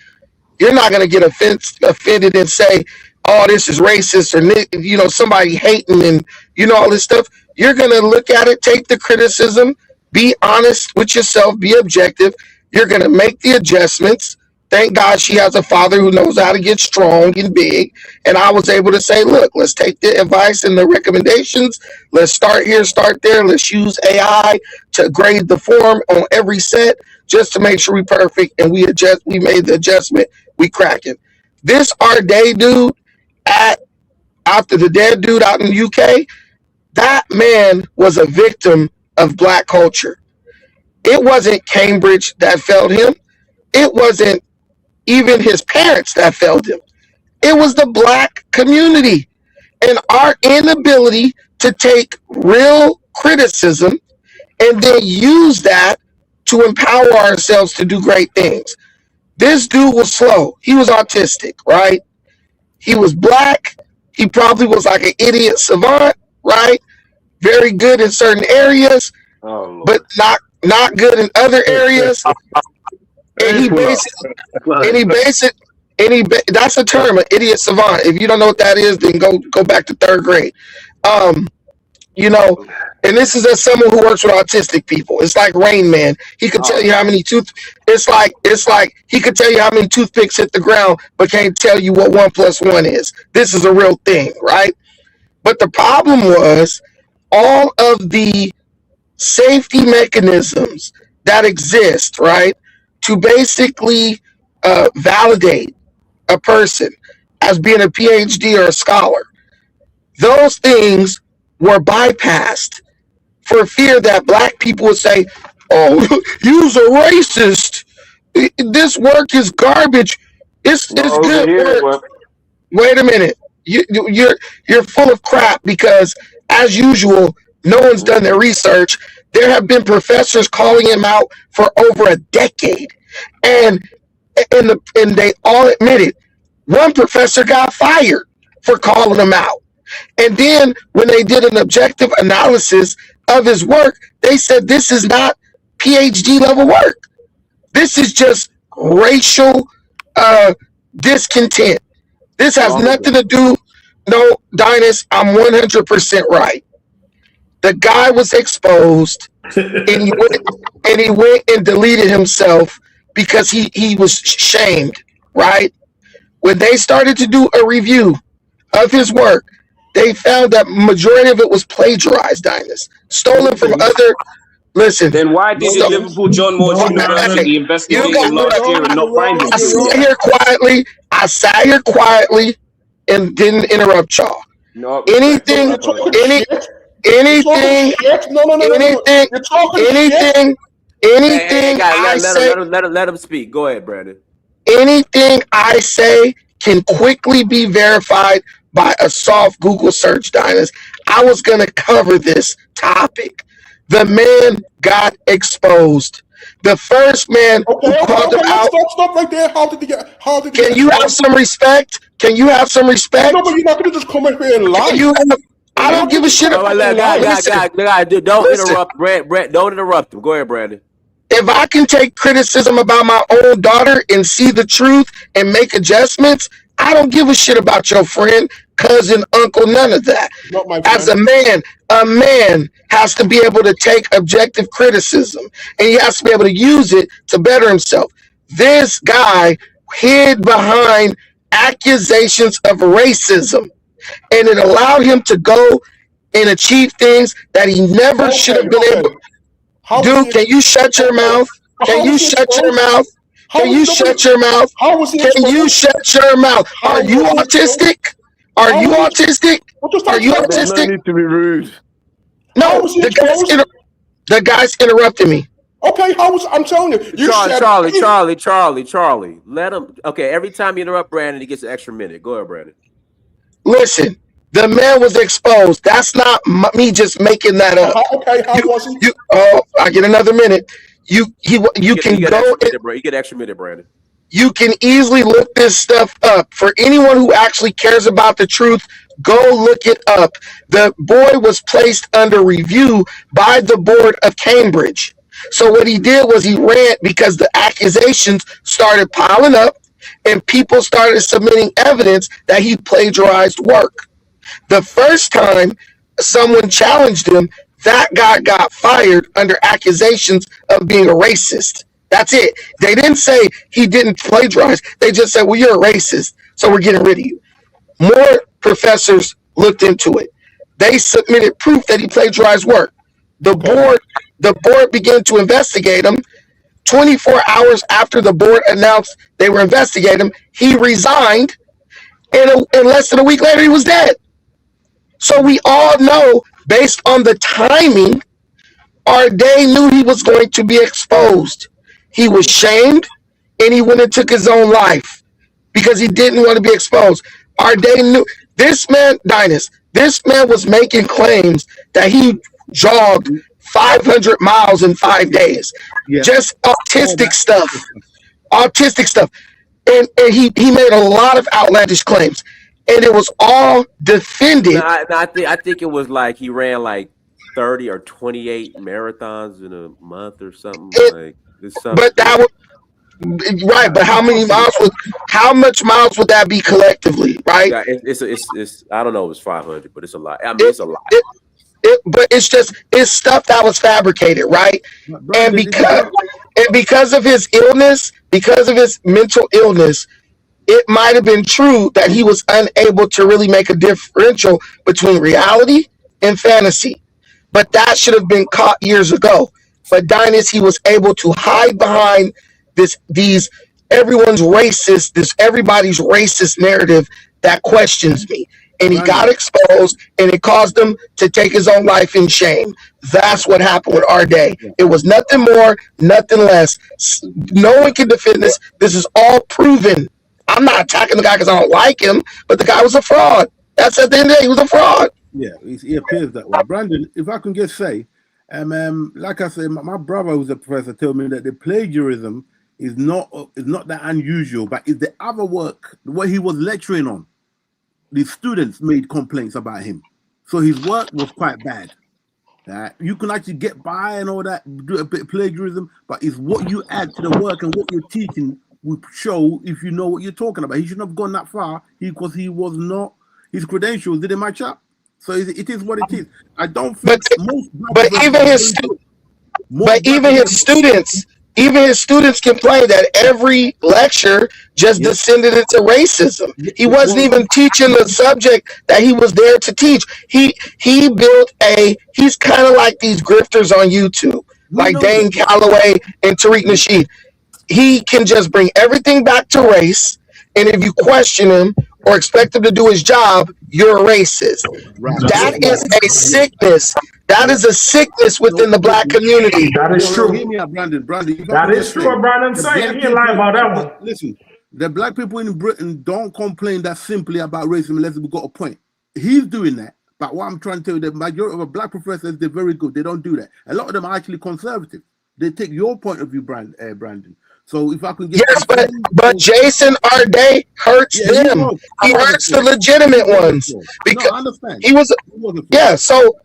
Speaker 16: you're not gonna get offended and say, "Oh, this is racist," or somebody hating and all this stuff. You're gonna look at it, take the criticism, be honest with yourself, be objective. You're gonna make the adjustments. Thank God she has a father who knows how to get strong and big. And I was able to say, look, let's take the advice and the recommendations. Let's start here, start there. Let's use AI to grade the form on every set just to make sure we're perfect. And we made the adjustment. We cracking. This Arday dude after the dead dude out in the UK, that man was a victim of black culture. It wasn't Cambridge that failed him. It wasn't even his parents that failed him. It was the black community and our inability to take real criticism and then use that to empower ourselves to do great things. This dude was slow. He was autistic, right? He was black. He probably was like an idiot savant, right? Very good in certain areas, but not good in other areas. And that's a term, an idiot savant. If you don't know what that is, then go back to third grade. And this is as someone who works with autistic people. It's like Rain Man. He could tell you how many it's like he could tell you how many toothpicks hit the ground, but can't tell you what 1 + 1 is. This is a real thing, right? But the problem was all of the safety mechanisms that exist, right, to basically validate a person as being a PhD or a scholar. Those things were bypassed for fear that black people would say, "Oh, you's a racist. This work is garbage. It's good work." Wait a minute. You're full of crap because, as usual, no one's done their research. There have been professors calling him out for over a decade, and they all admitted one professor got fired for calling him out. And then when they did an objective analysis of his work, they said this is not PhD level work. This is just racial discontent. This has nothing to do. No, Dinas, I'm 100% right. The guy was exposed, and he went and deleted himself because he was shamed, right? When they started to do a review of his work, they found that majority of it was plagiarized, Dinas, stolen from other. Listen.
Speaker 3: Then why did the Liverpool John Moores University investigate him last year and not find him?
Speaker 16: I sat here quietly and didn't interrupt y'all.
Speaker 3: No.
Speaker 16: Anything.
Speaker 2: Let him speak. Go ahead, Brandon.
Speaker 16: Anything I say can quickly be verified by a soft Google search, Dinas. I was going to cover this topic. The man got exposed. The first man who called him out.
Speaker 1: Stop right there. How did he get?
Speaker 16: Can you have some respect? Can you have some respect?
Speaker 1: No, but you're not going to just come in here and lie.
Speaker 16: I don't give a shit about
Speaker 2: that. Don't interrupt, Brett. Don't interrupt him. Go ahead, Brandon.
Speaker 16: If I can take criticism about my own daughter and see the truth and make adjustments, I don't give a shit about your friend, cousin, uncle, none of that. As a man has to be able to take objective criticism, and he has to be able to use it to better himself. This guy hid behind accusations of racism, and it allowed him to go and achieve things that he never should have been able. Dude, can you shut your mouth? Can you shut your mouth? Can you shut your mouth? Can you shut your mouth? Are you autistic? Are you autistic? Are you autistic?
Speaker 19: No need to be rude.
Speaker 16: No, the guy's interrupting me.
Speaker 1: Okay, I'm telling you.
Speaker 2: Charlie. Let him. Okay, every time you interrupt Brandon, he gets an extra minute. Go ahead, Brandon.
Speaker 16: Listen, the man was exposed. That's not me just making that up.
Speaker 1: Okay, how was he?
Speaker 16: I get another minute. You can go.
Speaker 2: You get an extra minute, Brandon.
Speaker 16: You can easily look this stuff up. For anyone who actually cares about the truth, go look it up. The boy was placed under review by the board of Cambridge. So what he did was he ran because the accusations started piling up and people started submitting evidence that he plagiarized work. The first time someone challenged him, that guy got fired under accusations of being a racist. That's it. They didn't say he didn't plagiarize. They just said, well, you're a racist, so we're getting rid of you. More professors looked into it. They submitted proof that he plagiarized work. The board began to investigate him. 24 hours after the board announced they were investigating him, he resigned, and less than a week later, he was dead. So we all know, based on the timing, Arday knew he was going to be exposed. He was shamed, and he went and took his own life because he didn't want to be exposed. Arday knew this man, Dinas, this man was making claims that he jogged 500 miles in 5 days. Yeah. Just autistic stuff. Autistic stuff. And he made a lot of outlandish claims. And it was all defended.
Speaker 2: I think it was like he ran like 30 or 28 marathons in a month or something.
Speaker 16: But that was right. But how many miles how much miles would that be collectively? Right?
Speaker 2: Yeah, it's I don't know. It was 500, but it's a lot. I mean, it's a lot.
Speaker 16: But it's stuff that was fabricated, right? And because of his illness, because of his mental illness, it might have been true that he was unable to really make a differential between reality and fantasy. But that should have been caught years ago. But Dinas, he was able to hide behind everybody's racist narrative that questions me. And he got exposed, and it caused him to take his own life in shame. That's what happened with Arday. It was nothing more, nothing less. No one can defend this. This is all proven. I'm not attacking the guy because I don't like him, but the guy was a fraud. That's at the end of the day, he was a fraud.
Speaker 22: Yeah, he appears that way. Brandon, if I can just say, like I said, my brother who's a professor told me that the plagiarism is not that unusual, but it's the other work, what he was lecturing on. The students made complaints about him. So his work was quite bad. You can actually get by and all that, do a bit of plagiarism, but it's what you add to the work and what you're teaching will show if you know what you're talking about. He shouldn't have gone that far because he was not, his credentials didn't match up. So it is what it is. I don't think
Speaker 16: even his students complained that every lecture just descended into racism. He wasn't even teaching the subject that he was there to teach. He built he's kind of like these grifters on YouTube, like Dane Calloway and Tariq Nasheed. He can just bring everything back to race, and if you question him or expect him to do his job, you're a racist. Right. That is a sickness. That is a sickness within the black community.
Speaker 22: That is true. Brandon.
Speaker 18: That is true, what Brandon saying. He ain't lying about that one.
Speaker 22: Listen, the black people in Britain don't complain that simply about racism unless we got a point. He's doing that. But what I'm trying to tell you, the majority of the black professors, they're very good. They don't do that. A lot of them are actually conservative. They take your point of view, Brandon. So if I can get
Speaker 16: but Jason Arday hurts them. He hurts the legitimate ones because
Speaker 22: I understand.
Speaker 16: He was so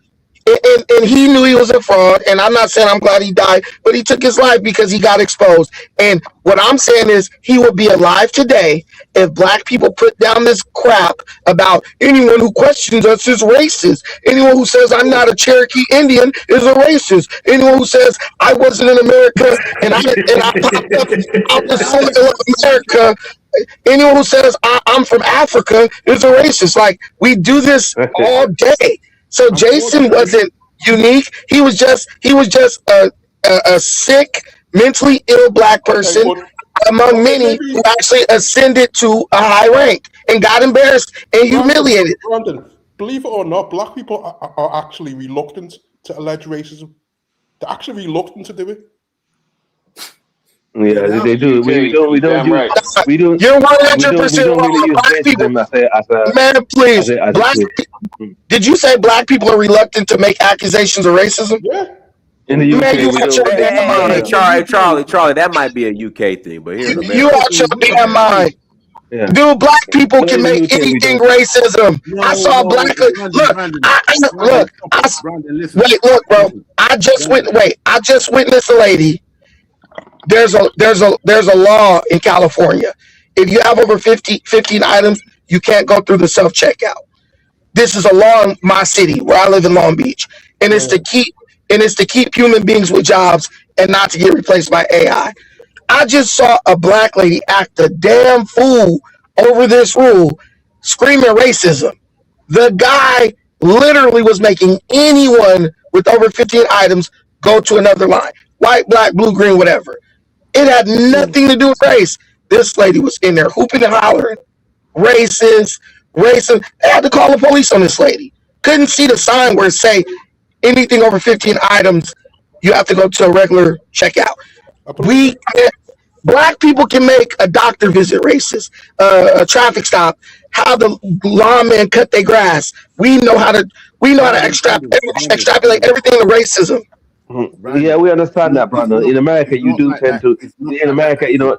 Speaker 16: and he knew he was a fraud. And I'm not saying I'm glad he died, but he took his life because he got exposed. And what I'm saying is he would be alive today if black people put down this crap about anyone who questions us is racist. Anyone who says I'm not a Cherokee Indian is a racist. Anyone who says I wasn't in America and I popped up out the soil of America. Anyone who says I'm from Africa is a racist. Like, we do this all day. So Jason wasn't unique. He was just a sick, mentally ill black person among many who actually ascended to a high rank and got embarrassed and humiliated.
Speaker 1: Brandon, believe it or not, black people are actually reluctant to allege racism. They're actually reluctant to do it.
Speaker 21: Yeah, they do. We don't
Speaker 16: You're 100% wrong. Man, please. Did you say black people are reluctant to make accusations of racism?
Speaker 21: In the UK,
Speaker 6: Man, you
Speaker 21: we
Speaker 6: out your
Speaker 21: don't.
Speaker 6: damn
Speaker 2: Hey,
Speaker 6: mind.
Speaker 2: Charlie, that might be a UK thing, but here in
Speaker 6: You
Speaker 2: America,
Speaker 6: out your damn mind.
Speaker 21: Yeah.
Speaker 6: Dude, black people
Speaker 21: No,
Speaker 6: can
Speaker 21: in the
Speaker 6: make
Speaker 21: UK, we
Speaker 6: anything
Speaker 21: don't.
Speaker 6: racism. I
Speaker 22: No,
Speaker 6: saw
Speaker 22: no,
Speaker 6: black.
Speaker 22: Brandon,
Speaker 6: Look,
Speaker 22: Brandon, Brandon,
Speaker 6: look.
Speaker 22: stop it. Brandon, listen.
Speaker 6: Wait, look, bro.
Speaker 22: Listen.
Speaker 6: I just
Speaker 22: Brandon.
Speaker 6: I just witnessed a lady. There's a law in California. If you have over 15 items, you can't go through the self checkout. This is a law in my city where I live in Long Beach, and it's to keep human beings with jobs and not to get replaced by AI. I just saw a black lady act a damn fool over this rule, screaming racism. The guy literally was making anyone with over 15 items go to another line. White, black, blue, green, whatever. It had nothing to do with race. This lady was in there hooping and hollering, racist, racist. They had to call the police on this lady. Couldn't see the sign where it say anything over 15 items, you have to go to a regular checkout. Black people can make a doctor visit racist, a traffic stop, how the lawman cut their grass. We know how to extrapolate everything to racism.
Speaker 21: Yeah, we understand that, Brandon. In America, you do tend to. In America, you know,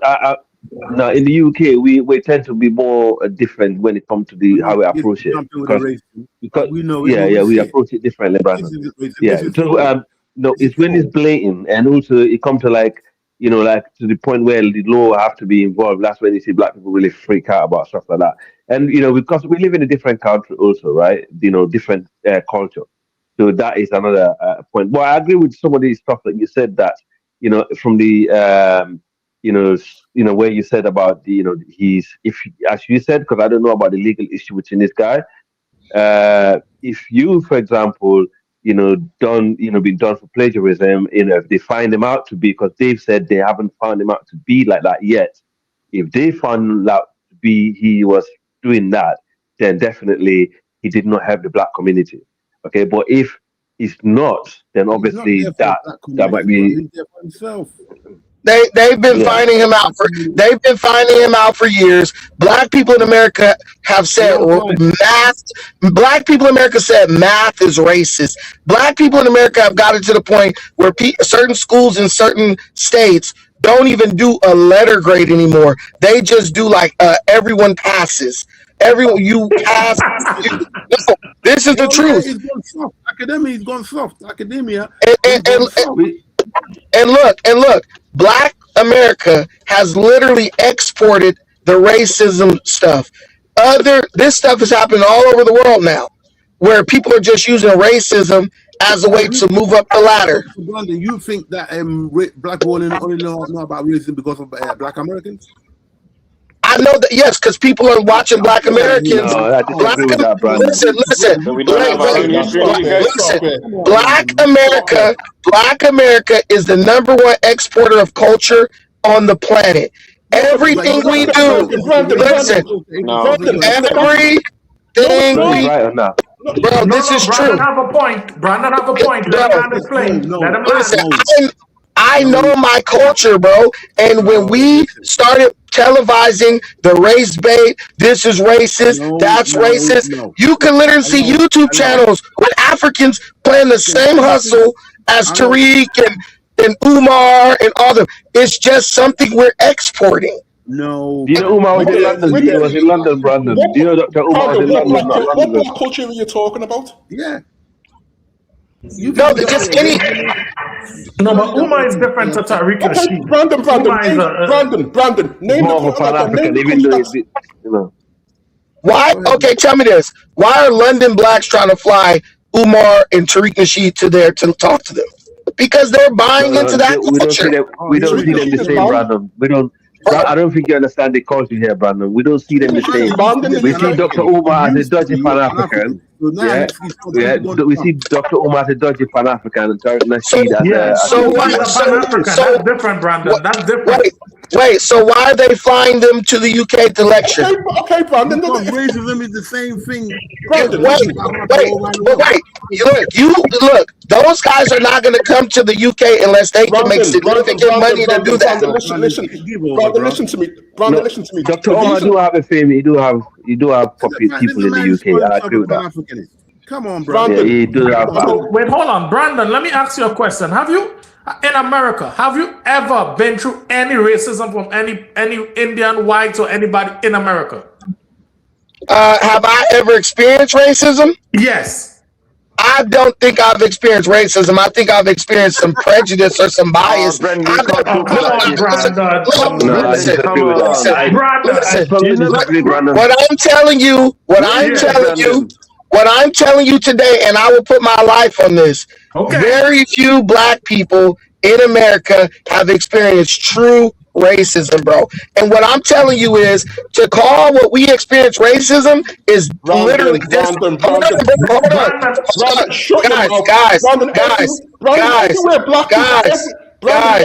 Speaker 21: no, in the UK, we tend to be more different when it comes to the how we approach it. Because
Speaker 22: we know
Speaker 21: we approach it differently, Brandon. Yeah, so no, it's when it's blatant, and also it comes to like, you know, like to the point where the law have to be involved. That's when you see black people really freak out about stuff like that. And you know, because we live in a different country, also, right? You know, different culture. So that is another point. Well, I agree with some of these stuff that you said that, you know, from the you know where you said about the, you know, as you said, because I don't know about the legal issue within this guy. If you, for example, you know, been done for plagiarism, you know, if they find him out to be, because they've said they haven't found him out to be like that yet. If they found out to be he was doing that, then definitely he did not help the black community. Okay, but if he's not, then obviously that might be.
Speaker 6: They've been finding him out for years. Black people in America have said math. Black people in America said math is racist. Black people in America have gotten to the point where certain schools in certain states don't even do a letter grade anymore. They just do like everyone passes. Everyone you pass. No, this is the truth.
Speaker 22: It's gone soft. Academia's gone soft. Academia.
Speaker 6: And look, Black America has literally exported the racism stuff. This stuff is happening all over the world now, where people are just using racism as a way to move up the ladder.
Speaker 22: So Brandon, you think that black women only know about racism because of black Americans?
Speaker 6: I know that, yes, because people are watching Black Americans.
Speaker 21: No, I disagree with that, Brandon.
Speaker 6: Listen. Black America is the #1 exporter of culture on the planet. Everything we do, listen, bro, this is true.
Speaker 18: Brandon have a point. Brandon have a point. Let him explain. Let him
Speaker 6: listen. I know my culture, bro. And when we started televising the race bait, this is racist, that's racist. You can literally see YouTube channels with Africans playing the same hustle as Tariq and Umar and all them. It's just something we're exporting.
Speaker 22: No.
Speaker 21: Do you know Umar was in London? He was in London, Brandon. Do you know Dr. Umar was in London?
Speaker 1: What black culture are you talking about?
Speaker 22: Yeah.
Speaker 6: No, just any.
Speaker 18: No, but Umar is different to Tariq Nasheed.
Speaker 1: Brandon. Name
Speaker 21: more of a Pan-African, even though it's, you know.
Speaker 6: Why? Okay, tell me this. Why are London blacks trying to fly Umar and Tariq Nasheed to there to talk to them? Because they're buying into that culture.
Speaker 21: We don't see them the same, Brandon. We don't. I don't think you understand the culture here, Brandon. We don't see them the same. We see Dr. Umar as a dodgy Pan-African. Yeah. We see Dr. Umar as a dodgy Pan-African and Tariq Nasheed as
Speaker 18: That's different, Brandon. That's different.
Speaker 6: Wait, so why are they flying them to the UK to lecture?
Speaker 1: Okay, Brandon.
Speaker 22: Racism is the same thing.
Speaker 6: Look, those guys are not going to come to the UK unless they can make significant money to do that.
Speaker 1: Listen to me. Brandon, listen to me.
Speaker 21: Dr. Omar do have a fame. He do have people in the UK. I agree with that.
Speaker 22: Come on, bro.
Speaker 21: Yeah, he does have power.
Speaker 18: Wait, hold on, Brandon. Let me ask you a question. Have you, in America, have you ever been through any racism from any Indian, whites, or anybody in America?
Speaker 6: Have I ever experienced racism?
Speaker 18: Yes.
Speaker 6: I don't think I've experienced racism. I think I've experienced some prejudice or some bias.
Speaker 21: Brendan, you can't talk about it. No, I disagree with that.
Speaker 6: What I'm telling you today, and I will put my life on this.
Speaker 18: Okay.
Speaker 6: Very few black people in America have experienced true racism, bro. And what I'm telling you is to call what we experience racism is literally guys.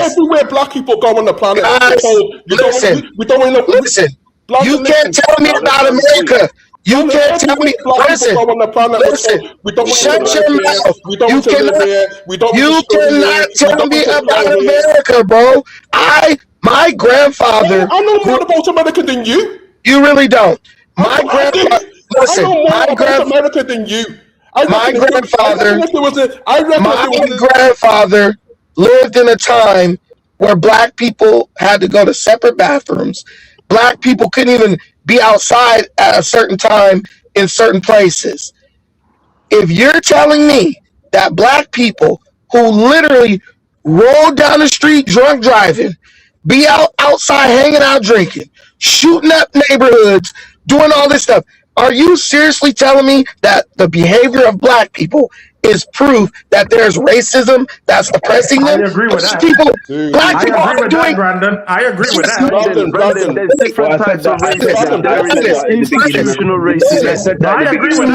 Speaker 1: Everywhere black people go on the planet,
Speaker 6: listen. You can't tell me about America. You can't tell me. Listen. Shut your mouth. You cannot tell me about America, bro. My grandfather.
Speaker 1: I know more about America than you.
Speaker 6: You really don't. My grandfather. Listen.
Speaker 1: I know more about America than you.
Speaker 6: My grandfather lived in a time where black people had to go to separate bathrooms. Black people couldn't even be outside at a certain time in certain places. If you're telling me that black people who literally roll down the street drunk driving, be outside hanging out drinking, shooting up neighborhoods, doing all this stuff, are you seriously telling me that the behavior of black people is proof that there's racism that's oppressing them?
Speaker 18: I agree with that.
Speaker 6: Black people are doing.
Speaker 18: Brandon. I agree with that.
Speaker 21: Brandon, there's different types of racism. There is institutional racism.
Speaker 18: I agree with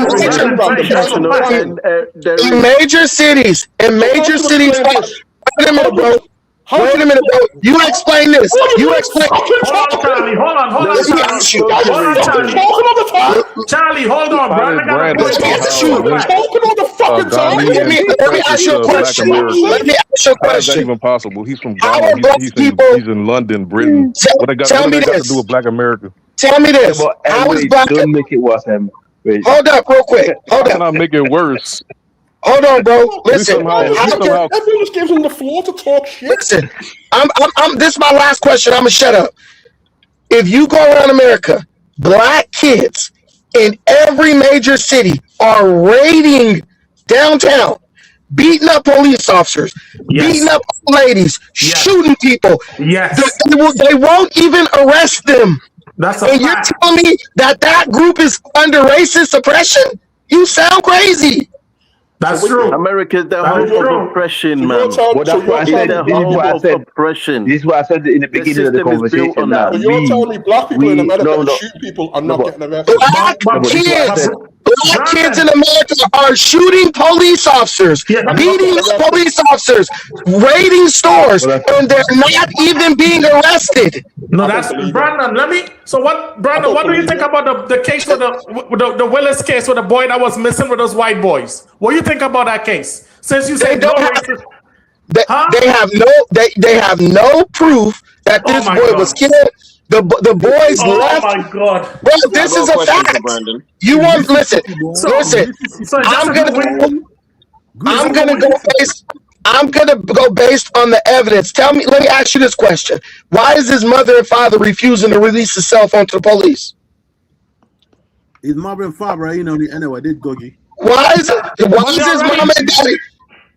Speaker 18: that.
Speaker 6: In major cities, wait a minute, bro. You explain this. You explain.
Speaker 18: Hold on, Charlie. Hold on, Charlie, hold on, bro.
Speaker 1: Talking all the fucking time.
Speaker 6: Let me ask you a question.
Speaker 4: How is that even possible? He's from Ghana. He's in London, Britain. What they got to do with Black America?
Speaker 6: Tell me this. How is black?
Speaker 21: Don't make it worse,
Speaker 6: Hold up, real quick.
Speaker 4: How can I make it worse?
Speaker 6: Hold on, bro. Listen,
Speaker 1: everyone just gives him the floor to talk shit.
Speaker 6: Listen, this is my last question. I'm gonna shut up. If you go around America, black kids in every major city are raiding downtown, beating up police officers, beating up ladies, shooting people.
Speaker 18: Yes,
Speaker 6: they won't even arrest them.
Speaker 18: That's a
Speaker 6: and you're telling me that group is under racist suppression? You sound crazy.
Speaker 18: That's true.
Speaker 19: America's the home of oppression, man.
Speaker 21: Well, that's what I said. This is what I said in the beginning of the conversation.
Speaker 1: Now, you're telling me black people in America that shoot people are not getting arrested?
Speaker 6: Black kids in America are shooting police officers, beating police officers, raiding stores, and they're not even being arrested.
Speaker 18: No, that's Brandon. Brandon, what do you think about the case with the Willis case with the boy that was missing with those white boys? What do you think about that case? Since you say
Speaker 6: they have no proof that this boy was killed. The boys left.
Speaker 18: Oh my God,
Speaker 6: bro! This is a fact. You want listen? I'm gonna go based on the evidence. Let me ask you this question: why is his mother and father refusing to release his cell phone to the police?
Speaker 22: His mother and father ain't on it anyway. They dodgy.
Speaker 6: Why is his mom and daddy?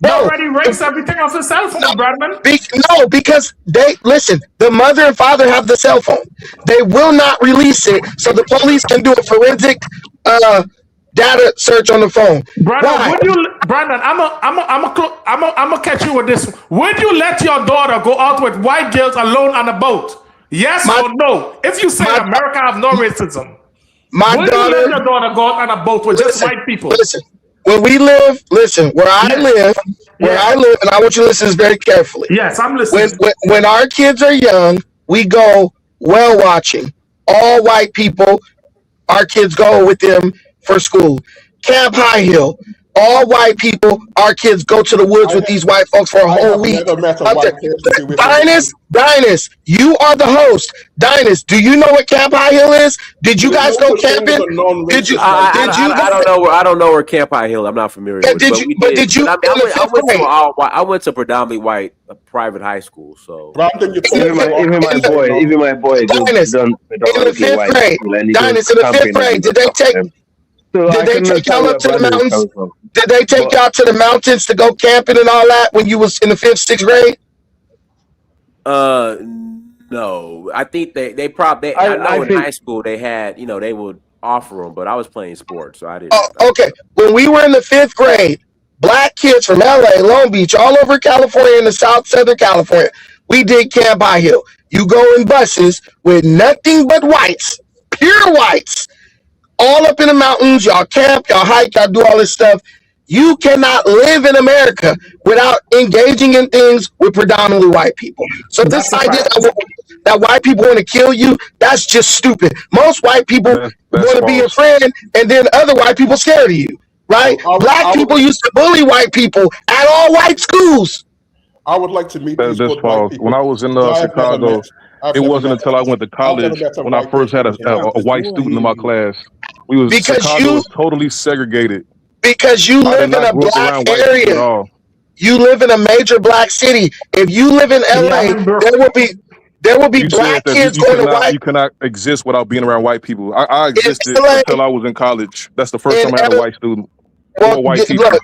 Speaker 18: They already erased everything off his cell phone, Bradman.
Speaker 6: Because the mother and father have the cell phone. They will not release it so the police can do a forensic data search on the phone.
Speaker 18: Brandon, I'm gonna catch you with this. Would you let your daughter go out with white girls alone on a boat? Yes or no? If you say America have no racism, would you let your daughter go out on a boat with just white people?
Speaker 6: Where I live, and I want you to listen very carefully.
Speaker 18: Yes, I'm listening.
Speaker 6: When our kids are young, we go whale watching. All white people, our kids go with them for school. Camp High Hill, All white people, our kids go to the woods with these white folks for a whole week.
Speaker 1: Never met a white person with
Speaker 6: Dinus, you are the host. Dinus, do you know what Camp High Hill is? Did you guys go camping? Did you?
Speaker 2: I don't know where Camp High Hill. I'm not familiar with it. I went to predominantly white private high school. So
Speaker 21: even my boy,
Speaker 6: Dinus, in the fifth grade. Dinus, in the fifth grade, did they take? Did they take y'all up to the mountains? Did they take y'all to the mountains to go camping and all that when you was in the 5th, 6th grade?
Speaker 2: No. I think they probably. I know in high school they had, they would offer them, but I was playing sports, so I didn't.
Speaker 6: Oh, okay. When we were in the 5th grade, black kids from LA, Long Beach, all over California in the Southern California, we did Camp High Hill. You go in buses with nothing but whites, pure whites. All up in the mountains, y'all camp, y'all hike, y'all do all this stuff. You cannot live in America without engaging in things with predominantly white people. So this idea that white people want to kill you, that's just stupid. Most white people want to be your friend, and then other white people scared of you, right? Black people used to bully white people at all white schools.
Speaker 1: I would like to meet
Speaker 4: these white people. When I was in Chicago, it wasn't until I went to college when I first had a white student in my class. Chicago was totally segregated.
Speaker 6: Because you live in a black area. You live in a major black city. If you live in LA, there will be black kids going to white.
Speaker 4: You cannot exist without being around white people. I existed until I was in college. That's the first time I had a white student. White people.
Speaker 6: Look,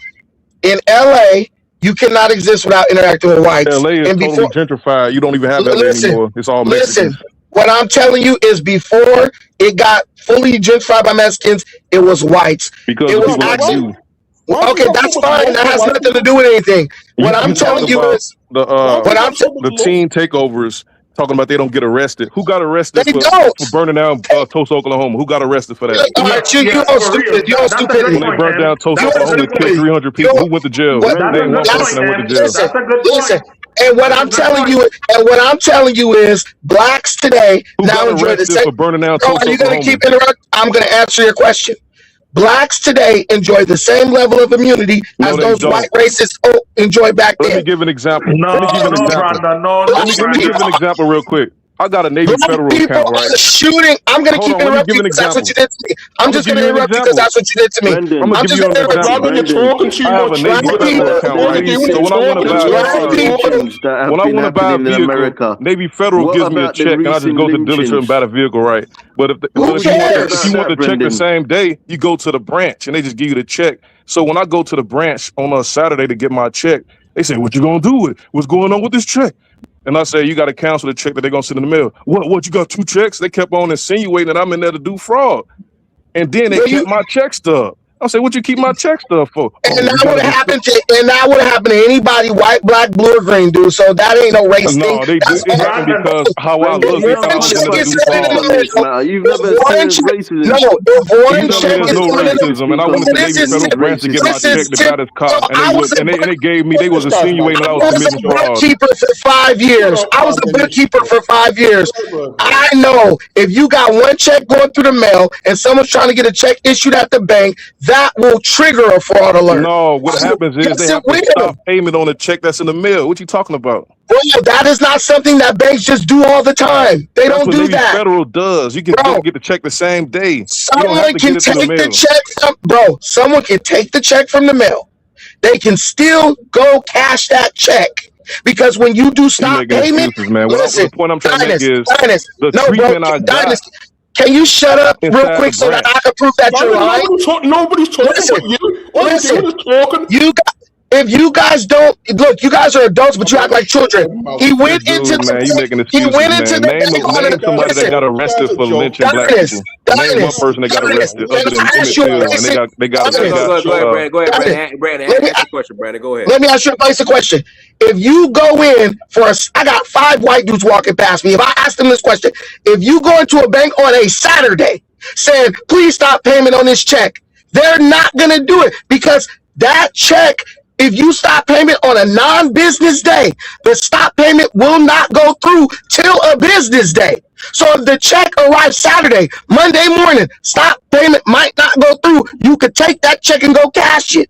Speaker 6: in LA, you cannot exist without interacting with whites.
Speaker 4: LA is totally gentrified. You don't even have LA anymore. It's all Mexicans.
Speaker 6: Listen, what I'm telling you is before it got fully gentrified by Mexicans, it was whites.
Speaker 4: Because
Speaker 6: it was actually okay. That's fine. That has nothing to do with anything. What I'm telling you is
Speaker 4: the teen takeovers. Talking about they don't get arrested. Who got arrested for burning down Tulsa, Oklahoma? Who got arrested for that?
Speaker 6: You all stupid. You all stupid.
Speaker 4: When they burned down Tulsa, Oklahoma and killed 300 people, who went to jail? They ain't one person that went to jail.
Speaker 6: Listen. And what I'm telling you is blacks today now enjoy the same.
Speaker 4: For burning down Tulsa,
Speaker 6: are you going to keep interrupting? I'm going to answer your question. Blacks today enjoy the same level of immunity as those white racists enjoy back then.
Speaker 4: Let me give an example. Let me give an example real quick. I got a Navy Federal account, right?
Speaker 6: Shooting. I'm going to keep interrupting you because that's what you did to me. I'm just going to interrupt you because that's what you did to me.
Speaker 4: I'm going to give you an example. I have a Navy Federal account, right? So when I want to buy a vehicle, Navy Federal gives me a check, and I just go to the dealership and buy the vehicle, right? But if you want the check the same day, you go to the branch, and they just give you the check. So when I go to the branch on a Saturday to get my check, they say, "What you gonna do with it? What's going on with this check?" And I say, you got to cancel the check that they're going to send in the mail. What, you got 2 checks? They kept on insinuating that I'm in there to do fraud. And then they kept my check stub. I say, what you keep my check stub for?
Speaker 6: And that would have happened to anybody, white, black, blue, or green, dude. So that ain't no race thing.
Speaker 4: No, it happened because how I look. They thought I was going to do fraud.
Speaker 19: You've never experienced racism.
Speaker 6: No,
Speaker 4: there's no racism. And I went to the Navy Federal branch to get my check to buy this car. And they gave me, they was insinuating that I was committing fraud.
Speaker 6: I was a bookkeeper for 5 years. I was a bookkeeper for 5 years. I know if you got one check going through the mail and someone's trying to get a check issued at the bank, that will trigger a fraud alert.
Speaker 4: No, what happens is they have to stop payment on a check that's in the mail. What you talking about?
Speaker 6: Well, that is not something that banks just do all the time. They don't do that.
Speaker 4: Federal does. You can get the check the same day.
Speaker 6: Someone can take the check, bro. Someone can take the check from the mail. They can still go cash that check. Because when you do stop payment, listen,
Speaker 4: the point I'm trying to make is the treatment I got.
Speaker 6: Can you shut up real quick so that I can prove that you're lying?
Speaker 1: Nobody's talking about you. All you're doing is talking.
Speaker 6: If you guys don't look, you guys are adults, but you act like children. He went into the bank.
Speaker 4: Name somebody that got arrested for lynching black people. Name one person that got arrested other than Emmett Till, and they got.
Speaker 2: Go ahead, Brandon. Ask your question, Brandon. Go ahead.
Speaker 6: Let me ask you a basic question. If you go in I got 5 white dudes walking past me. If I ask them this question, if you go into a bank on a Saturday saying, please stop payment on this check, they're not going to do it because that check, if you stop payment on a non-business day, the stop payment will not go through till a business day. So if the check arrives Saturday, Monday morning, stop payment might not go through. You could take that check and go cash it.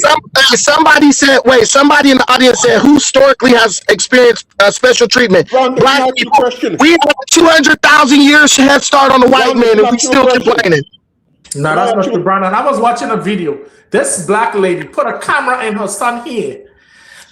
Speaker 6: Somebody said, wait, somebody in the audience said, who historically has experienced special treatment?
Speaker 1: Brandon,
Speaker 6: Black
Speaker 1: can I ask you a
Speaker 6: people.
Speaker 1: question?
Speaker 6: We have 200,000 years head start on the white
Speaker 1: Brandon,
Speaker 6: man,
Speaker 1: can
Speaker 6: and
Speaker 1: I
Speaker 6: we
Speaker 1: ask you a
Speaker 6: still
Speaker 1: question?
Speaker 6: complaining.
Speaker 18: No, that's not true, Brandon. I was watching a video. This black lady put a camera in her son here,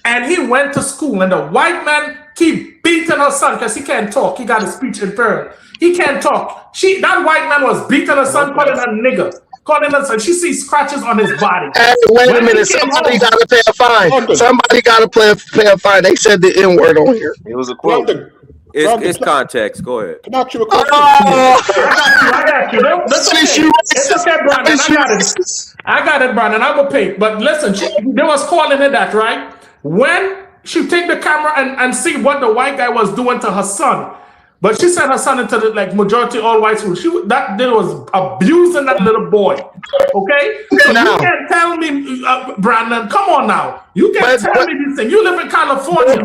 Speaker 18: and he went to school, and the white man keep beating her son because he can't talk. He got a speech impaired. He can't talk. That white man was beating her son, calling her nigger, calling us, and she sees scratches on his body.
Speaker 6: Hey, wait a
Speaker 18: When he
Speaker 6: minute.
Speaker 18: came
Speaker 6: Somebody
Speaker 18: home,
Speaker 6: got to pay a fine. Somebody got to pay a fine. They said the N word on here.
Speaker 3: It was a quote.
Speaker 1: Brandon,
Speaker 2: It's context. Go ahead.
Speaker 1: can I ask you a question?
Speaker 18: I got you. That's okay. It's okay, Brandon. I got it, Brandon. I will pay. But listen, they was calling her that, right? When she take the camera and see what the white guy was doing to her son. But she sent her son into the majority all white school. They was abusing that little boy. Okay? So you can't tell me, Brandon, come on now. You can't tell me these things. You live in California.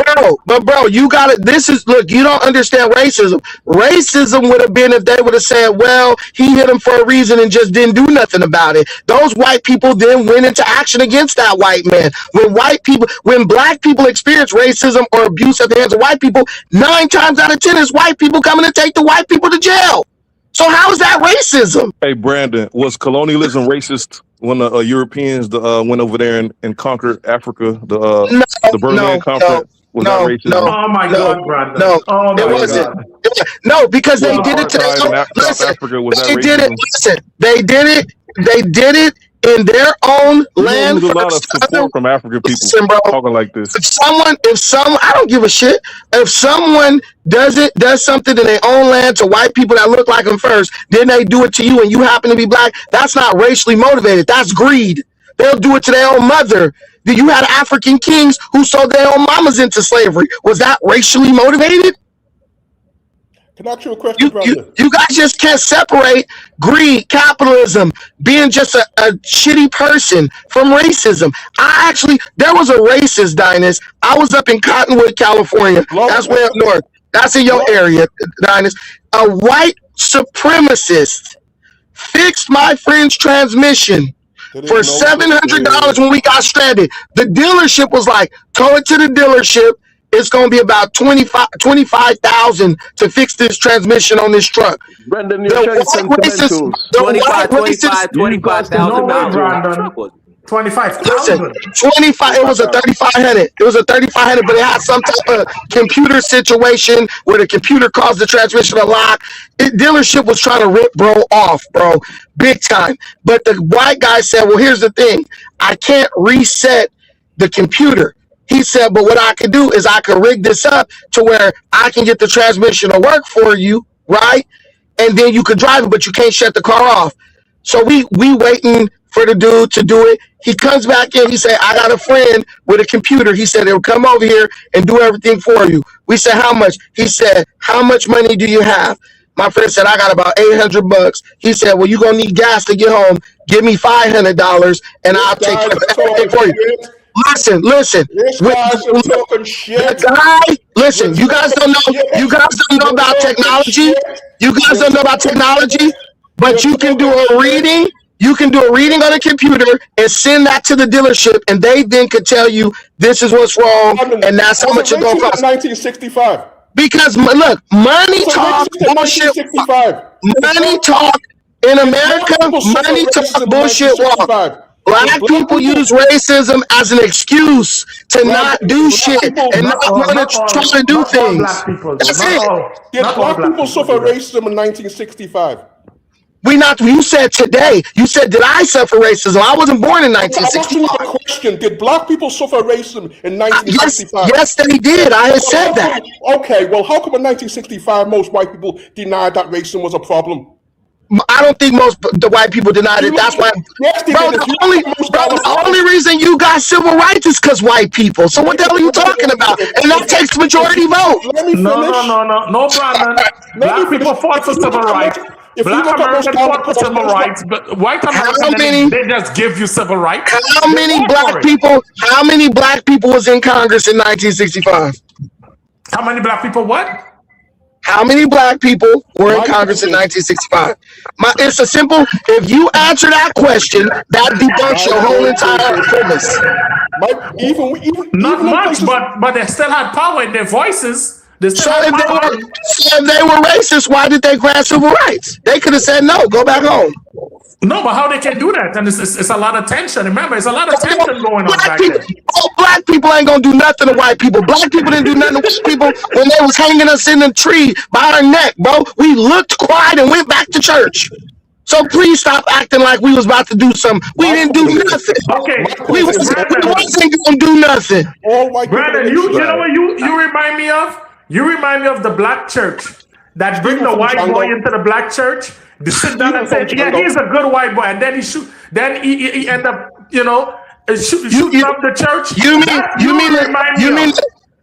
Speaker 6: Bro, you got it. Look, you don't understand racism. Racism would have been if they would have said, well, he hit him for a reason and just didn't do nothing about it. Those white people then went into action against that white man. When black people experience racism or abuse at the hands of white people, 9 times out of 10 is white people coming to take the white people to jail. So how is that racism?
Speaker 4: Hey, Brandon, was colonialism racist when the Europeans went over there and conquered Africa? The Berlin Conference was that racist?
Speaker 18: Oh my God, Brandon!
Speaker 6: It wasn't. No, because they did it to their own. Listen, they did it. Listen, they did it in their own land.
Speaker 4: There's a lot of support from African people talking like this.
Speaker 6: If someone, I don't give a shit. If someone does something in their own land to white people that look like them first, then they do it to you and you happen to be black, that's not racially motivated. That's greed. They'll do it to their own mother. You had African kings who sold their own mamas into slavery. Was that racially motivated?
Speaker 1: Can I ask you a question, Brandon?
Speaker 6: You guys just can't separate greed, capitalism, being just a shitty person from racism. There was a racist, Dinus. I was up in Cottonwood, California. That's way up north. That's in your area, Dinus. A white supremacist fixed my friend's transmission for $700 when we got stranded. The dealership was like, tow it to the dealership. It's going to be about $25,000 to fix this transmission on this truck.
Speaker 19: Brendan, you're showing sentimentals.
Speaker 2: $25,000.
Speaker 18: 25,000.
Speaker 6: Listen, 25. It was a 3,500. It was a 3,500, but it had some type of computer situation where the computer caused the transmission to lock. Dealership was trying to rip bro off, bro, big time. But the white guy said, "Well, here's the thing. I can't reset the computer." He said, but what I could do is I could rig this up to where I can get the transmission to work for you, right? And then you could drive it, but you can't shut the car off. So we waiting for the dude to do it. He comes back in. He said, I got a friend with a computer. He said, they'll come over here and do everything for you. We said, how much? He said, how much money do you have? My friend said, I got about $800. He said, well, you're going to need gas to get home. Give me $500 and I'll take care of everything for you. Listen.
Speaker 1: This guy's talking shit.
Speaker 6: Listen, you guys don't know about technology. You guys don't know about technology, but you can do a reading. You can do a reading on a computer and send that to the dealership, and they then could tell you this is what's wrong, and that's how much it's going to cost.
Speaker 1: 1965.
Speaker 6: Because look, money talk bullshit. Money talk in America. Money talk bullshit walk. Black people use racism as an excuse to not do shit and not want to try to do things. That's it.
Speaker 1: Did black people suffer racism in 1965?
Speaker 6: You said today. You said, did I suffer racism? I wasn't born in 1965.
Speaker 1: I'm asking you a question. Did black people suffer racism in 1965?
Speaker 6: Yes, they did. I had said that.
Speaker 1: Okay, well, how come in 1965 most white people denied that racism was a problem?
Speaker 6: I don't think the white people denied it. That's why, the only reason you got civil rights is because white people. So what the hell are you talking about? And that takes majority vote.
Speaker 18: No, Brandon. Black people fought for civil rights. Black Americans fought for civil rights, but white Americans, they just give you civil rights.
Speaker 6: How many black people was in Congress in 1965?
Speaker 18: How many black people what?
Speaker 6: How many black people were in Congress in 1965? It's a simple, if you answer that question, that debunks your whole entire premise.
Speaker 18: Not much, but they still had power in their voices.
Speaker 6: So if they were racist, why did they grant civil rights? They could have said no, go back home.
Speaker 18: No, but how they can do that? And it's a lot of tension. Remember, it's a lot of tension going on back there.
Speaker 6: Black people ain't gonna do nothing to white people. Black people didn't do nothing to white people when they was hanging us in the tree by our neck, bro. We looked, cried, and went back to church. So please stop acting like we was about to do something. We didn't do nothing.
Speaker 18: Okay,
Speaker 6: We wasn't gonna do nothing.
Speaker 1: All white
Speaker 18: Brandon, you know what you remind me of? You remind me of the black church that bring the white boy into the black church. They sit down and say, "Yeah, he's a good white boy," and then he end up, shooting up the church.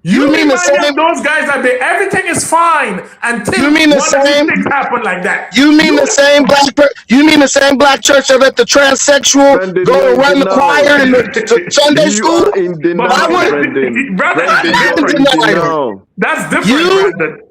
Speaker 18: You mean the same? Those guys that everything is fine until one of these things happen like that.
Speaker 6: You mean the same black church that let the transsexual go and run the choir in the Sunday school?
Speaker 18: That's different.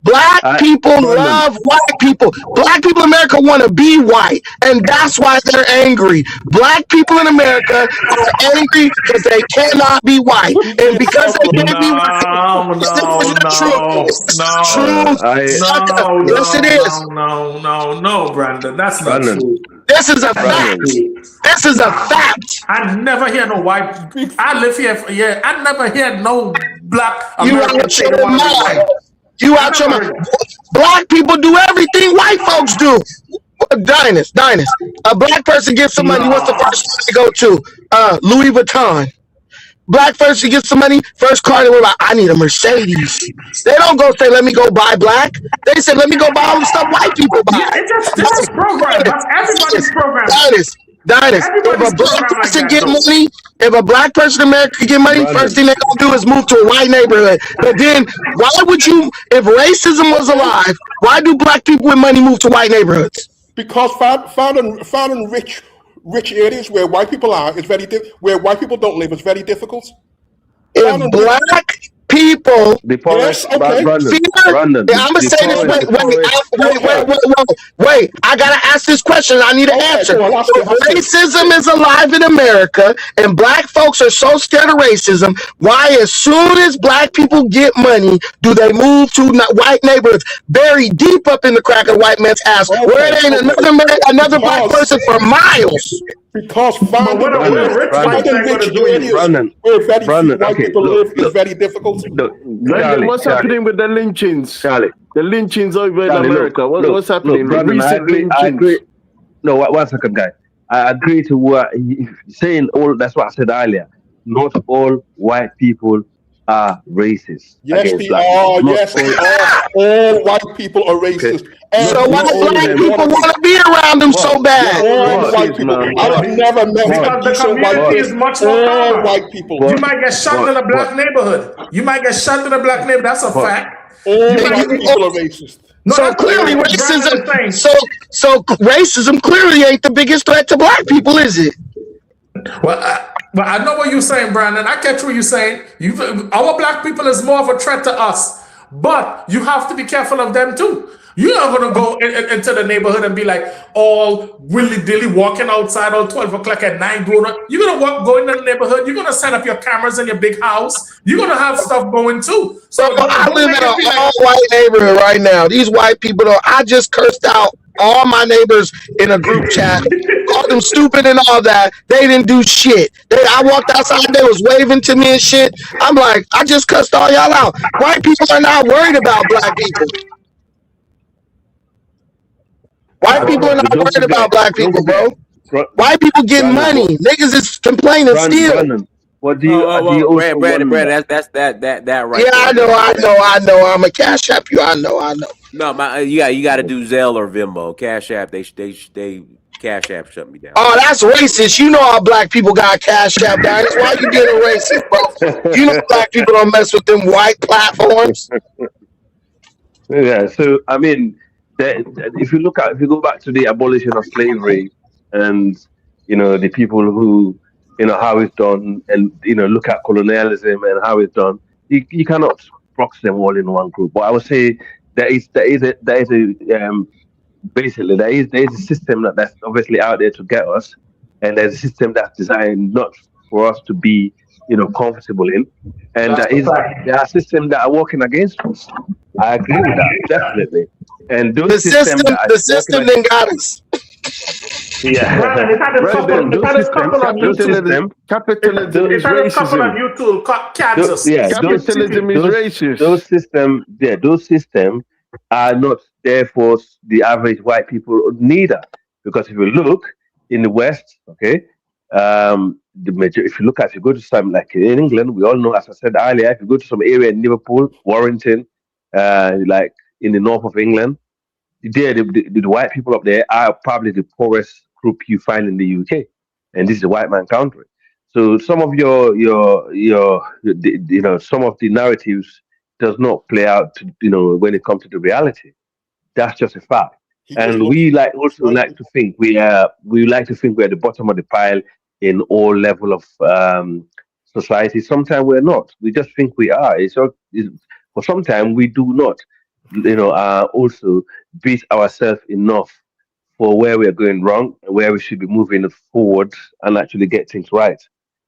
Speaker 6: Black people love white people. Black people in America want to be white, and that's why they're angry. Black people in America are angry because they cannot be white, and because they can't be white, yes, it is.
Speaker 18: No, Brandon, that's not true.
Speaker 6: This is a fact. This is a fact.
Speaker 18: I never hear no white. I live here for years. I never hear no black American say they want to be white.
Speaker 6: You out your mind. Black people do everything white folks do. Dinus. A black person gets some money. What's the first one they go to? Louis Vuitton. Black person gets some money. First car they were like, I need a Mercedes. They don't go say, let me go buy black. They say, let me go buy all the stuff white people buy.
Speaker 18: Yeah, it's a program. That's everybody's program.
Speaker 6: Dinus. If a black person get money, if a black person in America get money, first thing they gonna do is move to a white neighborhood. But then, why would you? If racism was alive, why do black people with money move to white neighborhoods?
Speaker 1: Because found in rich areas where white people are, it's very where white people don't live, it's very difficult.
Speaker 6: If black people,
Speaker 21: Brandon,
Speaker 6: I'm gonna say this. Wait! I gotta ask this question. I need an answer. Racism is alive in America, and black folks are so scared of racism. Why, as soon as black people get money, do they move to white neighborhoods, buried deep up in the crack of the white man's ass, where it ain't another black person for miles?
Speaker 1: Because finding white people live is very difficult.
Speaker 19: Brandon, what's happening with the lynchings? The lynchings over in America. What's happening?
Speaker 21: Brandon, I agree. No, one second, guy. I agree to what he's saying. That's what I said earlier. Not all white people are racist.
Speaker 1: Yes, they are. Yes, they are. All white people are racist.
Speaker 6: So why black people want to be around them so bad?
Speaker 1: All white people. I've never met
Speaker 18: because the community is much more common.
Speaker 1: White people.
Speaker 18: You might get shot in a black neighborhood. That's a fact.
Speaker 1: All white people are racist.
Speaker 6: No, so clearly racism. So racism clearly ain't the biggest threat to black people, is it?
Speaker 18: Well, I know what you're saying, Brandon. I catch what you're saying. Our black people is more of a threat to us, but you have to be careful of them too. You're not going to go into the neighborhood and be like all willy-dilly walking outside all 12 o'clock at night. You're going to go into the neighborhood. You're going to set up your cameras in your big house. You're going to have stuff going too. So
Speaker 6: I live in an all-white neighborhood right now. These white people, I just cursed out all my neighbors in a group chat, called them stupid and all that. They didn't do shit. I walked outside, they was waving to me and shit. I'm like, I just cussed all y'all out. White people are not worried about black people. White people are not worried about black people, bro. White people getting money. Niggas is complaining still.
Speaker 21: What do you
Speaker 2: Brandon, that's that right.
Speaker 6: Yeah, I know. I'm a Cash App you. I know.
Speaker 2: No, you got to do Zelle or Venmo. Cash App, they Cash App shut me down.
Speaker 6: Oh, that's racist. You know how black people got Cash App, guys. Why you getting racist, bro? You know black people don't mess with them white platforms.
Speaker 21: Yeah, so I mean, if you go back to the abolition of slavery, and the people who how it's done, and look at colonialism and how it's done, you cannot box them all in one group. But I would say there is a system that's obviously out there to get us, and there's a system that's designed not for us to be comfortable in, and there are systems that are working against us. I agree with that, definitely. And those
Speaker 6: the system then got us.
Speaker 21: Yeah.
Speaker 19: Capitalism is racism.
Speaker 21: Capitalism is racist. Those systems are not therefore the average white people neither. Because if you look in the West, okay, if you go to some, like in England, we all know, as I said earlier, if you go to some area in Liverpool, Warrington, like in the north of England, the white people up there are probably the poorest group you find in the UK, and this is a white man country. So some of some of the narratives does not play out, when it comes to the reality. That's just a fact. And we like to think we like to think we're at the bottom of the pile in all level of society. Sometimes we're not. We just think we are. But sometimes we do not. Also beat ourselves enough for where we're going wrong and where we should be moving forward and actually get things right.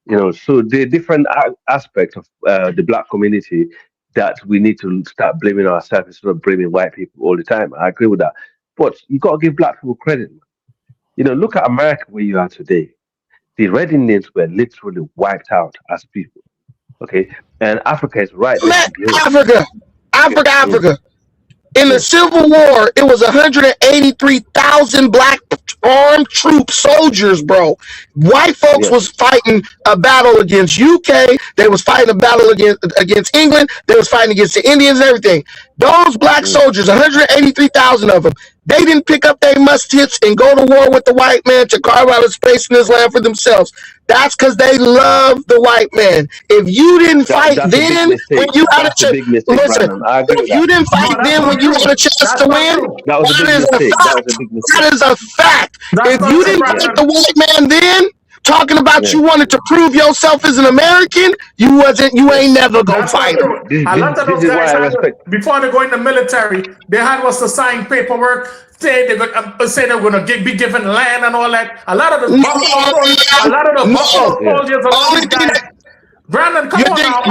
Speaker 21: So the different aspects of the black community that we need to start blaming ourselves instead of blaming white people all the time. I agree with that. But you got to give black people credit. Look at America where you are today. The Red Indians were literally wiped out as people. Okay? And Africa is right there.
Speaker 6: Africa. In the Civil War, it was 183,000 black armed troop soldiers, bro. White folks was fighting a battle against UK. They was fighting a battle against England. They was fighting against the Indians and everything. Those black soldiers, 183,000 of them, they didn't pick up their muskets and go to war with the white man to carve out a space in this land for themselves. That's because they love the white man. If you didn't fight then, when you had a chance, listen, if you didn't fight then when you had a chance to win, that is a fact. If you didn't fight the white man then, talking about you wanted to prove yourself as an American, you ain't never gonna fight him.
Speaker 18: A lot of those guys, before they go in the military, they had was to sign paperwork, say they're going to be given land and all that. A lot of the buffalo soldiers, a lot of these guys. Brandon, come on now.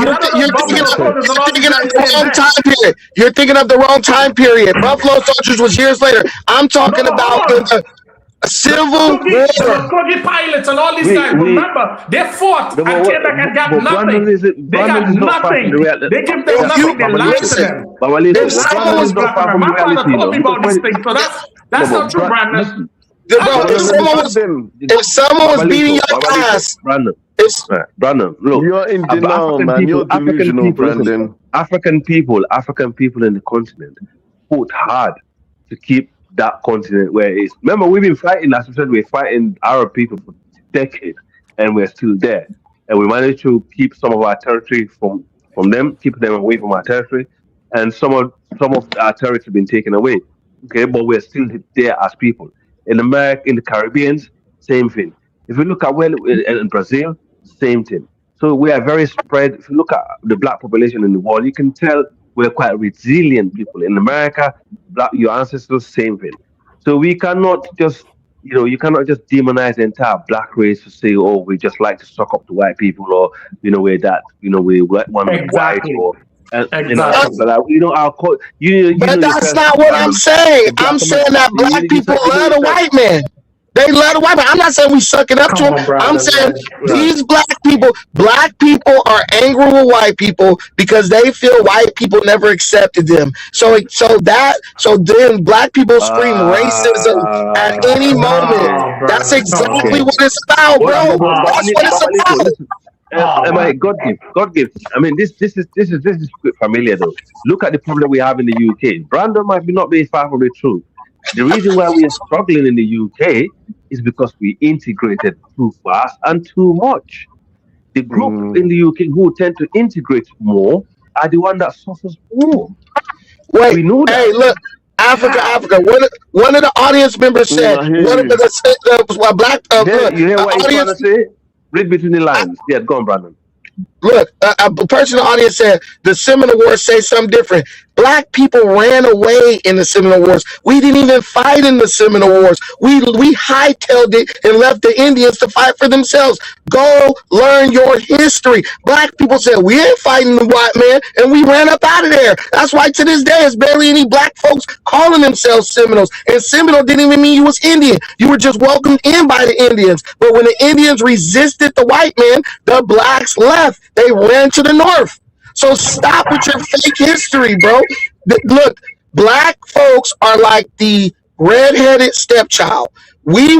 Speaker 6: You're thinking of the wrong time period. Buffalo soldiers was years later. I'm talking about the Civil War.
Speaker 18: Pilots and all these guys. Remember, they fought and came back and got nothing. They got nothing. They give them nothing. They lied to them. My father told me about this thing. So that's not true, Brandon.
Speaker 6: If someone was beating your ass,
Speaker 21: Brandon, look,
Speaker 19: you're in denial, man. You're delusional, Brandon.
Speaker 21: African people in the continent fought hard to keep that continent where it is. Remember, we've been fighting, as I said, we're fighting Arab people for decades, and we're still there. And we managed to keep some of our territory from them, keep them away from our territory, and some of our territory has been taken away. Okay, but we're still there as people. In America, in the Caribbean, same thing. If you look at in Brazil, same thing. So we are very spread. If you look at the black population in the world, you can tell we're quite resilient people. In America, your ancestors, same thing. So we cannot just, you cannot just demonize the entire black race to say, oh, we just like to suck up to white people, or we're that, we want to be white, or
Speaker 6: but that's not what I'm saying. I'm saying that black people love the white man. They love the white man. I'm not saying we suck it up to them. I'm saying these black people are angry with white people because they feel white people never accepted them. So then black people scream racism at any moment. That's exactly what it's about, bro. That's what it's about.
Speaker 21: God gives. I mean, this is familiar though. Look at the problem we have in the UK. Brandon might not be far from the truth. The reason why we are struggling in the UK is because we integrated too fast and too much. The group in the UK who tend to integrate more are the one that suffers more.
Speaker 6: Wait, we know that. Hey, look, Africa. One of the audience members said,
Speaker 21: you hear what he's trying to say? Read between the lines. Yeah, go on, Brandon.
Speaker 6: Look, a person in the audience said the Seminole Wars say something different. Black people ran away in the Seminole Wars. We didn't even fight in the Seminole Wars. We hightailed it and left the Indians to fight for themselves. Go learn your history. Black people said we ain't fighting the white man, and we ran up out of there. That's why to this day there's barely any black folks calling themselves Seminoles. And Seminole didn't even mean you was Indian. You were just welcomed in by the Indians. But when the Indians resisted the white man, the blacks left. They ran to the north. So stop with your fake history, bro. Look, Black folks are like the redheaded stepchild. We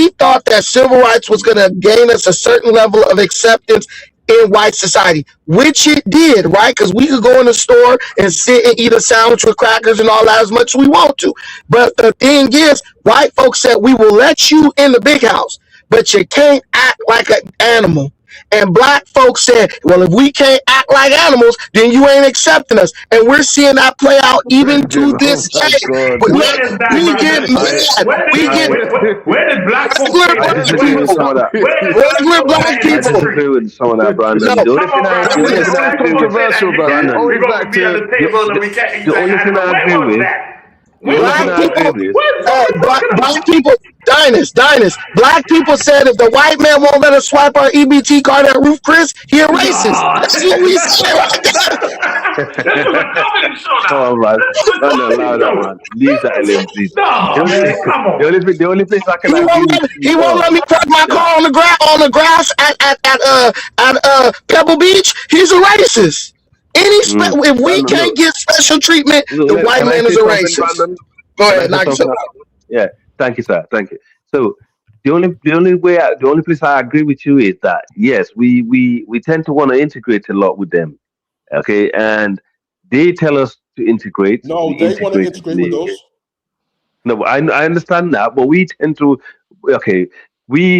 Speaker 6: thought that civil rights was going to gain us a certain level of acceptance in white society, which it did, right? Because we could go in the store and sit and eat a sandwich with crackers and all that as much as we want to. But the thing is, white folks said, we will let you in the big house, but you can't act like an animal. And black folks said, well, if we can't act like animals, then you ain't accepting us. And we're seeing that play out even to this day. But
Speaker 18: Where is that,
Speaker 6: we get mad.
Speaker 18: Where did black folks
Speaker 6: regular black people.
Speaker 21: I disagree with some of that, Brandon. The only thing I agree with,
Speaker 18: controversial, Brandon. We're going to be at the table and we can't.
Speaker 21: The only thing I agree with.
Speaker 6: Black people, Dinus, black people said if the white man won't let us swipe our EBT card at Roof Chris, he a racist. That's what we said right there.
Speaker 21: Come on, man. Don't allow that, man. Leave that alone, please. The only place I can
Speaker 6: he won't let me park my car on the grass at Pebble Beach. He's a racist. If we can't get special treatment, the white man is a racist. Go ahead,
Speaker 21: yeah, thank you, sir. Thank you. So the only place I agree with you is that yes, we tend to want to integrate a lot with them, okay, and they tell us to integrate.
Speaker 1: No, they want to integrate with us.
Speaker 21: No, I understand that, but we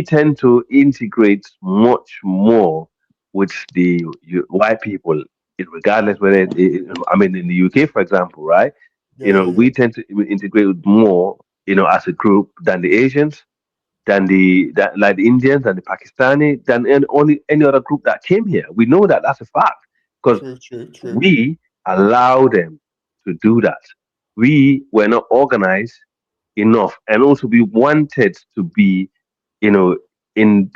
Speaker 21: tend to integrate much more with the white people, regardless whether in the UK, for example, right? We tend to integrate more, as a group than the Asians, than the Indians, than the Pakistani, than any other group that came here. We know that that's a fact because we allow them to do that. We were not organized enough, and also we wanted to be, to be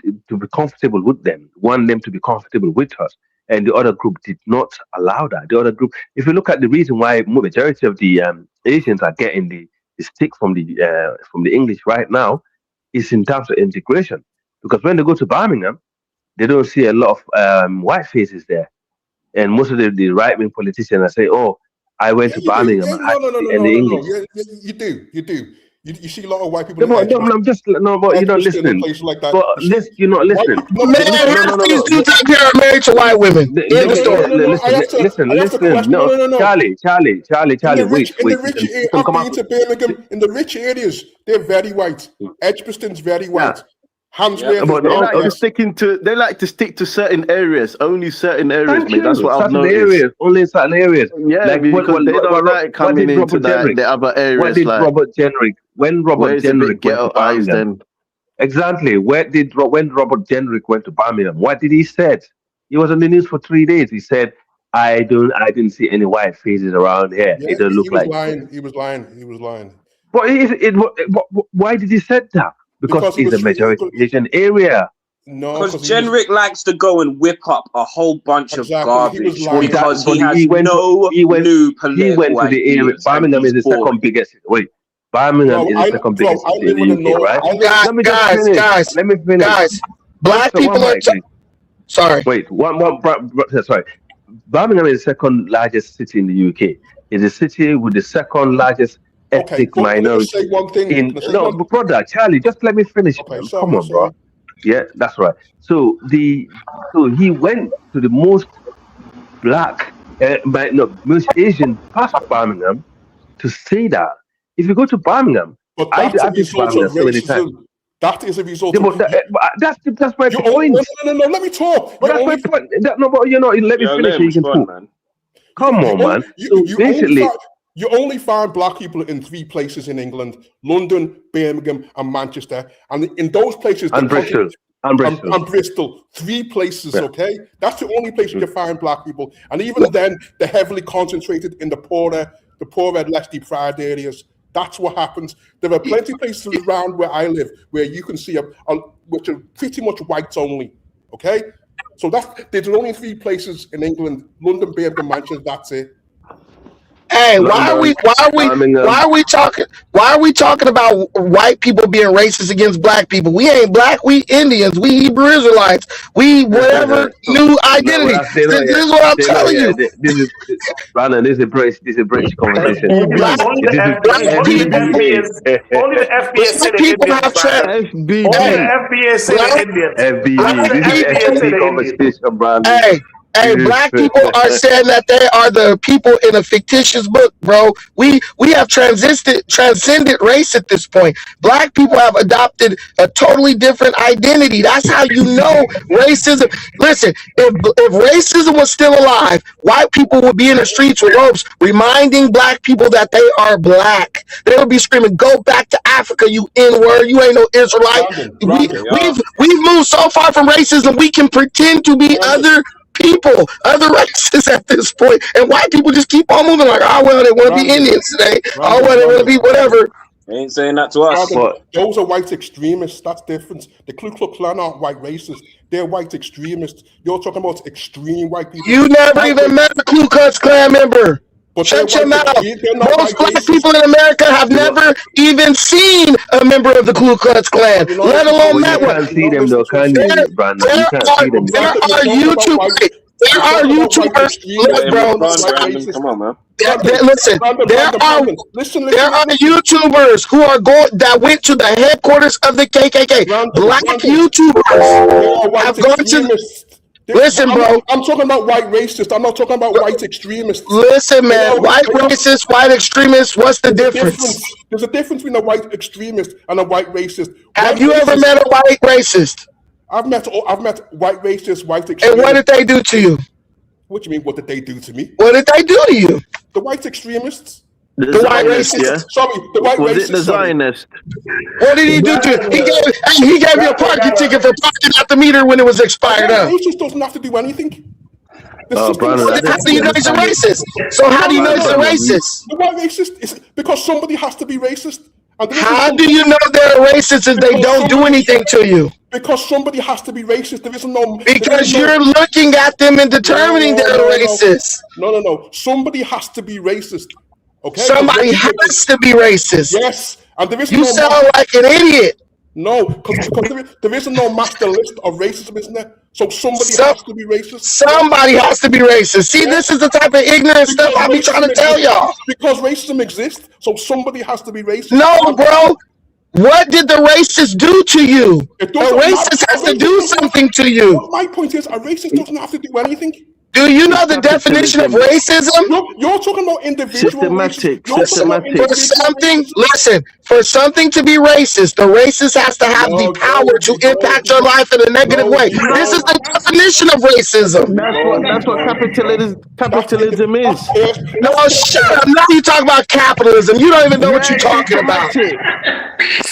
Speaker 21: comfortable with them, want them to be comfortable with us. And the other group did not allow that. The other group, if you look at the reason why majority of the Asians are getting the stick from the English right now, is in terms of integration. Because when they go to Birmingham, they don't see a lot of white faces there, and most of the right-wing politicians say, "Oh, I went to Birmingham."
Speaker 1: No. You do. You see a lot of white people.
Speaker 21: But you're not listening.
Speaker 1: Like that.
Speaker 21: But you're not listening.
Speaker 6: These dudes out there are married to white women.
Speaker 21: Listen. No, Charlie. Wait.
Speaker 1: In the rich areas, they're very white. Edgbaston's very white.
Speaker 19: They like to stick to certain areas, only certain areas, mate. That's what I've noticed.
Speaker 21: Only certain areas.
Speaker 19: Yeah, like because they don't like coming into the other areas.
Speaker 21: What did Robert Jenrick? When Robert Jenrick went to Birmingham, exactly. When Robert Jenrick went to Birmingham, what did he say? He was on the news for 3 days. He said, "I didn't see any white faces around here.
Speaker 1: Yeah,
Speaker 21: it don't look like."
Speaker 1: He was lying.
Speaker 21: But why did he say that? Because it's a majority Asian area.
Speaker 3: No, because Jenrick likes to go and whip up a whole bunch of garbage because he has no new political
Speaker 21: He went to the area. Birmingham is the second biggest. Wait, Birmingham is the second biggest city in the UK, right? Let me finish.
Speaker 6: Guys, black people are. Sorry.
Speaker 21: Wait, sorry. Birmingham is the second largest city in the UK. It's a city with the second largest ethnic minority.
Speaker 1: Say one thing.
Speaker 21: Brother, Charlie, just let me finish. Come on, bro. Yeah, that's right. So he went to the most most Asian part of Birmingham to say that. If you go to Birmingham, I've been to Birmingham so many times.
Speaker 1: That is a result.
Speaker 21: That's my point.
Speaker 1: No. Let me talk.
Speaker 21: But that's my point. But let me finish. So you can talk, man. Come on, man.
Speaker 1: You only find black people in 3 places in England: London, Birmingham, and Manchester. And in those places,
Speaker 21: and Bristol.
Speaker 1: And Bristol, 3 places. Okay, that's the only place you can find black people. And even then, they're heavily concentrated in the poorer, less deprived areas. That's what happens. There are plenty of places around where I live where you can see which are pretty much whites only. Okay, so there's only 3 places in England: London, Birmingham, Manchester. That's it.
Speaker 6: Hey,
Speaker 21: London, Birmingham.
Speaker 6: why are we talking about white people being racist against black people? We ain't black, we Indians, we Hebrew Israelites, we whatever new
Speaker 21: No,
Speaker 6: identity.
Speaker 21: but they
Speaker 6: This
Speaker 21: not yet.
Speaker 6: is what I'm
Speaker 21: They not
Speaker 6: telling
Speaker 21: yet.
Speaker 6: you.
Speaker 21: Brandon, this is a British conversation.
Speaker 6: Black,
Speaker 21: This
Speaker 8: Only the
Speaker 21: is
Speaker 8: FBA say
Speaker 6: black
Speaker 8: the
Speaker 6: people
Speaker 8: Indians,
Speaker 6: have
Speaker 8: Brandon. Only the FBA say the Indians.
Speaker 21: FBB.
Speaker 8: Only the
Speaker 21: This is
Speaker 8: FBA say
Speaker 21: FB
Speaker 8: the Indians.
Speaker 21: conversation, Brandon.
Speaker 6: Hey, black people are saying that they are the people in a fictitious book, bro. We have transcended race at this point. Black people have adopted a totally different identity. That's how you know racism. Listen, if racism was still alive, white people would be in the streets with ropes reminding black people that they are black. They would be screaming, "Go back to Africa, you N-word. You ain't no Israelite." We've moved so far from racism, we can pretend to be other people, other races at this point, and white people just keep on moving like, oh well, they want to be Indians today. Oh well, they want to be whatever.
Speaker 3: They ain't saying that to us.
Speaker 1: Those are white extremists. That's different. The Ku Klux Klan aren't white racists. They're white extremists. You're talking about extreme white people.
Speaker 6: You never even met a Ku Klux Klan member. Shut your mouth. Most black people in America have never even seen a member of the Ku Klux Klan, let alone met one.
Speaker 21: You can't see them though, can you, Brandon? You can't see them.
Speaker 6: There are YouTubers. Look, bro.
Speaker 3: Come on, man.
Speaker 6: Listen, there are YouTubers who are that went to the headquarters of the KKK. Black YouTubers have gone to. Listen, bro.
Speaker 1: I'm talking about white racists. I'm not talking about white extremists.
Speaker 6: Listen, man. White racists, white extremists. What's the difference?
Speaker 1: There's a difference between a white extremist and a white racist.
Speaker 6: Have you ever met a white racist?
Speaker 1: I've met white racists, white extremists.
Speaker 6: And what did they do to you?
Speaker 1: What do you mean? What did they do to me?
Speaker 6: What did they do to you?
Speaker 1: The white extremists.
Speaker 6: The white racist.
Speaker 1: Yeah? Sorry, the white
Speaker 19: was
Speaker 1: racist.
Speaker 19: it the Zionist?
Speaker 6: What did he do to you? He gave you a parking ticket for parking at the meter when it was expired up.
Speaker 1: Racist doesn't have to do anything.
Speaker 6: How do you know he's a racist? So how do you know he's a racist?
Speaker 1: The white racist is because somebody has to be racist.
Speaker 6: How do you know they're racist if they don't do anything to you?
Speaker 1: Because somebody has to be racist. There isn't no.
Speaker 6: Because you're looking at them and determining they're racist.
Speaker 1: No. Somebody has to be racist. Okay.
Speaker 6: Somebody has to be racist.
Speaker 1: Yes, and there is
Speaker 6: you sound like an idiot.
Speaker 1: No, because there isn't no master list of racism, isn't there? So somebody has to be racist.
Speaker 6: Somebody has to be racist. See, this is the type of ignorant stuff I be trying to tell y'all.
Speaker 1: Because racism exists, so somebody has to be racist.
Speaker 6: No, bro. What did the racist do to you? A racist has to do something to you.
Speaker 1: My point is, a racist doesn't have to do anything.
Speaker 6: Do you know the definition of racism?
Speaker 1: You're talking about individual
Speaker 19: systematic.
Speaker 6: For something to be racist, the racist has to have the power to impact your life in a negative way. This is the definition of racism.
Speaker 19: That's what capitalism is.
Speaker 6: No, shut up. Now you talk about capitalism. You don't even know what you're talking about.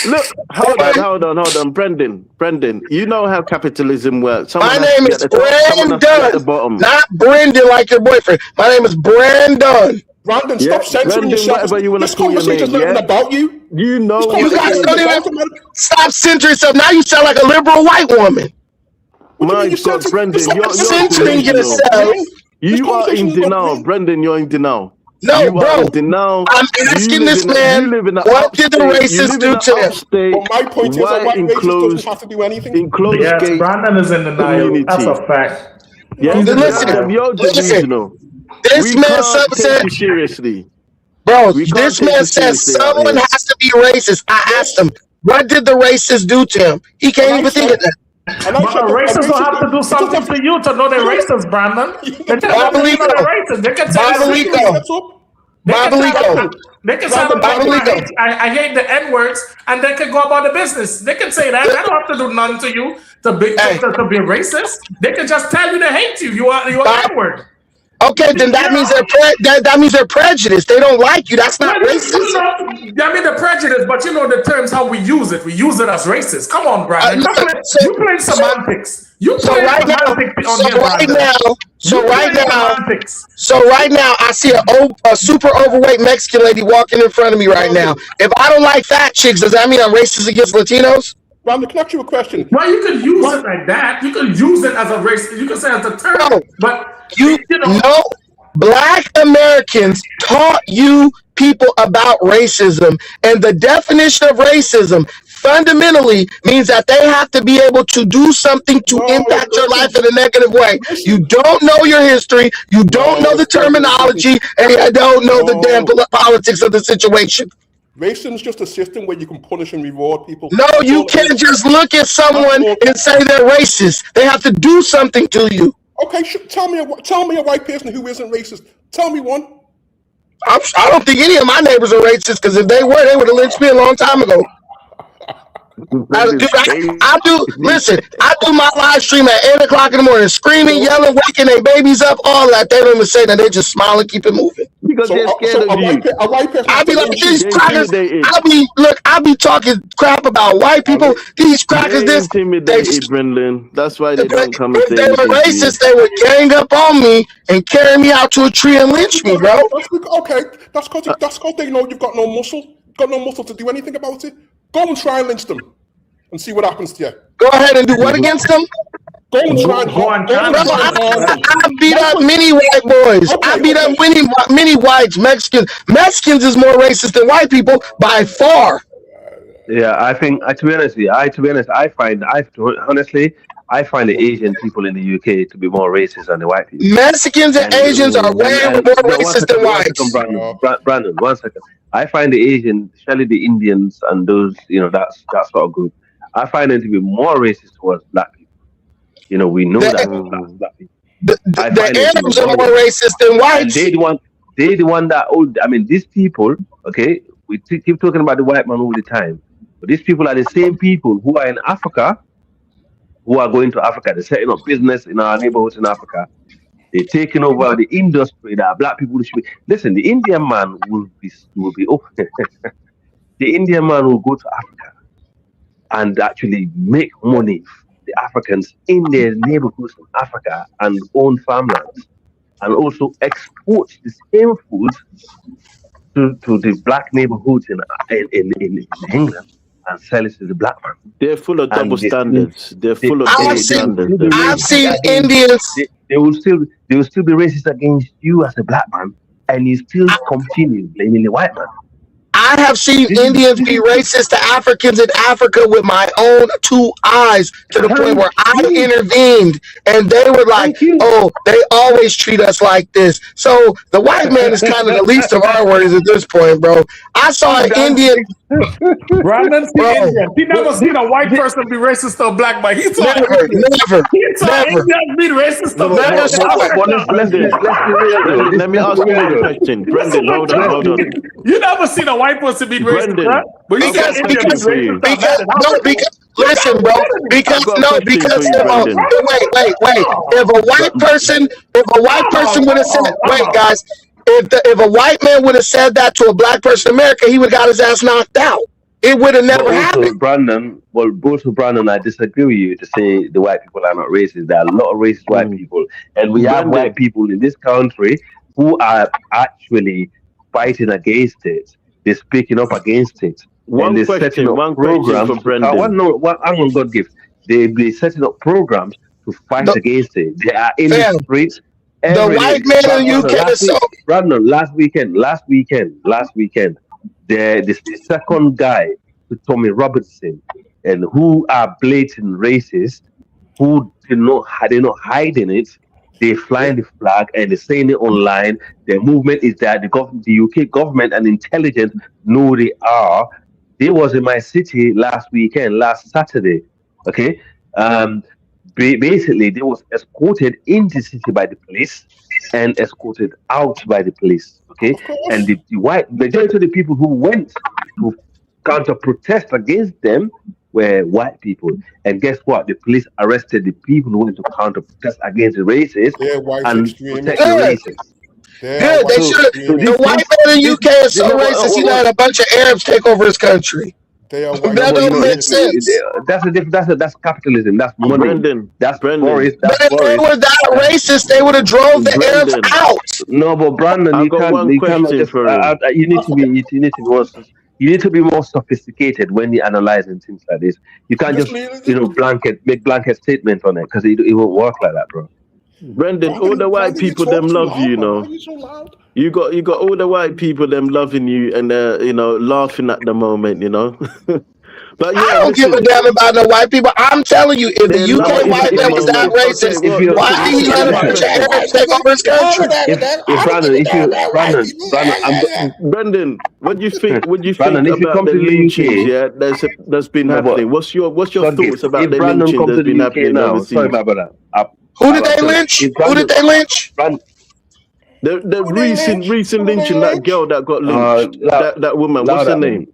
Speaker 19: Look, hold on, Brendan. You know how capitalism works.
Speaker 6: My name is Brandon, not Brendan like your boyfriend. My name is Brandon.
Speaker 1: Brandon, stop censoring yourself. This conversation is not even about you.
Speaker 19: You know,
Speaker 6: you guys don't even stop censoring yourself. Now you sound like a liberal white woman.
Speaker 19: My God, Brendan, you're
Speaker 6: censoring yourself.
Speaker 19: You are in denial, Brendan. You're in denial.
Speaker 6: No, bro. I'm asking this man, what did the racist do to him?
Speaker 1: Well, my point is, a white racist doesn't have to do anything.
Speaker 8: Yes, Brandon is in denial. That's a fact.
Speaker 19: Yeah, you're delusional.
Speaker 6: This man said
Speaker 19: seriously.
Speaker 6: Bro, this man says someone has to be racist. I asked him, what did the racist do to him? He can't even think of that.
Speaker 8: But a racist will have to do something to you to know they're racist, Brandon. They can know they're racist. They can say I hate the N-words, and they can go about the business. They can say that. They don't have to do nothing to you to be racist. They can just tell you they hate you. You are N-word.
Speaker 6: Okay, then that means that means they're prejudiced. They don't like you. That's not racist.
Speaker 8: I mean, the prejudice, but you know the terms how we use it. We use it as racist. Come on, Brandon. You play semantics. So right
Speaker 6: now, I see a super overweight Mexican lady walking in front of me right now. If I don't like fat chicks, does that mean I'm racist against Latinos?
Speaker 1: Brandon, can I ask you a question?
Speaker 8: Well, you could use it like that. You could use it as a race. You could say as a term, but
Speaker 6: you know. Black Americans taught you people about racism, and the definition of racism fundamentally means that they have to be able to do something to impact your life in a negative way. You don't know your history, you don't know the terminology, and you don't know the damn politics of the situation.
Speaker 1: Racism is just a system where you can punish and reward people.
Speaker 6: No, you can't just look at someone and say they're racist. They have to do something to you.
Speaker 1: Okay, tell me a white person who isn't racist. Tell me one.
Speaker 6: I don't think any of my neighbors are racist, because if they were, they would have lynched me a long time ago. I do. Listen, I do my live stream at 8 o'clock in the morning, screaming, yelling, waking their babies up, all that. They don't even say that. They just smile and keep it moving.
Speaker 19: Because they're scared of you.
Speaker 6: I be like, these crackers. I be talking crap about white people. These crackers.
Speaker 19: They're intimidated, Brendan. That's why they don't come and
Speaker 6: If
Speaker 19: say
Speaker 6: they were
Speaker 19: anything to you.
Speaker 6: racist, they would gang up on me and carry me out to a tree and lynch me, bro.
Speaker 1: Okay, that's because they know you've got no muscle. Got no muscle to do anything about it. Go and try and lynch them and see what happens to you.
Speaker 6: Go ahead and do what against them?
Speaker 1: Go and try and
Speaker 6: I beat up many white boys. I beat up many whites, Mexicans. Mexicans is more racist than white people by far.
Speaker 21: Yeah, I think to be honest, I find the Asian people in the UK to be more racist than the white people.
Speaker 6: Mexicans and Asians are way more racist than whites.
Speaker 21: Brandon, 1 second. I find the Asian, especially the Indians and those, that sort of group, I find them to be more racist towards black people. We know that black people.
Speaker 6: The Arabs are more racist than whites.
Speaker 21: And they the one that these people, okay, we keep talking about the white man all the time, but these people are the same people who are in Africa, who are going to Africa. They're setting up business in our neighborhoods in Africa. They're taking over the industry that black people should be. Listen, the Indian man will be the Indian man will go to Africa and actually make money, the Africans in their neighborhoods in Africa, and own farmlands, and also export the same food to the black neighborhoods in England and sell it to the black man.
Speaker 19: They're full of double standards. They're full of double standards.
Speaker 6: I've seen Indians.
Speaker 21: They will still be racist against you as a black man, and you still continue blaming the white man.
Speaker 6: I have seen Indians be racist to Africans in Africa with my own 2 eyes, to the point where I intervened, and they were like, "Oh, they always treat us like this." So the white man is kind of the least of our worries at this point, bro. I saw an Indian.
Speaker 8: Brandon, he never seen a white person be racist to a black man. He saw
Speaker 6: never.
Speaker 8: Indians be racist to black men.
Speaker 19: Let me ask you a question, Brendan. Hold on.
Speaker 8: You never seen a white person be racist, right? But
Speaker 6: because listen, bro. Wait. If a white person would have said, wait, guys. If a white man would have said that to a black person in America, he would have got his ass knocked out. It would have never happened.
Speaker 21: Brandon, I disagree with you to say the white people are not racist. There are a lot of racist white people, and we have white people in this country who are actually fighting against it. They're speaking up against it.
Speaker 19: One question for Brendan.
Speaker 21: God gives. They're setting up programs to fight against it. They are in the streets.
Speaker 6: The white man in the UK is so.
Speaker 21: Brandon, last weekend, the second guy, Tommy Robertson, and who are blatant racists, who they're not hiding it. They're flying the flag and they're saying it online. Their movement is that the UK government and intelligence know they are. They was in my city last Saturday. Okay, basically they was escorted into the city by the police and escorted out by the police. Okay, and the white majority of the people who went to counter protest against them were white people. And guess what? The police arrested the people who went to counter protest against the racists and protect the racists.
Speaker 6: Good. They should. The white man in the UK is so racist. He let a bunch of Arabs take over his country. That don't make sense.
Speaker 21: That's capitalism. That's money.
Speaker 19: Brendan,
Speaker 21: that's
Speaker 19: Brendan.
Speaker 6: But if they were that racist, they would have drove the Arabs out.
Speaker 21: No, but Brandon, you need to be more sophisticated when you're analyzing things like this. You can't just make blanket statements on it, because it won't work like that, bro.
Speaker 19: Brendan, all the white people them love you, you know. You got all the white people them loving you and laughing at the moment, you know. But yeah,
Speaker 6: I don't give a damn about no white people. I'm telling you, if the UK white man was that racist, why did he let a bunch of Arabs take over his country?
Speaker 19: Brendan, what do you think? What do you
Speaker 21: Brandon,
Speaker 19: think
Speaker 21: if you
Speaker 19: about
Speaker 21: come
Speaker 19: the
Speaker 21: to the
Speaker 19: lynchings?
Speaker 21: UK,
Speaker 19: Yeah, that's been happening. What's your thoughts about the
Speaker 21: Brandon
Speaker 19: lynchings
Speaker 21: comes
Speaker 19: that's
Speaker 21: to
Speaker 19: been
Speaker 21: the UK
Speaker 19: happening
Speaker 21: now,
Speaker 19: overseas?
Speaker 21: sorry, my brother.
Speaker 6: Who did they lynch? Who did they lynch?
Speaker 19: The recent lynching, that girl that got lynched, that woman, what's her name?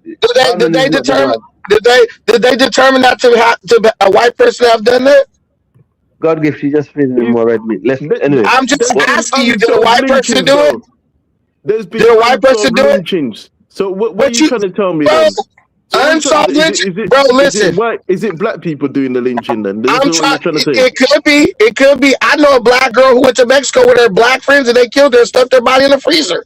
Speaker 6: Did they determine that to a white person have done that?
Speaker 21: God gives you just feeding him more red meat. Anyway,
Speaker 6: I'm just asking you, did a
Speaker 19: unsolved
Speaker 6: white person
Speaker 19: lynchings,
Speaker 6: do it?
Speaker 19: though. There's been
Speaker 6: Did a white person
Speaker 19: unsolved
Speaker 6: do it?
Speaker 19: lynchings. So what are you trying to tell me
Speaker 6: Bro,
Speaker 19: then? So
Speaker 6: unsolved lynching, bro. Listen,
Speaker 19: is it black people doing the lynching then? That's
Speaker 6: I'm
Speaker 19: what you're trying to say.
Speaker 6: It could be. It could be. I know a black girl who went to Mexico with her black friends and they killed her and stuffed her body in the freezer.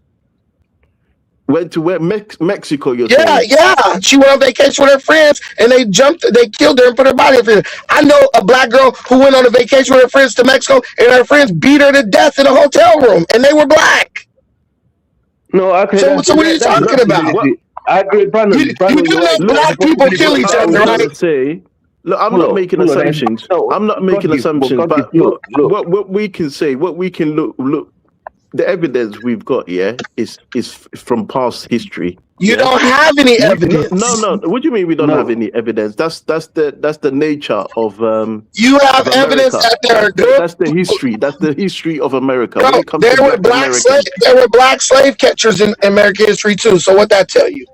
Speaker 19: Went to where? Mexico, you're
Speaker 6: Yeah,
Speaker 19: saying?
Speaker 6: yeah. She went on vacation with her friends and they killed her and put her body in the freezer. I know a black girl who went on a vacation with her friends to Mexico and her friends beat her to death in a hotel room and they were black.
Speaker 21: No, okay.
Speaker 6: So what are you talking about?
Speaker 21: I agree, Brandon.
Speaker 6: You know black people kill each other, right?
Speaker 19: Look, I'm not making assumptions. I'm not making assumptions, but what we can say, what we can look, the evidence we've got, is from past history.
Speaker 6: You don't have any evidence.
Speaker 19: No. What do you mean we don't have any evidence? That's the nature of
Speaker 6: you have
Speaker 19: of
Speaker 6: evidence that they're good.
Speaker 19: That's the history. That's the history of America.
Speaker 6: Bro,
Speaker 19: When it comes
Speaker 6: there
Speaker 19: to
Speaker 6: were black slave catchers in American history too. So what that tell you?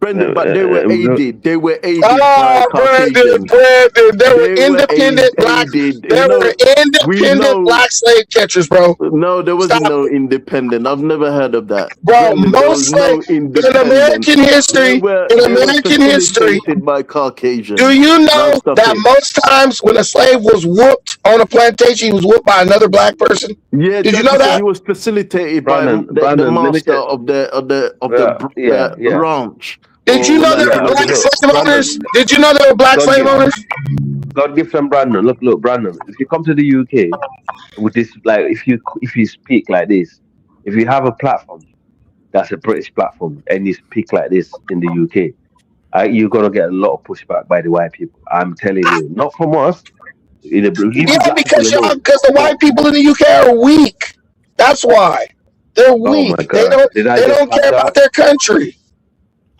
Speaker 19: Brendan, but they were aided. They were aided by
Speaker 6: Brandon,
Speaker 19: Caucasians.
Speaker 6: there were independent black. There were independent black slave catchers, bro.
Speaker 19: No, there wasn't no independent. I've never heard of that,
Speaker 6: bro. Most slave in American history.
Speaker 19: By Caucasians.
Speaker 6: Do you know that most times when a slave was whooped on a plantation, he was whooped by another black person?
Speaker 19: Yeah,
Speaker 6: did you know that
Speaker 19: he was facilitated by the master of the ranch?
Speaker 6: Did you know there were black slave owners? Did you know there were black slave owners?
Speaker 21: God give them Brandon. Look, Brandon. If you come to the UK with this, like, if you speak like this, if you have a platform that's a British platform and you speak like this in the UK, you're gonna get a lot of pushback by the white people. I'm telling you, not from us.
Speaker 6: Because the white people in the UK are weak. That's why they're weak.
Speaker 21: Oh my God.
Speaker 6: They don't care about their country.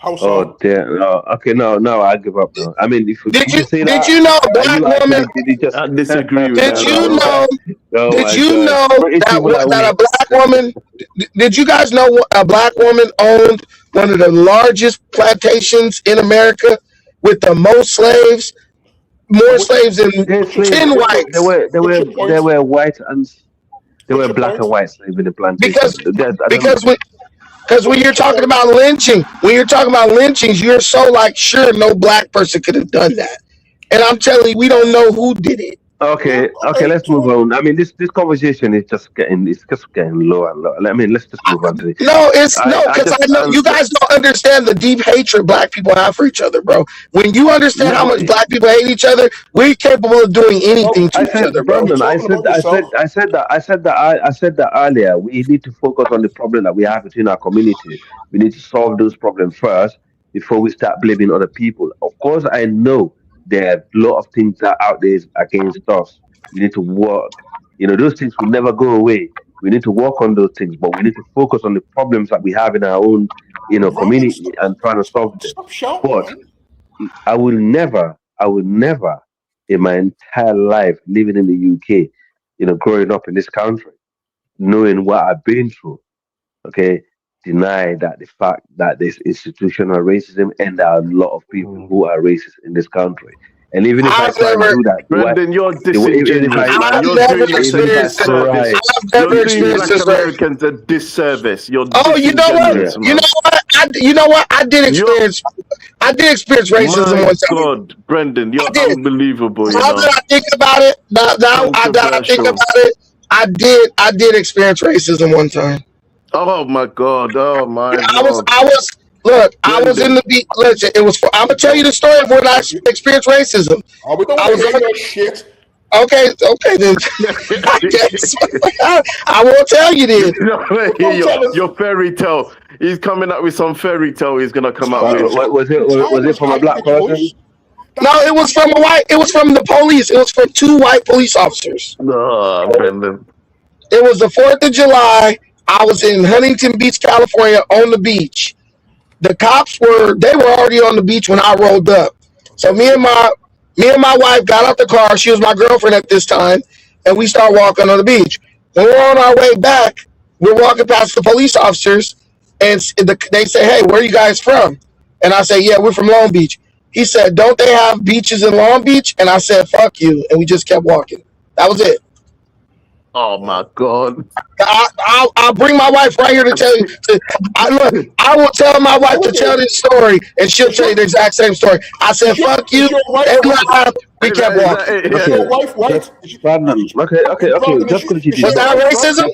Speaker 21: Oh dear. No. Okay, no, I give up now. I mean, if
Speaker 6: did you know a black woman?
Speaker 19: I disagree with that.
Speaker 6: Did you know that a black woman? Did you guys know a black woman owned one of the largest plantations in America with the most slaves? More slaves than 10 whites.
Speaker 21: There were white and there were black and white slaves in the plantation.
Speaker 6: Because when you're talking about lynching, you're so sure no black person could have done that. And I'm telling you, we don't know who did it.
Speaker 21: Okay, let's move on. I mean, this conversation is just getting lower and lower. I mean, let's just move on to it.
Speaker 6: No, because I know you guys don't understand the deep hatred black people have for each other, bro. When you understand how much black people hate each other, we're capable of doing anything to each other, bro.
Speaker 21: Brandon, I said that earlier. We need to focus on the problem that we have within our community. We need to solve those problems first before we start blaming other people. Of course, I know there are a lot of things that are out there against us. We need to work. Those things will never go away. We need to work on those things, but we need to focus on the problems that we have in our own, community and trying to solve them. But I will never, in my entire life living in the UK, growing up in this country, knowing what I've been through, deny that the fact that there's institutional racism and there are a lot of people who are racist in this country. And even if I try to do that,
Speaker 19: Brendan, you're disingenuous, man. You're doing us a disservice. You're doing Black Americans a disservice. You're
Speaker 6: you know what? I did experience racism one time.
Speaker 19: God, Brendan, you're unbelievable.
Speaker 6: Now that I think about it, I did experience racism one time.
Speaker 19: Oh my God! Oh my God!
Speaker 6: I was in the beat. Listen, I'm gonna tell you the story of when I experienced racism.
Speaker 1: We don't want to hear your shit.
Speaker 6: Okay, then. I guess I won't tell you then.
Speaker 19: Your fairy tale. He's coming up with some fairy tale. He's gonna come up with.
Speaker 21: Was it from a black person?
Speaker 6: No, it was from a white. It was from the police. It was from 2 white police officers.
Speaker 19: Oh, Brendan.
Speaker 6: It was the 4th of July. I was in Huntington Beach, California, on the beach. The cops were already on the beach when I rolled up. So me and my wife got out the car. She was my girlfriend at this time, and we start walking on the beach. When we're on our way back, we're walking past the police officers, and they say, "Hey, where are you guys from?" And I say, "Yeah, we're from Long Beach." He said, "Don't they have beaches in Long Beach?" And I said, "Fuck you," and we just kept walking. That was it.
Speaker 19: Oh my God!
Speaker 6: I'll bring my wife right here to tell you. I will tell my wife to tell this story, and she'll tell you the exact same story. I said, "Fuck you," and we kept walking.
Speaker 21: Okay, Brandon. Okay. Just because you
Speaker 6: was that racism?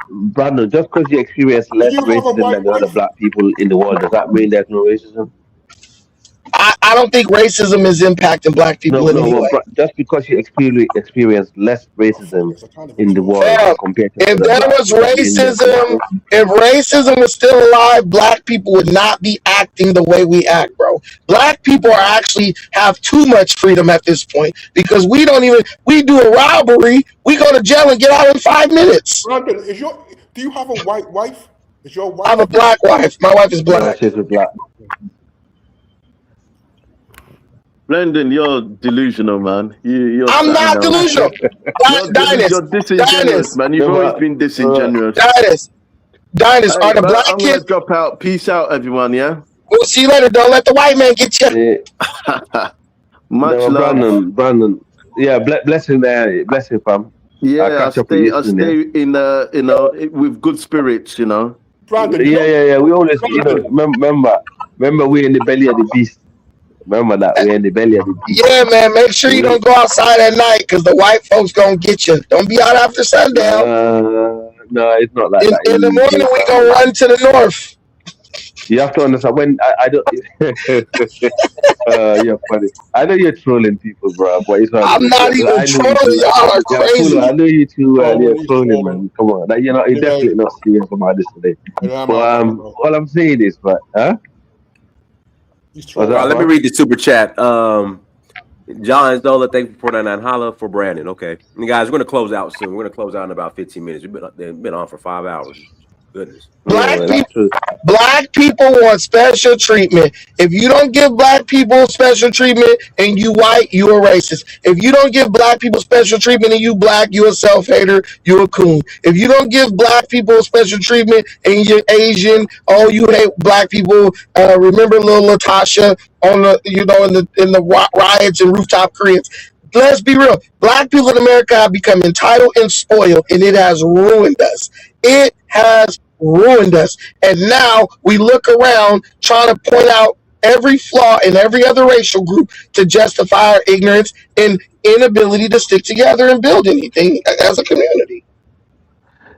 Speaker 21: Brandon, just because you experience less racism than the other black people in the world, does that mean there's no racism?
Speaker 6: I don't think racism is impacting black people in any way.
Speaker 21: Just because you experience less racism in the world compared to
Speaker 6: if there was racism, if racism was still alive, black people would not be acting the way we act, bro. Black people actually have too much freedom at this point because we do a robbery, we go to jail and get out in 5 minutes.
Speaker 1: Brandon, do you have a white wife? Is your wife?
Speaker 6: I have a black wife. My wife is black.
Speaker 21: She's black.
Speaker 19: Brendan, you're delusional, man.
Speaker 6: I'm not delusional.
Speaker 19: You're disingenuous, man. You've always been disingenuous.
Speaker 6: Dinus, are the black
Speaker 19: I'm
Speaker 6: kids?
Speaker 19: gonna drop out. Peace out, everyone. Yeah.
Speaker 6: We'll see you later. Don't let the white man get you.
Speaker 19: Much love,
Speaker 21: Brandon. Yeah, blessing there, blessing, fam.
Speaker 19: Yeah, I stay in with good spirits, you know.
Speaker 1: Brandon,
Speaker 21: yeah. We always, remember we're in the belly of the beast. Remember that we're in the belly of the beast.
Speaker 6: Yeah, man. Make sure you don't go outside at night because the white folks gonna get you. Don't be out after sundown.
Speaker 21: No, it's not like that.
Speaker 6: In the morning, we gonna run to the north.
Speaker 21: You have to understand when I don't. You're funny. I know you're trolling people, bro, but it's not.
Speaker 6: I'm not even trolling. Y'all are crazy.
Speaker 21: I know you too. You're trolling, man. Come on, like, you're definitely not serious about this today. But all I'm saying is,
Speaker 2: let me read the super chat. John Zola, thank you for 499. Holla for Brandon. Okay, and guys, we're gonna close out soon. We're gonna close out in about 15 minutes. We've been on for 5 hours. Goodness.
Speaker 6: Black people want special treatment. If you don't give black people special treatment and you white, you a racist. If you don't give black people special treatment and you black, you a self-hater, you a coon. If you don't give black people special treatment and you're Asian, you hate black people. Remember little Latasha on in the riots and rooftop Koreans. Let's be real. Black people in America have become entitled and spoiled, and it has ruined us. It has ruined us. And now we look around trying to point out every flaw in every other racial group to justify our ignorance and inability to stick together and build anything as a community.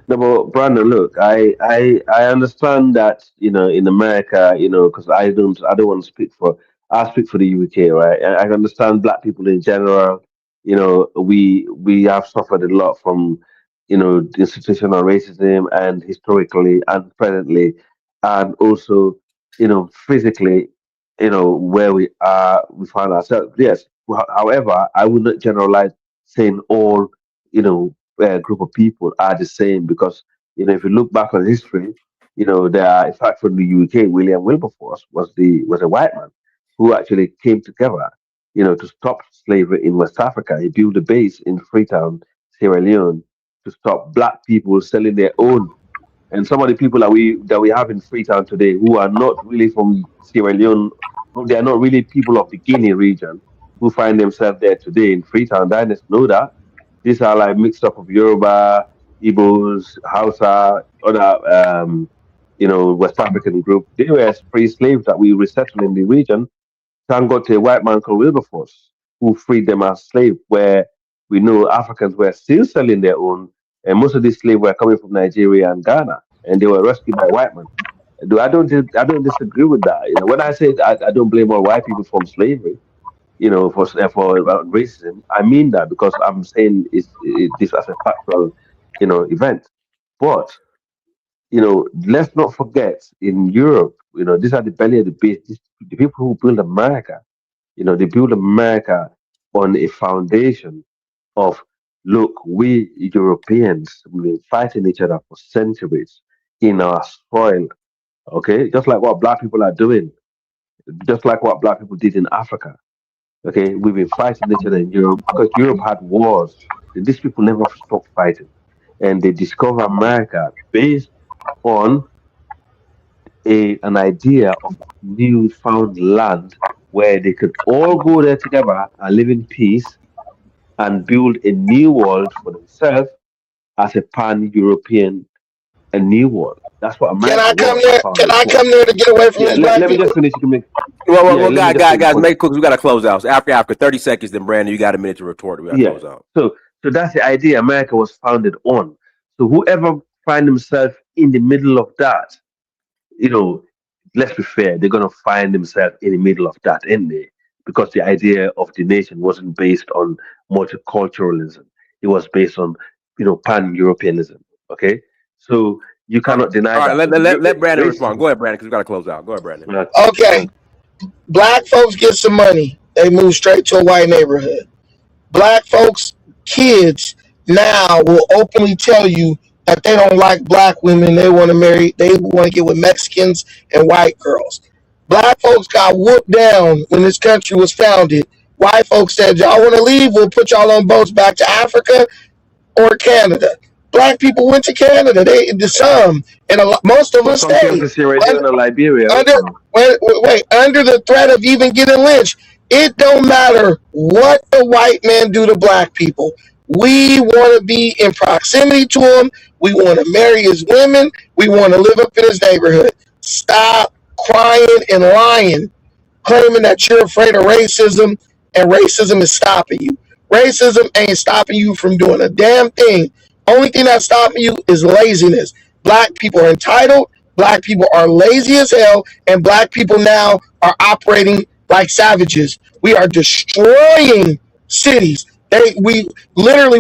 Speaker 21: No, but Brandon, look, I understand that, in America, because I don't want to speak for. I speak for the UK, right? I understand black people in general. We have suffered a lot from, institutional racism, and historically and presently, and also, physically, where we find ourselves. Yes. However, I would not generalize saying all, group of people are the same, because, if you look back on history, there are, in fact, from the UK, William Wilberforce was a white man who actually came together, to stop slavery in West Africa. He built a base in Freetown, Sierra Leone, to stop black people selling their own. And some of the people that we have in Freetown today, who are not really from Sierra Leone, they are not really people of the Guinea region, who find themselves there today in Freetown. Diners know that. These are like mixed up of Yoruba, Igbos, Hausa, other West African group. They were free slaves that we resettled in the region. Thank God to a white man called Wilberforce, who freed them as slaves, where we know Africans were still selling their own, and most of these slaves were coming from Nigeria and Ghana, and they were rescued by white men. I don't disagree with that. When I say I don't blame all white people from slavery, you know, for about racism. I mean that because I'm saying this as a factual, you know, event. But you know, let's not forget in Europe, you know, these are the belly of the beast. The people who build America, you know, they build America on a foundation of, look, we Europeans, we've been fighting each other for centuries in our soil, okay? Just like what black people are doing, just like what black people did in Africa, okay? We've been fighting each other in Europe because Europe had wars. These people never stopped fighting. And they discover America based on an idea of newfound land where they could all go there together and live in peace and build a new world for themselves as a pan-European, a new world. That's what
Speaker 6: Can
Speaker 21: America
Speaker 6: I come
Speaker 21: was
Speaker 6: there? Can
Speaker 21: founded
Speaker 6: I
Speaker 21: for.
Speaker 6: come there to get away from
Speaker 21: Yeah,
Speaker 6: these black
Speaker 21: let me
Speaker 6: people?
Speaker 21: just finish. You can make.
Speaker 2: Well,
Speaker 21: Let me just finish.
Speaker 2: guys, make it quick. We got to close out. So after 30 seconds, then Brandon, you got a minute to retort. We got to
Speaker 21: Yeah.
Speaker 2: close out.
Speaker 21: So that's the idea America was founded on. So whoever find himself in the middle of that, you know, let's be fair, they're gonna find themselves in the middle of that, ain't they? Because the idea of the nation wasn't based on multiculturalism; it was based on, you know, pan-Europeanism. Okay, so you cannot deny
Speaker 2: All right,
Speaker 21: that. But
Speaker 2: let Brandon respond.
Speaker 21: racism,
Speaker 2: Go ahead, Brandon, because we got to close out. Go ahead, Brandon.
Speaker 6: Okay, black folks get some money. They move straight to a white neighborhood. Black folks, kids now will openly tell you that they don't like black women. They want to marry, they want to get with Mexicans and white girls. Black folks got whooped down when this country was founded. White folks said, y'all want to leave? We'll put y'all on boats back to Africa or Canada. Black people went to Canada. They some, and most of them
Speaker 21: some came
Speaker 6: stayed.
Speaker 21: to Sierra Leone and Liberia.
Speaker 6: Under under the threat of even getting lynched. It don't matter what the white man do to black people. We want to be in proximity to him. We want to marry his women. We want to live up in his neighborhood. Stop crying and lying, claiming that you're afraid of racism and racism is stopping you. Racism ain't stopping you from doing a damn thing. Only thing that's stopping you is laziness. Black people are entitled. Black people are lazy as hell, and black people now are operating like savages. We are destroying cities. We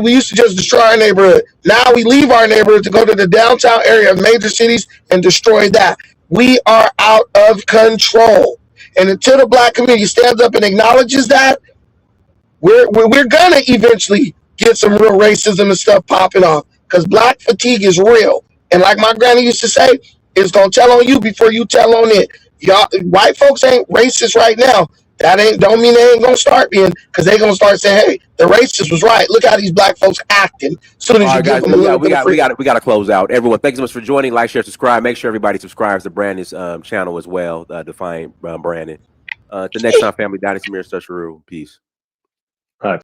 Speaker 6: used to just destroy our neighborhood. Now we leave our neighborhood to go to the downtown area of major cities and destroy that. We are out of control. And until the black community stands up and acknowledges that, we're gonna eventually get some real racism and stuff popping off. Because black fatigue is real. And like my granny used to say, it's gonna tell on you before you tell on it. Y'all white folks ain't racist right now. That don't mean they ain't gonna start being, because they gonna start saying, hey, the racist was right. Look how these black folks acting. As soon as
Speaker 2: All
Speaker 6: you
Speaker 2: right,
Speaker 6: give
Speaker 2: guys,
Speaker 6: them a little bit of freedom.
Speaker 2: we got to close out. Everyone, thanks so much for joining. Like, share, subscribe. Make sure everybody subscribes to Brandon's channel as well. Define Brandon. The next time, family, Dynasty Mirror Search for Peace.